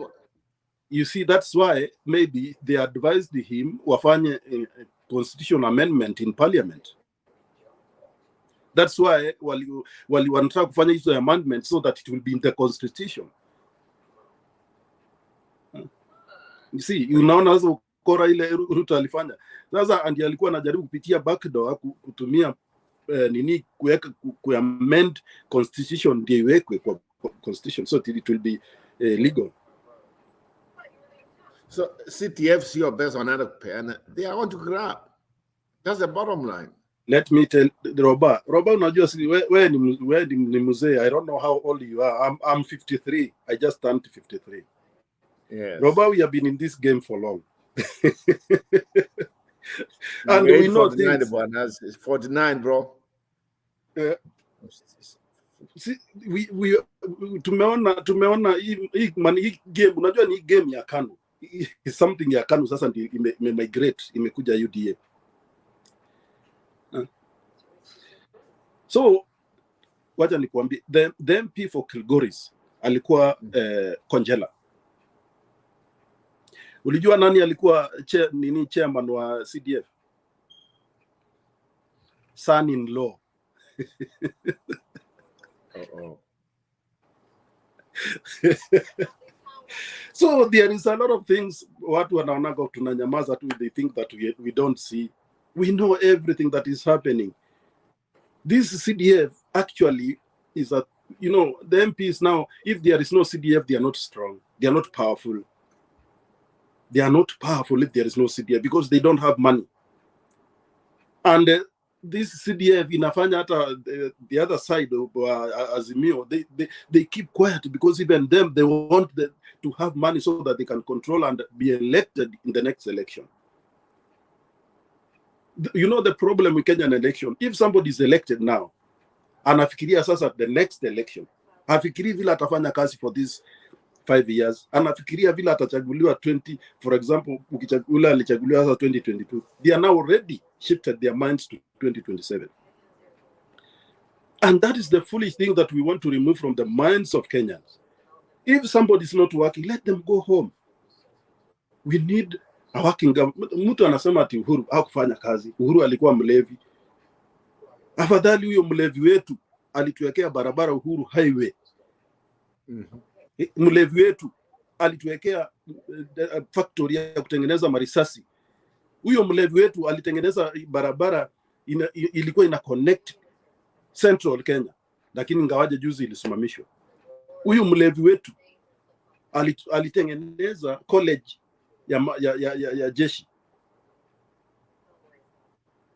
You see, that's why maybe they advised him wafanye a constitutional amendment in parliament. That's why wali wanataka kufanya hizo amendment so that it will be in the constitution. You see, unaona sasa ukora ile Ruto alifanya. Sasa ndiye alikuwa anajaribu kupitia backdoor kutumia nini kuamend constitution ndio iwekwe kwa constitution so it will be legal. So CTF sio pesa wanaenda kupeana, they are want to grab. That's the bottom line. Let me tell Roba, unajua wewe ni mzee. I don't know how old you are. I'm 53. I just turned 53. Yes. Roba, we have been in this game for long. And we know 49 things. It's 49, bro. See, we tumeona hii game, unajua ni game ya KANU. Something ya KANU sasa ndio migrate imekuja UDA. So wacha nikwambie, the MP for Kilgoris alikuwa Konjela. Ulijua nani alikuwa chairman wa CDF? Son-in-law. So there is a lot of things watu wanaonaga tunanyamaza tu, they think that we don't see. We know everything that is happening. This CDF actually is a, you know, the MPs now, if there is no CDF, they are not strong. They are not powerful. They are not powerful if there is no CDF because they don't have money. And this CDF inafanya hata the other side of Azimio, they keep quiet because even them, they want to have money so that they can control and be elected in the next election. You know the problem with Kenyan election, if somebody is elected now, anafikiria sasa the next election, hafikiri vile atafanya kazi for this 5 years, anafikiria vile atachaguliwa 20, for example, ukichaguliwa alichaguliwa sasa 2022, they are now already shifted their minds to 2027. And that is the foolish thing that we want to remove from the minds of Kenyans. If somebody is not working, let them go home. We need a working government. Mtu anasema ati Uhuru hakufanya kazi. Uhuru alikuwa mlevi. Afadhali huyo mlevi wetu alituwekea barabara Uhuru highway. Mlevi wetu alituwekea factory ya kutengeneza marisasi. Huyo mlevi wetu alitengeneza barabara ilikuwa ina connect Central Kenya, lakini ngawaje juzi ilisimamishwa. Huyo mlevi wetu alitengeneza college ya jeshi.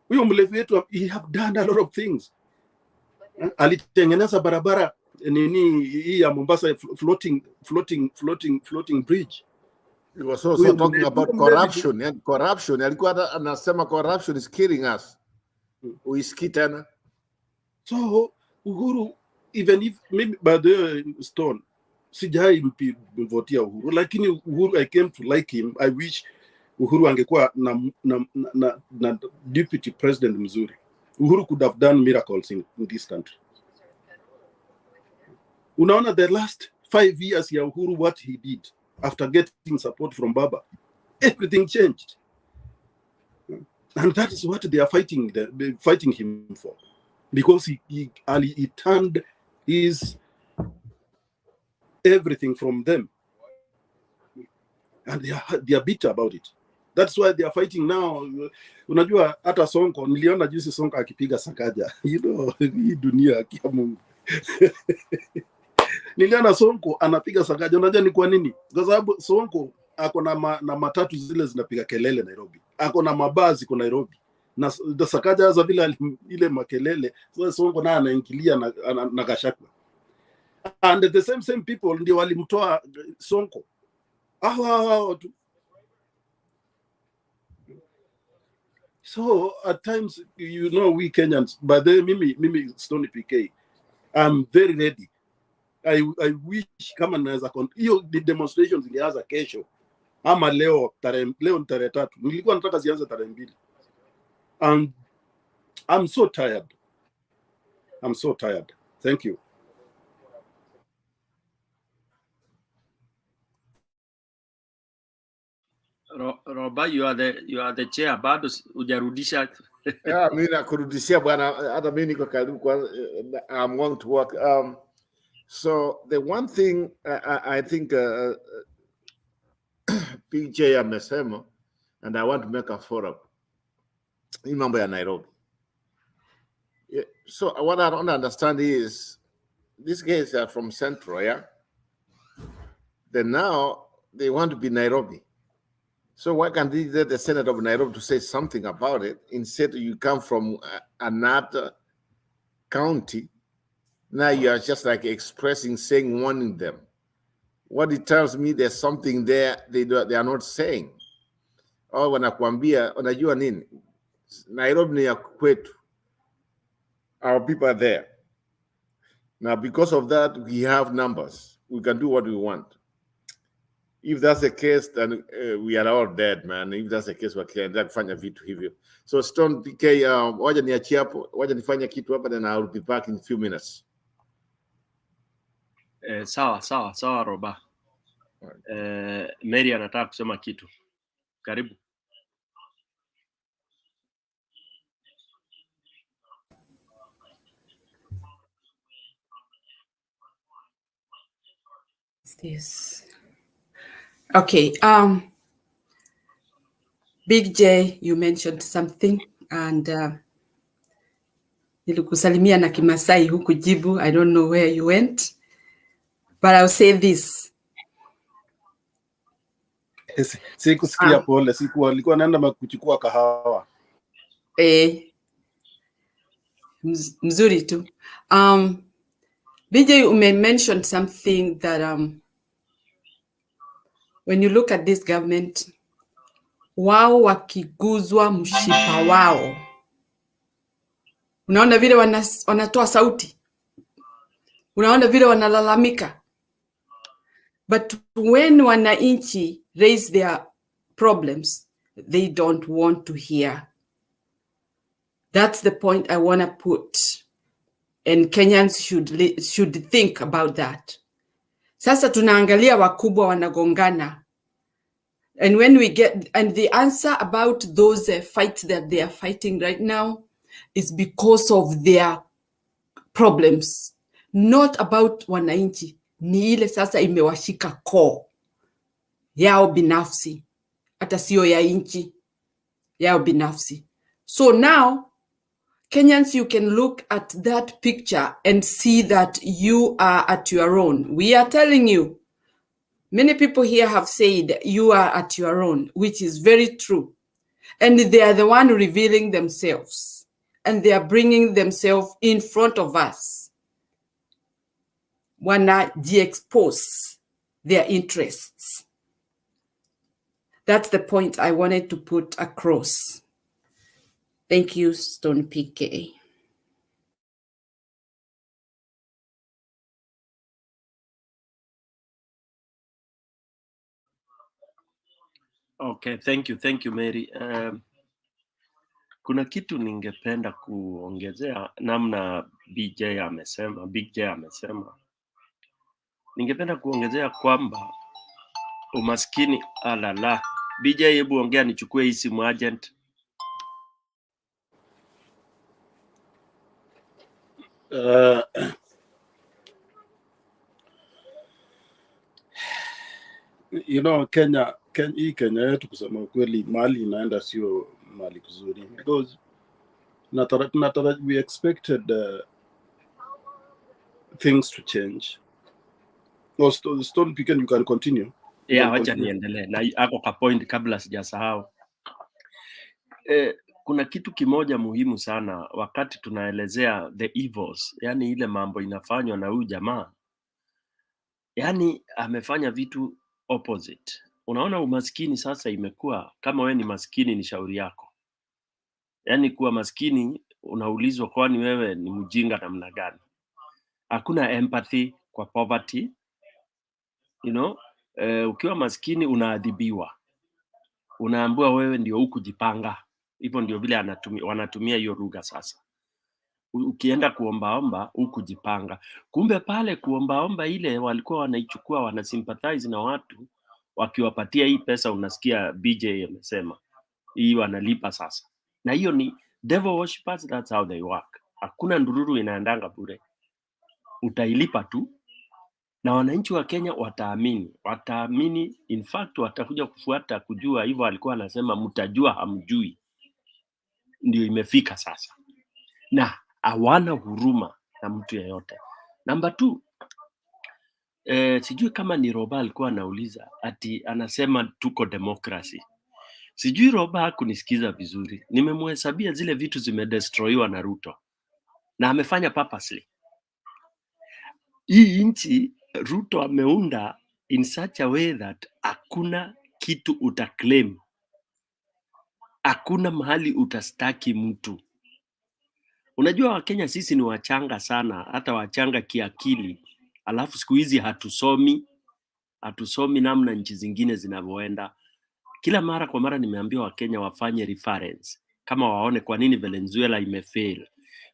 Huyo mlevi wetu, he have done a lot of things. Alitengeneza barabara nini hii ya Mombasa floating bridge. He was also talking about corruption. And corruption, alikuwa anasema corruption is killing us. Uisikii tena. So Uhuru, even if maybe by the stone, sijai mvotia Uhuru, lakini Uhuru, I came to like him. I wish Uhuru angekuwa na deputy president mzuri. Uhuru could have done miracles in this country. Unaona the last 5 years ya Uhuru, what he did after getting support from Baba, everything changed. And that is what they are fighting him for. Because he turned his everything from them. And they are bitter about it. That's why they are fighting now. Unajua hata Sonko, niliona juzi Sonko akipiga Sakaja. You know, hii dunia ya Mungu. Niliona Sonko anapiga Sakaja. Unajua ni kwa nini? Kwa sababu Sonko ako na matatu zile zinapiga kelele Nairobi. Ako na mabazi kwa Nairobi. Na Sakaja za vile ile makelele, so Sonko na anaingilia na Gachagua. And the same people ndio walimtoa Sonko. Tu. So at times, you know, we Kenyans, but then mimi Stony PK, I'm very ready. I wish kama naweza hiyo demonstrations zingeanza kesho ama leo ni tarehe 3. Nilikuwa nataka zianze tarehe 2. And I'm so tired. Thank you. Roba, you are the chair, bado hujarudisha. Yeah, mimi nakurudishia bwana, hata mimi niko karibu kwa I'm going to work. So the one thing I think PJ amesema, and I want to make a follow up. Hii mambo ya Nairobi. Yeah. So what I don't understand is these guys are from Central, yeah? Then now they want to be Nairobi. So why can't they get the Senate of Nairobi to say something about it? Instead, you come from another county. Now you are just like expressing, saying, warning them. What it tells me, there's something there they are not saying. Oh, wanakuambia, unajua nini? Nairobi ni ya kwetu. Our people are there. Now, because of that, we have numbers. We can do what we want. If that's the case, then we are all dead, man. If that's the case, wakiendelea kufanya vitu hivyo. So Stone PK, waja niachie hapo, waja nifanye kitu hapa, then I'll be back in a few minutes. Sawa Roba. Mary anataka kusema kitu. Karibu. This. Okay. Big J, you mentioned something, and nilikusalimia na Kimasai hukujibu. I don't know where you went, but I'll say this. Sikusikia pole, alikuwa naenda kuchukua kahawa. Mzuri tu. BJ, you mentioned something that when you look at this government, wao wakiguzwa mshipa wao, unaona vile wanatoa sauti, unaona vile wanalalamika. But when wananchi raise their problems, they don't want to hear. That's the point I want to put, and Kenyans should think about that. Sasa tunaangalia wakubwa wanagongana. And when we get, and the answer about those fights that they are fighting right now is because of their problems, not about wananchi. Ni ile sasa imewashika koo yao binafsi, hata sio ya inchi, yao binafsi. So now, Kenyans, you can look at that picture and see that you are at your own. We are telling you, many people here have said you are at your own, which is very true. And they are the one revealing themselves. And they are bringing themselves in front of us. Wanna de-expose their interests. That's the point I wanted to put across. Thank you, Stone PK. Okay, thank you Mary. Kuna kitu ningependa kuongezea namna Big J amesema. Ningependa kuongezea kwamba umaskini alala. BJ, hebu ongea nichukue hii simu agent. You know, Kenya yetu kusema ukweli mali inaenda sio mali kuzuri, because we expected things to change. No, Stone Picken, you can continue. Yeah, wacha niendelee na hapo ka point kabla sijasahau. Kuna kitu kimoja muhimu sana wakati tunaelezea the evils, yani ile mambo inafanywa na huyu jamaa. Yani amefanya vitu opposite. Unaona umaskini sasa imekuwa kama we ni maskini ni shauri yako. Yani kuwa maskini unaulizwa kwani wewe ni mjinga namna gani? Hakuna empathy kwa poverty. You know, ukiwa maskini unaadhibiwa. Unaambiwa wewe ndio hukujipanga. Hivyo ndio vile wanatumia hiyo lugha sasa. Ukienda kuombaomba hukujipanga. Kumbe pale kuombaomba ile walikuwa wanaichukua wanasympathize na watu wakiwapatia hii pesa, unasikia BJ amesema. Hii wanalipa sasa. Na hiyo ni devil worshippers, that's how they work. Hakuna ndururu inaendanga bure. Utailipa tu. Na wananchi wa Kenya wataamini, in fact watakuja kufuata kujua. Hivyo alikuwa anasema mtajua hamjui. Ndio imefika sasa. Na hawana huruma na mtu yeyote. Number 2, sijui kama ni Roba alikuwa anauliza ati anasema tuko democracy. Sijui Roba hakunisikiza vizuri. Nimemhesabia zile vitu zimedestroyiwa na Ruto na amefanya purposely. Hii nchi Ruto ameunda in such a way that hakuna kitu utaclaim, hakuna mahali utastaki mtu. Unajua Wakenya sisi ni wachanga sana, hata wachanga kiakili. Alafu siku hizi hatusomi namna nchi zingine zinavyoenda. Kila mara kwa mara nimeambia Wakenya wafanye reference, kama waone kwa nini Venezuela imefail,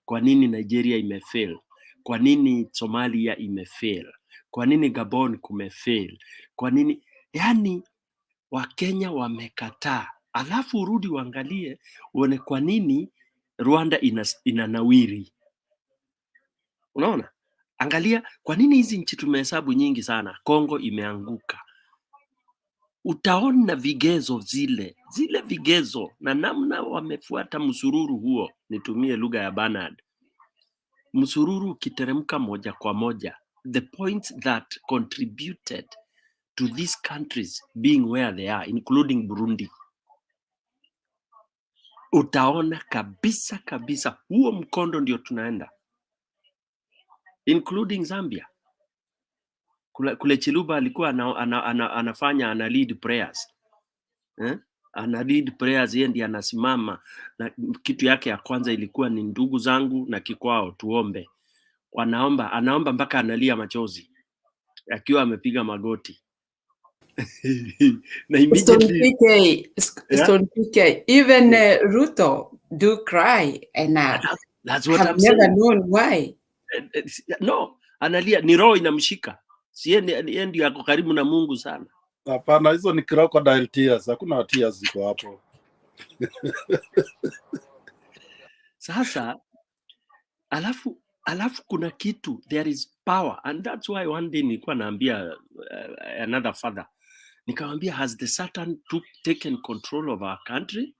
kwa nini Nigeria imefail, kwa nini Somalia imefail, kwa nini Gabon kumefail, kwa nini, yani Wakenya wamekataa. Alafu urudi uangalie uone kwa nini Rwanda inanawiri. Unaona? Angalia kwa nini hizi nchi tumehesabu nyingi sana, Kongo imeanguka. Utaona vigezo zile vigezo na namna wamefuata msururu huo. Nitumie lugha ya Bernard. Msururu ukiteremka moja kwa moja, the points that contributed to these countries being where they are, including Burundi, utaona kabisa huo mkondo ndio tunaenda, including Zambia. Kule Chiluba alikuwa anafanya ana lead prayers, ana lead prayers, yeye ndiye anasimama, na kitu yake ya kwanza ilikuwa ni ndugu zangu na kikwao tuombe. Anaomba mpaka analia machozi akiwa amepiga magoti. Na immediately Stone PK, even Ruto do cry, and that's what have I'm never saying. known why. No, analia, ni roho inamshika. Yeye ndio yako karibu na Mungu sana. Hapana, hizo ni crocodile tears. Hakuna tears ziko hapo. Sasa alafu kuna kitu, there is power, and that's why one day nilikuwa naambia another father, nikamwambia, has the Satan taken control of our country?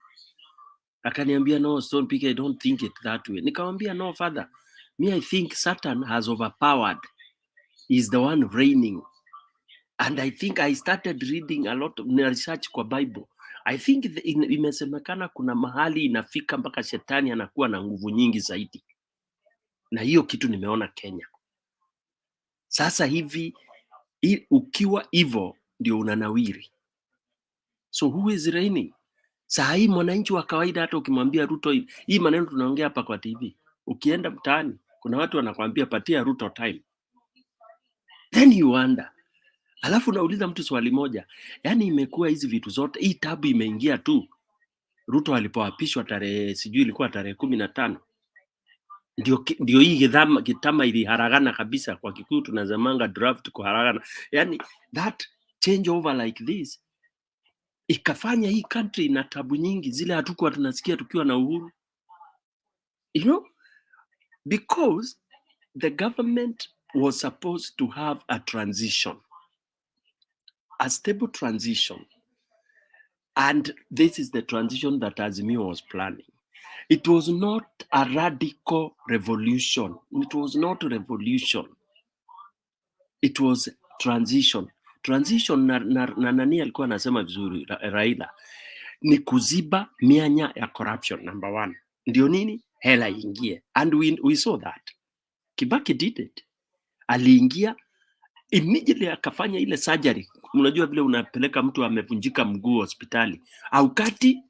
Akaniambia, no Stone PK, I don't think it that way. Nikamwambia, no father, me I think Satan has overpowered. He's the one reigning. And I think I started reading a lot of research kwa Bible. I think imesemekana kuna mahali inafika mpaka shetani anakuwa na nguvu nyingi zaidi. Na hiyo kitu nimeona Kenya. Sasa hivi ukiwa hivyo ndio unanawiri. So who is reigning? Saa hii mwananchi wa kawaida hata ukimwambia Ruto, hii maneno tunaongea hapa kwa TV, ukienda mtaani kuna watu wanakuambia patia Ruto time. Then you wonder. Alafu nauliza mtu swali moja, yani imekuwa hizi vitu zote, hii tabu imeingia tu Ruto alipoapishwa tarehe, sijui ilikuwa tarehe 15. Ndio hii kitama iliharagana kabisa, kwa Kikuyu tunazamanga draft kuharagana. Yani that change over like this ikafanya hii country na tabu nyingi zile hatukuwa tunasikia tukiwa na uhuru. You know, because the government was supposed to have a transition, a stable transition. And this is the transition that Azimio was planning. It was not a radical revolution. It was not a revolution. It was transition. Transition na nani alikuwa anasema vizuri, Raila, ni kuziba mianya ya corruption, number 1. Ndio nini? Hela ingie. And we saw that. Kibaki did it. Aliingia immediately akafanya ile surgery. Unajua vile unapeleka mtu amevunjika mguu hospitali, au kati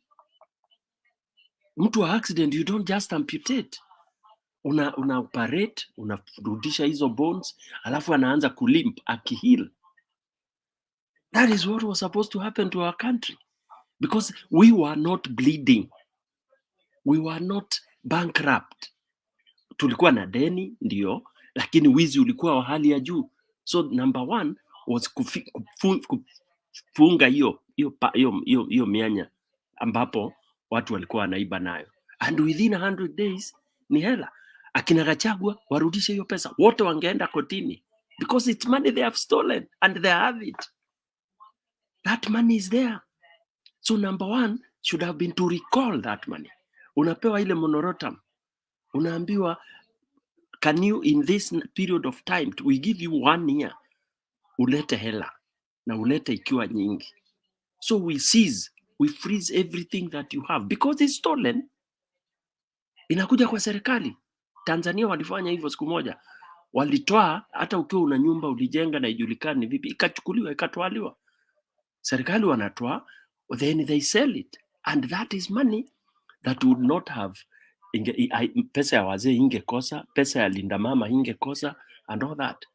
mtu wa accident, you don't just amputate. Una operate, unarudisha hizo bones, alafu anaanza kulimp akiheal. That is what was supposed to happen to our country, because we were not bleeding, we were not bankrupt. Tulikuwa na deni ndio, lakini wizi ulikuwa wa hali ya juu. So number 1 was kufunga hiyo mianya ambapo watu walikuwa wanaiba nayo, and within 100 days ni hela. Akina Gachagua warudishe hiyo pesa, wote wangeenda kotini, because it's money they have stolen and they have it. That money is there. So number 1 should have been to recall that money. Unapewa ile monoratum, Unaambiwa, can you in this period of time, we give you 1 year, ulete hela na ulete ikiwa nyingi. So we seize, we freeze everything that you have because it's stolen. Inakuja kwa serikali. Tanzania walifanya hivyo siku moja. Walitoa hata ukiwa una nyumba ulijenga na ijulikani vipi, ikachukuliwa ikatwaliwa. Serikali wanatoa, then they sell it, and that is money that would not have pesa ya wazee ingekosa, pesa ya linda mama ingekosa, and all that.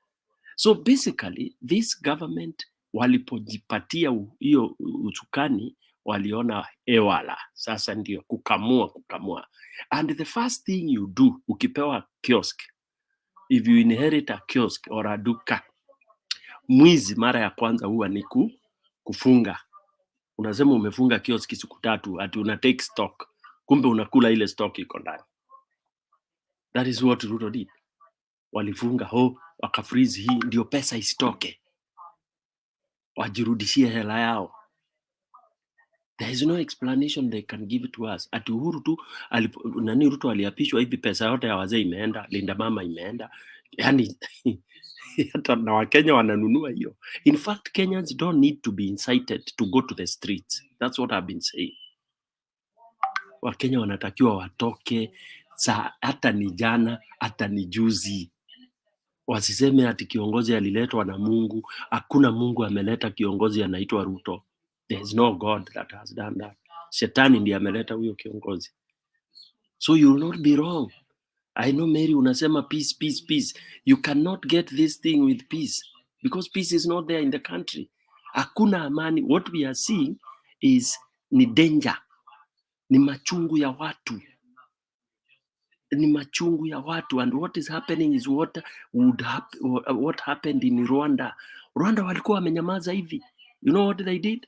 So basically this government walipojipatia hiyo usukani, waliona ewala sasa ndio kukamua. And the first thing you do ukipewa kiosk, if you inherit a kiosk or a duka, mwizi mara ya kwanza huwa ni kufunga. Unasema umefunga kioski siku 3 ati una take stock, kumbe unakula ile stock iko ndani. That is what Ruto did. Walifunga wakafreeze hii ndio pesa isitoke, wajirudishie hela yao. There is no explanation they can give to us. Ati Uhuru tu Ruto aliapishwa hivi pesa yote ya wazee imeenda, linda mama imeenda. Yani hata na Wakenya wananunua hiyo. In fact, Kenyans don't need to be incited to go to the streets. That's what I've been saying. Wakenya wanatakiwa watoke hata ni jana, hata ni juzi. Wasiseme ati kiongozi aliletwa na Mungu. Hakuna Mungu ameleta kiongozi anaitwa Ruto. There is no God that has done that. Shetani ndiye ameleta huyo kiongozi. So you will not be wrong. I know Mary unasema peace, peace, peace. You cannot get this thing with peace because peace is not there in the country. Hakuna amani. What we are seeing is ni danger. Ni machungu ya watu. Ni machungu ya watu, and what is happening is what happened in Rwanda. Rwanda walikuwa wamenyamaza hivi. You know what they did?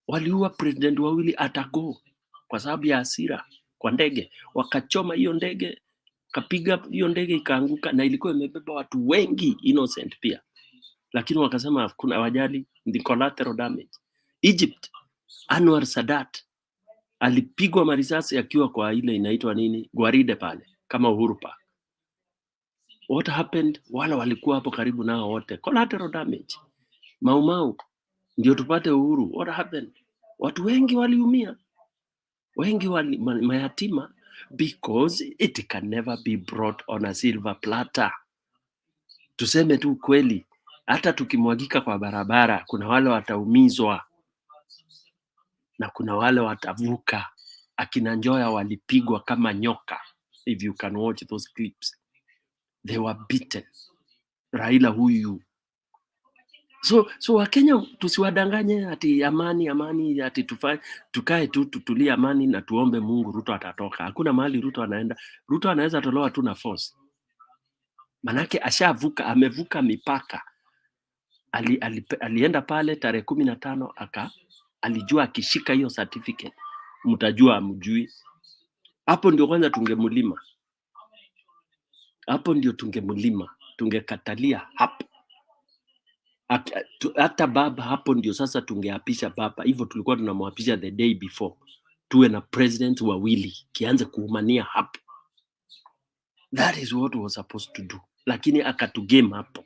Waliua president wawili atago kwa sababu ya hasira kwa ndege. Wakachoma hiyo ndege, kapiga hiyo ndege ikaanguka, na ilikuwa imebeba watu wengi innocent pia. Lakini wakasema kuna wajali, the collateral damage. Egypt, Anwar Sadat alipigwa marisasi akiwa kwa ile inaitwa nini? Gwaride pale kama Uhuru Park. What happened? Wala walikuwa hapo karibu nao wote. Collateral damage. Mau ndio tupate uhuru. What happened? Watu wengi waliumia. Wengi mayatima, because it can never be brought on a silver platter. Tuseme tu kweli, hata tukimwagika kwa barabara kuna wale wataumizwa na kuna wale watavuka. Akina Njoya walipigwa kama nyoka. If you can watch those clips, they were beaten. Raila huyu. So Wakenya tusiwadanganye ati amani ati tukae tu tutulie amani na tuombe Mungu Ruto atatoka. Hakuna mahali Ruto anaenda. Ruto anaweza tolewa tu na force. Manake amevuka mipaka. Alienda pale tarehe 15 alijua akishika hiyo certificate mtajua amjui. Hapo ndio kwanza tungemulima. Hapo ndio tungekatalia hapo. Hata baba hapo ndio sasa tungeapisha baba. Hivyo tulikuwa tunamwapisha the day before. Tuwe na president wawili kianze kuumania hapo. That is what was supposed to do. Lakini akatugame hapo.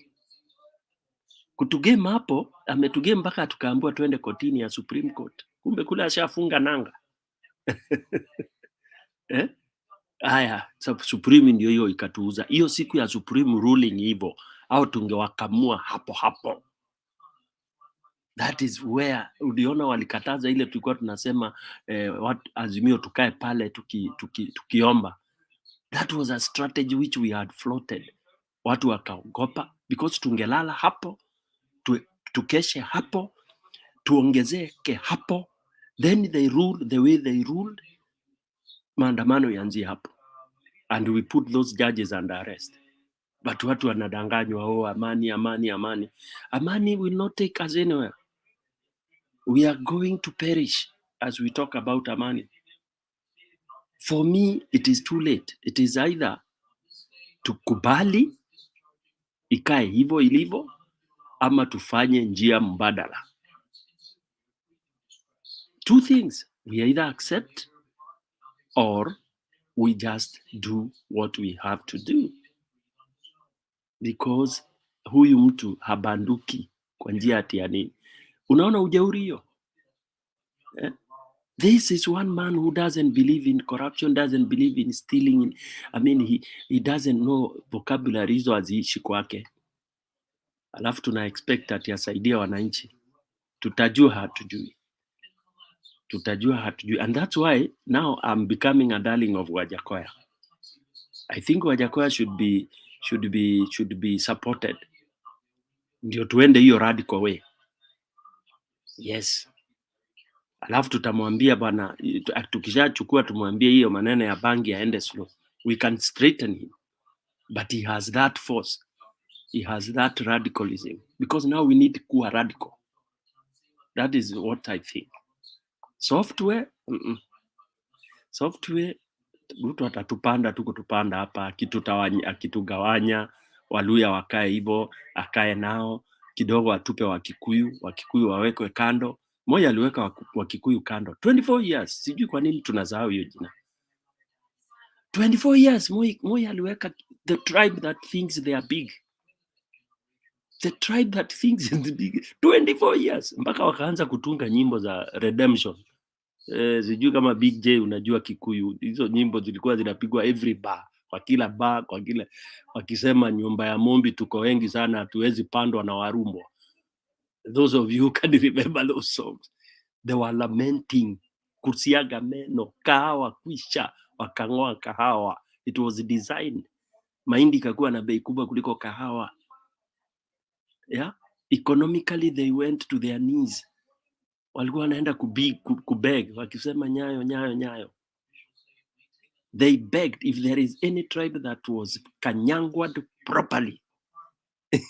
Kutugame hapo, ametugame mpaka tukaambiwa twende kotini ya Supreme Court. Kumbe kule ashafunga nanga. Haya, Supreme ndio hiyo ikatuuza. Hiyo siku ya Supreme ruling hivyo, au tungewakamua hapo. That is where uliona walikataza ile tulikuwa tunasema Azimio tukae pale tukiomba. That was a strategy which we had floated. Watu wakaogopa because tungelala hapo, tukeshe hapo, tuongezeke hapo. Then they ruled the way they ruled. Maandamano yaanzie hapo. And we put those judges under arrest. But watu wanadanganywa, amani. Amani will not take us anywhere. We are going to perish as we talk about amani. For me, it is too late. It is either tukubali ikae hivyo ilivyo ama tufanye njia mbadala. Two things. We either accept or we just do what we have to do, because huyu mtu habanduki kwa njia ati ya nini. Unaona ujeuri hiyo? This is one man who doesn't believe in corruption, doesn't believe in stealing. I mean, he doesn't know vocabulary hizo haziishi kwake. Alafu tuna expect ati asaidie wananchi. Tutajua hatujui. And that's why now I'm becoming a darling of Gachagua'S. I think Gachagua'S should be supported. Ndio tuende hiyo radical way. Yes. Alafu tutamwambia bwana, tukishachukua tumwambie hiyo maneno ya bangi yaende slow. We can straighten him. But he has that force. He has that radicalism. Because now we need to go radical. That is what I think. Software, software, Ruto atatupanda tu kutupanda hapa, akitugawanya, Waluya wakae hivyo, akae nao, kidogo atupe Wakikuyu wawekwe kando. Moi aliweka Wakikuyu kando 24 years. Sijui kwa nini tunasahau hiyo jina. 24 years Moi aliweka the tribe that thinks they are big. The tribe that thinks is big. 24 years mpaka wakaanza kutunga nyimbo za redemption. Sijui kama Big J unajua Kikuyu. Hizo nyimbo zilikuwa zinapigwa every bar, kwa kila bar, kwa kila wakisema nyumba ya Mombi tuko wengi sana hatuwezi pandwa na Warumbo. Those of you who can remember those songs. They were lamenting, kusiaga meno, kahawa kwisha, wakangoa kahawa. It was designed. Mahindi ikakuwa na bei kubwa kuliko kahawa. Yeah? Economically they went to their knees. Walikuwa wanaenda kubeg, wakisema nyayo. They begged. If there is any tribe that was kanyangwad properly,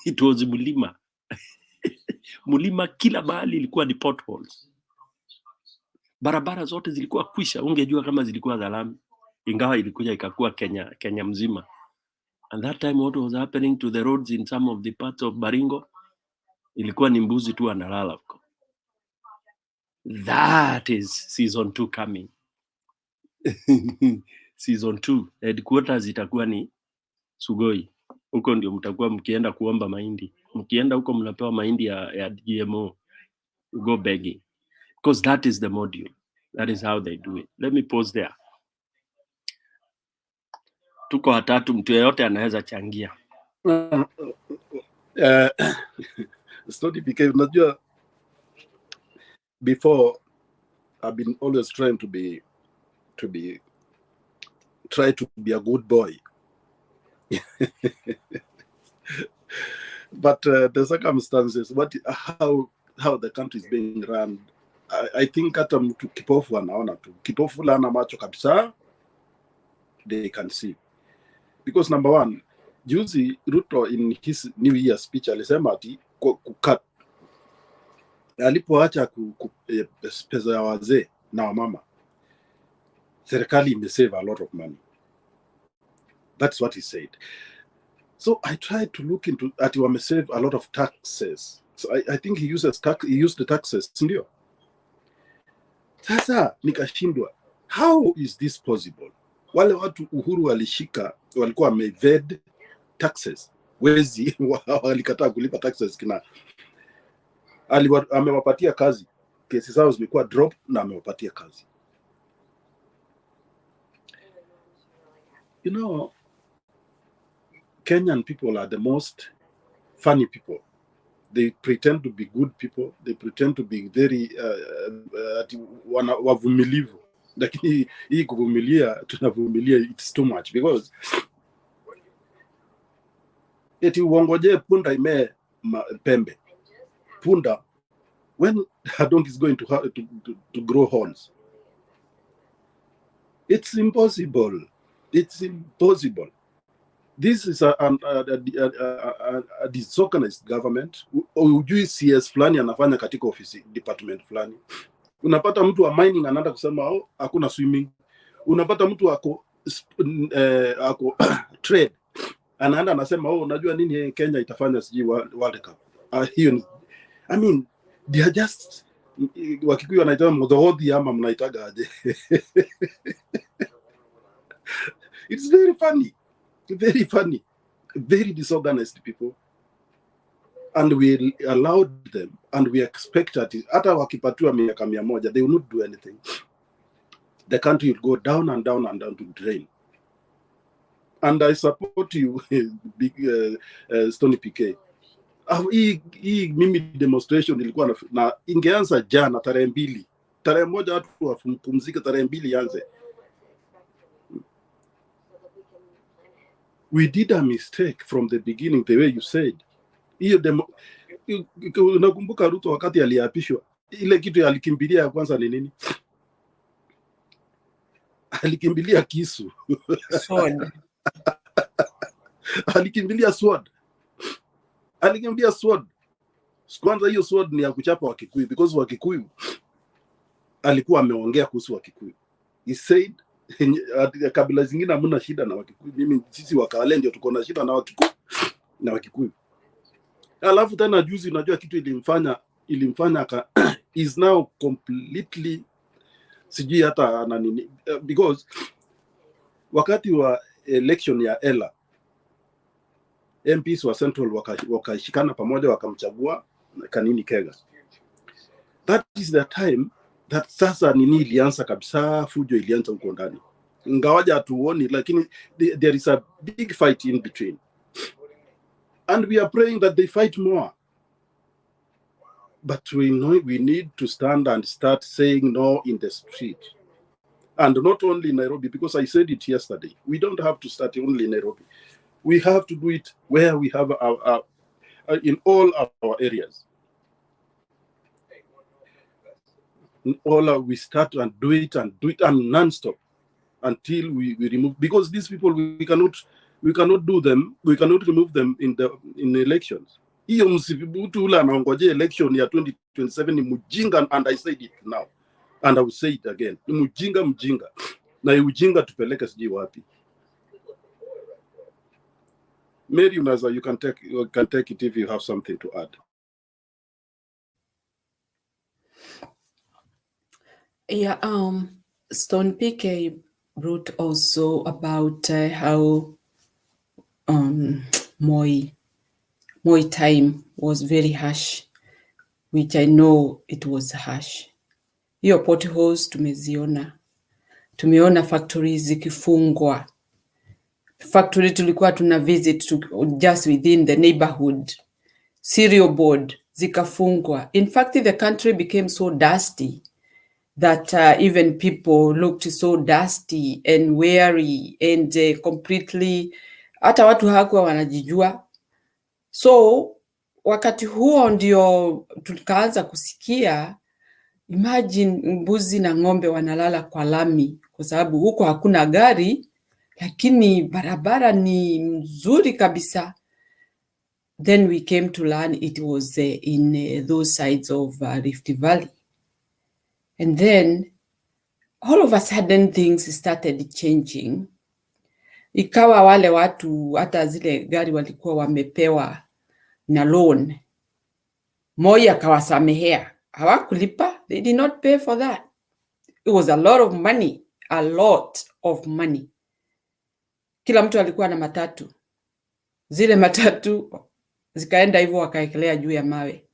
it was Mulima. Mulima kila mahali ilikuwa ni potholes. Barabara zote zilikuwa kwisha, ungejua kama zilikuwa za lami, ingawa ilikuja ikakuwa Kenya mzima. And that time what was happening to the roads in some of the parts of Baringo, ilikuwa ni mbuzi tu analala. That is season 2 coming. Season 2 headquarters itakuwa ni Sugoi. Huko ndio mtakuwa mkienda kuomba mahindi. Mkienda huko mnapewa mahindi ya GMO. Go begging. Because that is the module. That is how they do it. Let me pause there. Tuko watatu, mtu yeyote anaweza changia. Story became, unajua, before I've been always trying to be a good boy. But the circumstances, how the country is being run, I think hata mtu kipofu anaona tu. Kipofu lana macho kabisa, they can see. Because number one, juzi Ruto in his New Year speech alisema ati kukat. Alipoacha pesa ya wazee na wamama, serikali imesave a lot of money. That's what he said. So I tried to look into ati wamesave a lot of taxes. So I think he used the taxes. Ndio. Sasa nikashindwa, how is this possible? Wale watu Uhuru walishika walikuwa wameved taxes. Wezi walikataa kulipa taxes kina amewapatia kazi. Kesi zao zimekuwa drop na amewapatia kazi. You know, Kenyan people are the most funny people. They pretend to be good people. They pretend to be very wavumilivu. Lakini hii kuvumilia, tunavumilia, it's too much. Because eti uongoje punda ime pembe. Punda, when a donkey is going to grow horns, it's impossible. It's impossible. This is a disorganized government. Ujui CS fulani anafanya katika ofisi department fulani. Unapata mtu wa mining anaenda kusema hakuna swimming. Unapata mtu ako trade anaenda anasema unajua nini Kenya itafanya siji World Cup. I mean, they are just Wakikuyu wanaita mdhohodhi ama mnaitaga aje. It's very funny, very disorganized people. And we allowed them, and we expected it. Hata wakipatiwa miaka 100, they will not do anything. The country will go down and down and down to drain. And I support you, big Stony PK. Hii mimi demonstration ilikuwa na ingeanza jana tarehe 2. Tarehe 1 watu wapumzike, tarehe 2 ianze. We did a mistake from the beginning, the way you said. Unakumbuka Ruto wakati aliapishwa, ile kitu alikimbilia ya kwanza ni nini? Alikimbilia kisu. Sword. Alikimbilia sword. Alikimbilia sword. Kwanza hiyo sword ni ya kuchapa Wakikuyu, because Wakikuyu alikuwa ameongea kuhusu Wakikuyu. He said kabila zingine hamna shida na Wakikuyu. Mimi sisi Wakale ndio tuko na shida na Wakikuyu. Alafu tena juzi unajua kitu ilimfanya is now completely sijui hata na nini, because wakati wa election ya Ella, MPs wa Central wakashikana pamoja wakamchagua Kanini Kega. That is the time that sasa nini ilianza kabisa, fujo ilianza huko ndani. Ingawaja hatuoni, lakini there is a big fight in between. And we are praying that they fight more. But we know we need to stand and start saying no in the street. And not only in Nairobi, because I said it yesterday. We don't have to start only in Nairobi. We have to do it where we have in all our areas. In all we start and do it and non-stop until we remove, because these people we cannot do them, we cannot remove them in the elections. Hiyo msibutu ule anaongojea election ya 2027 ni mujinga, and I said it now and I will say it again. Ni mujinga na ujinga tupeleke siji wapi. Mary Unaza, you can take it if you have something to add. Yeah, Stone PK wrote also about how Moi time was very harsh, which I know it was harsh. Hiyo potholes tumeona factories zikifungwa. Factory tulikuwa tuna visit just within the neighborhood, cereal board zikafungwa. In fact, the country became so dusty that even people looked so dusty and weary and completely, hata watu hawakuwa wanajijua. So wakati huo ndio tukaanza kusikia, imagine mbuzi na ng'ombe wanalala kwa lami, kwa sababu huko hakuna gari, lakini barabara ni mzuri kabisa. Then we came to learn it was in those sides of Rift Valley. And then all of a sudden things started changing. Ikawa wale watu hata zile gari walikuwa wamepewa na loan, Moi akawasamehea, hawakulipa, they did not pay for that. It was a lot of money. Kila mtu alikuwa na matatu, zile matatu zikaenda hivyo wakaekelea juu ya mawe.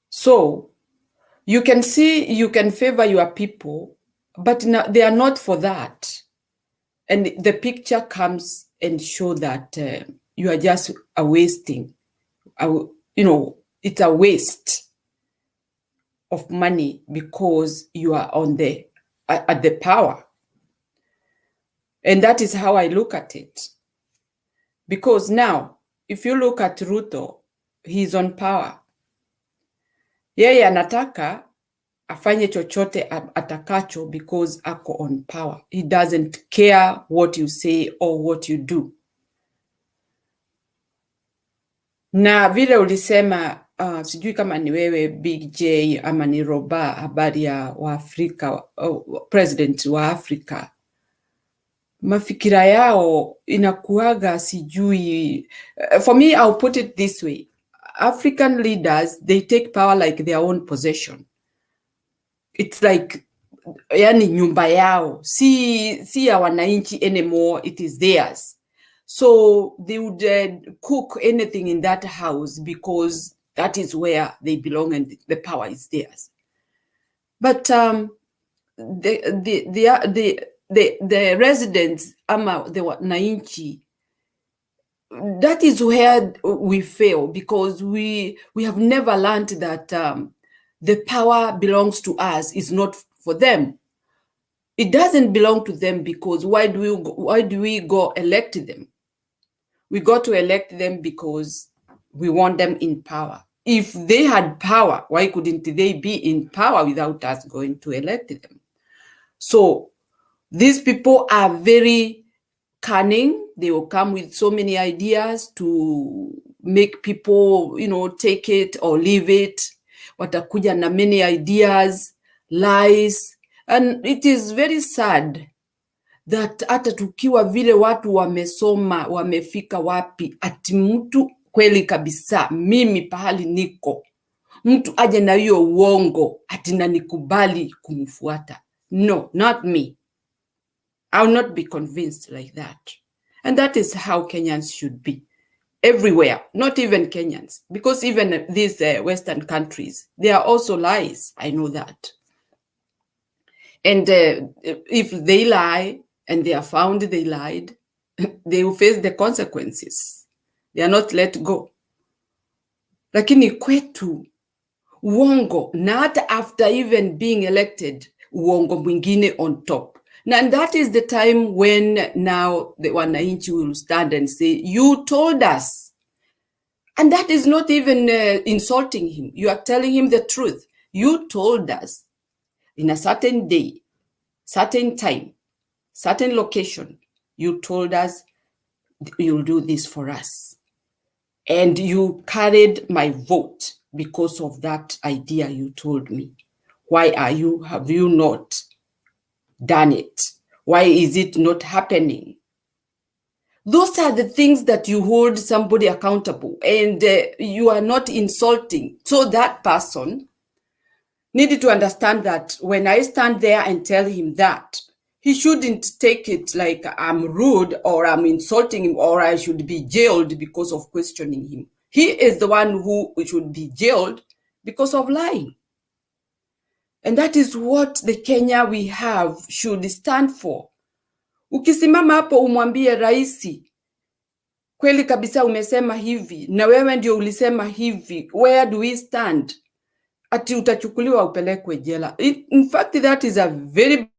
So you can see, you can favor your people, but they are not for that. And the picture comes and show that you are just wasting. It's a waste of money because you are at the power. And that is how I look at it. Because now, if you look at Ruto, he's on power. Yeye anataka afanye chochote atakacho because ako on power. He doesn't care what you say or what you do. Na vile ulisema, sijui kama ni wewe Big J ama ni Roba, habari ya Waafrika, president wa Afrika, mafikira yao inakuaga sijui. For me, I'll put it this way. African leaders, they take power like their own possession. It's like yani nyumba yao, si ya wananchi anymore, it is theirs. So they would cook anything in that house because that is where they belong and the power is theirs. But the residents, ama the wananchi, that is where we fail, because we have never learned that the power belongs to us, is not for them. It doesn't belong to them, because why do we go elect them? We got to elect them because we want them in power. If they had power, why couldn't they be in power without us going to elect them? So these people are very cunning. They will come with so many ideas to make people, take it or leave it. Watakuja na many ideas, lies. And it is very sad that hata tukiwa vile watu wamesoma, wamefika wapi, ati mtu kweli kabisa, mimi pahali niko, mtu aje na hiyo uongo, ati na nikubali kumfuata. No, not me. I will not be convinced like that. And that is how Kenyans should be. Everywhere, not even Kenyans. Because even these Western countries, they are also lies. I know that. And if they lie, and they are found they lied, they will face the consequences. They are not let go. Lakini kwetu, uongo, na hata after even being elected, uongo mwingine on top. And that is the time when now the wananchi will stand and say, you told us. And that is not even insulting him. You are telling him the truth. You told us in a certain day, certain time, certain location, you told us you'll do this for us. And you carried my vote because of that idea you told me. Why have you not done it? Why is it not happening? Those are the things that you hold somebody accountable, and you are not insulting. So that person needed to understand that when I stand there and tell him that, he shouldn't take it like I'm rude or I'm insulting him or I should be jailed because of questioning him. He is the one who should be jailed because of lying. And that is what the Kenya we have should stand for. Ukisimama hapo umwambie raisi, kweli kabisa umesema hivi, na wewe ndio ulisema hivi, where do we stand? Ati utachukuliwa upelekwe jela. In fact, that is a very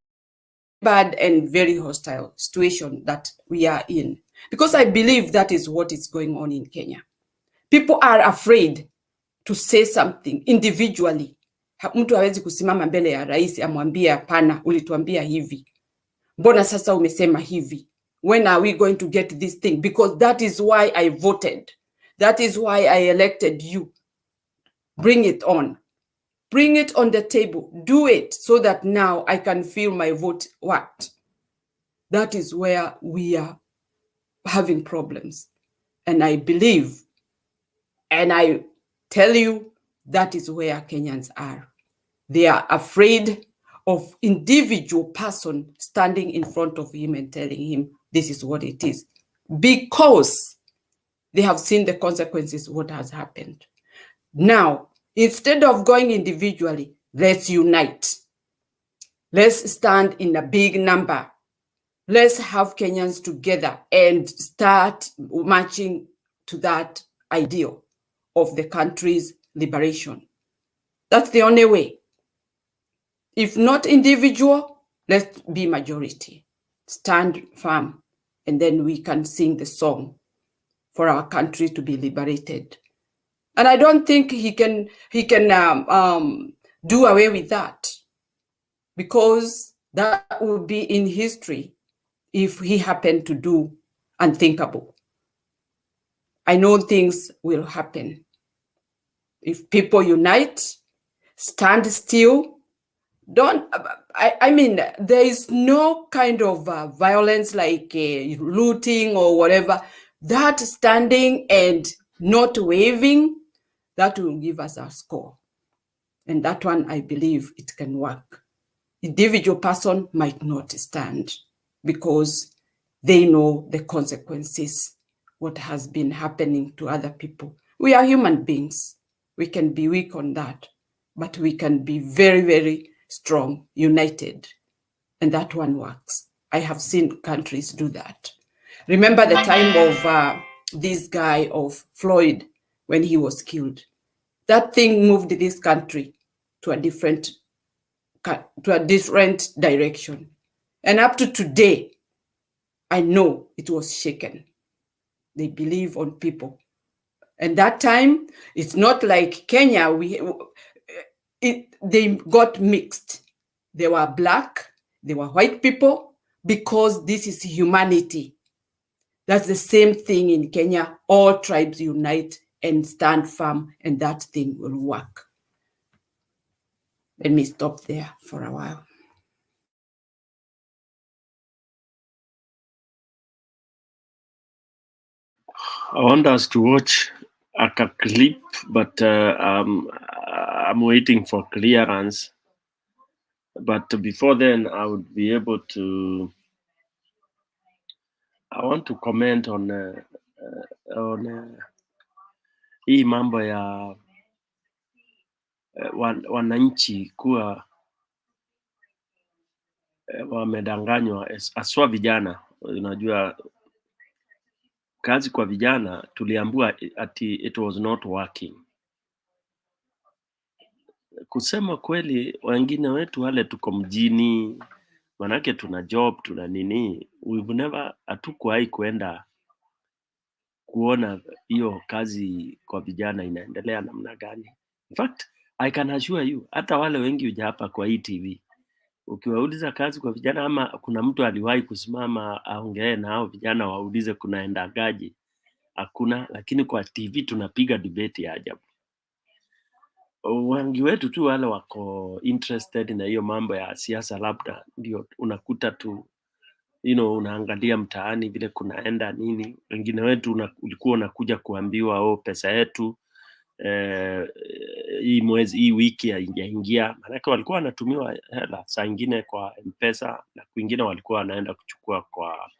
bad and very hostile situation that we are in. Because I believe that is what is going on in Kenya. People are afraid to say something individually. Mtu hawezi kusimama mbele ya rais amwambie hapana, ulituambia hivi. Mbona sasa umesema hivi? When are we going to get this thing? Because that is why I voted. That is why I elected you. Bring it on. Bring it on the table. Do it so that now I can feel my vote worked. That is where we are having problems. And I believe, and I tell you, that is where Kenyans are. They are afraid of individual person standing in front of him and telling him this is what it is, because they have seen the consequences, what has happened. Now, instead of going individually, let's unite. Let's stand in a big number. Let's have Kenyans together and start marching to that ideal of the country's liberation. That's the only way. If not individual, let's be majority. Stand firm, and then we can sing the song for our country to be liberated. And I don't think he can do away with that, because that would be in history if he happened to do unthinkable. I know things will happen. If people unite, stand still, I mean, there is no kind of violence like looting or whatever. That standing and not waving, that will give us a score. And that one, I believe it can work. individual person might not stand because they know the consequences, what has been happening to other people. We are human beings. We can be weak on that, but we can be very, very strong, united, and that one works. I have seen countries do that. Remember the time of this guy of Floyd when he was killed. That thing moved this country to a different direction. And up to today, I know it was shaken. They believe on people. And that time, it's not like Kenya, they got mixed. They were black, they were white people, because this is humanity. That's the same thing in Kenya. All tribes unite and stand firm, and that thing will work. Let me stop there for a while. I want us to watch a clip, but I'm waiting for clearance. But before then, I would be able to. I want to comment on hii mambo ya wananchi kuwa wamedanganywa, aswa vijana. Unajua kazi kwa vijana tuliambiwa ati it was not working. Kusema kweli, wengine wetu wale tuko mjini, manake tuna job, tuna nini, we've never, hatukuwahi kuenda kuona hiyo kazi kwa vijana inaendelea namna gani. In fact, I can assure you, hata wale wengi huja hapa kwa hii TV, ukiwauliza kazi kwa vijana, ama kuna mtu aliwahi kusimama aongee na hao vijana waulize kunaenda gaji, hakuna. Lakini kwa TV tunapiga debate ya ajabu. Wengi wetu tu wale wako interested na hiyo mambo ya siasa, labda ndio unakuta tu unaangalia mtaani vile kunaenda nini. Wengine wetu ulikuwa unakuja kuambiwa pesa yetu hii wiki haijaingia, maanake walikuwa wanatumiwa hela saa ingine kwa M-Pesa na kwingine walikuwa wanaenda kuchukua kwa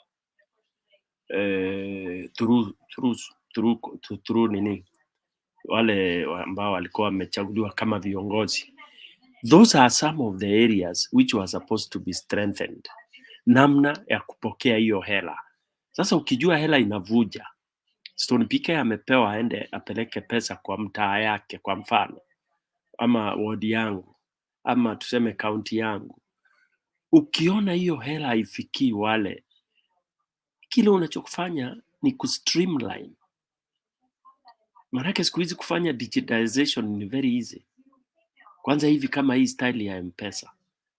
through nini, wale ambao walikuwa wamechaguliwa kama viongozi. Those are some of the areas which were supposed to be strengthened, namna ya kupokea hiyo hela. Sasa ukijua hela inavuja, Stone Pike amepewa aende apeleke pesa kwa mtaa yake, kwa mfano, ama wodi yangu, ama tuseme kaunti yangu. Ukiona hiyo hela haifikii wale, kile unachokufanya ni kustreamline. Maanake siku hizi kufanya digitization ni very easy. Kwanza hivi kama hii style ya M-Pesa,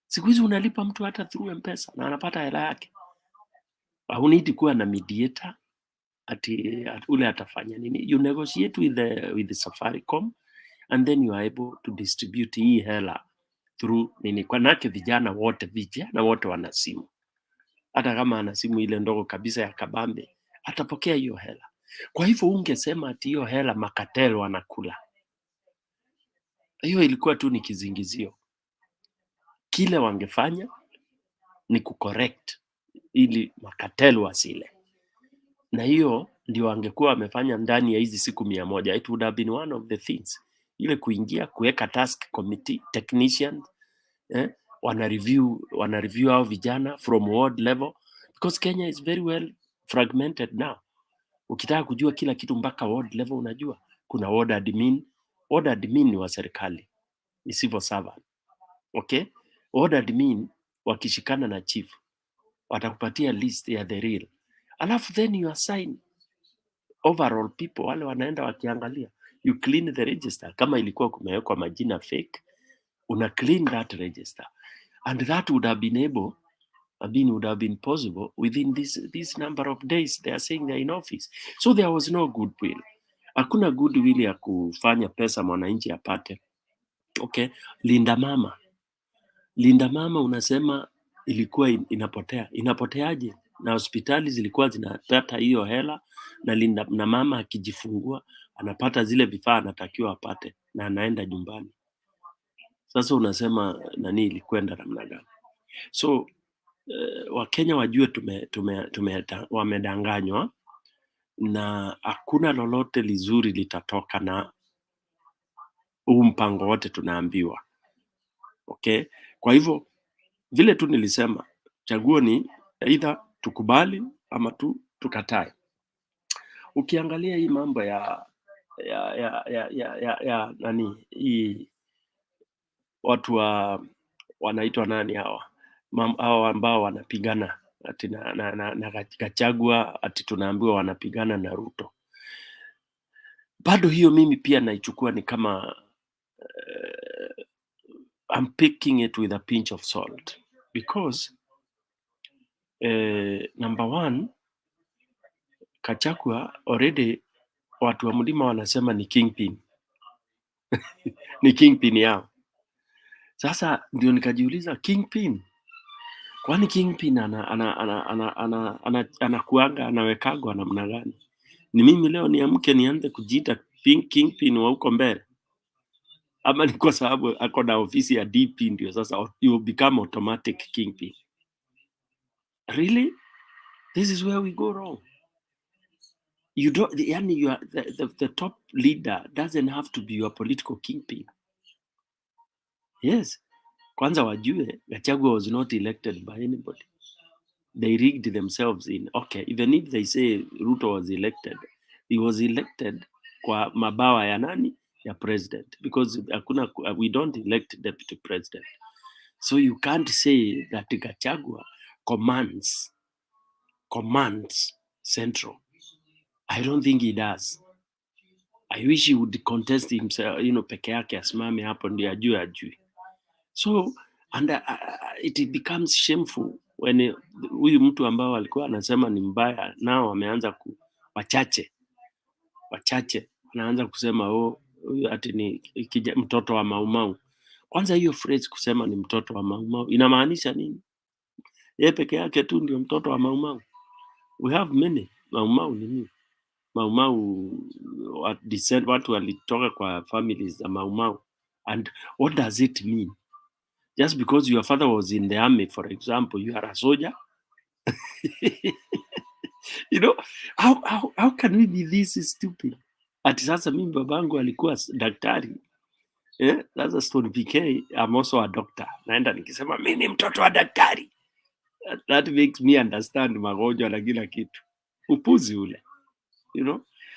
siku hizi unalipa mtu hata through M-Pesa na anapata hela yake. Haunidi kuwa na mediator ati ule atafanya nini. You negotiate with the Safaricom and then you are able to distribute hii hela through nini. Kwa nake vijana wote wana simu. Hata kama ana simu ile ndogo kabisa ya kabambe, atapokea hiyo hela. Kwa hivyo ungesema ati hiyo hela makatelo wanakula. Hiyo ilikuwa tu ni kizingizio. Kile wangefanya ni kucorrect ili makatelo wasile. Na hiyo ndio wangekuwa wamefanya ndani ya hizi siku 100. It would have been one of the things. Ile kuingia, kuweka task committee, technicians, wana review hao vijana from ward level, because Kenya is very well fragmented now. Ukitaka kujua kila kitu mpaka ward level unajua. Kuna ward admin. Ward admin ni wa serikali, ni civil servant. Okay? Ward admin wakishikana na chief watakupatia list ya the real. Alafu then you assign overall people, wale wanaenda wakiangalia. You clean the register. Kama ilikuwa kumewekwa majina fake, una clean that register. And that would have been possible within this number of days they are saying they're in office. So there was no goodwill. Hakuna goodwill ya kufanya pesa mwananchi apate. Okay, Linda Mama unasema ilikuwa inapotea. Inapoteaje? Na hospitali zilikuwa zinapata hiyo hela, na mama akijifungua anapata zile vifaa anatakiwa apate na anaenda nyumbani. Sasa unasema nani ilikwenda namna gani? So Wakenya wajue wamedanganywa na hakuna lolote lizuri litatoka na huu mpango wote tunaambiwa. Okay? Kwa hivyo vile tu nilisema, chaguo ni either tukubali ama tukatae. Ukiangalia hii mambo ya nani hii watu wanaitwa nani hawa ambao wanapigana ati na Gachagua, ati tunaambiwa wanapigana na Ruto. Bado hiyo mimi pia naichukua ni kama I'm picking it with a pinch of salt because number one, Gachagua already watu wa mlima wanasema ni kingpin ni kingpin yao. Sasa ndio nikajiuliza, kingpin, kwani kingpin anakuanga anawekagwa namna gani? Ni mimi leo niamke nianze kujiita kingpin wa huko mbele, ama ni kwa sababu ako na ofisi ya DP ndio sasa you become automatic kingpin? Really? This is where we go wrong. You don't, yani you are the top leader doesn't have to be your political kingpin. Yes. Kwanza wajue, Gachagua was not elected by anybody. They rigged themselves in. Okay, even if they say Ruto was elected, he was elected kwa mabawa ya nani? Ya president. Because we don't elect deputy president. So you can't say that Gachagua commands Central. I don't think he does. I wish he would contest himself, peke yake asimame hapo ndio ajue. So and it becomes shameful when huyu mtu ambao alikuwa anasema ni mbaya nao wameanza wachache wanaanza kusema huyu ati ni mtoto wa Maumau. Kwanza hiyo phrase kusema ni mtoto wa Maumau inamaanisha nini? Yeye peke yake tu ndio mtoto wa Maumau? We have many. Maumau ni nini? Maumau watu walitoka kwa families za Maumau. And what does it mean? Just because your father was in the army, for example, you are a soldier? How can we be this stupid? Ati sasa mimi babangu alikuwa daktari. Sasa Stone PK, I'm also a doctor. Naenda nikisema mimi ni mtoto wa daktari. That makes me understand magonjwa na kila kitu. Upuzi ule.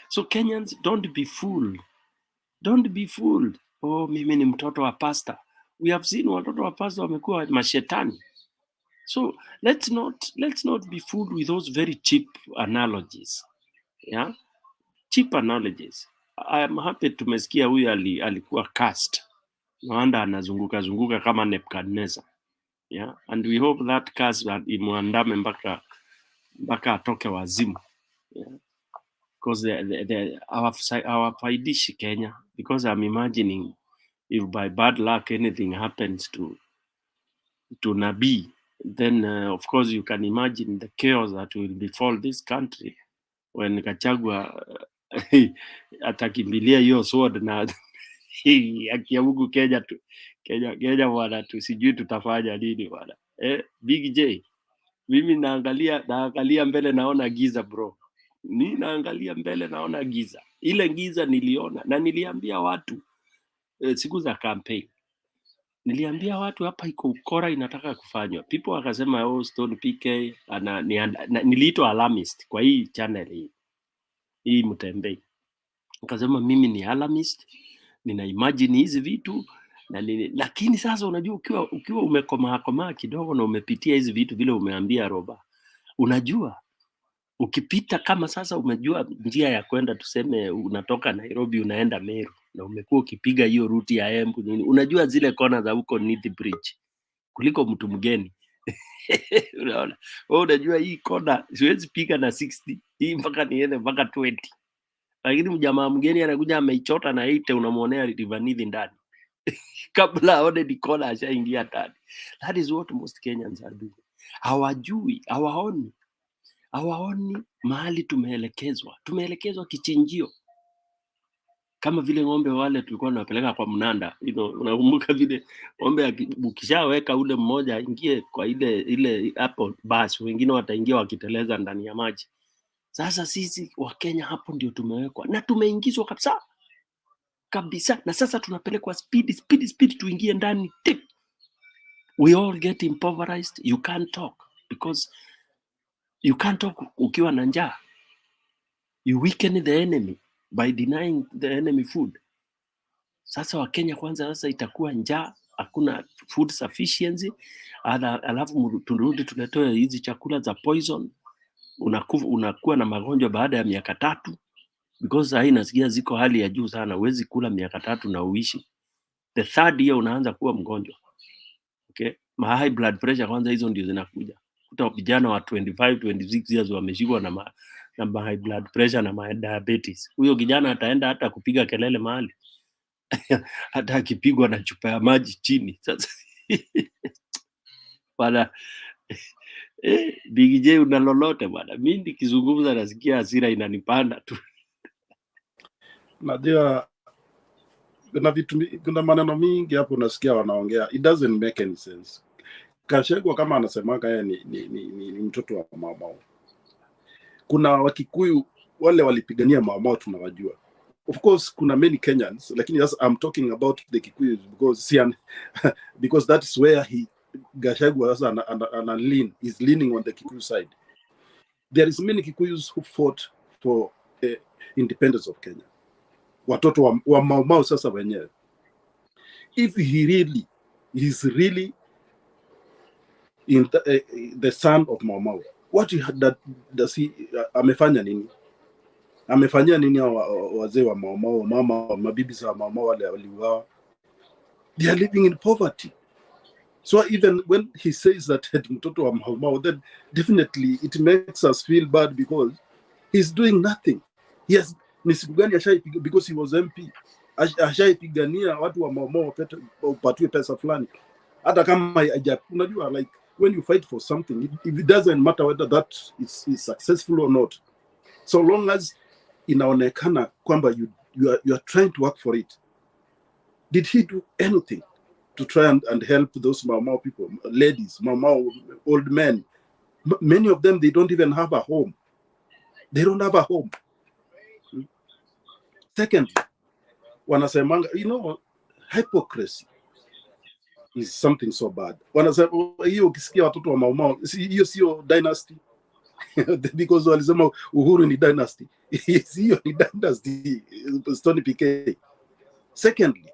So Kenyans, don't be fooled. Don't be fooled. Mimi ni mtoto wa pastor. We have seen watoto wa pastor wamekuwa mashetani. So let's not be fooled with those very cheap analogies. Yeah? Cheap analogies. I am happy tumesikia huyu alikuwa cast. Mwanda anazunguka kama Nebuchadnezzar. Yeah? And we hope that cast imuandame mpaka atoke wazimu. Yeah? Because hawafaidishi Kenya. Because I'm imagining if by bad luck anything happens to Nabii, then of course you can imagine the chaos that will befall this country when Gachagua atakimbilia hiyo sword na akiamugu Kenya bwana, tusijui tutafanya nini bwana. Big J, mimi naangalia mbele naona giza bro. Mimi naangalia mbele naona giza. Ile giza niliona na niliambia watu siku za campaign. Niliambia watu hapa iko ukora inataka kufanywa. People wakasema Stone PK niliitwa alarmist kwa hii channel hii Mutembei. Nikasema mimi ni alarmist, nina imagine hizi vitu lakini sasa unajua ukiwa umekomaa kidogo na umepitia hizi vitu vile umeambia Roba. Unajua ukipita kama sasa umejua njia ya kwenda, tuseme unatoka Nairobi unaenda Meru na umekuwa ukipiga hiyo route ya Embu nini, unajua zile kona za huko Nithi Bridge kuliko mtu mgeni. Unaona, unajua hii kona siwezi piga na 60 hii mpaka niende mpaka 20, lakini mjamaa mgeni anakuja ameichota na 80 unamuonea River Nithi ndani kabla aone ni kona ashaingia ndani. That is what most Kenyans are doing. Hawajui, hawaoni mahali tumeelekezwa kichinjio. kama vile ng'ombe wale tulikuwa tunapeleka kwa mnanda, unakumbuka vile ng'ombe ukishaweka ule mmoja ingie kwa ile hapo, basi wengine wataingia wakiteleza ndani ya maji. Sasa sisi wa Kenya hapo ndio tumewekwa na tumeingizwa kabisa, na sasa tunapelekwa speed tuingie ndani. We all get impoverized. You can't talk because you can't talk ukiwa na njaa. You weaken the enemy by denying the enemy food. Sasa wa Kenya kwanza sasa itakuwa njaa, hakuna food sufficiency, alafu turudi tuletoe hizi chakula za poison, unakuwa na magonjwa baada ya miaka 3 because sasa nasikia ziko hali ya juu sana, huwezi kula miaka 3 na uishi. The 3rd year unaanza kuwa mgonjwa. Okay? High blood pressure kwanza hizo ndio zinakuja. Kuta vijana wa 25, 26 years wameshikwa na high blood pressure na diabetes. Huyo kijana ataenda hata kupiga kelele mahali. Hata akipigwa na chupa ya maji chini. Sasa bwana Big J una lolote bwana? Mimi nikizungumza nasikia hasira inanipanda tu. Najua kuna maneno mingi hapo nasikia wanaongea. It doesn't make any sense. Gachagua kama anasemanga yeye ni mtoto wa Mau. Kuna Wakikuyu wale walipigania Mau tunawajua. Of course kuna many Kenyans, lakini I'm talking about the Kikuyus because that is where Gachagua is leaning on the Kikuyu side. There is many Kikuyus who fought for independence of Kenya. Watoto wa Mau sasa wenyewe. If he is really in the son of Mau, what does he amefanya nini? Amefanyia nini wazee wa Mau, mama, mabibi za Mau wale waliuawa? They are living in poverty. So even when he says that mtoto wa Mau, then definitely it makes us feel bad because he's doing nothing. Yes, ni siku gani ashaipiga because he was MP. Ashaipigania watu wa Mau upatiwe pesa fulani. Hata kama unajua like when you fight for something, it doesn't matter whether that is successful or not. So long as inaonekana kwamba you are trying to work for it. Did he do anything to try and help those Mau people, ladies, Mau, old men? Many of them, they don't even have a home. They don't have a home. Secondly, wanasemanga, hypocrisy is something so bad. Wanasema hiyo ukisikia watoto wa Mau, hiyo sio dynasty. Because walisema uhuru ni dynasty. Hiyo ni dynasty, Stony PK. Secondly,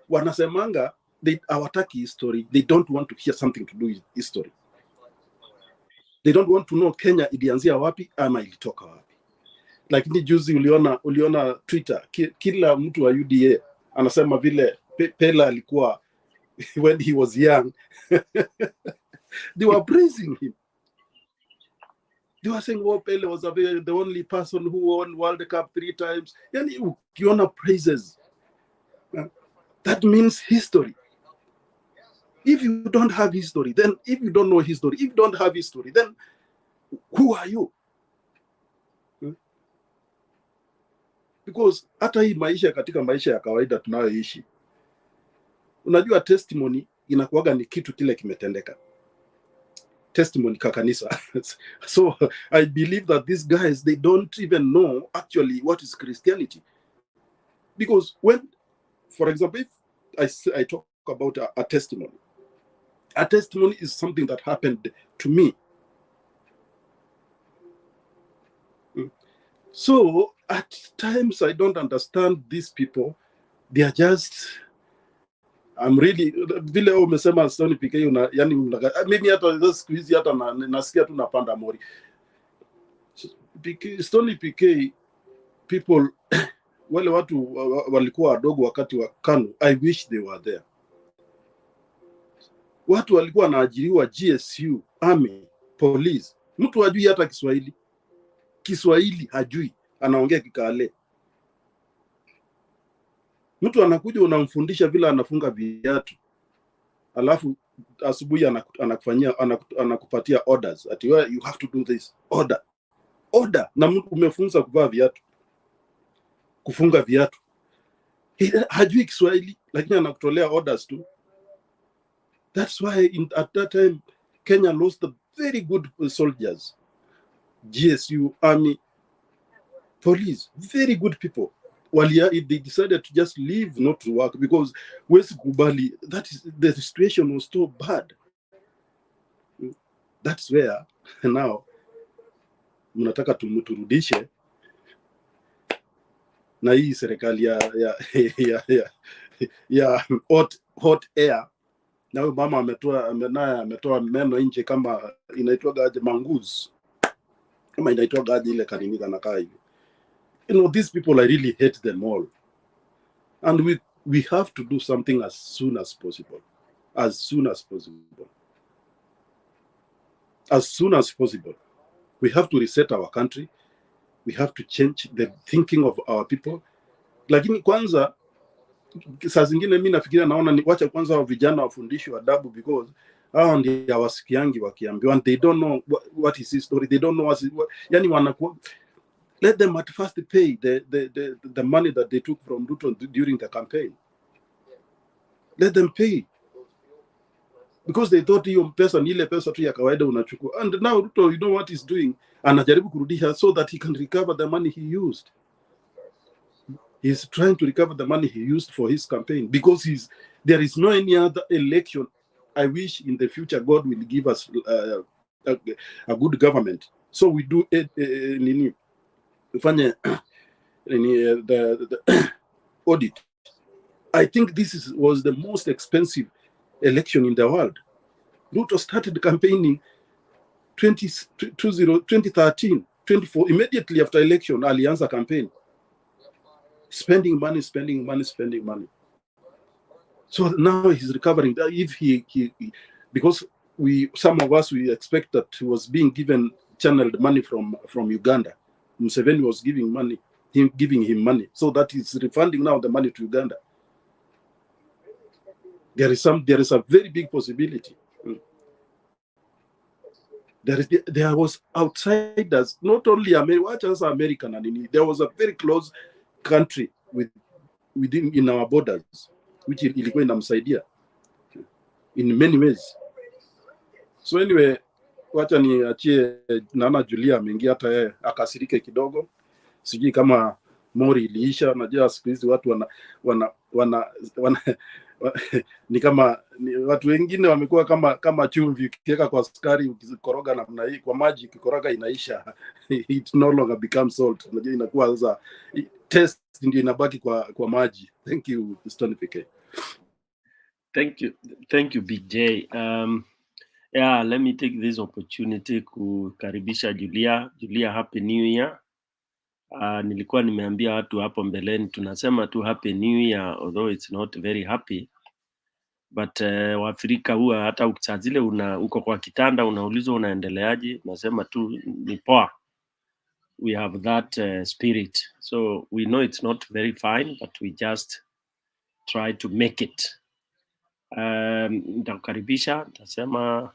wanasemanga they hawataki history. They don't want to hear something to do with history. They don't want to know Kenya ilianzia wapi ama ilitoka wapi. Lakini juzi uliona Twitter, kila mtu wa UDA anasema vile Pela alikuwa when he was young. They were praising him. They were saying, oh, Pele was the only person who won World Cup 3 times. Yani ukiona praises, that means history. If you don't have history, then if you don't know history, if you don't have history, then who are you? Because hata hii maisha katika maisha ya kawaida tunayoishi, unajua testimony inakuwaga ni kitu kile kimetendeka. Testimony kakanisa. So I believe that these guys, they don't even know actually what is Christianity. Because when, for example, if I talk about a testimony is something that happened to me. So at times I don't understand these people. They are just, I'm really, vile umesema Stony PK, yani mimi hata siku hizi hata nasikia tu napanda mori. Stony PK people, wale watu walikuwa wadogo wakati wa KANU, I wish they were there. Watu walikuwa wanaajiriwa GSU, army, police. Mtu hajui hata Kiswahili hajui, anaongea Kikale. Mtu anakuja unamfundisha vile anafunga viatu. Alafu asubuhi anakupatia orders. Ati you have to do this. Order. Na mtu umefunza kuvaa viatu. Kufunga viatu. hajui Kiswahili lakini anakutolea orders tu. That's why at that time Kenya lost the very good soldiers, GSU, army, police, very good people. They decided to just leave, not to work, because West Kubali, the situation was so bad. That's where now mnataka turudishe na hii serikali ya hot air. Na huyo mama ametoa meno nje kama inaitwa gaje manguzi, kama inaitwa gaje ile kanini kanakaa hivi. You know, these people, I really hate them all, and we have to do something as soon as possible. As soon as possible. As soon as possible. We have to reset our country. We have to change the thinking of our people. Lakini kwanza saa zingine mimi nafikiria naona ni wacha kwanza wa vijana wafundishwe adabu, because hao ndio hawasikiangi wakiambiwa, and they don't know what is his story. They don't know what yani wanakuwa. Let them at first pay the money that they took from Ruto during the campaign. Let them pay, because they thought hiyo pesa ni ile pesa tu ya kawaida unachukua. And now Ruto, you know what he's doing? Anajaribu kurudisha so that he can recover the money he used. He's trying to recover the money he used for his campaign, because there is no any other election. I wish in the future God will give us a good government, so we do the audit. I think this was the most expensive election in the world. Ruto started campaigning 2013, 24, immediately after election, alianza campaign. Spending money. So now he's recovering. If he because some of us, we expect that he was being given channeled money from Uganda. Museveni was giving him money, so that he's refunding now the money to Uganda. There is a very big possibility. There was outsiders, not only American, there was a very close country within in our borders, which ilikuwa inamsaidia in many ways. So anyway, wacha niachie naona Julia ameingia, hata yeye akasirike kidogo. Sijui kama mori iliisha. Najua siku hizi watu ni kama watu wengine wamekuwa kama chumvi, ukiweka kwa sukari, ukikoroga namna hii kwa maji, ukikoroga inaisha. It no longer becomes salt. Unajua inakuwa sasa taste ndio inabaki kwa maji. Thank you, Stone PK. Thank you Big J. Yeah, let me take this opportunity kukaribisha Julia, happy new year. Nilikuwa nimeambia watu hapo mbeleni, tunasema tu happy new year, although it's not very happy, but Waafrika huwa hata saa zile uko kwa kitanda unaulizwa unaendeleaje, unasema tu ni poa. We have that spirit, so we know it's not very fine, but we just try to make it. Nitakukaribisha, nitasema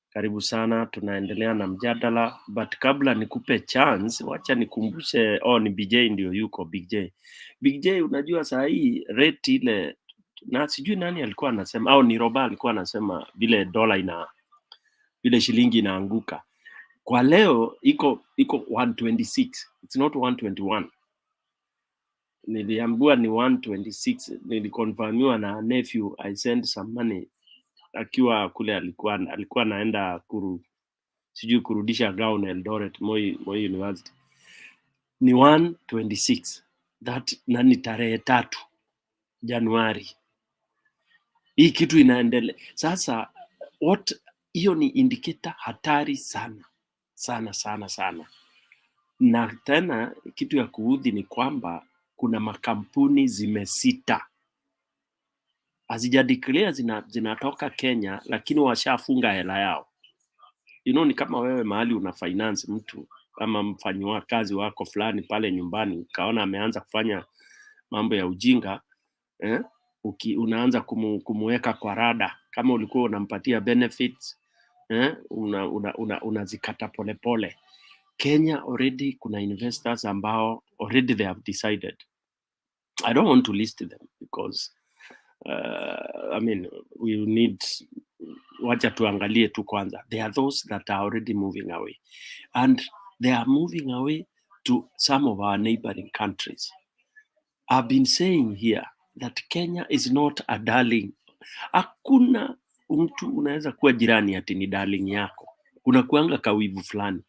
karibu sana, tunaendelea na mjadala, but kabla nikupe chance, wacha nikumbushe, ni BJ ndio yuko. Big J, unajua saa hii rate ile, na sijui nani alikuwa anasema, au ni Roba alikuwa anasema vile vile shilingi inaanguka. Kwa leo iko 126, it's not 121. Niliambiwa ni 126, nilikonfirmiwa na nephew, I sent some money akiwa kule, alikuwa naenda sijui kurudisha gown Eldoret, Moi University. Ni 126. That nani tarehe 3 Januari. Hii kitu inaendelea. Sasa hiyo ni indicator hatari sana. Na tena kitu ya kuudhi ni kwamba kuna makampuni zimesita. Hazijadeclare zinatoka Kenya, lakini washafunga hela yao. Ni kama wewe mahali una finance mtu ama mfanywa kazi wako fulani pale nyumbani, ukaona ameanza kufanya mambo ya ujinga, unaanza kumuweka kwa rada. Kama ulikuwa unampatia benefits, unazikata polepole. Kenya already kuna investors ambao already they have decided I don't want to list them because I mean, we need, wacha tuangalie tu kwanza. There are those that are already moving away, and they are moving away to some of our neighboring countries. I've been saying here that Kenya is not a darling. Hakuna mtu unaweza kuwa jirani ati ni darling yako. Kuna kuanga kawivu fulani.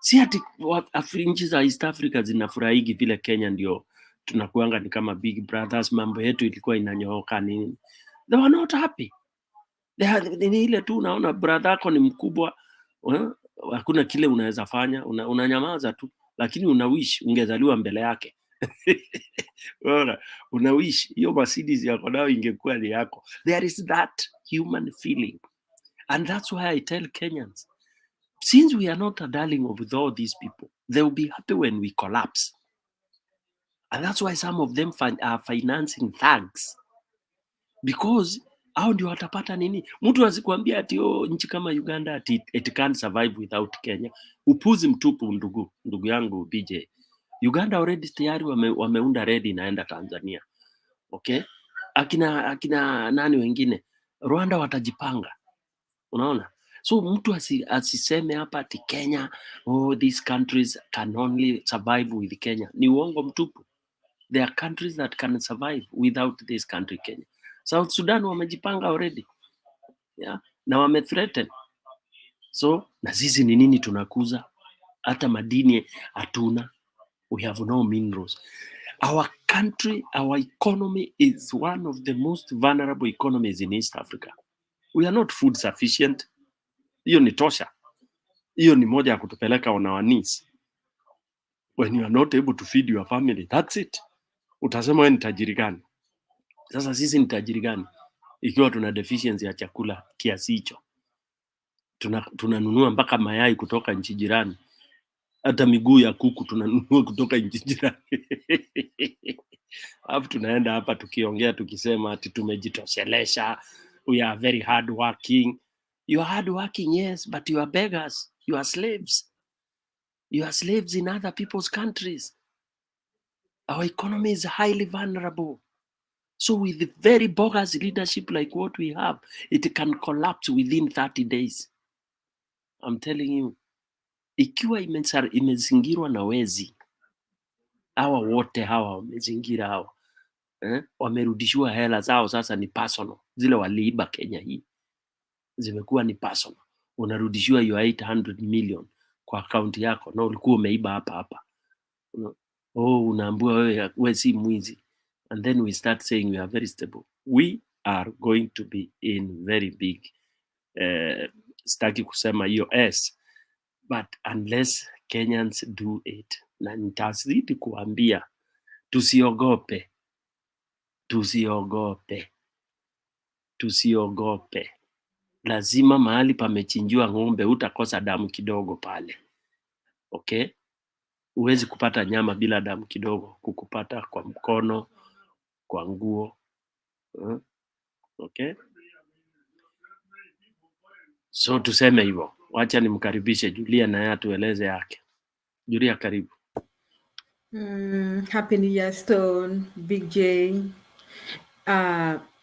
Si ati nchi za East Africa zinafurahigi vile Kenya ndio tunakuanga ni kama big brothers, mambo yetu ilikuwa inanyooka nini. They were not happy. Ni ile tu unaona brother yako ni mkubwa, hakuna kile unaweza fanya, unanyamaza tu, lakini unawish ungezaliwa mbele yake. Unawish hiyo Mercedes yako nayo ingekuwa ni yako. There is that human feeling, and that's why I tell Kenyans, since we are not a darling with all these people, they will be happy when we collapse. And that's why some of them are financing thugs, because hao ndio watapata nini. Mtu asikwambia ati nchi kama Uganda ati it can't survive without Kenya. Upuzi mtupu, ndugu yangu BJ. Uganda already tayari wameunda redi inaenda Tanzania. Okay? Akina nani wengine? Rwanda watajipanga. Unaona? So mtu asiseme hapa ati Kenya, these countries can only survive with Kenya. Ni uongo mtupu. There are countries that can survive without this country Kenya. South Sudan wamejipanga already. Yeah? Na wamethreaten. So na sisi ni nini tunakuza? Hata madini hatuna. We have no minerals. Our country, our economy is one of the most vulnerable economies in East Africa. We are not food sufficient. Hiyo ni tosha. Hiyo ni moja ya kutupeleka on our knees. When you are not able to feed your family, that's it. Utasema wewe ni tajiri gani? Sasa sisi ni tajiri gani ikiwa tuna deficiency ya chakula kiasi hicho? Tunanunua mpaka mayai kutoka nchi jirani. Hata miguu ya kuku tunanunua kutoka nchi jirani. Alafu tunaenda hapa tukiongea tukisema ati tumejitoshelesha, we are very hard working. You are hard working, yes, but you are beggars, you are slaves. You are slaves in other people's countries. Our economy is highly vulnerable. So with the very bogus leadership like what we have, it can collapse within 30 days. I'm telling you. Ikiwa imezingirwa na wezi, hawa wote hawa wamezingira hawa, wamerudishiwa hela zao, sasa ni personal. Zile waliiba Kenya hii zimekuwa ni personal. Unarudishiwa your 800 million kwa account yako na ulikuwa umeiba hapa. Unaambiwa wewe si mwizi. And then we start saying we are very stable. We are going to be in very big, sitaki kusema hiyo S, but unless Kenyans do it, na nitazidi kuambia tusiogope. Lazima mahali pamechinjiwa ng'ombe utakosa damu kidogo pale. Okay? Huwezi kupata nyama bila damu kidogo, kukupata kwa mkono, kwa nguo. Okay? So tuseme hivyo. Wacha nimkaribishe Julia na yeye atueleze yake. Julia, karibu. Happy New Year Stone, Big J.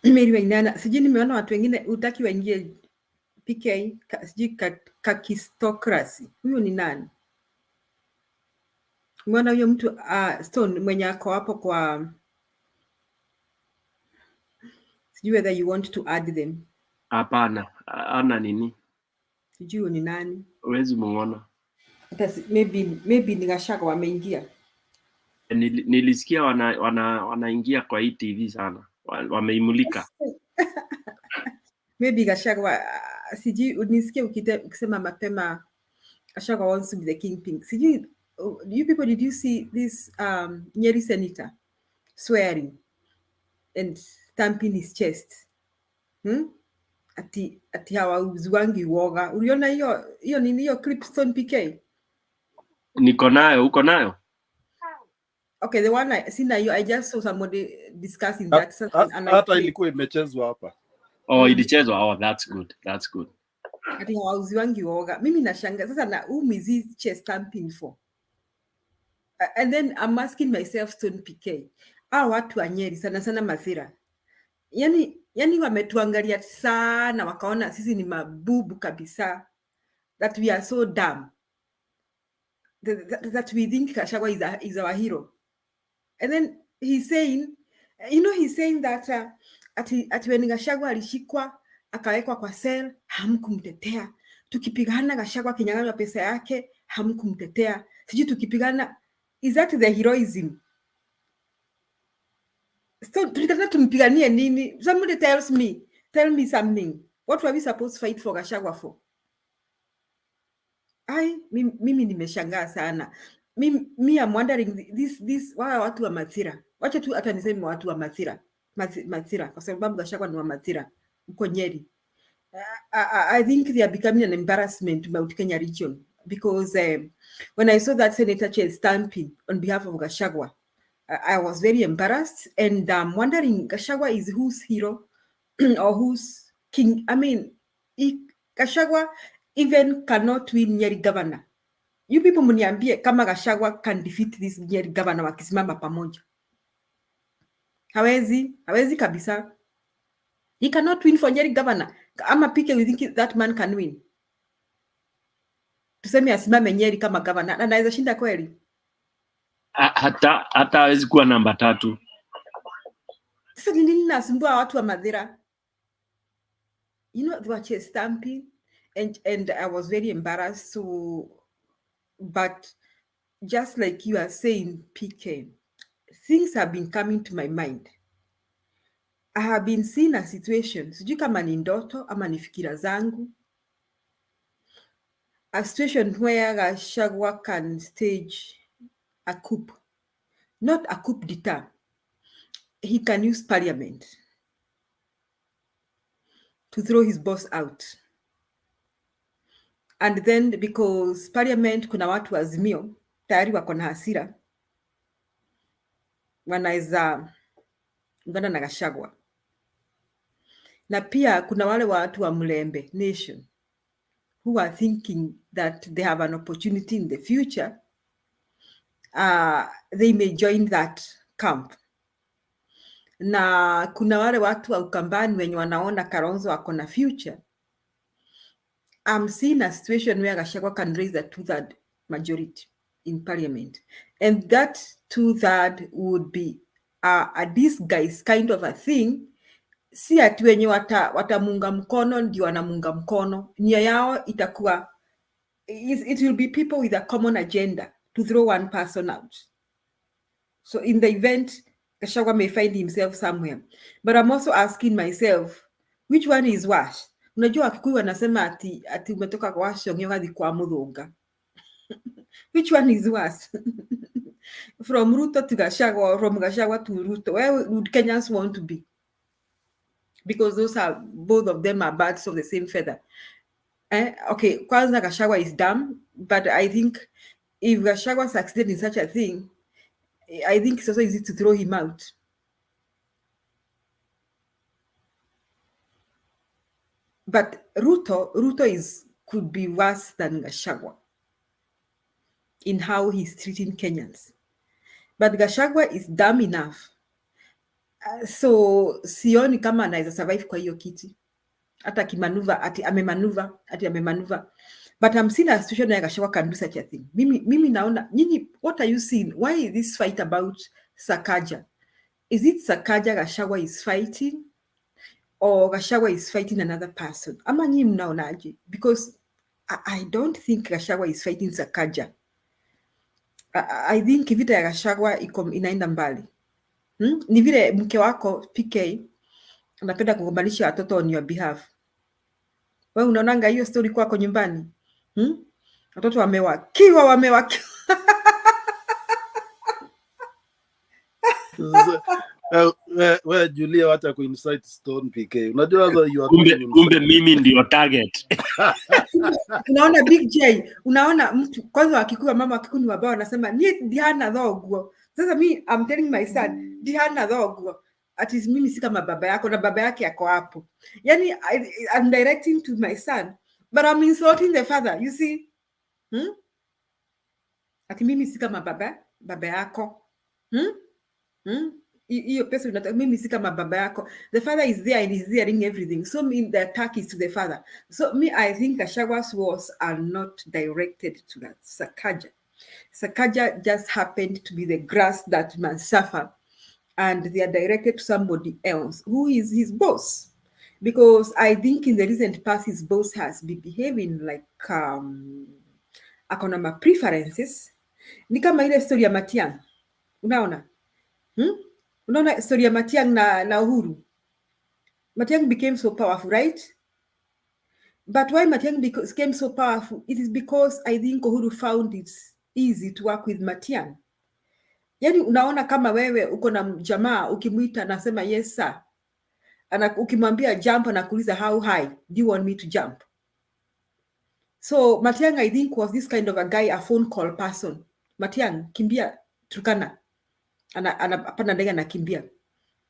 Mimi wengine sijui nimeona watu wengine utaki waingie PK, sijui kakistokrasi. Huyo ni nani? Umeona huyo mtu Stone mwenye ako hapo kwa, sijui whether you want to add them. Hapana, ana nini? Sijui ni nani. Huwezi muona. Maybe ni Gachaga wameingia. Nilisikia wanaingia kwa hii TV sana. Wameimulika. Maybe Gachaga sijui unisikia ukisema mapema Gachaga wants to be the kingpin. Sijui you people, did you see this Nyeri senator swearing and stamping his chest? Ati hawauziwangi uoga. Uliona hiyo nini hiyo clip Stone PK? Niko nayo, uko nayo? Okay, the one I seen I just saw somebody discussing that. Hata ilikuwa imechezwa hapa. Ilichezwa. That's good. That's good. Ati hawauziwangi uoga. Mimi nashanga sasa na is chest stamping for? And then I'm asking myself, Stone PK, watu wa Nyeri sana sana Mathira, yani wametuangalia sana, wakaona sisi ni mabubu kabisa, that we are so dumb, that we think Gachagua is our hero. And then he's saying, he's saying that ati when Gachagua alishikwa akawekwa kwa cell, hamkumtetea. Tukipigana Gachagua kinyang'anywa pesa yake, hamkumtetea. Sijui tukipigana, is that the heroism? So tulikatana tumpiganie nini? Somebody tell me something. What were we supposed to fight for Gachagua for? Mimi nimeshangaa sana. Me I'm wondering this why watu wa Mathira. Wacha tu hata niseme watu wa Mathira. Mathira kwa sababu Gachagua ni wa Mathira uko Nyeri. I think they are becoming an embarrassment to Mount Kenya region because when I saw that Senator Chair stamping on behalf of Gachagua, I was very embarrassed, and I'm wondering, Gachagua is whose hero or whose king? I mean, Gachagua even cannot win Nyeri governor. You people mniambie kama Gachagua can defeat this Nyeri governor wakisimama pamoja. Hawezi kabisa. He cannot win for Nyeri governor. Ama pike we think that man can win. Tuseme asimame Nyeri kama governor, anaweza shinda kweli? Hata hawezi kuwa namba 3. Sasa nini nasumbua watu wa Mathira? They were just stamping, and I was very embarrassed. So, but just like you are saying, PK, things have been coming to my mind. I have been seeing a situation, sijui kama ni ndoto ama ni fikira zangu, a situation where Gachagua can stage a coup, not a coup d'etat. He can use parliament to throw his boss out. And then because parliament kuna watu wa Azimio tayari wako na hasira, wanaweza ungana na Gachagua. Na pia kuna wale watu wa Mlembe Nation who are thinking that they have an opportunity in the future. They may join that camp. Na kuna wale watu wa Ukambani wenye wanaona Kalonzo wako na future. I'm seeing a situation where Gachagua can raise a 2/3 majority in parliament. And that 2/3 would be a disguise kind of a thing. Si ati wenye watamunga mkono ndio wanamunga mkono. Nia yao itakuwa, it will be people with a common agenda to throw one person out. So in the event, Gachagua may find himself somewhere. But I'm also asking myself, which one is worse? Unajua Wakikuyu wanasema ati umetoka kwa Washong'e hadi kwa Muthunga. Which one is worse? From Ruto to Gachagua, or from Gachagua to Ruto? Where would Kenyans want to be? Because both of them are birds of the same feather. Okay, kwanza Gachagua is dumb, but I think if Gachagua succeeded in such a thing, I think it's also easy to throw him out. But Ruto could be worse than Gachagua in how he's treating Kenyans. But Gachagua is dumb enough. So sioni kama anaweza survive kwa hiyo kiti. Hata kimanuva, ati amemanuva. But I'm seeing a situation where Gachagua can do such a thing. Mimi naona, nyinyi, what are you seeing? Why is this fight about Sakaja? Is it Sakaja Gachagua is fighting? Or Gachagua is fighting another person? Ama nyinyi mnaonaje? Because I don't think Gachagua is fighting Sakaja. I think vita ya Gachagua inaenda mbali. Ni vile mke wako PK anapenda kugombanisha watoto on your behalf. Wewe unaonanga hiyo story kwako nyumbani? Watoto wamewakiwa. Wewe Julia, wacha kuinsight Stone PK. Unajua kumbe mimi ndio target. Unaona Big J, unaona mtu kwanza Wakikuyu, mama Wakikuyu ni wabao wanasema ni Diana thoguo. Sasa I'm telling my son, Diana thoguo. At least mimi si kama baba yako na baba yake yako hapo. Yani I'm directing to my son, but I'm insulting the father, you see? Ati mimi si kama baba yako. hiyo pesa unataka, mimi si kama baba yako. The father is there and is hearing everything, so mean the attack is to the father. So me, I think Gachagua'S wars are not directed to that Sakaja. Sakaja just happened to be the grass that must suffer, and they are directed to somebody else who is his boss. Because I think in the recent past, his boss has been behaving like akona ma preferences. Ni kama ile story ya Matiang'i. Unaona? Unaona story ya Matiang'i na Uhuru. Matiang'i became so powerful, right? But why Matiang'i became so powerful? It is because I think Uhuru found it easy to work with Matiang'i. Yani unaona kama wewe uko na jamaa ukimuita anasema yes sir. Ukimwambia jump anakuuliza how high do you want me to jump? So Matiang'i I think was this kind of a guy, a phone call person. Matiang'i kimbia Turkana. Anapanda ndege anakimbia.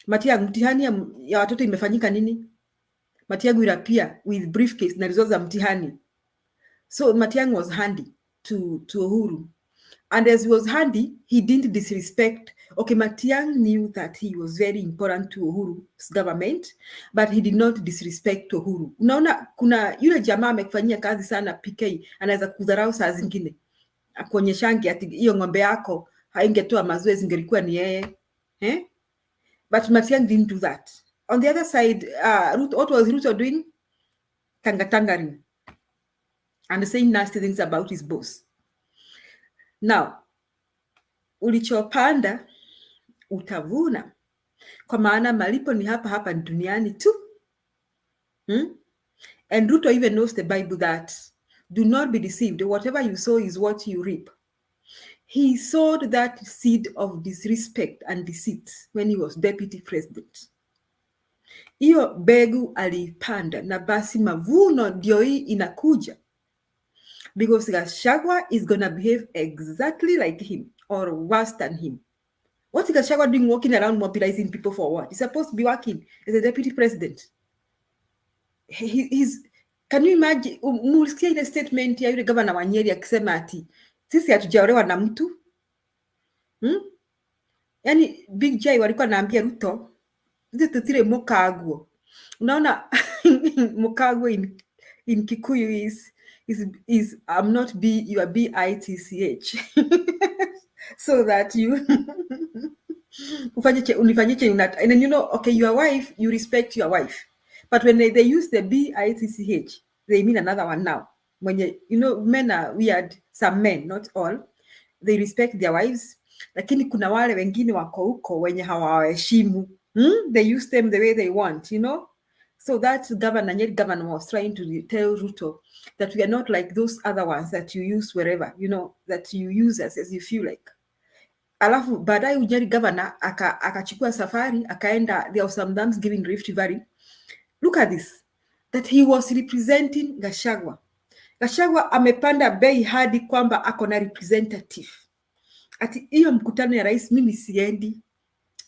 Matiang'i mtihani ya watoto imefanyika nini? Matiang'i will appear with briefcase na results za mtihani. So Matiang'i was handy to Uhuru. And as he was handy, he didn't disrespect. Okay, Matiang'i knew that he was very important to Uhuru's government, but he did not disrespect Uhuru. Unaona kuna yule jamaa amekufanyia kazi sana PK, anaweza kudharau saa zingine. Akuonyeshange ati hiyo ng'ombe yako haingetoa maziwa zingelikuwa ni yeye. But Matiang'i didn't do that. On the other side, what was Ruto doing? Tangatangari. And saying nasty things about his boss. Now, ulichopanda utavuna, kwa maana malipo ni hapa hapa duniani tu. And Ruto even knows the Bible that do not be deceived. Whatever you sow is what you reap. He sowed that seed of disrespect and deceit when he was deputy president. Hiyo begu alipanda na basi mavuno ndio hii inakuja. Because Gachagua is going to behave exactly like him or worse than him. What is Gachagua doing walking around mobilizing people for what? He's supposed to be working as a deputy president. Can you imagine, mulisikia ile statement ya yule governor wa Nyeri akisema ati sisi hatujaolewa na mtu? Yani Big J walikuwa naambia Ruto, sisi tutire mukaguo. Unaona mukaguo in Kikuyu is I'm not B, you are BITCH. So that you and then you know, okay, your wife, you respect your wife. But when they use the BITCH, they mean another one now. When you know, men are weird, some men, not all, they respect their wives. Lakini kuna wale wengine wako huko wenye hawaheshimu. They use them the way they want, you know. So that governor was trying to tell Ruto that we are not like those other ones that you use wherever, you know, that you use us as you feel like. Alafu baadaye Nyeri governor akachukua safari akaenda, there was some Thanksgiving Rift Valley. Look at this, that he was representing Gachagua. Gachagua amepanda bei hadi kwamba ako na representative. Ati hiyo mkutano ya rais mimi siendi.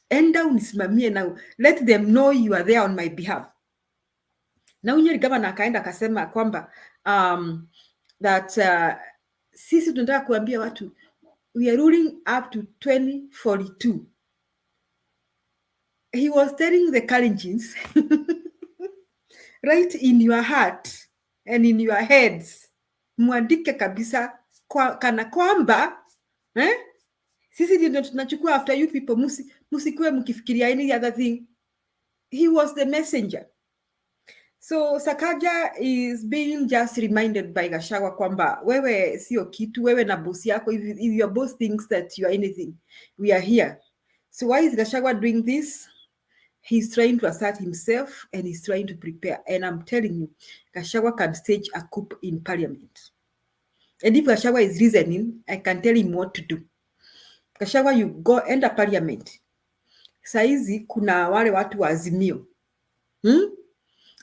Enda unisimamie now. Let them know you are there on my behalf. Na Nyeri governor akaenda akasema kwamba that sisi tunataka kuambia watu we are ruling up to 2042. He was telling the Kalenjins right in your heart and in your heads, muandike kabisa kana kwamba sisi ndio tunachukua after you people, musikuwe mkifikiria any other thing. He was the messenger. So Sakaja is being just reminded by Gachagua kwamba wewe sio kitu, wewe na boss yako, if your boss thinks that you are anything, we are here. So why is Gachagua doing this? He's trying to assert himself and he's trying to prepare. And I'm telling you, Gachagua can stage a coup in parliament. And if Gachagua is reasoning, I can tell him what to do. Gachagua, you go enter parliament. Saizi kuna wale watu wa Azimio.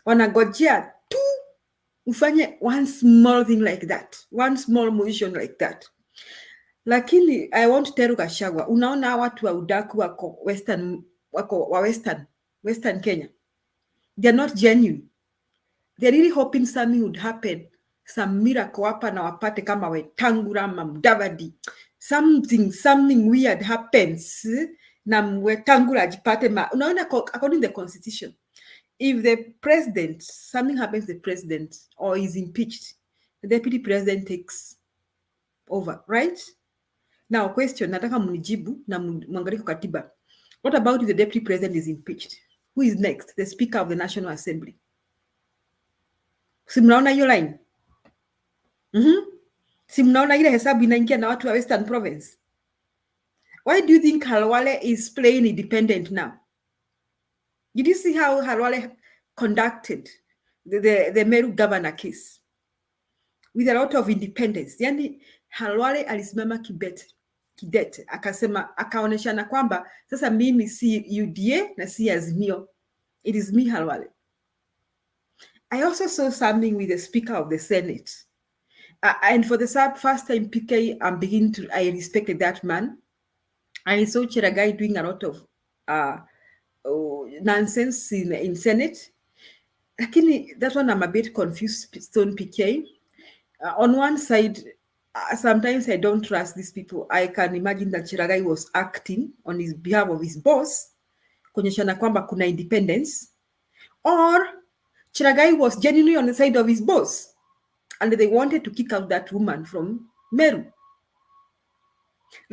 Wanagojea tu ufanye one small thing like that, one small motion like that. Lakini I want to tell Gachagua, unaona watu wa udaku wako western Kenya, they are not genuine. They are really hoping something would happen, some miracle hapa na wapate kama Wetangula, Mudavadi, something weird happens, na Wetangula ajipate unaona, according to the constitution, if the president, something happens to the president or is impeached, the deputy president takes over, right? Now question, nataka munijibu na muangalie kwa katiba. What about if the deputy president is impeached? Who is next? The Speaker of the National Assembly. Si mnaona hiyo line? Si mnaona ile hesabu inaingia na watu wa Western Province? Why do you think Halwale is playing independent now? Did you see how Halwale conducted the Meru governor case with a lot of independence? Yani Halwale alisimama kidete akasema, akaoneshana kwamba sasa mimi si UDA na si Azimio. It is me, Halwale. I also saw something with the Speaker of the Senate. And for the first time, PK, I respected that man. I saw Cheragai doing a lot of nonsense in Senate. Lakini that one I'm a bit confused, Stone PK. On one side, sometimes I don't trust these people. I can imagine that Cheragai was acting on his behalf of his boss, kuonyeshana kwamba kuna independence, or Cheragai was genuinely on the side of his boss, and they wanted to kick out that woman from Meru.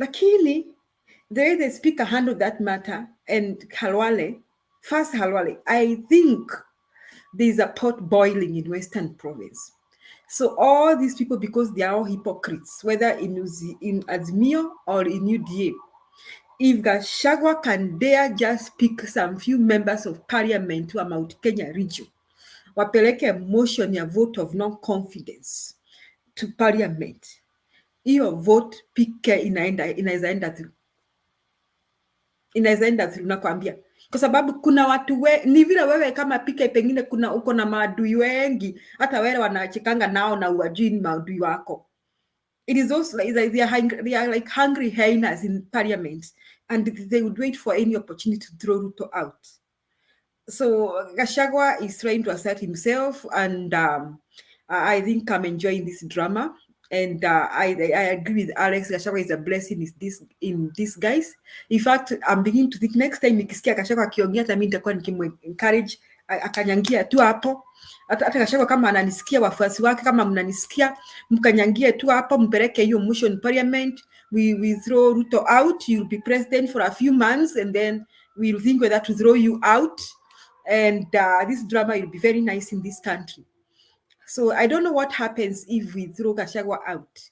Lakini, the way the speaker handled that matter, and Halwale, I think there's a pot boiling in Western Province. So all these people, because they are all hypocrites, whether in Azimio or in UDA, if Gachagua can dare just pick some few members of parliament to a Mount Kenya region, wapeleke motion ya vote of non-confidence to parliament, hiyo vote pike inaweza enda through, nakwambia. Kwa sababu kuna watu ni vile wewe kama pike pengine uko na maadui wengi, hata wewe wanachekanga nao na uwajui ni maadui wako. It is also like they are like hungry hyenas in parliament, and they would wait for any opportunity to throw Ruto out. So Gachagua is trying to assert himself, and I think I'm enjoying this drama. And I agree with Alex. Gachagua is a blessing in disguise. In fact, I'm beginning to think next time nikisikia Gachagua akiongea, hata mimi nitakuwa nikimencourage akanyangia tu hapo. Hata Gachagua kama ananisikia, wafuasi wake kama mnanisikia, mkanyangie tu hapo, mpeleke hiyo motion parliament. We throw Ruto out. You'll be president for a few months, and then we'll think whether to throw you out. And this drama will be very nice in this country. So I don't know what happens if we throw Gachagua out.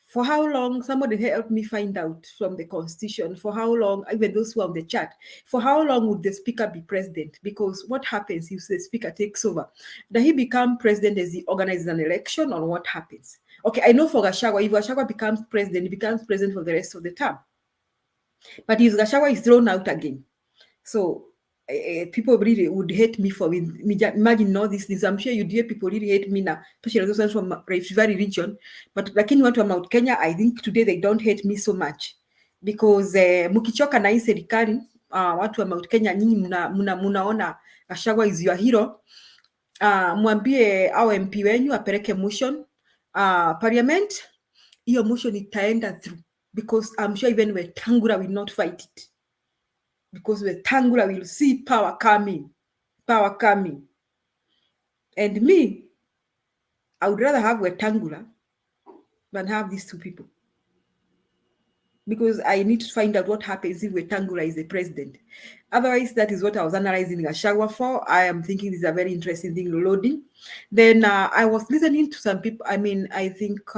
For how long? Somebody help me find out from the constitution. For how long, even those who are on the chat, for how long would the speaker be president? Because what happens if the speaker takes over? Does he become president as he organizes an election, or what happens? Okay, I know for Gachagua, if Gachagua becomes president, he becomes president for the rest of the term. But if Gachagua is thrown out again, so people really would hate me for imagine all these things. I'm sure you dear people really hate me now, especially those ones from Rift region. But lakini watu wa Mount Kenya, I think today they don't hate me so much, because mukichoka na hii serikali, watu wa Mount Kenya, nyinyi mnaona Gachagua is your hero. Mwambie au MP wenyu apeleke motion parliament, hiyo motion itaenda through, because I'm sure even Wetangula will not fight it. Because Wetangula will see power coming. And me, I would rather have Wetangula than have these two people. Because I need to find out what happens if Wetangula is the president. Otherwise, that is what I was analyzing Gachagua for. I am thinking this is a very interesting thing, loading. Then I was listening to some people. I mean, I think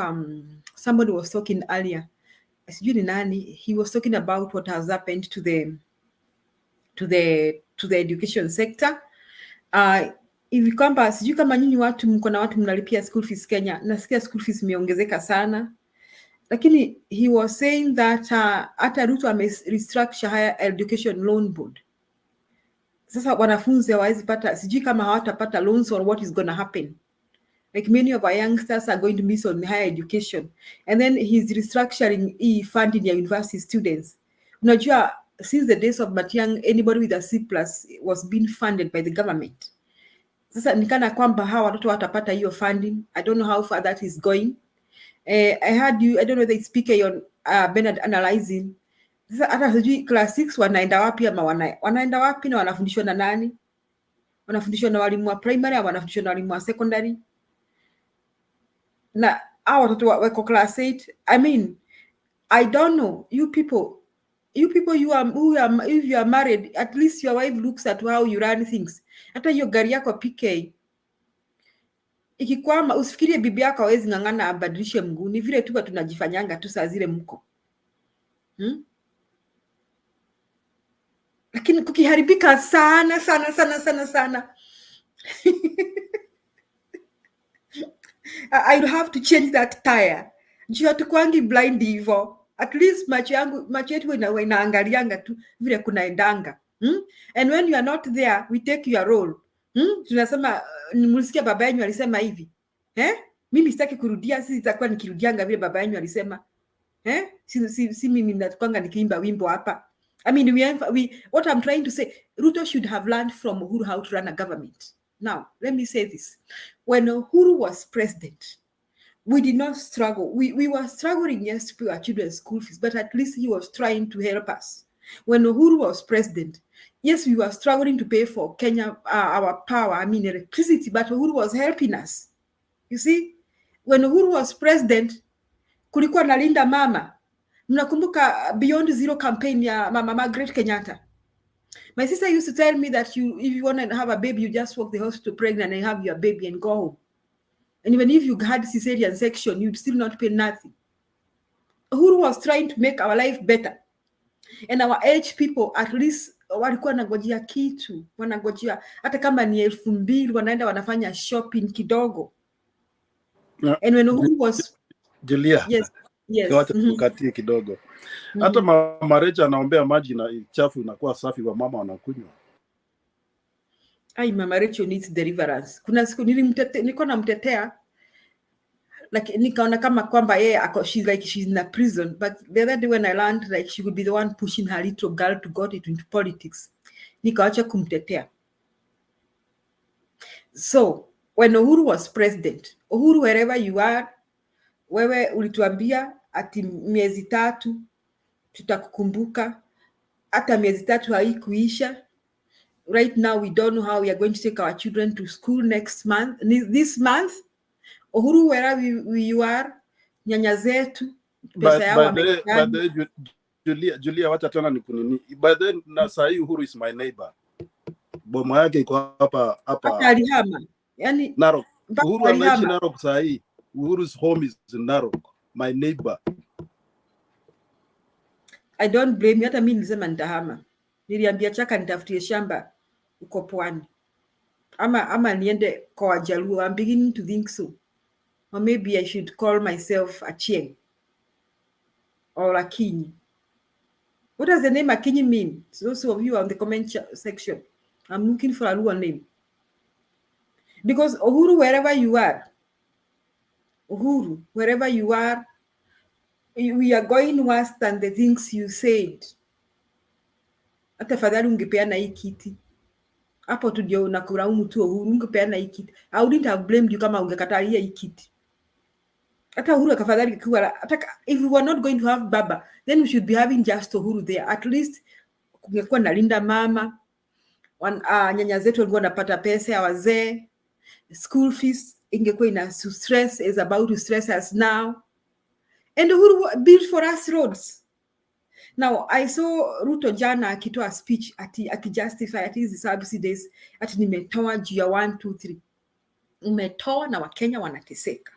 somebody was talking earlier. He was talking about what has happened to the education sector. Hivi kwamba sijui kama nyinyi watu mko na watu mnalipia school fees Kenya. Nasikia school fees imeongezeka sana. Lakini he was saying that hata Ruto restructure higher education loan board. Sasa wanafunzi hawawezi pata, sijui kama hawatapata loans, or what is going to happen. Like many of our youngsters are going to miss on higher education. And then he's restructuring funding your university students. Unajua, since the days of Matiang, anybody with a C+ was being funded by the government. Sasa nikana kwamba hawa watoto watapata hiyo funding. I don't know how far that is going. I heard you, I don't know the speaker on Bernard analyzing Sasa hata sijui class 6 wanaenda wapi ama wanaenda wapi na wanafundishwa na nani? Wanafundishwa na walimu wa primary au wanafundishwa na walimu wa secondary? Na hao watoto wako class 8. I mean, I don't know. You people if you are married, at least your wife looks at how you run things. Hata hiyo gari yako PK ikikwama, usifikirie bibi yako hawezi ng'ang'ana abadilishe mguu. Ni vile tu tunajifanyanga tu saa zile mko. Lakini kukiharibika sana I would have to change that tire. Juu hatukwangi blind hivyo. At least macho yetu inaangalianga tu vile kunaendanga. And when you are not there, we take your role. Tunasema, mlisikia baba yenu alisema hivi. Mimi sitaki kurudia, sisi itakuwa nikirudianga vile baba yenu alisema. Si mimi natakwanga nikiimba wimbo hapa. I mean, what I'm trying to say, Ruto should have learned from Uhuru how to run a government. Now, let me say this. When Uhuru was president, we did not struggle. We were struggling, yes, to pay our children's school fees, but at least he was trying to help us. When Uhuru was president, yes, we were struggling to pay for Kenya, our power, I mean electricity, but Uhuru was helping us. You see, when Uhuru was president, kulikuwa na linda mama. Mnakumbuka Beyond Zero campaign ya Mama Margaret Kenyatta? My sister used to tell me that if you want to have a baby, you just walk the hospital pregnant and have your baby and go home. And even if you had cesarean section, you'd still not pay nothing. Uhuru was trying to make our life better. And our age people, at least, walikuwa wanangojea kitu. Wanangojea, hata kama ni 2,000, wanaenda wanafanya shopping kidogo. And when Uhuru was... Julia. Yes. Wacha tukatie kidogo. Hata Mama Recha anaombea maji na chafu inakuwa safi, wa mama wanakunywa. Ai, Mama Recha needs deliverance. Kuna siku nilikuwa namtetea, like nikaona kama kwamba yeye she's in a prison, but the other day when I learned like she would be the one pushing her little girl to go into politics, nikaacha kumtetea. So when Uhuru was president, Uhuru, wherever you are, wewe ulituambia ati miezi 3 tutakukumbuka. Hata miezi 3 haikuisha. Right now we don't know how we are going to take our children to school this month. Uhuru, wherever you are, nyanya zetu pesa yao Julia, wacha tena nikunini. By then na sahi Uhuru is my neighbor. Boma yake iko hapa. Hata alihama. Yani Narok. Uhuru anaishi Narok sahi. Uhuru's home is in Narok. My neighbor. I don't blame you. Hata mimi nilisema nitahama. Niliambia Chaka nitafutie shamba uko Pwani. Ama niende kwa Wajaluo. I'm beginning to think so. Or maybe I should call myself Achieng or Akinyi. What does the name Akinyi mean? So those of you on the comment section, I'm looking for a Luo name. Because Uhuru, wherever you are, we are going worse than the things you said. Hata fadhali ungepeana hii kiti. Hapo tu ndio unakulaumu tu Uhuru, ungepeana hii kiti. I wouldn't have blamed you kama ungekatalia hii kiti. Hata Uhuru akafadhali kiwa, if we were not going to have baba, then we should be having just Uhuru there. At least kungekuwa na linda mama. Nyanya zetu walikuwa wanapata pesa ya wazee. School fees ingekuwa ina stress is about to stress us now. And Uhuru built for us roads. Now, I saw Ruto jana akitoa speech akijustify at hizi subsidies ati nimetoa juu ya 1, 2, 3. Umetoa na Wakenya wanateseka.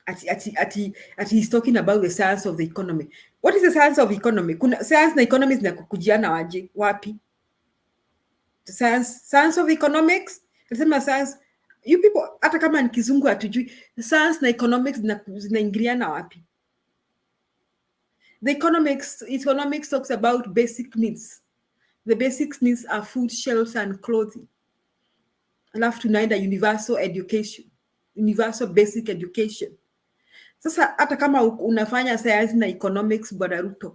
Ati he's talking about the science of the economy. What is the science of economy? Kuna science na economics na kukujiana waje wapi? The science of economics? Nasema science, you people hata kama ni kizungu hatujui, science na economics zinaingiliana wapi? The economics talks about basic needs. The basic needs are food, shelter, and clothing. Alafu tunaenda universal education, universal basic education. Sasa hata kama unafanya science na economics, Bwana Ruto,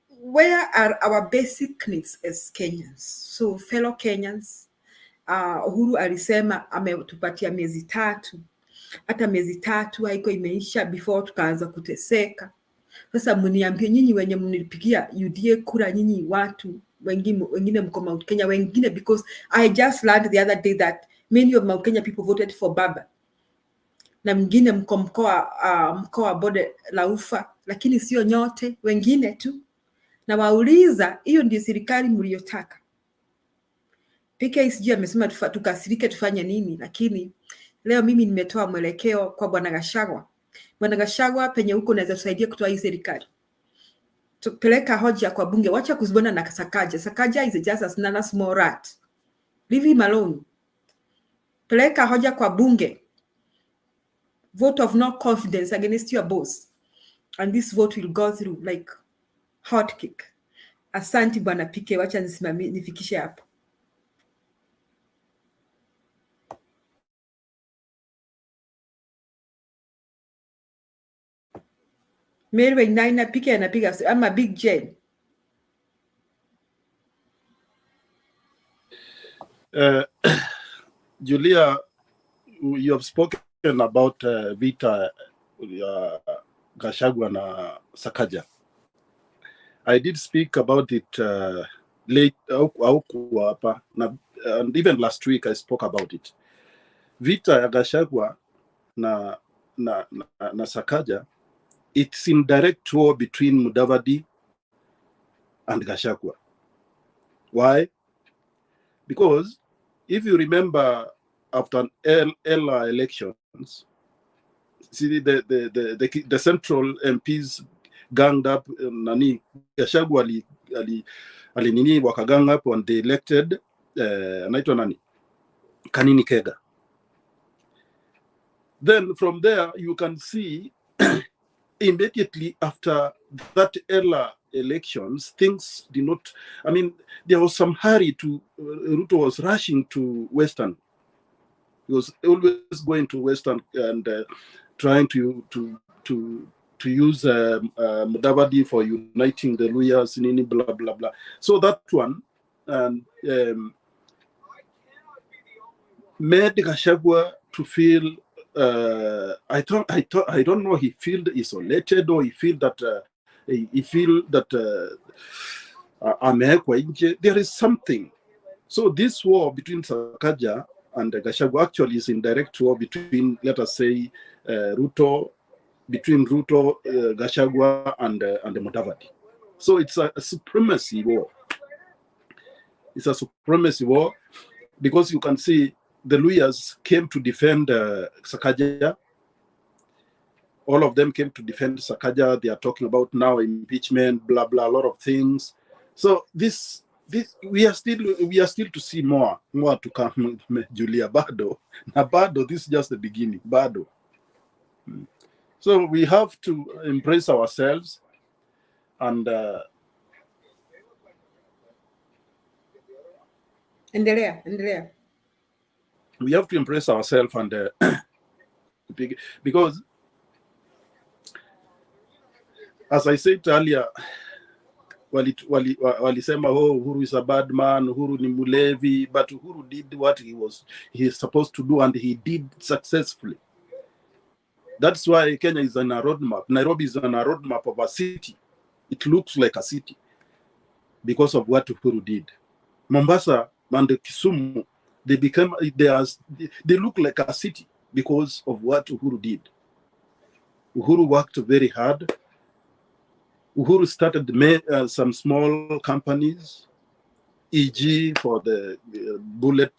where are our basic needs as Kenyans? So fellow Kenyans, Uhuru alisema ametupatia miezi 3. Hata miezi 3 haiko imeisha before tukaanza kuteseka. Sasa mniambie nyinyi wenye mnipigia UDA kura, nyinyi watu wengine mko Mount Kenya, wengine, because I just learned the other day that many of Mount Kenya people voted for Baba, na mwingine mko mkoa Bonde la Ufa, lakini sio nyote, wengine tu. Na wauliza, hiyo ndio serikali mliyotaka? PKSG amesema tukasirike tufanye nini, lakini leo mimi nimetoa mwelekeo kwa Bwana Gachagua. Bwana Gachagua, penye huko unaweza tusaidia kutoa hii serikali. Tupeleka hoja kwa bunge, wacha kuzibona na Sakaja. Sakaja is just another small rat. Leave him alone. Peleka hoja kwa bunge. Vote of no confidence against your boss. And this vote will go through like hot cake. Asante Bwana PK, wacha nifikishe hapo. Mary Naina PK anapiga ama Big J. Julia, you have spoken about vita Gachagua na Sakaja. I did speak about it late, and even last week I spoke about it. Vita ya Gachagua na Sakaja, it's in direct war between Mudavadi and Gachagua. Why? Because if you remember, after earlier elections, see the central MPs ganged up. Gachagua ali wakagang up when they elected anaitwa nani, Kanini Kega. Then from there you can see immediately after that earlier elections, things did not, I mean, there was some hurry to, Ruto was rushing to Western. He was always going to Western and trying to use Mudavadi for uniting the Luyas, Nini, blah, blah, blah. So that one made Gachagua to feel, I don't know, he feel isolated, or he feel that there is something. So this war between Sakaja and Gachagua actually is in direct war between, let us say, between Ruto, Gachagua and Mudavadi. So it's a supremacy war. It's a supremacy war because you can see the Luyas came to defend Sakaja. All of them came to defend Sakaja. They are talking about now impeachment, blah blah, a lot of things. So this we are still to see more to come, Julia. Bado, this is just the beginning. Bado. So we have to embrace ourselves and endelea. We have to embrace ourselves and because, as I said earlier, walisema Uhuru is a bad man, Uhuru ni mulevi, but Uhuru did what he is supposed to do, and he did successfully. That's why Kenya is on a roadmap. Nairobi is on a roadmap of a city. It looks like a city because of what Uhuru did. Mombasa and Kisumu, they look like a city because of what Uhuru did. Uhuru worked very hard. Uhuru started some small companies, e.g. for the bullet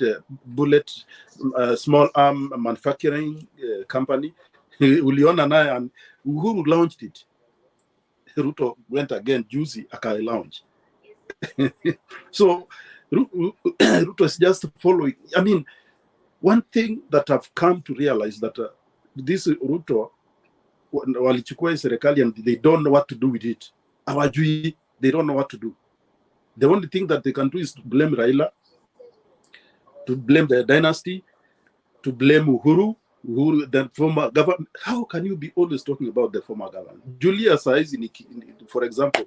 small arm manufacturing company. Uliona naye, and Uhuru launched it. Ruto went again, juicy, aka launch. So Ruto is just following. I mean, one thing that I've come to realize that this Ruto, walichukua serikali and they don't know what to do with it. Hawajui, they don't know what to do. The only thing that they can do is to blame Raila, to blame the dynasty, to blame Uhuru, the former government. How can you be always talking about the former government? Julia Saizi, for example,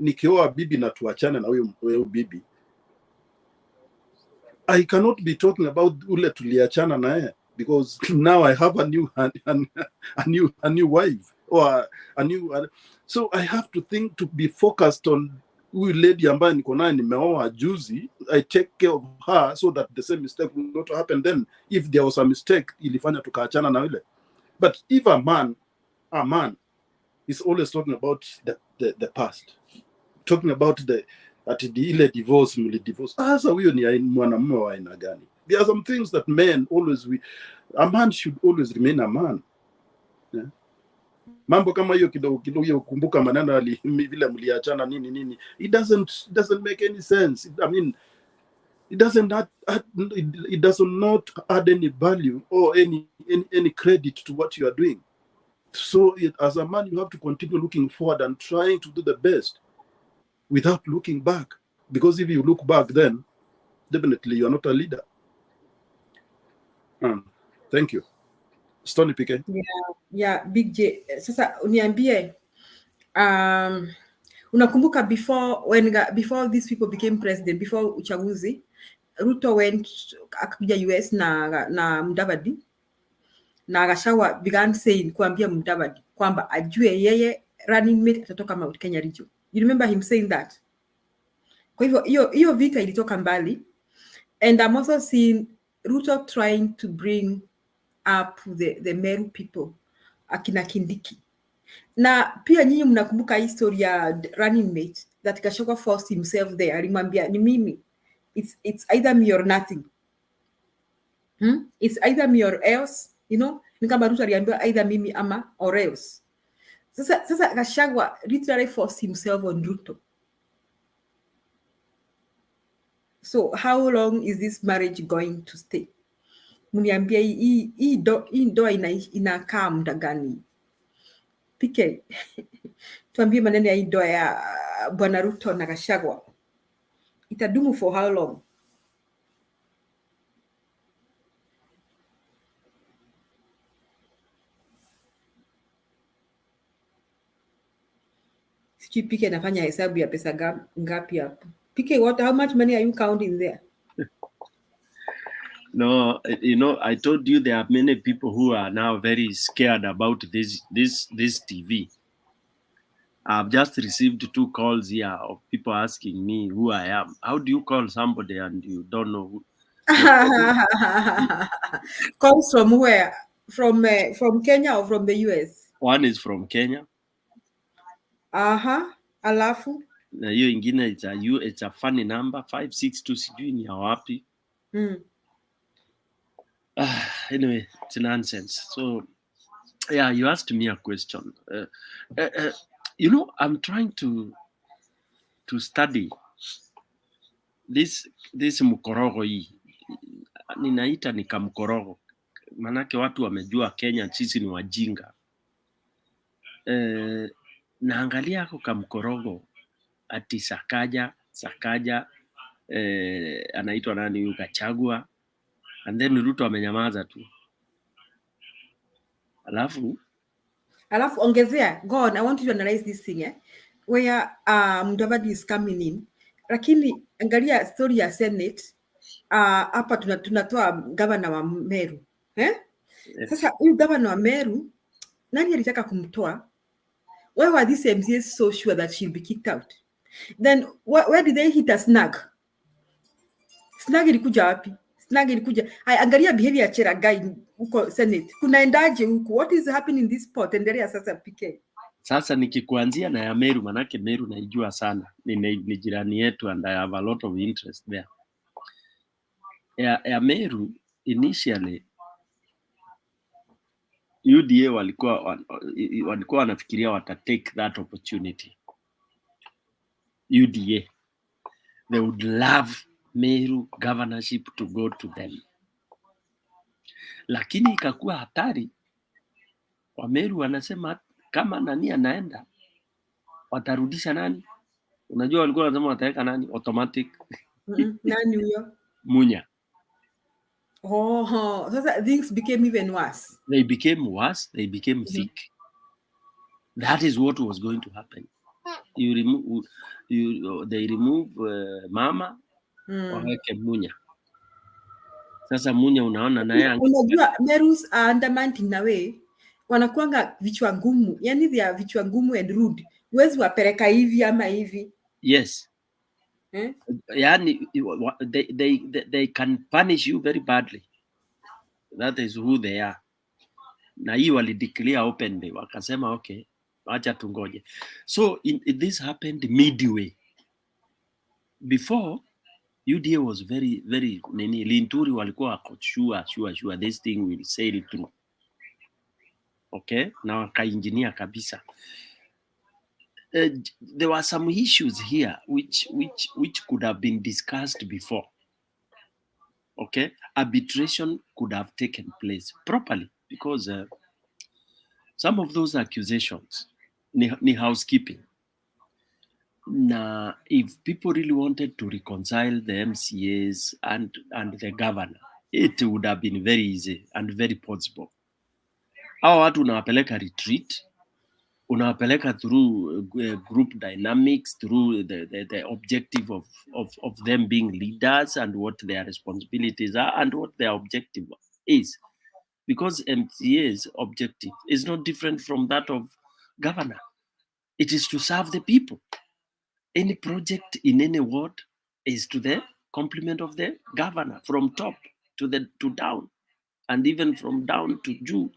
nikioa bibi na tuachane na huyo bibi, I cannot be talking about ule tuliachana naye because now I have a new wife or a new. So I have to think to be focused on huyu lady ambaye niko naye nimeoa juzi. I take care of her so that the same mistake will not happen. Then if there was a mistake ilifanya tukaachana na yule. But if a man is always talking about the past, talking about ile divorce, divorce. Sasa huyo ni mwanamume wa aina gani? There are some things that men always a man should always remain a man. Yeah? Mambo kama hiyo kidogo hiyo, kumbuka maneno vile mliachana nini. It doesn't make any sense. I mean, it does not add any value or any credit to what you are doing. So as a man, you have to continue looking forward and trying to do the best without looking back. Because if you look back, then definitely you are not a leader. Thank you. Stony PK. Yeah, Big J. Sasa uniambie, unakumbuka before these people became president, before uchaguzi, Ruto went akakuja US na Mudavadi, na Gachagua began saying kuambia Mudavadi kwamba ajue yeye running mate atatoka Mount Kenya region. You remember him saying that? Kwa hivyo hiyo vita ilitoka mbali, and I'm also seeing Ruto trying to bring up the Meru people, akina Kindiki. Na pia nyinyi mnakumbuka history ya running mate that Gachagua forced himself there. Alimwambia ni mimi, it's either me or nothing. It's either me or else, you know. Ni kama Ruto aliambiwa either mimi ama or else. Sasa Gachagua literally forced himself on Ruto. So how long is this marriage going to stay? Mniambia hii ndoa inakaa muda gani? PK, tuambie maneno ya hii ndoa ya Bwana Ruto na Gachagua. Itadumu for how long? Sijui PK nafanya hesabu ya pesa ngapi hapo. PK, how much money are you counting there? No, you know, I told you there are many people who are now very scared about this TV. I've just received 2 calls here of people asking me who I am. How do you call somebody and you don't know who? Calls from where? From Kenya or from the US? One is from Kenya. Alafu? Na hiyo ingine it's a funny number 562 sijui ni ya wapi. Anyway, it's nonsense. So yeah, you asked me a question. You know, I'm trying to study this mkorogo hii. Ninaita ni kamkorogo. Manake watu wamejua Kenya sisi ni wajinga. Naangalia ako kamkorogo ati Sakaja anaitwa nani huyu Gachagua, and then Ruto amenyamaza tu. Alafu ongezea, go on, I want you to analyze this thing where Mudavadi is coming in, lakini angalia story ya Senate hapa tunatoa governor wa Meru Yes. Sasa huyu governor wa Meru nani alitaka kumtoa? Why were these MCAs so sure that she'll be kicked out? Then where did they hit a snag? Snag ilikuja wapi? Snag ilikuja. Angalia behavior ya Cheragai huko Senate. Kunaendaje huko? What is happening in this spot? Endelea sasa PK. Sasa nikikuanzia na ya Meru, manake Meru naijua sana. Ni jirani yetu and I have a lot of interest there. Ya Meru initially UDA walikuwa wanafikiria watatake that opportunity. UDA, they would love Meru governorship to go to them. Lakini ikakuwa hatari. Wameru wanasema kama nani anaenda watarudisha nani? Unajua walikuwa wanasema wataweka nani automatic. Nani huyo? Munya. So things became even worse. They became worse, they became thick. That is what was going to happen. They remove Mama waweke Munya. Sasa Munya unaona naye unajua Merus are undermined in a way, wanakuanga vichwa ngumu, yani they are vichwa ngumu and rude. Huwezi wapeleka hivi ama hivi. yes. Eh? Yani they can punish you very badly. That is who they are. Na hii walideclare openly, wakasema okay, acha tungoje. So this happened midway. Before, UDA was very Linturi walikuwa wako sure this thing will sail through. Okay, na waka-engineer kabisa. There were some issues here which could have been discussed before. Okay, arbitration could have taken place properly because some of those accusations ni housekeeping. Now, if people really wanted to reconcile the MCAs and the governor, it would have been very easy and very possible. Hao watu unawapeleka retreat, unawapeleka through group dynamics, through the objective of them being leaders and what their responsibilities are and what their objective is. Because MCA's objective is not different from that of governor. It is to serve the people. Any project in any ward is to the complement of the governor, from top to down, and even from down to juu.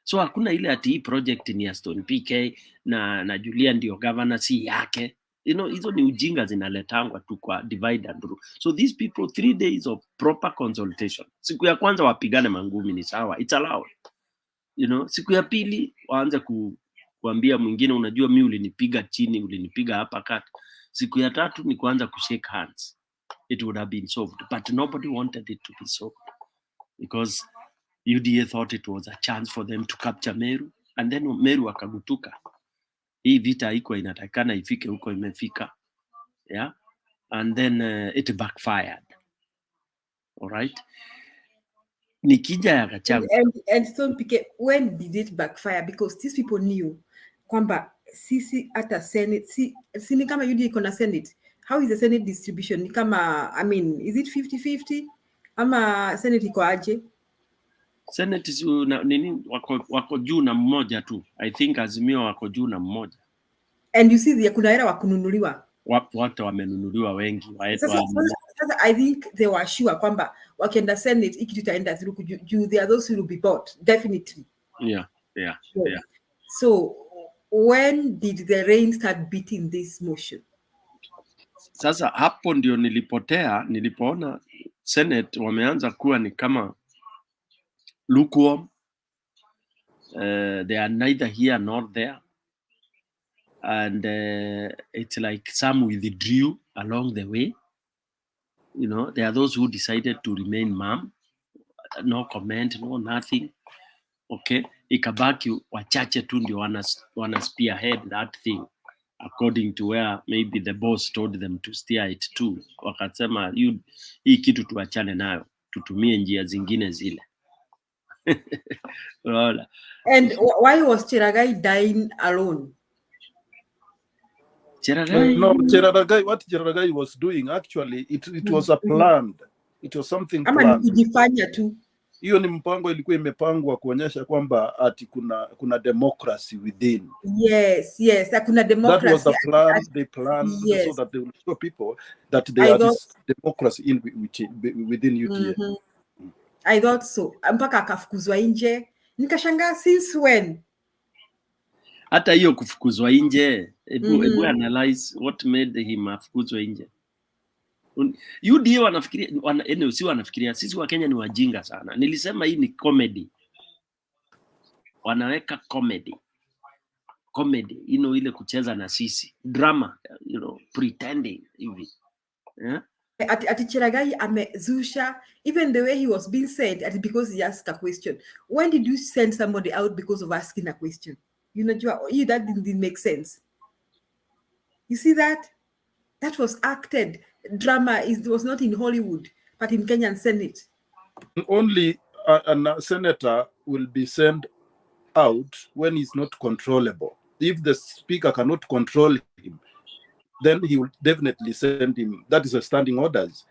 So hakuna ile ati hii project ni ya Stone PK na Julia ndio governor si yake. You know, hizo ni ujinga zinaletangwa tu kwa divide and rule. So these people 3 days of proper consultation. Siku ya kwanza wapigane mangumi ni sawa, it's allowed. You know, siku ya pili waanze kuambia mwingine, unajua mimi ulinipiga chini, ulinipiga hapa kati. Siku ya tatu ni kuanza kushake hands. It would have been solved, but nobody wanted it to be solved because UDA thought it was a chance for them to capture Meru, and then Meru wakagutuka. Hii vita haikuwa inatakana ifike huko, imefika. Yeah, and then it backfired. All right. Nikija ya Gachagua. And Stone PK, when did it backfire? Because these people knew kwamba sisi hata Senate, si ni kama UDA iko na Senate. How is the Senate distribution? Ni kama, I mean, is it 50-50? Ama Senate iko aje? Senate nini wako juu na mmoja tu. I think Azimio wako juu na mmoja. And you see kuna era wa kununuliwa. Watu wamenunuliwa wengi. Sasa I think they were sure kwamba wakienda Senate hiki tutaenda through juu, there are those who will be bought definitely. Yeah. So when did the rain start beating this motion? Sasa hapo ndio nilipoona Senate wameanza kuwa ni kama lukewarm. They are neither here nor there. And it's like some withdrew along the way. You know, there are those who decided to remain mum. No comment, no nothing. Okay. Ikabaki wachache tu ndio wana spearhead that thing according to where maybe the boss told them to steer it to. Wakasema hii kitu tuachane nayo, tutumie njia zingine zile. And why was Cheragai dying alone? Cheragai, what Cheragai was doing actually, it was a planned. It was something planned. Kujifanya tu. Hiyo ni mpango ilikuwa imepangwa kuonyesha kwamba ati kuna democracy within. Yes, kuna democracy. That was the plan. They planned so that they will show people that there is democracy within UDA. I thought so. Mpaka akafukuzwa nje. Nikashangaa since when? Hata hiyo kufukuzwa nje, ebu analyze what made him afukuzwa nje. UDA wanafikiria sisi wa Kenya ni wajinga sana. Nilisema hii ni comedy. Wanaweka comedy, ile kucheza na sisi. Drama, pretending hivi. Yeah? Ati Cheragai amezusha, even the way he was being said, because he asked a question. When did you send somebody out because of asking a question? That didn't make sense. You see that? That was acted. Drama was not in Hollywood, but in Kenyan Senate. Only a senator will be sent out when he's not controllable. If the speaker cannot control him, then he will definitely send him. That is a standing orders.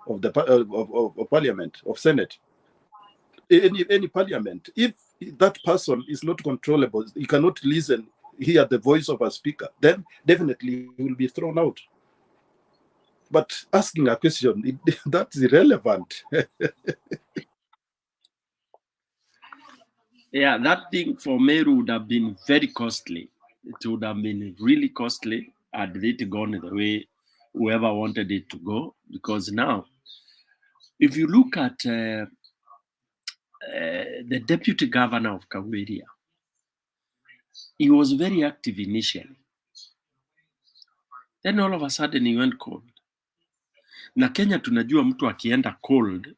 of the of parliament, of Senate, any parliament. If that person is not controllable, he cannot listen, hear the voice of a speaker, then definitely he will be thrown out. But asking a question, that's irrelevant. Yeah, that thing for Meru would have been very costly. It would have been really costly had it gone the way whoever wanted it to go. Because now, if you look at the deputy governor of Kaweria, he was very active initially. Then all of a sudden he went cold. Na Kenya tunajua mtu akienda cold,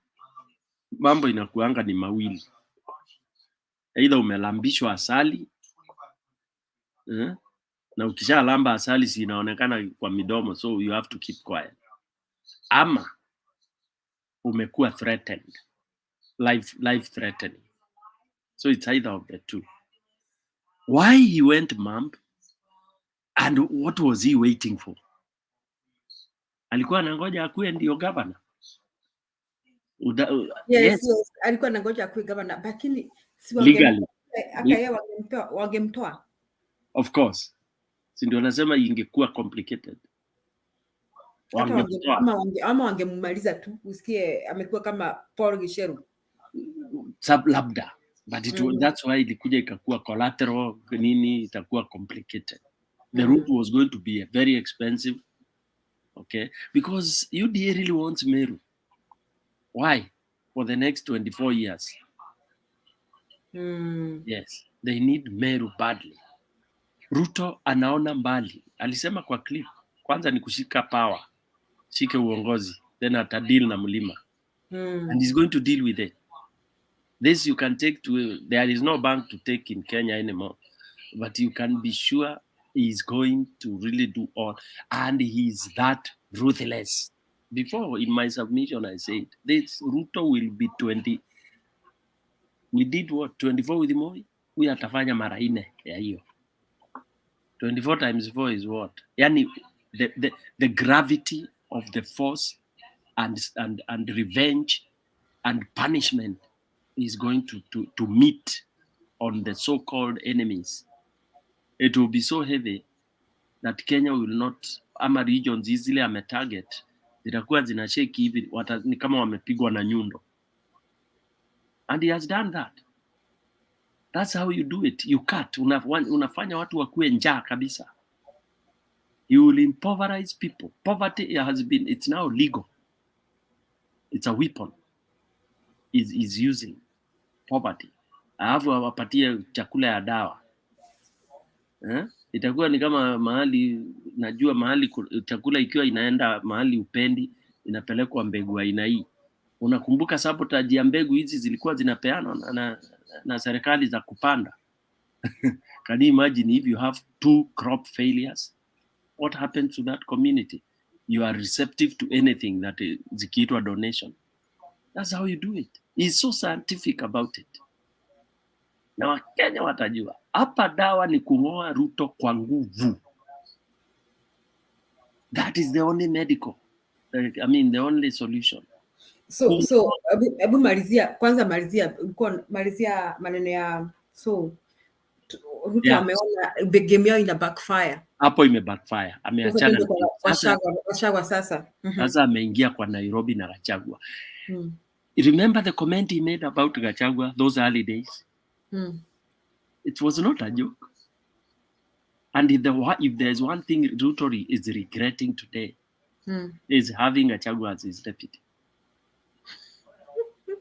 mambo inakuanga ni mawili. Either umelambishwa asali, na ukishalamba asali si inaonekana kwa midomo, so you have to keep quiet. Ama umekuwa threatened, life threatening. So it's either of the two. Why he went mump, and what was he waiting for? Alikuwa anangoja akuwe ndio governor? Yes, alikuwa anangoja akuwe governor, lakini si legally wangemtoa. Of course. Si ndio nasema ingekuwa complicated. Ama wangemumaliza tu, usikie amekuwa kama Paul Gisheru. Labda. But that's why ilikuja ikakuwa collateral, nini itakuwa complicated. The route was going to be very expensive. Okay? Because UDA really wants Meru. Why? For the next 24 years. Yes. They need Meru badly. Ruto anaona mbali. Alisema kwa clip, kwanza ni kushika power. Shike uongozi. Then atadeal na mlima. And he's going to deal with it. This you can take to, there is no bank to take in Kenya anymore. But you can be sure he's going to really do all. And he's that ruthless. Before, in my submission, I said, this Ruto will be 20. We did what? 24 with Moi? We atafanya mara 4 ya hiyo. 24 times 4 is what? Yani, the gravity of the force and revenge and punishment is going to meet on the so-called enemies. It will be so heavy that Kenya will not, ama regions easily ame target, zitakuwa zinashake hivi, ni kama wamepigwa na nyundo. And he has done that. That's how you do it. You cut. Unafanya watu wakuwe njaa kabisa. You will impoverize people. Poverty has been, it's now legal. It's a weapon. Is using poverty. Alafu wapatie chakula ya dawa. Itakuwa ni kama mahali, najua mahali chakula ikiwa inaenda mahali upendi, inapelekwa mbegu aina hii. Unakumbuka sabotage ya mbegu hizi zilikuwa zinapeanwa na serikali za kupanda. Can you imagine if you have 2 crop failures? What happens to that community? You are receptive to anything that is zikiitwa donation. That's how you do it. He's so scientific about it. Na Wakenya watajua. Hapa dawa ni kung'oa Ruto kwa nguvu. That is the only medical. I mean, the only solution. So hebu malizia maneno ya Ruto ameona game yao ina backfire. Hapo ime backfire. Ameachana na Gachagua sasa. Sasa ameingia kwa Nairobi na Gachagua. Remember the comment he made about Gachagua those early days? It was not a joke. And if there's one thing Ruto is regretting today, is having Gachagua as his deputy.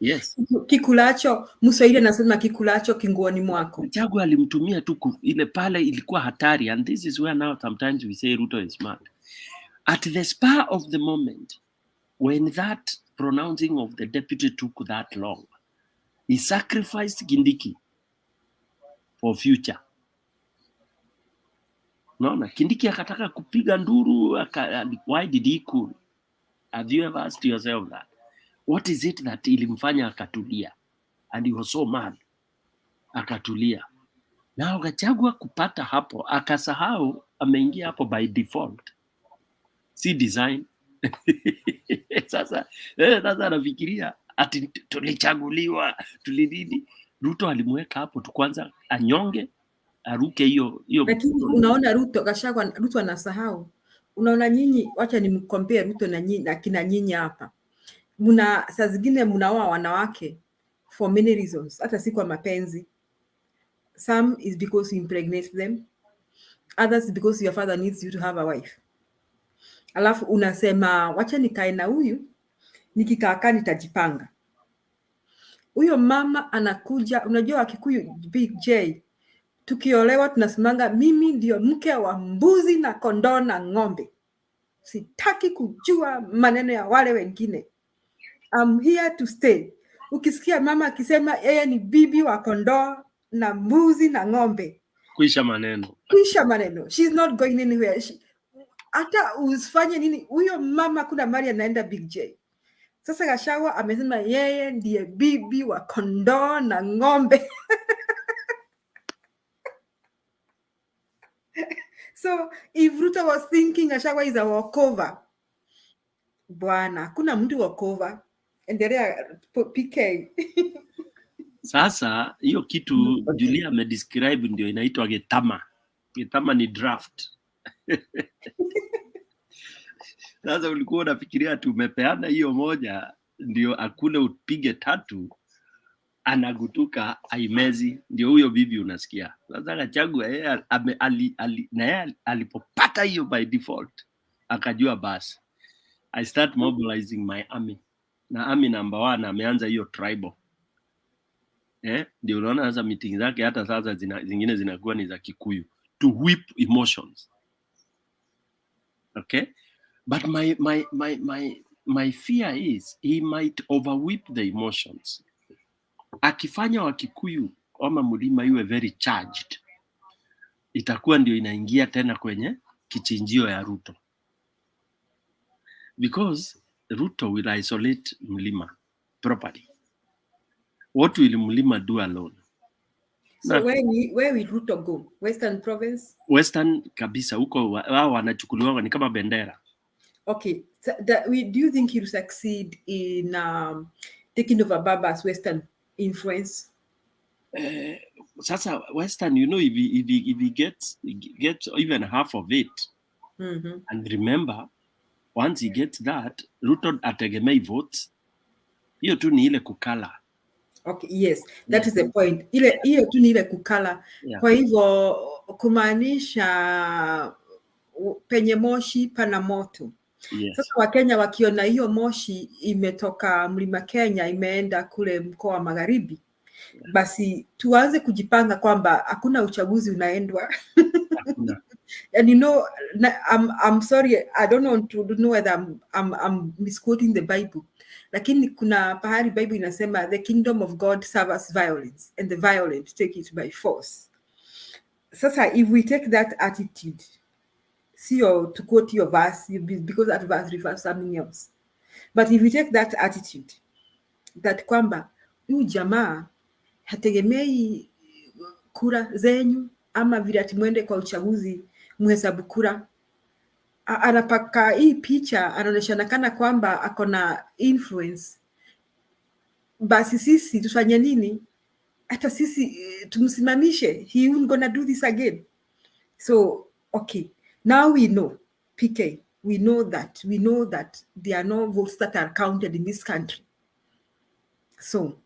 Yes. Kikulacho, Muswahili anasema kikulacho kinguoni mwako. Gachagua alimtumia tu ile pale ilikuwa hatari, and this is where now sometimes we say Ruto is smart. At the spur of the moment, when that pronouncing of the deputy took that long, he sacrificed Kindiki for future. Naona Kindiki akataka kupiga nduru, why did he cool? Have you ever asked yourself that? What is it that ilimfanya akatulia? And he was so mad. Akatulia. Now Gachagua kupata hapo, akasahau ameingia hapo by default. Si design. Sasa anafikiria ati tulichaguliwa tulididi. Ruto alimweka hapo tu kwanza anyonge aruke hiyo. Lakini unaona Ruto anasahau. Unaona nyinyi, wacha nimkompare Ruto na nyinyi na kina nyinyi hapa. Saa zingine mnaoa wanawake for many reasons, hata si kwa mapenzi. Some is because you impregnate them, others because your father needs you to have a wife. Alafu unasema wacha nikae na huyu, nikikaa nitajipanga. Huyo mama anakuja, unajua Kikuyu Big J, tukiolewa tunasemanga mimi ndio mke wa mbuzi na kondoo na ng'ombe. Sitaki kujua maneno ya wale wengine. I'm here to stay. Ukisikia mama akisema yeye ni bibi wa kondoo na mbuzi na ng'ombe, kuisha maneno. She's not going anywhere. Hata usifanye nini, huyo mama kuna mali anaenda Big J. Sasa Gachagua amesema yeye ndiye bibi wa kondoo na ng'ombe. So if Ruto was thinking Gachagua is a walkover, bwana, kuna mtu walkover. Endelea PK. Sasa hiyo kitu Julia amedescribe ndio inaitwa getama. Getama ni draft. Sasa ulikuwa unafikiria tumepeana hiyo moja ndio akule upige tatu, anagutuka aimezi, ndio huyo bibi unasikia. Sasa Gachagua yeye alipopata hiyo by default akajua basi I start mobilizing my army. Na army number 1 ameanza hiyo tribal. Ndio unaona sasa meeting zake hata sasa zingine zinakuwa ni za Kikuyu to whip emotions. Okay? But my fear is he might overwhip the emotions. Akifanya wa Kikuyu ama mlima iwe very charged, itakuwa ndio inaingia tena kwenye kichinjio ya Ruto. Because Ruto will isolate mlima properly. What will mlima do alone? So where will Ruto go? Western province? Western kabisa, huko wao wanachukuliwa ni kama bendera. Okay, so do you think he will succeed in taking over Baba's Western influence? Sasa Western, you know, if he gets even half of it, and remember, once he gets that, Ruto ategemei votes. Hiyo tu ni ile kukala. Okay, yes, that is the point. Hiyo tu ni ile kukala. Yeah. Kwa hivyo kumaanisha penye moshi pana moto. Yes. Sasa Wakenya wakiona hiyo moshi imetoka Mlima Kenya imeenda kule mkoa wa Magharibi, basi tuanze kujipanga kwamba hakuna uchaguzi unaendwa. And you know, I'm sorry, I don't want to know whether I'm misquoting the Bible. Lakini kuna pahali Bible inasema the kingdom of God suffers violence and the violent take it by force. Sasa if we take that attitude, to quote your verse, because that verse refers to something else. But if we take that attitude, that kwamba huyu jamaa hategemei kura zenyu ama vile atimwende kwa uchaguzi muhesabu kura, anapaka hii picha anaoneshana kana kwamba akona influence, basi sisi tufanye nini? Hata sisi tumsimamishe. He won't gonna do this again. So okay, now we know, PK, we know that there are no votes that are counted in this country. So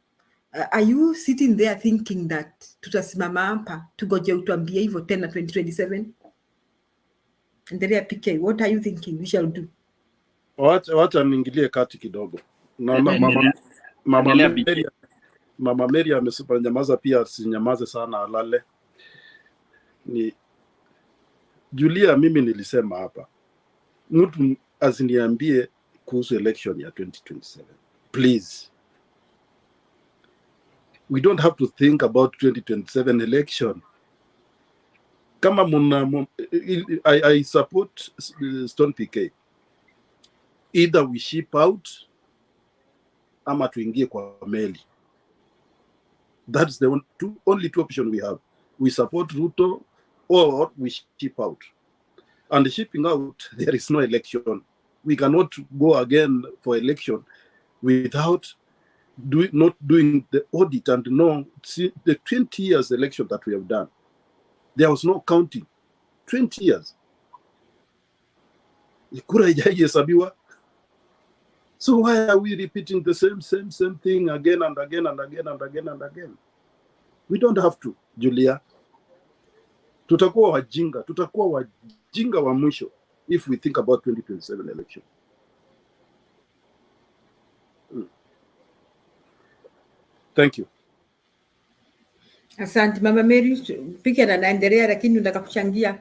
are you sitting there thinking that tutasimama hapa tugoje utuambie hivyo tena 2027? Endelea PK, what are you thinking we shall do? Wacha niingilie kati kidogo. Mama Mary amesema nyamaza, pia sinyamaze sana alale. Ni Julia, mimi nilisema hapa mtu asiniambie kuhusu election ya 2027. Please. We don't have to think about 2027 election. Kama I support Stone PK. Either we ship out ama tuingie kwa meli. That's the only two options we have. We support Ruto or we ship out. And shipping out, there is no election. We cannot go again for election without not doing the audit and know. See, the 20 years election that we have done, there was no counting. 20 years. Kura haijahesabiwa. So why are we repeating the same thing again and again and again and again and again? We don't have to, Julia. Tutakuwa wajinga wa mwisho if we think about 2027 election. Thank you. Asante Mama Mary, Pike anaendelea lakini unataka kuchangia.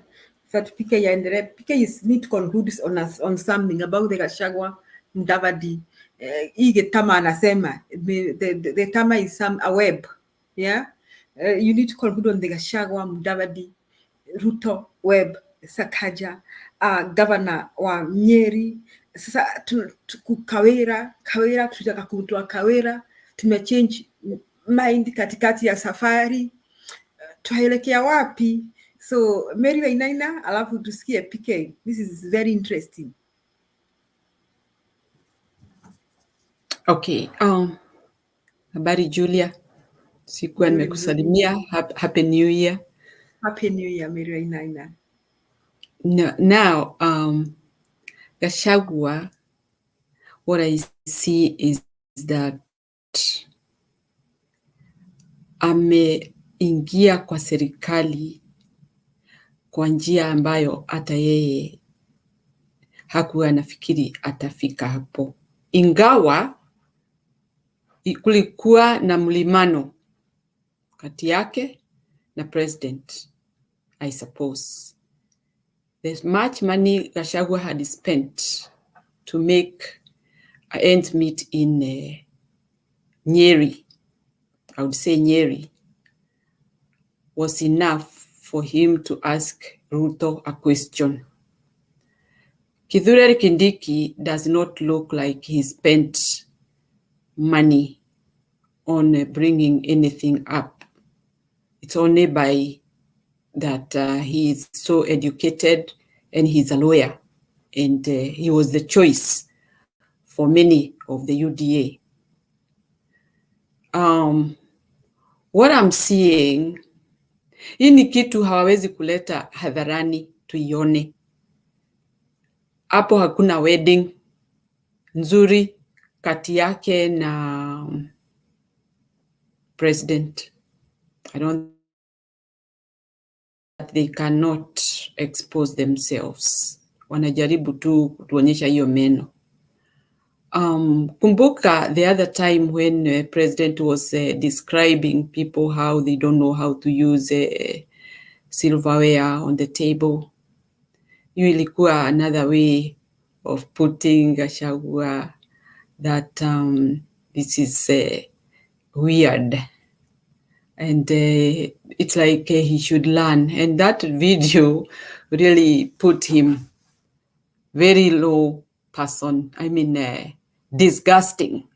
Sasa Pike yaendelee. Pike is need to conclude on something about the Gachagua Mudavadi. Hii Getama anasema the Tama is a web. Yeah. You need to conclude on the Gachagua Mudavadi Ruto web Sakaja governor wa Nyeri. Sasa Kawira tutaka kumtoa Kawira, tumechange mind katikati ya safari, tuelekea wapi? So Mary Wainaina, alafu tusikie PK. This is very interesting. Okay, habari Julia, sikuwa nimekusalimia. Happy New Year. Happy New Year, Mary Wainaina. Now, Gachagua, what I see is that ameingia kwa serikali kwa njia ambayo hata yeye hakuwa anafikiri atafika hapo. Ingawa kulikuwa na mlimano kati yake na president, I suppose. There's much money Gachagua had spent to make ends meet in Nyeri. I would say Nyeri was enough for him to ask Ruto a question. Kithure Kindiki does not look like he spent money on bringing anything up. It's only by that he is so educated and he's a lawyer, and he was the choice for many of the UDA. What I'm seeing, hii ni kitu hawawezi kuleta hadharani tuione. Hapo hakuna wedding nzuri kati yake na president. I don't think they cannot expose themselves. Wanajaribu tu kutuonyesha hiyo meno. Kumbuka the other time when president was describing people how they don't know how to use silverware on the table. You ilikuwa another way of putting Gachagua that this is weird, and it's like he should learn. And that video really put him very low person. I mean, disgusting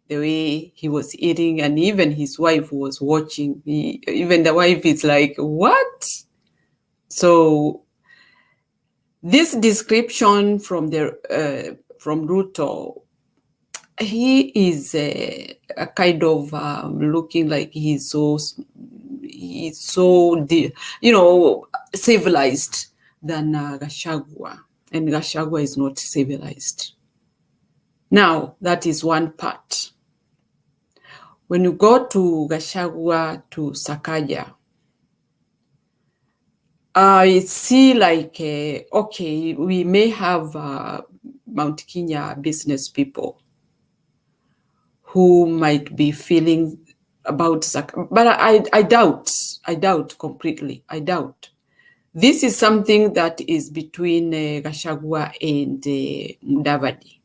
the way he was eating, and even his wife was watching. Even the wife is like, what? So this description from from Ruto, he is a kind of looking like he's so civilized than Gachagua, and Gachagua is not civilized. Now, that is one part. When you go to Gachagua to Sakaja, I see like, okay, we may have Mount Kenya business people who might be feeling about Sakaja, but I doubt completely. I doubt. This is something that is between Gachagua and Mudavadi.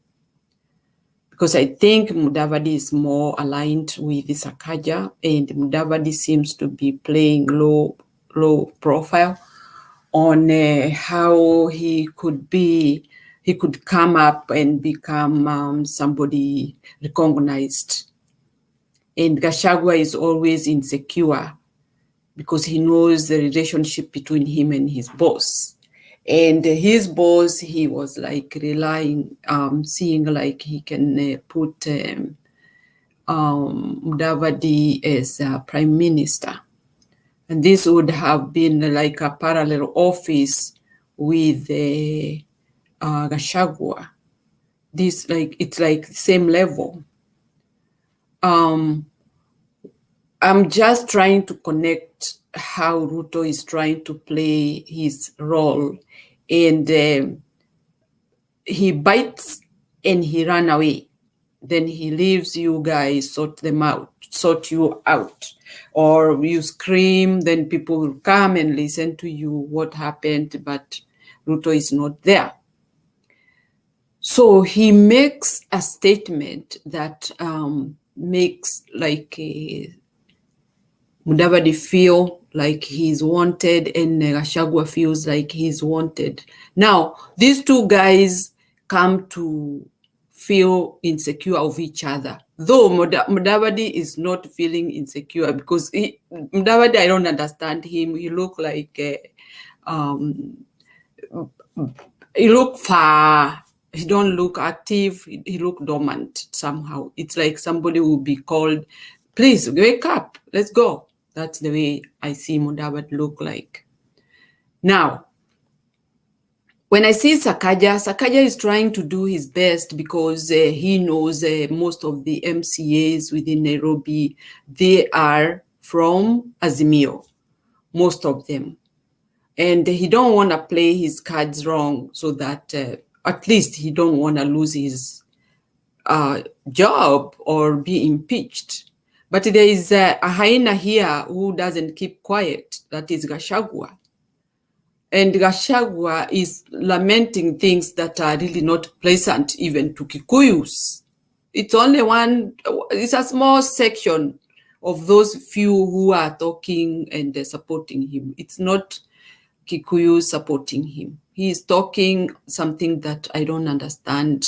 Because I think Mudavadi is more aligned with the Sakaja, and Mudavadi seems to be playing low profile on how he could come up and become somebody recognized. And Gachagua is always insecure because he knows the relationship between him and his boss. And his boss, he was like relying, seeing like he can put Mudavadi as prime minister. And this would have been like a parallel office with Gachagua. This it's like same level. I'm just trying to connect how Ruto is trying to play his role, and he bites and he run away. Then he leaves you guys sort you out, or you scream, then people will come and listen to you what happened, but Ruto is not there. So he makes a statement that makes like Mudavadi feel like he's wanted, and Gachagua feels like he's wanted. Now, these two guys come to feel insecure of each other. Though Mudavadi is not feeling insecure, because Mudavadi, I don't understand him. He look like he look far. He don't look active. He look dormant somehow. It's like somebody will be called, please wake up, let's go. That's the way I see Mudavadi look like. Now, when I see Sakaja is trying to do his best, because he knows most of the MCAs within Nairobi, they are from Azimio, most of them. And he don't want to play his cards wrong, so that at least he don't want to lose his job or be impeached. But there is a hyena here who doesn't keep quiet. That is Gachagua. And Gachagua is lamenting things that are really not pleasant even to Kikuyus. It's only it's a small section of those few who are talking and supporting him. It's not Kikuyu supporting him. He is talking something that I don't understand,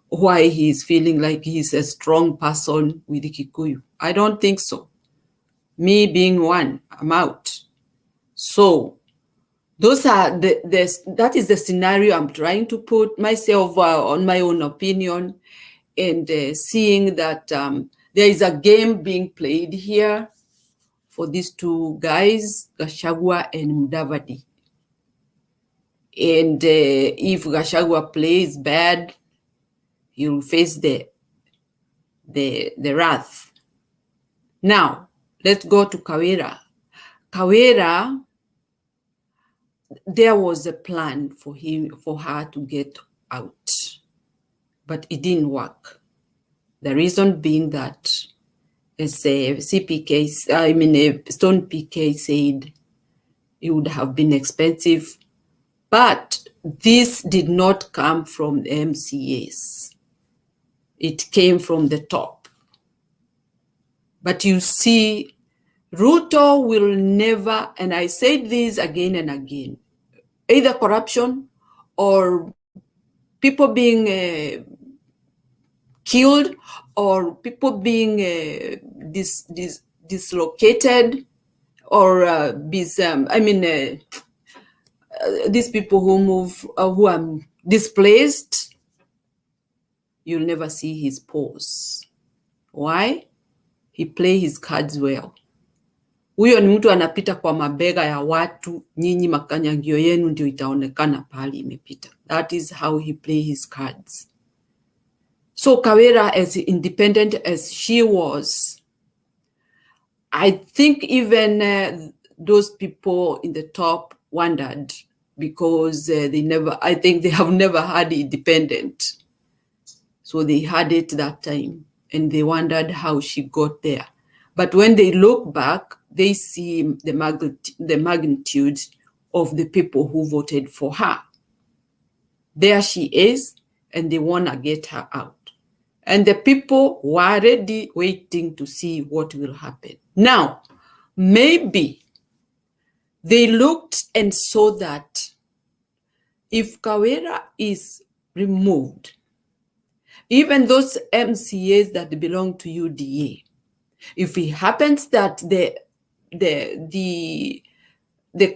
why he is feeling like he's a strong person with the Kikuyu. I don't think so. Me being one, I'm out. So those are that is the scenario I'm trying to put myself on my own opinion, and seeing that there is a game being played here for these two guys, Gachagua and Mudavadi. And if Gachagua plays bad, he will face the wrath. Now, let's go to Kawira. Kawira, there was a plan for her to get out, but it didn't work. The reason being that, as Stone PK said, it would have been expensive, but this did not come from the MCAs. It came from the top. But you see, Ruto will never, and I said this again and again, either corruption or people being killed, or people being dislocated, or these people who move, who are displaced, you'll never see his pose. Why? He play his cards well. Huyo ni mtu anapita kwa mabega ya watu, nyinyi makanyagio yenu ndio itaonekana pali imepita. That is how he play his cards. So Kawira, as independent as she was, I think even those people in the top wondered, because I think they have never had independent. So they had it that time, and they wondered how she got there. But when they look back, they see the magnitude of the people who voted for her. There she is, and they want to get her out. And the people were already waiting to see what will happen. Now, maybe they looked and saw that if Kawira is removed, even those MCAs that belong to UDA, if it happens that the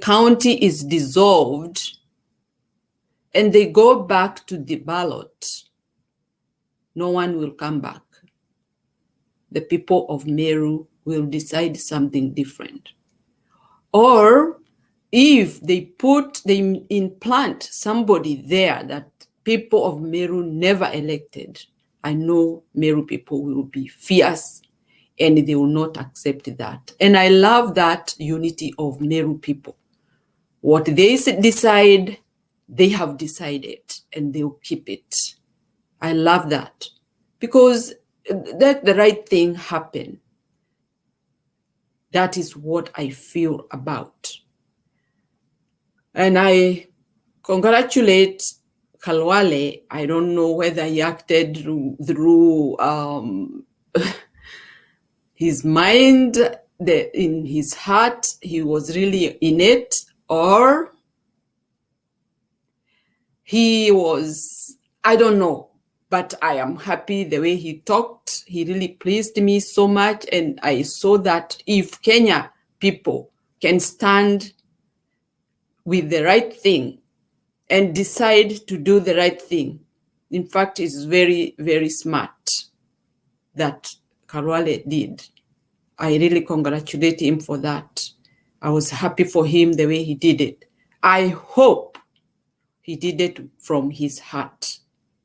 county is dissolved, and they go back to the ballot, no one will come back. The people of Meru will decide something different. Or if they implant somebody there that people of Meru never elected, I know Meru people will be fierce and they will not accept that. And I love that unity of Meru people. What they decide, they have decided and they'll keep it. I love that because let the right thing happen. That is what I feel about. And I congratulate Khalwale. I don't know whether he acted through his mind, in his heart, he was really in it, or he was, I don't know. But I am happy the way he talked. He really pleased me so much. And I saw that if Kenya people can stand with the right thing and decide to do the right thing, in fact, it's very, very smart that Khalwale did. I really congratulate him for that. I was happy for him the way he did it. I hope he did it from his heart,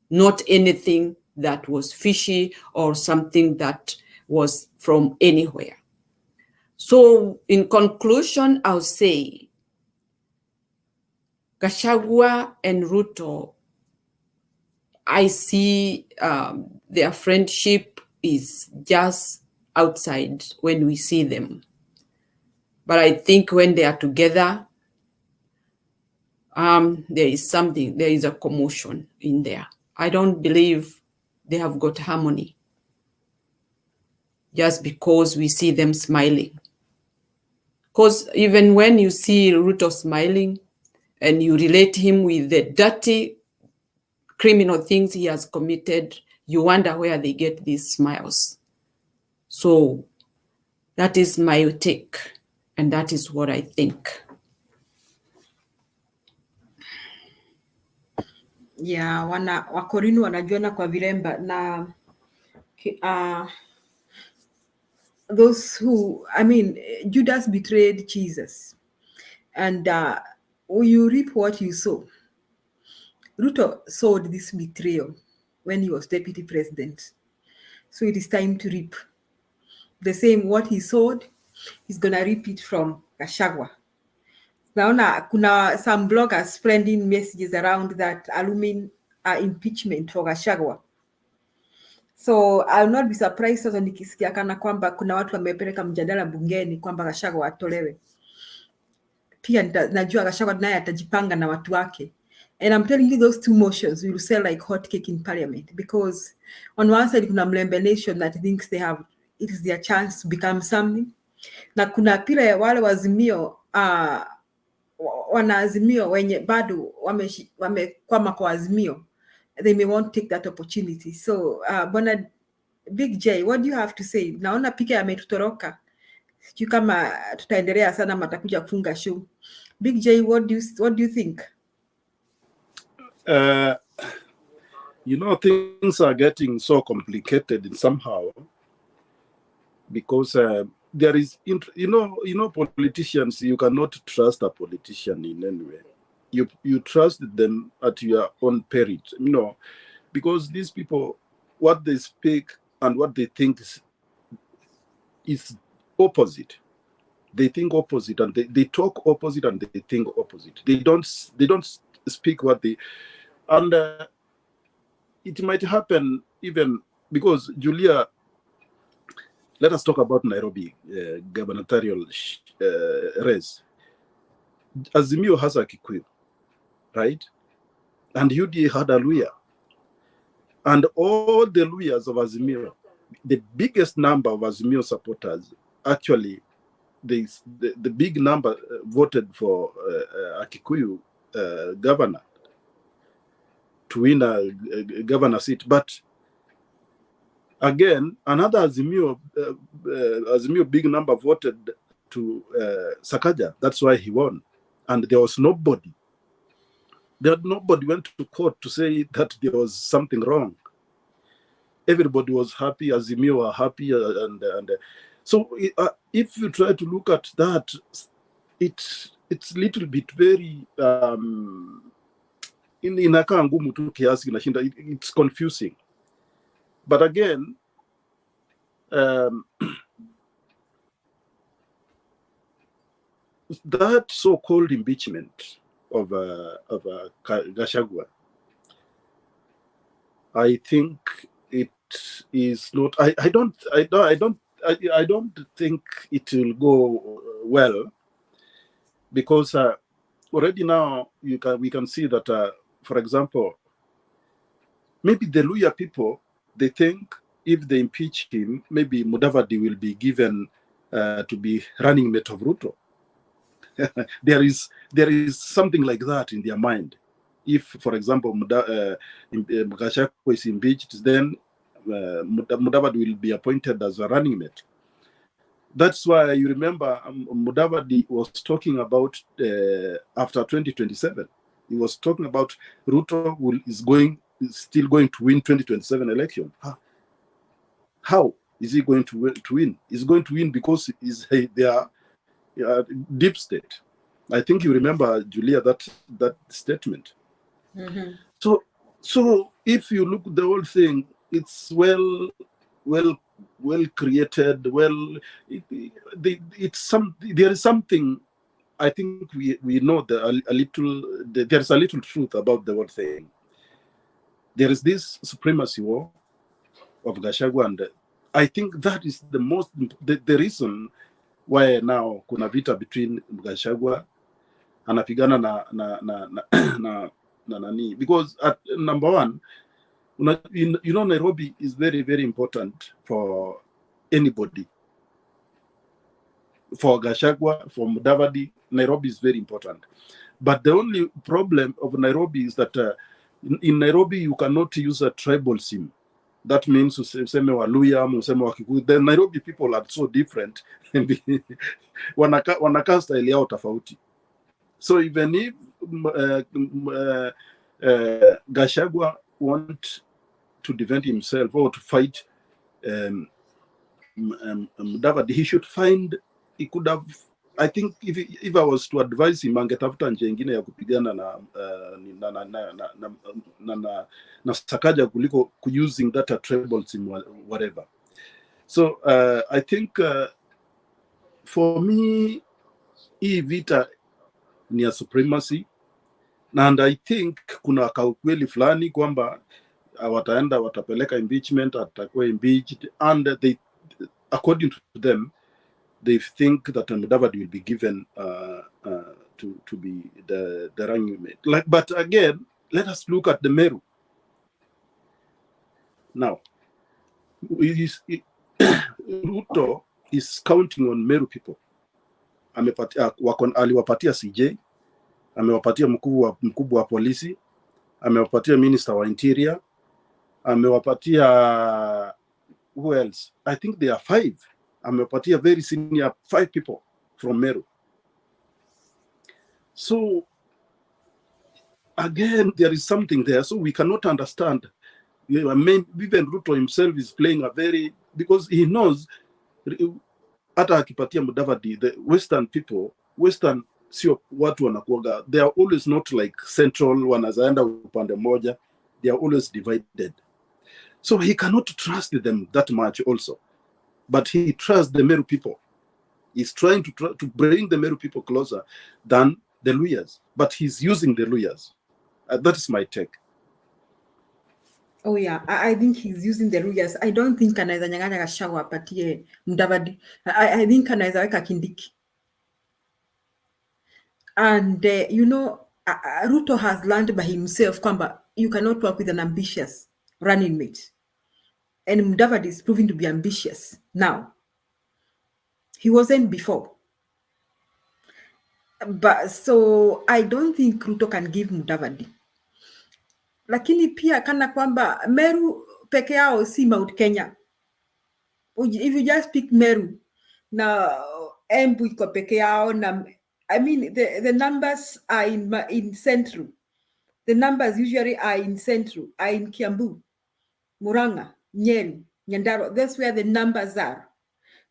not anything that was fishy or something that was from anywhere. So in conclusion, I'll say Gachagua and Ruto, I see their friendship is just outside when we see them. But I think when they are together, there is a commotion in there. I don't believe they have got harmony just because we see them smiling. Because even when you see Ruto smiling and you relate him with the dirty criminal things he has committed, you wonder where they get these smiles. So that is my take, and that is what I think. Yeah, Wakorinu wanajuana kwa viremba na those who, I mean, Judas betrayed Jesus, and you reap what you sow. Ruto sowed this betrayal when he was deputy president. So it is time to reap. The same, what he sowed, he's going to reap it from Gachagua. Naona kuna some bloggers spreading messages around that alluming impeachment for Gachagua. So I'll not be surprised sasa nikisikia kana kwamba kuna watu wamepeleka mjadala bungeni kwamba Gachagua atolewe. Pia najua Gachagua naye atajipanga na watu wake. And I'm telling you, those two motions will sell like hotcake in parliament, because on one side kuna Mlembe Nation that thinks it is their chance to become something. Na kuna pile wale wazimio wanaazimio wenye bado wamekwama kwa azimio. They may want to take that opportunity. So Bwana Big J, what do you have to say? Naona pika ametutoroka. Sijui kama tutaendelea sana matakuja kufunga show. Big J, what do you think? You know, things are getting so complicated somehow because there is, politicians, you cannot trust a politician in any way. You trust them at your own peril, because these people, what they speak and what they think is opposite. They think opposite, and they talk opposite, and they think opposite. They don't speak what they, and it might happen even because Julia. Let us talk about Nairobi gubernatorial race. Azimio has a Kikuyu, right? And UDA had a Luya. And all the Luyas of Azimio, the biggest number of Azimio supporters, actually, the big number voted for a Kikuyu governor to win a governor seat. But again, another Azimio big number voted to Sakaja. That's why he won. And there was nobody nobody went to court to say that there was something wrong. Everybody was happy, Azimio were happy, so if you try to look at that, it's little bit very inakaa ngumu tu kiasi kinashinda. It's confusing, but again that so-called impeachment of Gachagua, I think it is not. I don't think it will go well, because already now we can see that, for example, maybe the Luya people, they think if they impeach him, maybe Mudavadi will be given to be running mate of Ruto. there is something like that in their mind. If, for example, Gachagua is impeached, then Mudavadi will be appointed as a running mate. That's why you remember Mudavadi was talking about after 2027. He was talking about Ruto is still going to win 2027 election. How is he going to win? He's going to win because they are deep state. I think you remember, Julia, that statement. Mm-hmm. So if you look at the whole thing, it's well created. There is something. I think we know there's a little truth about the whole thing. There is this supremacy war of Gachagua, and I think that is the reason why now kuna vita between Gachagua anapigana na nani, because at number one, Nairobi is very, very important for anybody. For Gachagua, for Mudavadi, Nairobi is very important. But the only problem of Nairobi is that in Nairobi you cannot use a tribal sim. That means useme Waluya, useme Wakikuyu. The Nairobi people are so different. Wanaka style yao tofauti. So even if Gachagua want to defend himself or to fight Mudavadi, he should find, he could have, I think if I was to advise him, angetafuta njia ingine ya kupigana na Sakaja kuliko using that tribal sim, whatever. So I think for me, hii vita ni ya supremacy, and I think kuna kaukweli fulani kwamba wataenda watapeleka impeachment, atakuwa impeached, and they, according to them, they think that Mudavadi will be given to be the running mate. But again, let us look at the Meru. Now, Ruto is counting on Meru people. Aliwapatia CJ, amewapatia mkubwa wa polisi, amewapatia minister wa interior, amewapatia who else? I think there are 5. Amewapatia very senior 5 people from Meru. So again, there is something there. So we cannot understand. I mean, even Ruto himself is playing a very, because he knows hata akipatia Mudavadi, the Western people, Western sio watu wanakuaga, they are always not like central, wanazaenda upande moja, they are always divided. So he cannot trust them that much also. But he trusts the Meru people. He's trying to bring the Meru people closer than the Luyas. But he's using the Luyas. That is my take. Oh yeah, I think he's using the Luyas. I don't think anaweza nyang'anya Gachagua apatie Mudavadi. I think anaweza weka Kindiki. And Ruto has learned by himself kwamba you cannot work with an ambitious running mate. And Mudavadi is proving to be ambitious now. He wasn't before. But so I don't think Ruto can give Mudavadi. Lakini pia kana kwamba Meru peke yao si Mount Kenya. If you just pick Meru, na Embu iko peke yao, na I mean the numbers are in Central. the numbers usually are in Central, are in Kiambu, Muranga, Nyeri, Nyandarua. That's where the numbers are.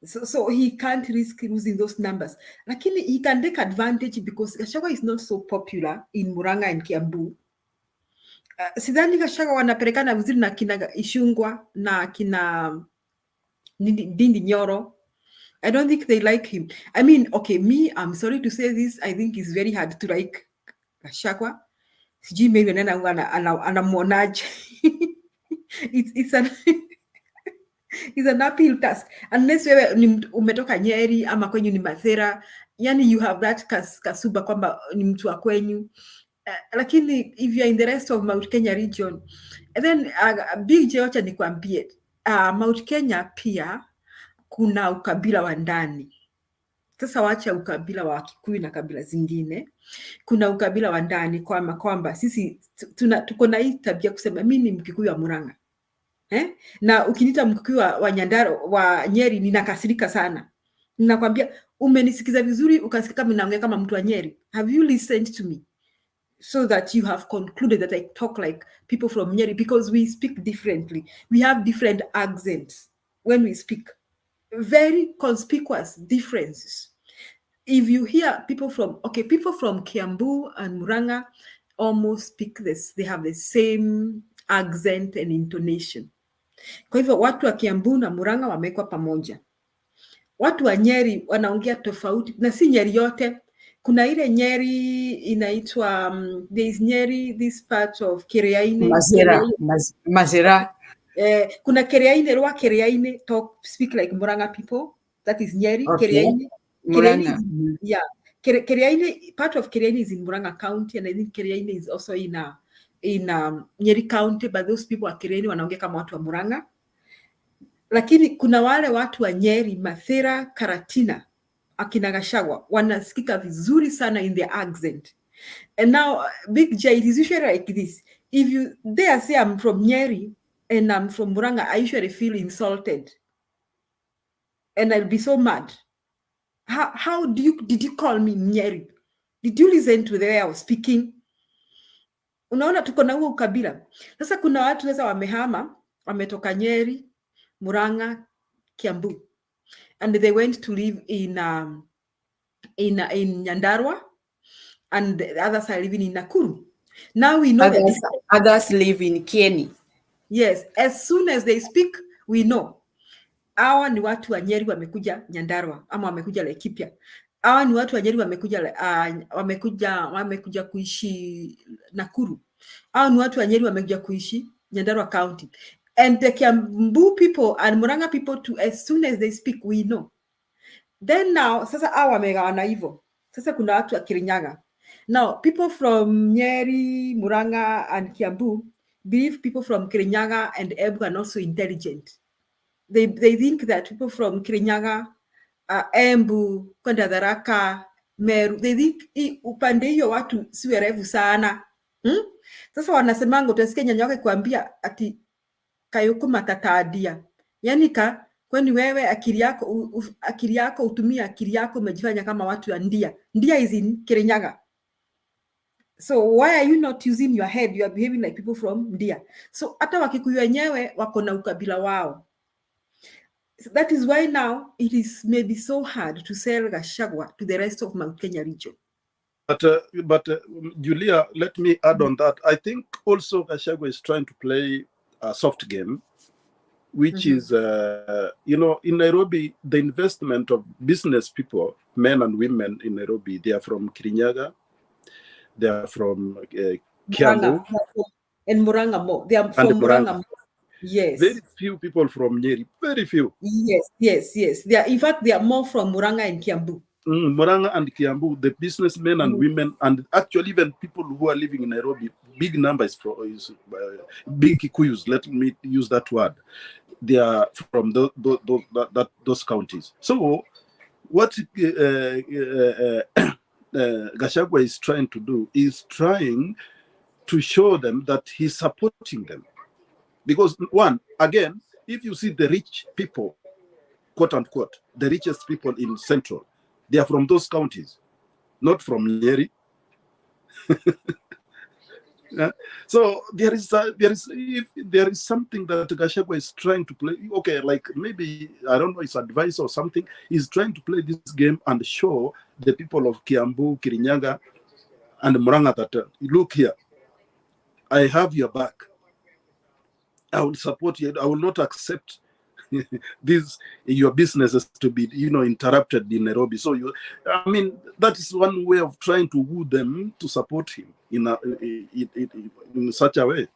So he can't risk losing those numbers. Lakini he can take advantage because Gachagua is not so popular in Muranga and Kiambu. Sidhani Gachagua wanapelekana vizuri na kina Ishungwa na kina Ndindi Nyoro. I don't think they like him. I mean, okay, me, I'm sorry to say this. I think it's very hard to like Gachagua. Sijui maybe anamwonaje. It's an uphill task. Unless wewe umetoka Nyeri ama kwenyu ni Mathera, yani you have that kasuba kwamba ni mtu wa kwenyu. Lakini if you are in the rest of Mount Kenya region, and then Big J, wacha nikwambie, Mount Kenya pia kuna ukabila wa ndani. Sasa wacha ukabila wa Kikuyu na kabila zingine. Kuna ukabila wa ndani kwamba sisi tuko na hii tabia kusema mimi ni Mkikuyu wa Murang'a. Na ukiniita Mkikuyu wa Nyandarua wa Nyeri ninakasirika sana. Ninakwambia umenisikiza vizuri ukasikika mimi naongea kama mtu wa Nyeri. Have you listened to me? So that you have concluded that I talk like people from Nyeri because we speak differently. We have different accents when we speak. Very conspicuous differences. If you hear people from Kiambu and Murang'a almost speak this, they have the same accent and intonation. Kwa hivyo watu wa Kiambu na Murang'a wamekwa pamoja. Watu wa Nyeri wanaongea tofauti, na si Nyeri yote. Kuna ile Nyeri inaitwa there is Nyeri, this part of Kiriaini. Mazira. Kuna Kiriaini, Rwa Kiriaini speak like Murang'a people. That is Nyeri. Okay. Kiriaini. Murang'a. Yeah. Kiriaini, part of Kiriaini is in Murang'a County, and I think Kiriaini is also in Nyeri County, but those people wa Kiriaini wanaongea kama watu wa Murang'a. Lakini kuna wale watu wa Nyeri, Mathera, Karatina, akina Gachagua wanasikika vizuri sana in their accent. And now Big J, it is usually like this. If you dare say I'm from Nyeri and I'm from Murang'a, I usually feel insulted. And I'll be so mad. How did you call me Nyeri? Did you listen to the way I was speaking? Unaona tuko na huo ukabila. Sasa kuna watu sasa wamehama, wametoka Nyeri, Murang'a, Kiambu. And they went to live in Nyandarua, and the others are living in Nakuru. Now we know others live in Kieni. Yes, as soon as they speak, we know. Hawa ni watu wa Nyeri wamekuja Nyandarua ama wamekuja Laikipia. Hawa ni watu wa Nyeri wamekuja kuishi Nakuru. Hawa ni watu wa Nyeri wamekuja kuishi Nyandarua County. And the Kiambu people and Murang'a people too, as soon as they speak, we know. Then now, sasa hawa wamegawana hivyo. Sasa kuna watu wa Kirinyaga. Now, people from Nyeri, Murang'a, and Kiambu believe people from Kirinyaga and Embu are not so intelligent. They think that people from Kirinyaga, Embu, Kondatharaka, Meru, they think upande hiyo watu si werevu sana. Sasa wanasemanga utasikia nyanya yake kuambia ati kayuko matatadia. Yani kwani wewe akili yako utumia akili yako umejifanya kama watu wa Ndia. Ndia is in Kirinyaga. So why are you not using your head? You are behaving like people from Ndia. So hata Wakikuyu wenyewe wako na ukabila wao. So that is why now it is maybe so hard to sell Gachagua to the rest of Mount Kenya region. But Julia, let me add on that. I think also Gachagua is trying to play a soft game, which is, in Nairobi, the investment of business people, men and women in Nairobi, they are from Kirinyaga, they are from Kiambu. And Murang'a more. They are from Murang'a more. Yes. Very few people from Nyeri, very few. Yes. In fact, they are more from Murang'a and Kiambu. Murang'a and Kiambu, the businessmen and women, and actually even people who are living in Nairobi, big numbers big Kikuyus, let me use that word. They are from those counties. So what Gachagua is trying to do is trying to show them that he's supporting them. Because one, again, if you see the rich people, quote unquote, the richest people in Central, they are from those counties, not from Nyeri. So there is if there is something that Gachagua is trying to play. Okay, like maybe I don't know, it's advice or something. He's trying to play this game and show the people of Kiambu, Kirinyaga, and Murang'a that look here, I have your back. I will support you. I will not accept your businesses to be, interrupted in Nairobi. So that is one way of trying to woo them to support him in such a way.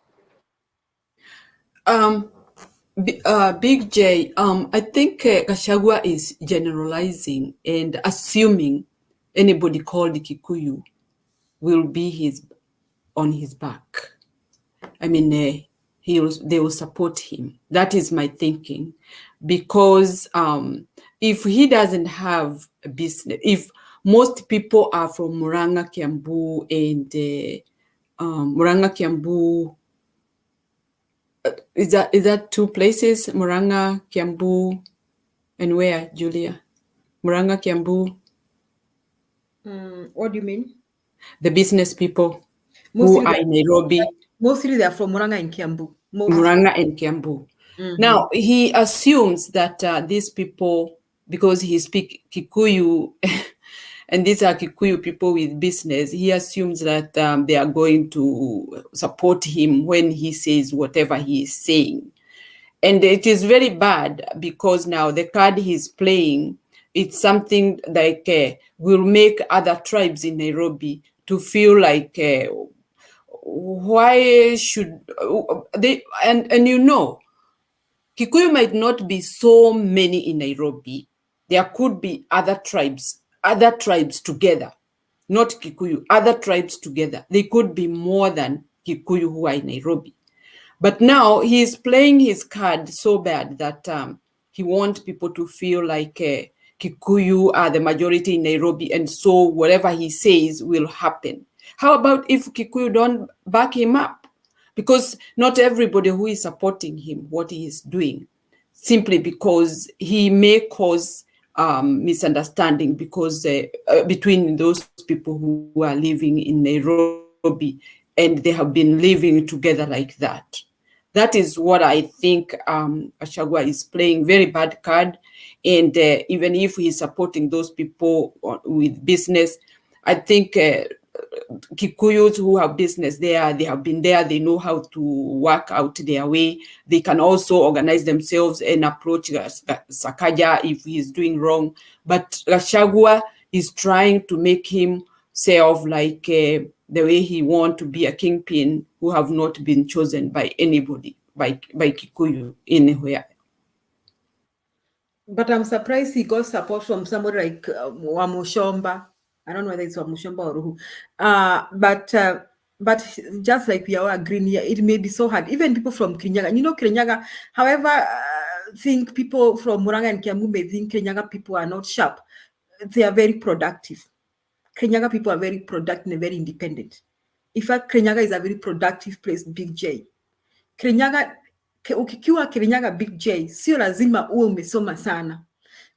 Big J, I think Gachagua is generalizing and assuming anybody called Kikuyu will be on his back. I mean, they will support him. That is my thinking, because if he doesn't have a business, if most people are from Murang'a, Kiambu, and Murang'a, Kiambu, is that two places? Murang'a, Kiambu, and where, Julia? Murang'a, Kiambu. What do you mean? The business people who are in Nairobi. Mostly they are from Murang'a and Kiambu. Murang'a and Kiambu. Mm-hmm. Now, he assumes that these people, because he speaks Kikuyu, and these are Kikuyu people with business, he assumes that they are going to support him when he says whatever he is saying. And it is very bad, because now the card he's playing, it's something like will make other tribes in Nairobi to feel like, why should they, and Kikuyu might not be so many in Nairobi. There could be other tribes together, not Kikuyu, other tribes together. They could be more than Kikuyu who are in Nairobi. But now he's playing his card so bad that he wants people to feel like Kikuyu are the majority in Nairobi, and so whatever he says will happen. How about if Kikuyu don't back him up? Because not everybody who is supporting him, what he is doing, simply because he may cause misunderstanding because between those people who are living in Nairobi and they have been living together like that. That is what I think Gachagua is playing, very bad card. And even if he's supporting those people with business, I think Kikuyus who have business there, they have been there, they know how to work out their way. They can also organize themselves and approach Sakaja if he's doing wrong. But Gachagua is trying to make himself like the way he wants to be a kingpin who have not been chosen by anybody, by Kikuyu anywhere. But I'm surprised he got support from somebody like Wamushomba. I don't know whether it's Wamushomba or who. But just like we are agreeing here, it may be so hard. Even people from Kirinyaga, Kirinyaga, however, think people from Murang'a and Kiambu may think Kirinyaga people are not sharp. They are very productive. Kirinyaga people are very productive and very independent. In fact, Kirinyaga is a very productive place, Big J. Kirinyaga, ukikiwa Kirinyaga Big J, sio lazima uwe umesoma sana.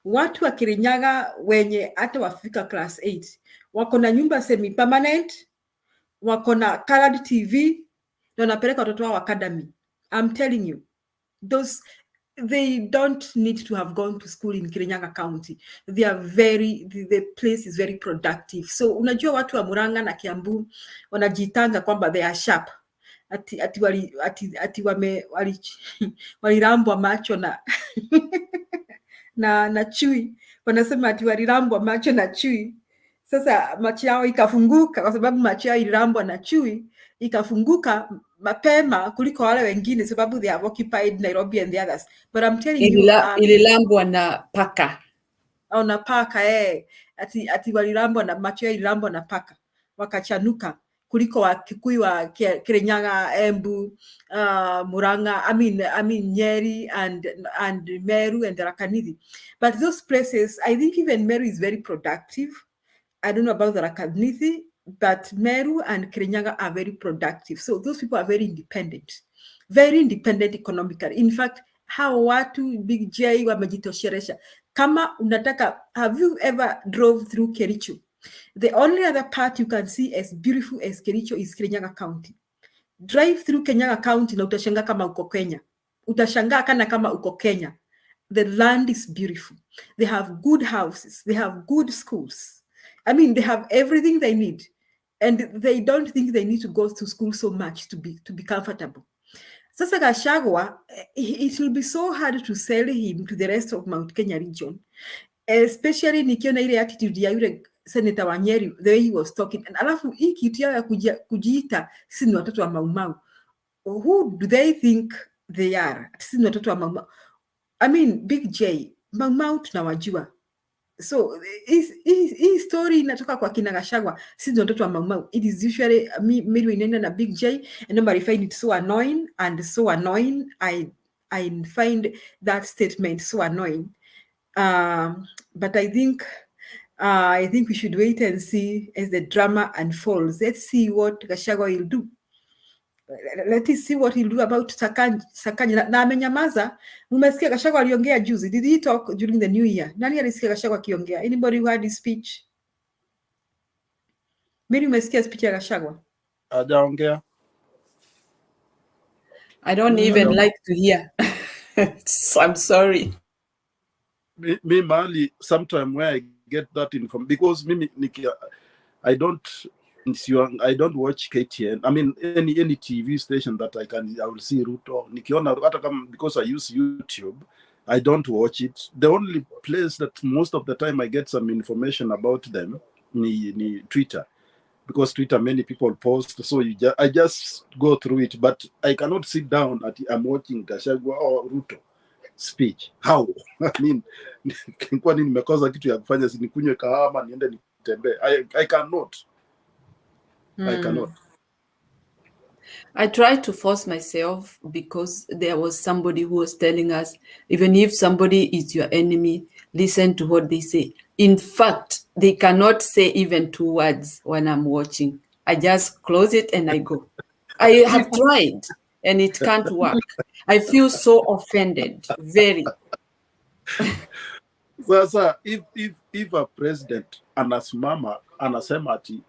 Watu wa Kirinyaga wenye hata wafika class 8 wako na nyumba semi permanent, wako na colored TV, na wanapeleka watoto wao academy. I'm telling you, they don't need to have gone to school in Kirinyaga County. The place is very productive. So unajua watu wa Murang'a na Kiambu wanajitanga kwamba they are sharp. Ati walirambwa macho na chui. Wanasema ati walirambwa macho na chui. Sasa macho yao ikafunguka kwa sababu macho yao ilirambwa na chui, ikafunguka mapema kuliko wale wengine sababu they have occupied Nairobi and the others. But I'm telling you, ilirambwa na paka. Au na paka ati walirambwa na macho yao ilirambwa na paka. Wakachanuka kuliko wa Kikuyu wa Kirinyaga, Embu, Murang'a, I mean Nyeri and Meru and Tharaka-Nithi. But those places, I think even Meru is very productive. I don't know about Tharaka-Nithi, but Meru and Kirinyaga are very productive. So those people are very independent economically. In fact, how watu Big J wamejitosheresha. Kama unataka, have you ever drove through Kericho? The only other part you can see as beautiful as Kericho is Kirinyaga County. Drive through Kenyatta County na utashangaa kama uko Kenya. Utashangaa kana kama uko Kenya. The land is beautiful. They have good houses. They have good schools. I mean, they have everything they need. And they don't think they need to go to school so much to be comfortable. Sasa Gachagua, it will be so hard to sell him to the rest of Mount Kenya region. Especially nikiona ile attitude ya yule Senator Wanyeri, the way he was talking. And alafu hii kitu ya kujiita sisi ni watoto wa Maumau. Who do they think they are? Sisi ni watoto wa Maumau. I mean, Big J, Maumau tunawajua. So hii story inatoka kwa kina Gachagua, sisi ni watoto wa Maumau. It is usually Mary inaenda na Big J, and I find it so annoying and so annoying. I find that statement so annoying. But I think we should wait and see as the drama unfolds. Let's see what Gachagua will do. Let's see what he'll do about Sakanya. Na amenyamaza. Umesikia Gachagua aliongea juzi. Did he talk during the new year? Nani alisikia Gachagua akiongea? Anybody who had his speech? Mimi umesikia speech ya Gachagua? Hajaongea. I don't even like to hear. So I'm sorry. Me Mali, sometime where I get that information, because I don't watch KTN. I mean any TV station that I will see Ruto. Because I use YouTube, I don't watch it. The only place that most of the time I get some information about them ni Twitter, because Twitter many people post, so I just go through it. But I cannot sit down I'm watching Gachagua or Ruto speech. How? I mean, kwani nimekosa kitu ya kufanya, si nikunywe kahawa niende nitembee? I cannot. I cannot. I tried to force myself because there was somebody who was telling us, even if somebody is your enemy, listen to what they say. In fact, they cannot say even 2 words when I'm watching. I just close it and I go. I have tried and it can't work. I feel so offended, very. Sasa if a president anasimama anasema ati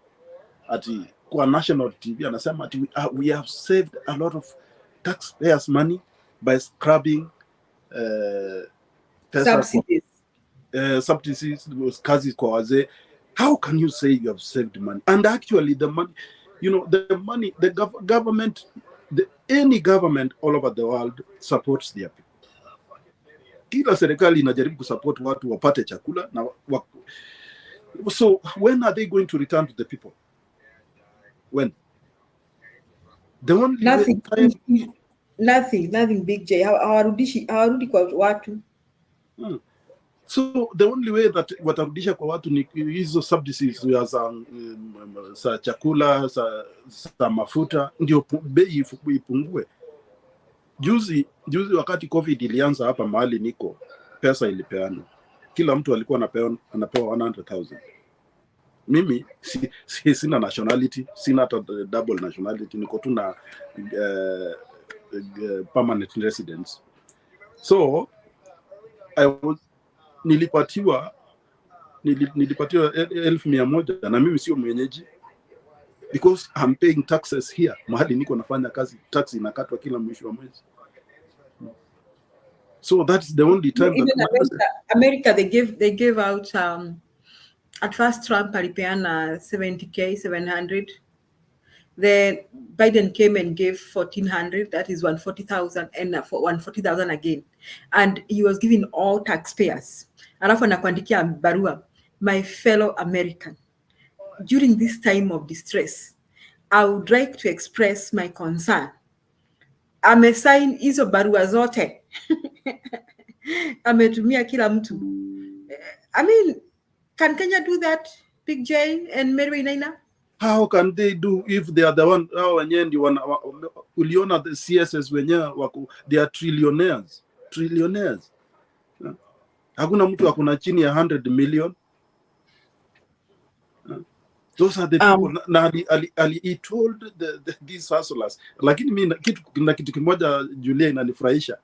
kwa national TV anasema ati we have saved a lot of taxpayers' money by scrubbing subsidies kazi kwa wazee. How can you say you have saved money? And actually the money, the government, any government all over the world supports their people. Kila serikali inajaribu kusupport watu wapate chakula na so when are they going to return to the people? When? The only nothing Big J. Hawarudi kwa watu. So the only way that watarudisha kwa watu ni hizo subsidies za chakula, za mafuta, ndio bei ipungue. Juzi wakati COVID ilianza hapa mahali niko, pesa ilipeanwa. Kila mtu alikuwa anapewa 100,000. Mimi sina nationality, sina hata double nationality, niko tu na permanent residence. So nilipatiwa 1,100 na mimi sio mwenyeji, because I'm paying taxes here. Mahali niko nafanya kazi, tax inakatwa kila mwisho wa mwezi. So that's the only time America they gave out at first Trump alipeana 70K, 700. Then Biden came and gave 1,400, that is 140,000, and 140,000 again. And he was giving all taxpayers. Alafu anakuandikia barua, my fellow American, during this time of distress, I would like to express my concern. Amesign hizo barua zote. Ametumia kila mtu. I mean, can Kenya do that, Big J and Mary Naina? How can they do if they are the one? Uliona the CSS wenyewe they are trillionaires. Hakuna mtu akuna chini ya 100 million. Those are the people. He told these hustlers. Lakini mimi kitu kimoja Julia inanifurahisha,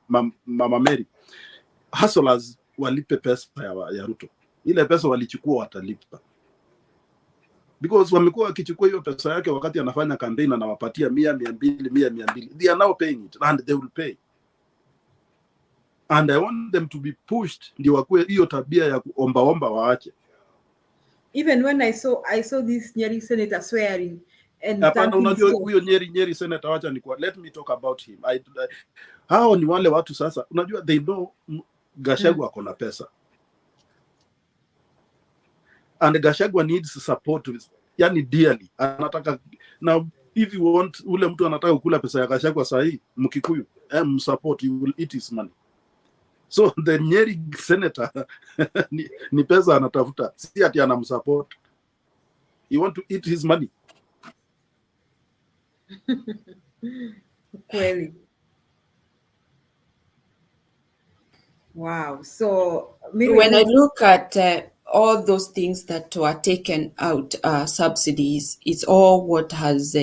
Mama Mary. Hustlers walipe pesa ya Ruto. Ile pesa walichukua watalipa. because wamekuwa wakichukua hiyo pesa yake wakati anafanya campaign na anawapatia 100, 200. They are now paying it and they will pay. And I want them to be pushed ndio wakue hiyo tabia ya kuomba waache. Even when I saw this Nyeri senator swearing and hapana, unajua huyo Nyeri senator, wacha ni kwa, let me talk about him. Hao ni wale watu sasa, unajua they know Gachagua akona pesa. And Gachagua needs support, yani dearly. Anataka, now if you want, ule mtu anataka kukula pesa ya Gachagua sahi, Mkikuyu, support, you will eat his money. So the Nyeri senator ni pesa anatafuta, si ati anamsupport. You want to eat his money. Kweli. Wow. So when I look at all those things that were taken out, subsidies, it's all what has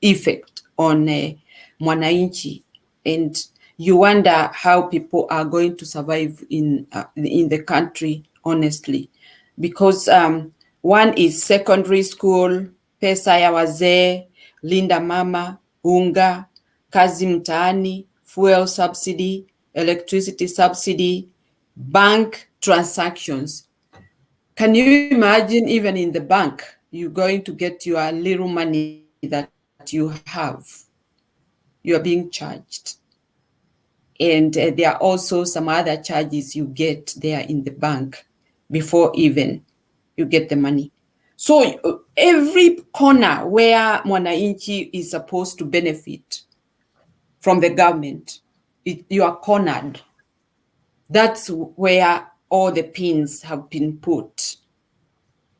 effect on mwananchi, and you wonder how people are going to survive in the country, honestly, because one is secondary school, pesa ya wazee, linda mama, unga, kazi mtaani, fuel subsidy, electricity subsidy, bank transactions. Can you imagine, even in the bank, you're going to get your little money that you have, you are being charged. And there are also some other charges you get there in the bank before even you get the money. So every corner where mwananchi is supposed to benefit from the government, you are cornered. That's where all the pins have been put.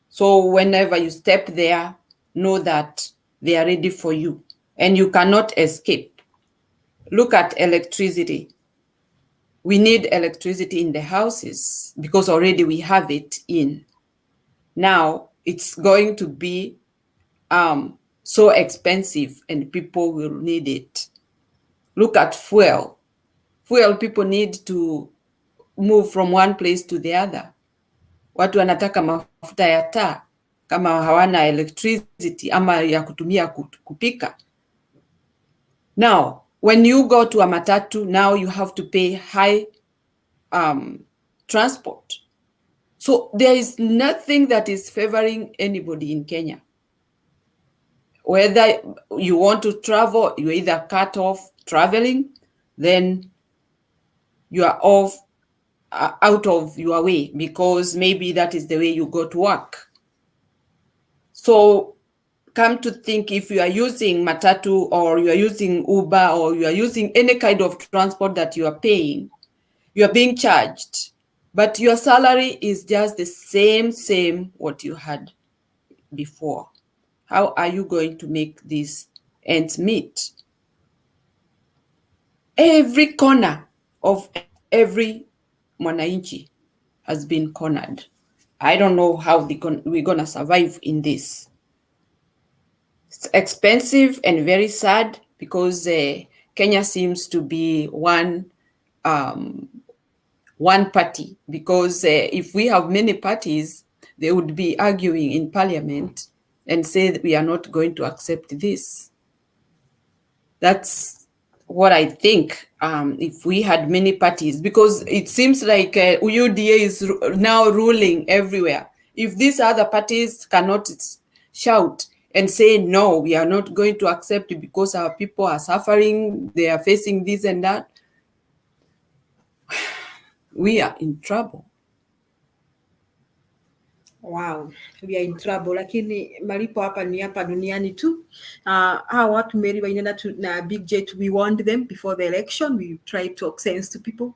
So whenever you step there, know that they are ready for you and you cannot escape. Look at electricity. We need electricity in the houses because already we have it in. Now it's going to be so expensive and people will need it. Look at fuel. Fuel, people need to move from one place to the other. Watu wanataka mafuta ya taa kama hawana electricity ama ya kutumia kupika. Now, when you go to a matatu, now you have to pay high transport. So there is nothing that is favoring anybody in Kenya. Whether you want to travel, you either cut off traveling, then you are off out of your way because maybe that is the way you go to work. So come to think, if you are using matatu or you are using Uber or you are using any kind of transport that you are paying, you are being charged, but your salary is just the same what you had before. How are you going to make these ends meet? Every corner of every mwananchi has been cornered. I don't know how we're going to survive in this. It's expensive and very sad because Kenya seems to be one party, because if we have many parties, they would be arguing in parliament and say that we are not going to accept this. That's what I think, if we had many parties, because it seems like UDA is now ruling everywhere. If these other parties cannot shout and say, no, we are not going to accept it because our people are suffering, they are facing this and that, we are in trouble. Wow, we are in trouble. Lakini malipo hapa ni hapa duniani tu. Hawa watu Mary wainenda na Big J, we warned them before the election. We tried to talk sense to people,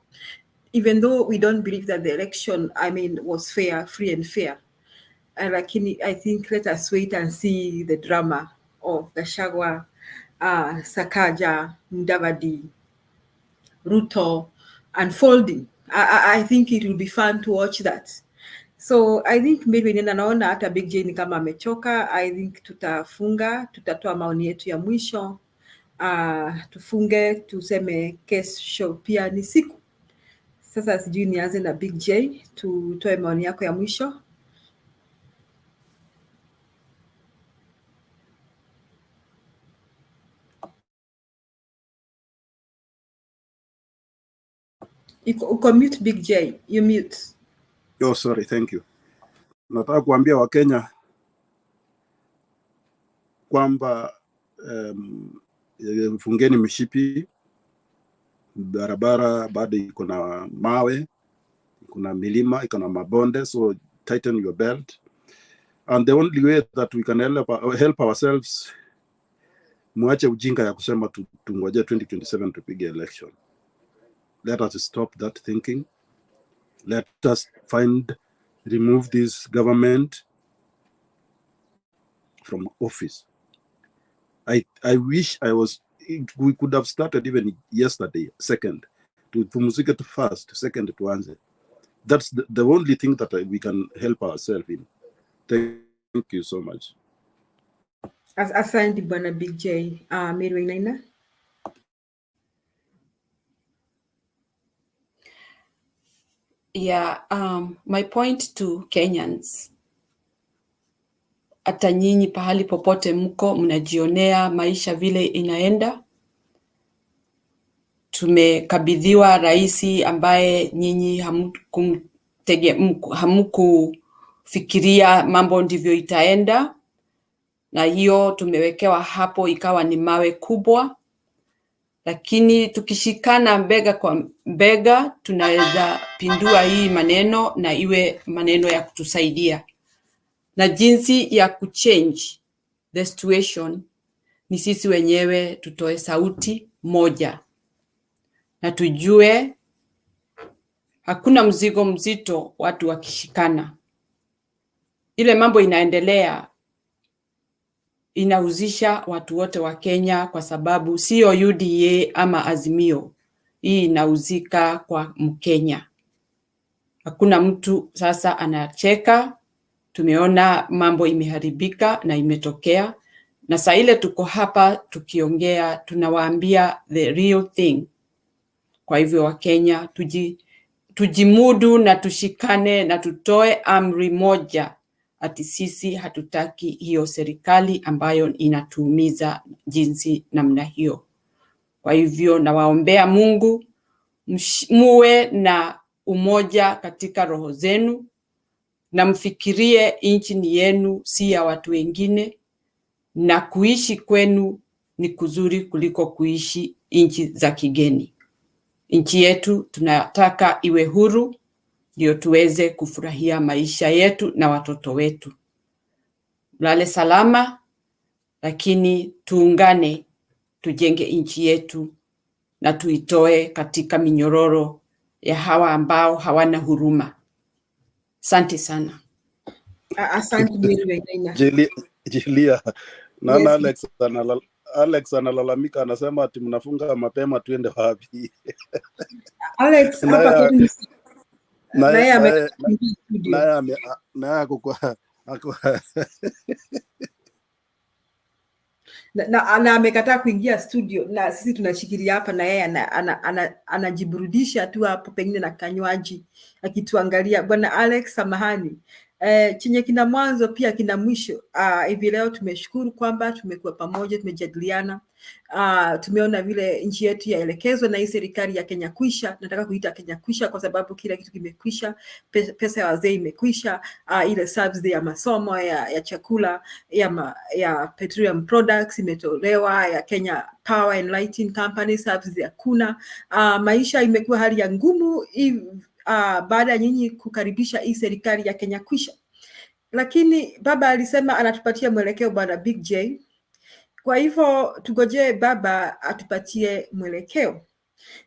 even though we don't believe that the election, was fair, free and fair. Lakini I think let us wait and see the drama of Gachagua, Sakaja, Mudavadi, Ruto unfolding. I think it will be fun to watch that. So I think maybe naona hata Big J ni kama amechoka. I think tutatoa maoni yetu ya mwisho. Tufunge, tuseme kesho pia ni siku. Sasa sijui nianze na Big J, tutoe maoni yako ya mwisho. Uko mute Big J, you mute. Oh, sorry, thank you. Nataka kuambia Wakenya kwamba mfungeni mishipi, barabara bado iko na mawe, iko na milima, iko na mabonde, so tighten your belt. And the only way that we can help ourselves, muache ujinga ya kusema tungoje 2027 tupige election. Let us stop that thinking. Let us remove this government from office. I wish we could have started even yesterday, second, to pumzike to first, second to answer. That's the only thing that we can help ourselves in. Thank you so much. Asante bwana Big J. Mary Wainaina. Yeah, my point to Kenyans, hata nyinyi pahali popote mko mnajionea maisha vile inaenda. Tumekabidhiwa rais ambaye nyinyi hamkufikiria mambo ndivyo itaenda, na hiyo tumewekewa hapo ikawa ni mawe kubwa, lakini tukishikana bega kwa bega tunaweza pindua hii maneno na iwe maneno ya kutusaidia. Na jinsi ya kuchange the situation ni sisi wenyewe tutoe sauti moja, na tujue hakuna mzigo mzito watu wakishikana. Ile mambo inaendelea inauzisha watu wote wa Kenya, kwa sababu sio UDA ama Azimio, hii inauzika kwa Mkenya. Hakuna mtu sasa anacheka. Tumeona mambo imeharibika na imetokea, na saa ile tuko hapa tukiongea tunawaambia the real thing. Kwa hivyo wa Kenya tujimudu na tushikane na tutoe amri moja, ati sisi hatutaki hiyo serikali ambayo inatuumiza jinsi namna hiyo. Kwa hivyo nawaombea Mungu muwe na umoja katika roho zenu, na mfikirie nchi ni yenu, si ya watu wengine, na kuishi kwenu ni kuzuri kuliko kuishi nchi za kigeni. Nchi yetu tunataka iwe huru, ndio tuweze kufurahia maisha yetu na watoto wetu. Mlale salama, lakini tuungane, tujenge nchi yetu na tuitoe katika minyororo ya hawa ambao hawana huruma. Asante sana. Asante Mary Wainaina. Jilia, naona Yes. Alex analalamika, anasema ati mnafunga mapema, tuende wapi? Alex hapa na amekataa kuingia studio, na sisi tunashikilia hapa, na yeye anajiburudisha tu hapo pengine na kanywaji akituangalia. Bwana Alex, samahani. Chenye kina mwanzo pia kina mwisho. Hivi leo tumeshukuru kwamba tumekuwa pamoja, tumejadiliana. Tumeona vile nchi yetu yaelekezwa na hii serikali ya Kenya kwisha. Nataka kuita Kenya kwisha kwa sababu kila kitu kimekwisha. Pesa ya wazee imekwisha, ile subsidy ya masomo, ya chakula, ya petroleum products imetolewa, ya Kenya Power and Lighting Company subsidy hakuna. Maisha imekuwa hali ya ngumu baada ya nyinyi kukaribisha hii serikali ya Kenya kwisha. Lakini baba alisema anatupatia mwelekeo, bwana Big J. Kwa hivyo tugoje baba atupatie mwelekeo,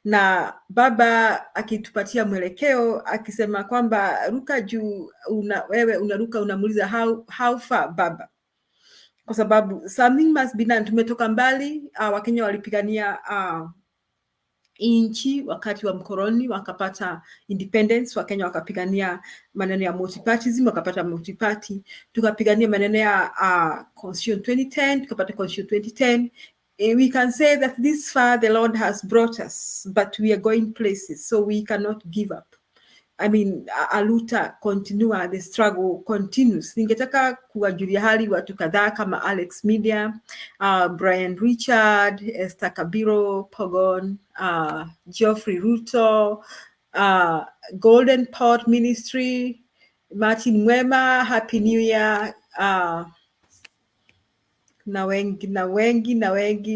na baba akitupatia mwelekeo akisema kwamba ruka juu, wewe unaruka unamuuliza how far baba, kwa sababu something must be done. Tumetoka mbali. Wakenya walipigania nchi wakati wa mkoloni, wakapata independence. Wakenya wakapigania maneno ya multipartyism, wakapata multiparty. Tukapigania maneno ya constitution 2010, tukapata constitution 2010. We can say that this far the Lord has brought us, but we are going places, so we cannot give up. I mean, aluta continua, the struggle continues. Ningetaka kuwajulia hali watu kadhaa kama Alex Media, Brian Richard, Esther Kabiro, Pogon, Geoffrey Ruto, Golden Port Ministry, Martin Mwema, Happy New Year. Na wengi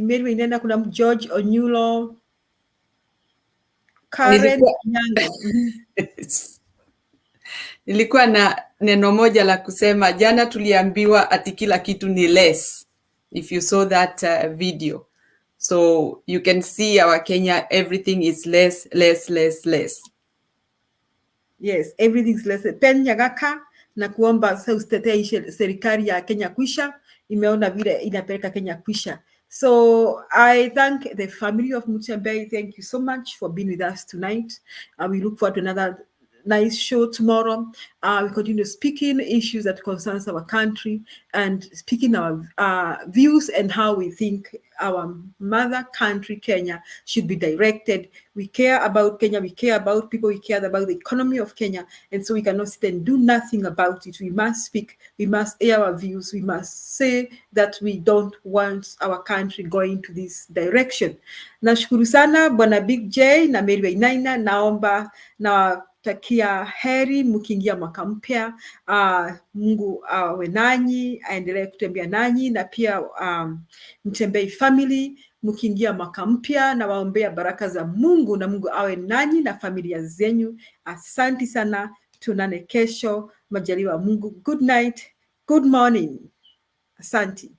Mary Inena, kuna George Onyulo, Karen Nyango. Nilikuwa na neno moja la kusema. Jana tuliambiwa ati kila kitu ni less. If you saw that video. So you can see our Kenya, everything is less. Yes, everything's less. Pen Nyagaka na kuomba sasa usitetee serikali ya Kenya kwisha, imeona vile inapeleka Kenya kwisha. So I thank the family of Mutembei. Thank you so much for being with us tonight. We look forward to another nice show tomorrow. We continue speaking issues that concerns our country and speaking our views and how we think our mother country, Kenya, should be directed. We care about Kenya, we care about people, we care about the economy of Kenya, and so we cannot sit and do nothing about it. We must speak, we must air our views, we must say that we don't want our country going to this direction. Nashukuru sana Bwana Big J na Mary Wainaina, naomba na takia heri mkiingia mwaka mpya. Mungu awe nanyi, aendelee kutembea nanyi, na pia Mutembei family mkiingia mwaka mpya, na waombea baraka za Mungu, na Mungu awe nanyi na familia zenyu. Asante sana, tunane kesho majaliwa Mungu. Good night, good morning. Asante.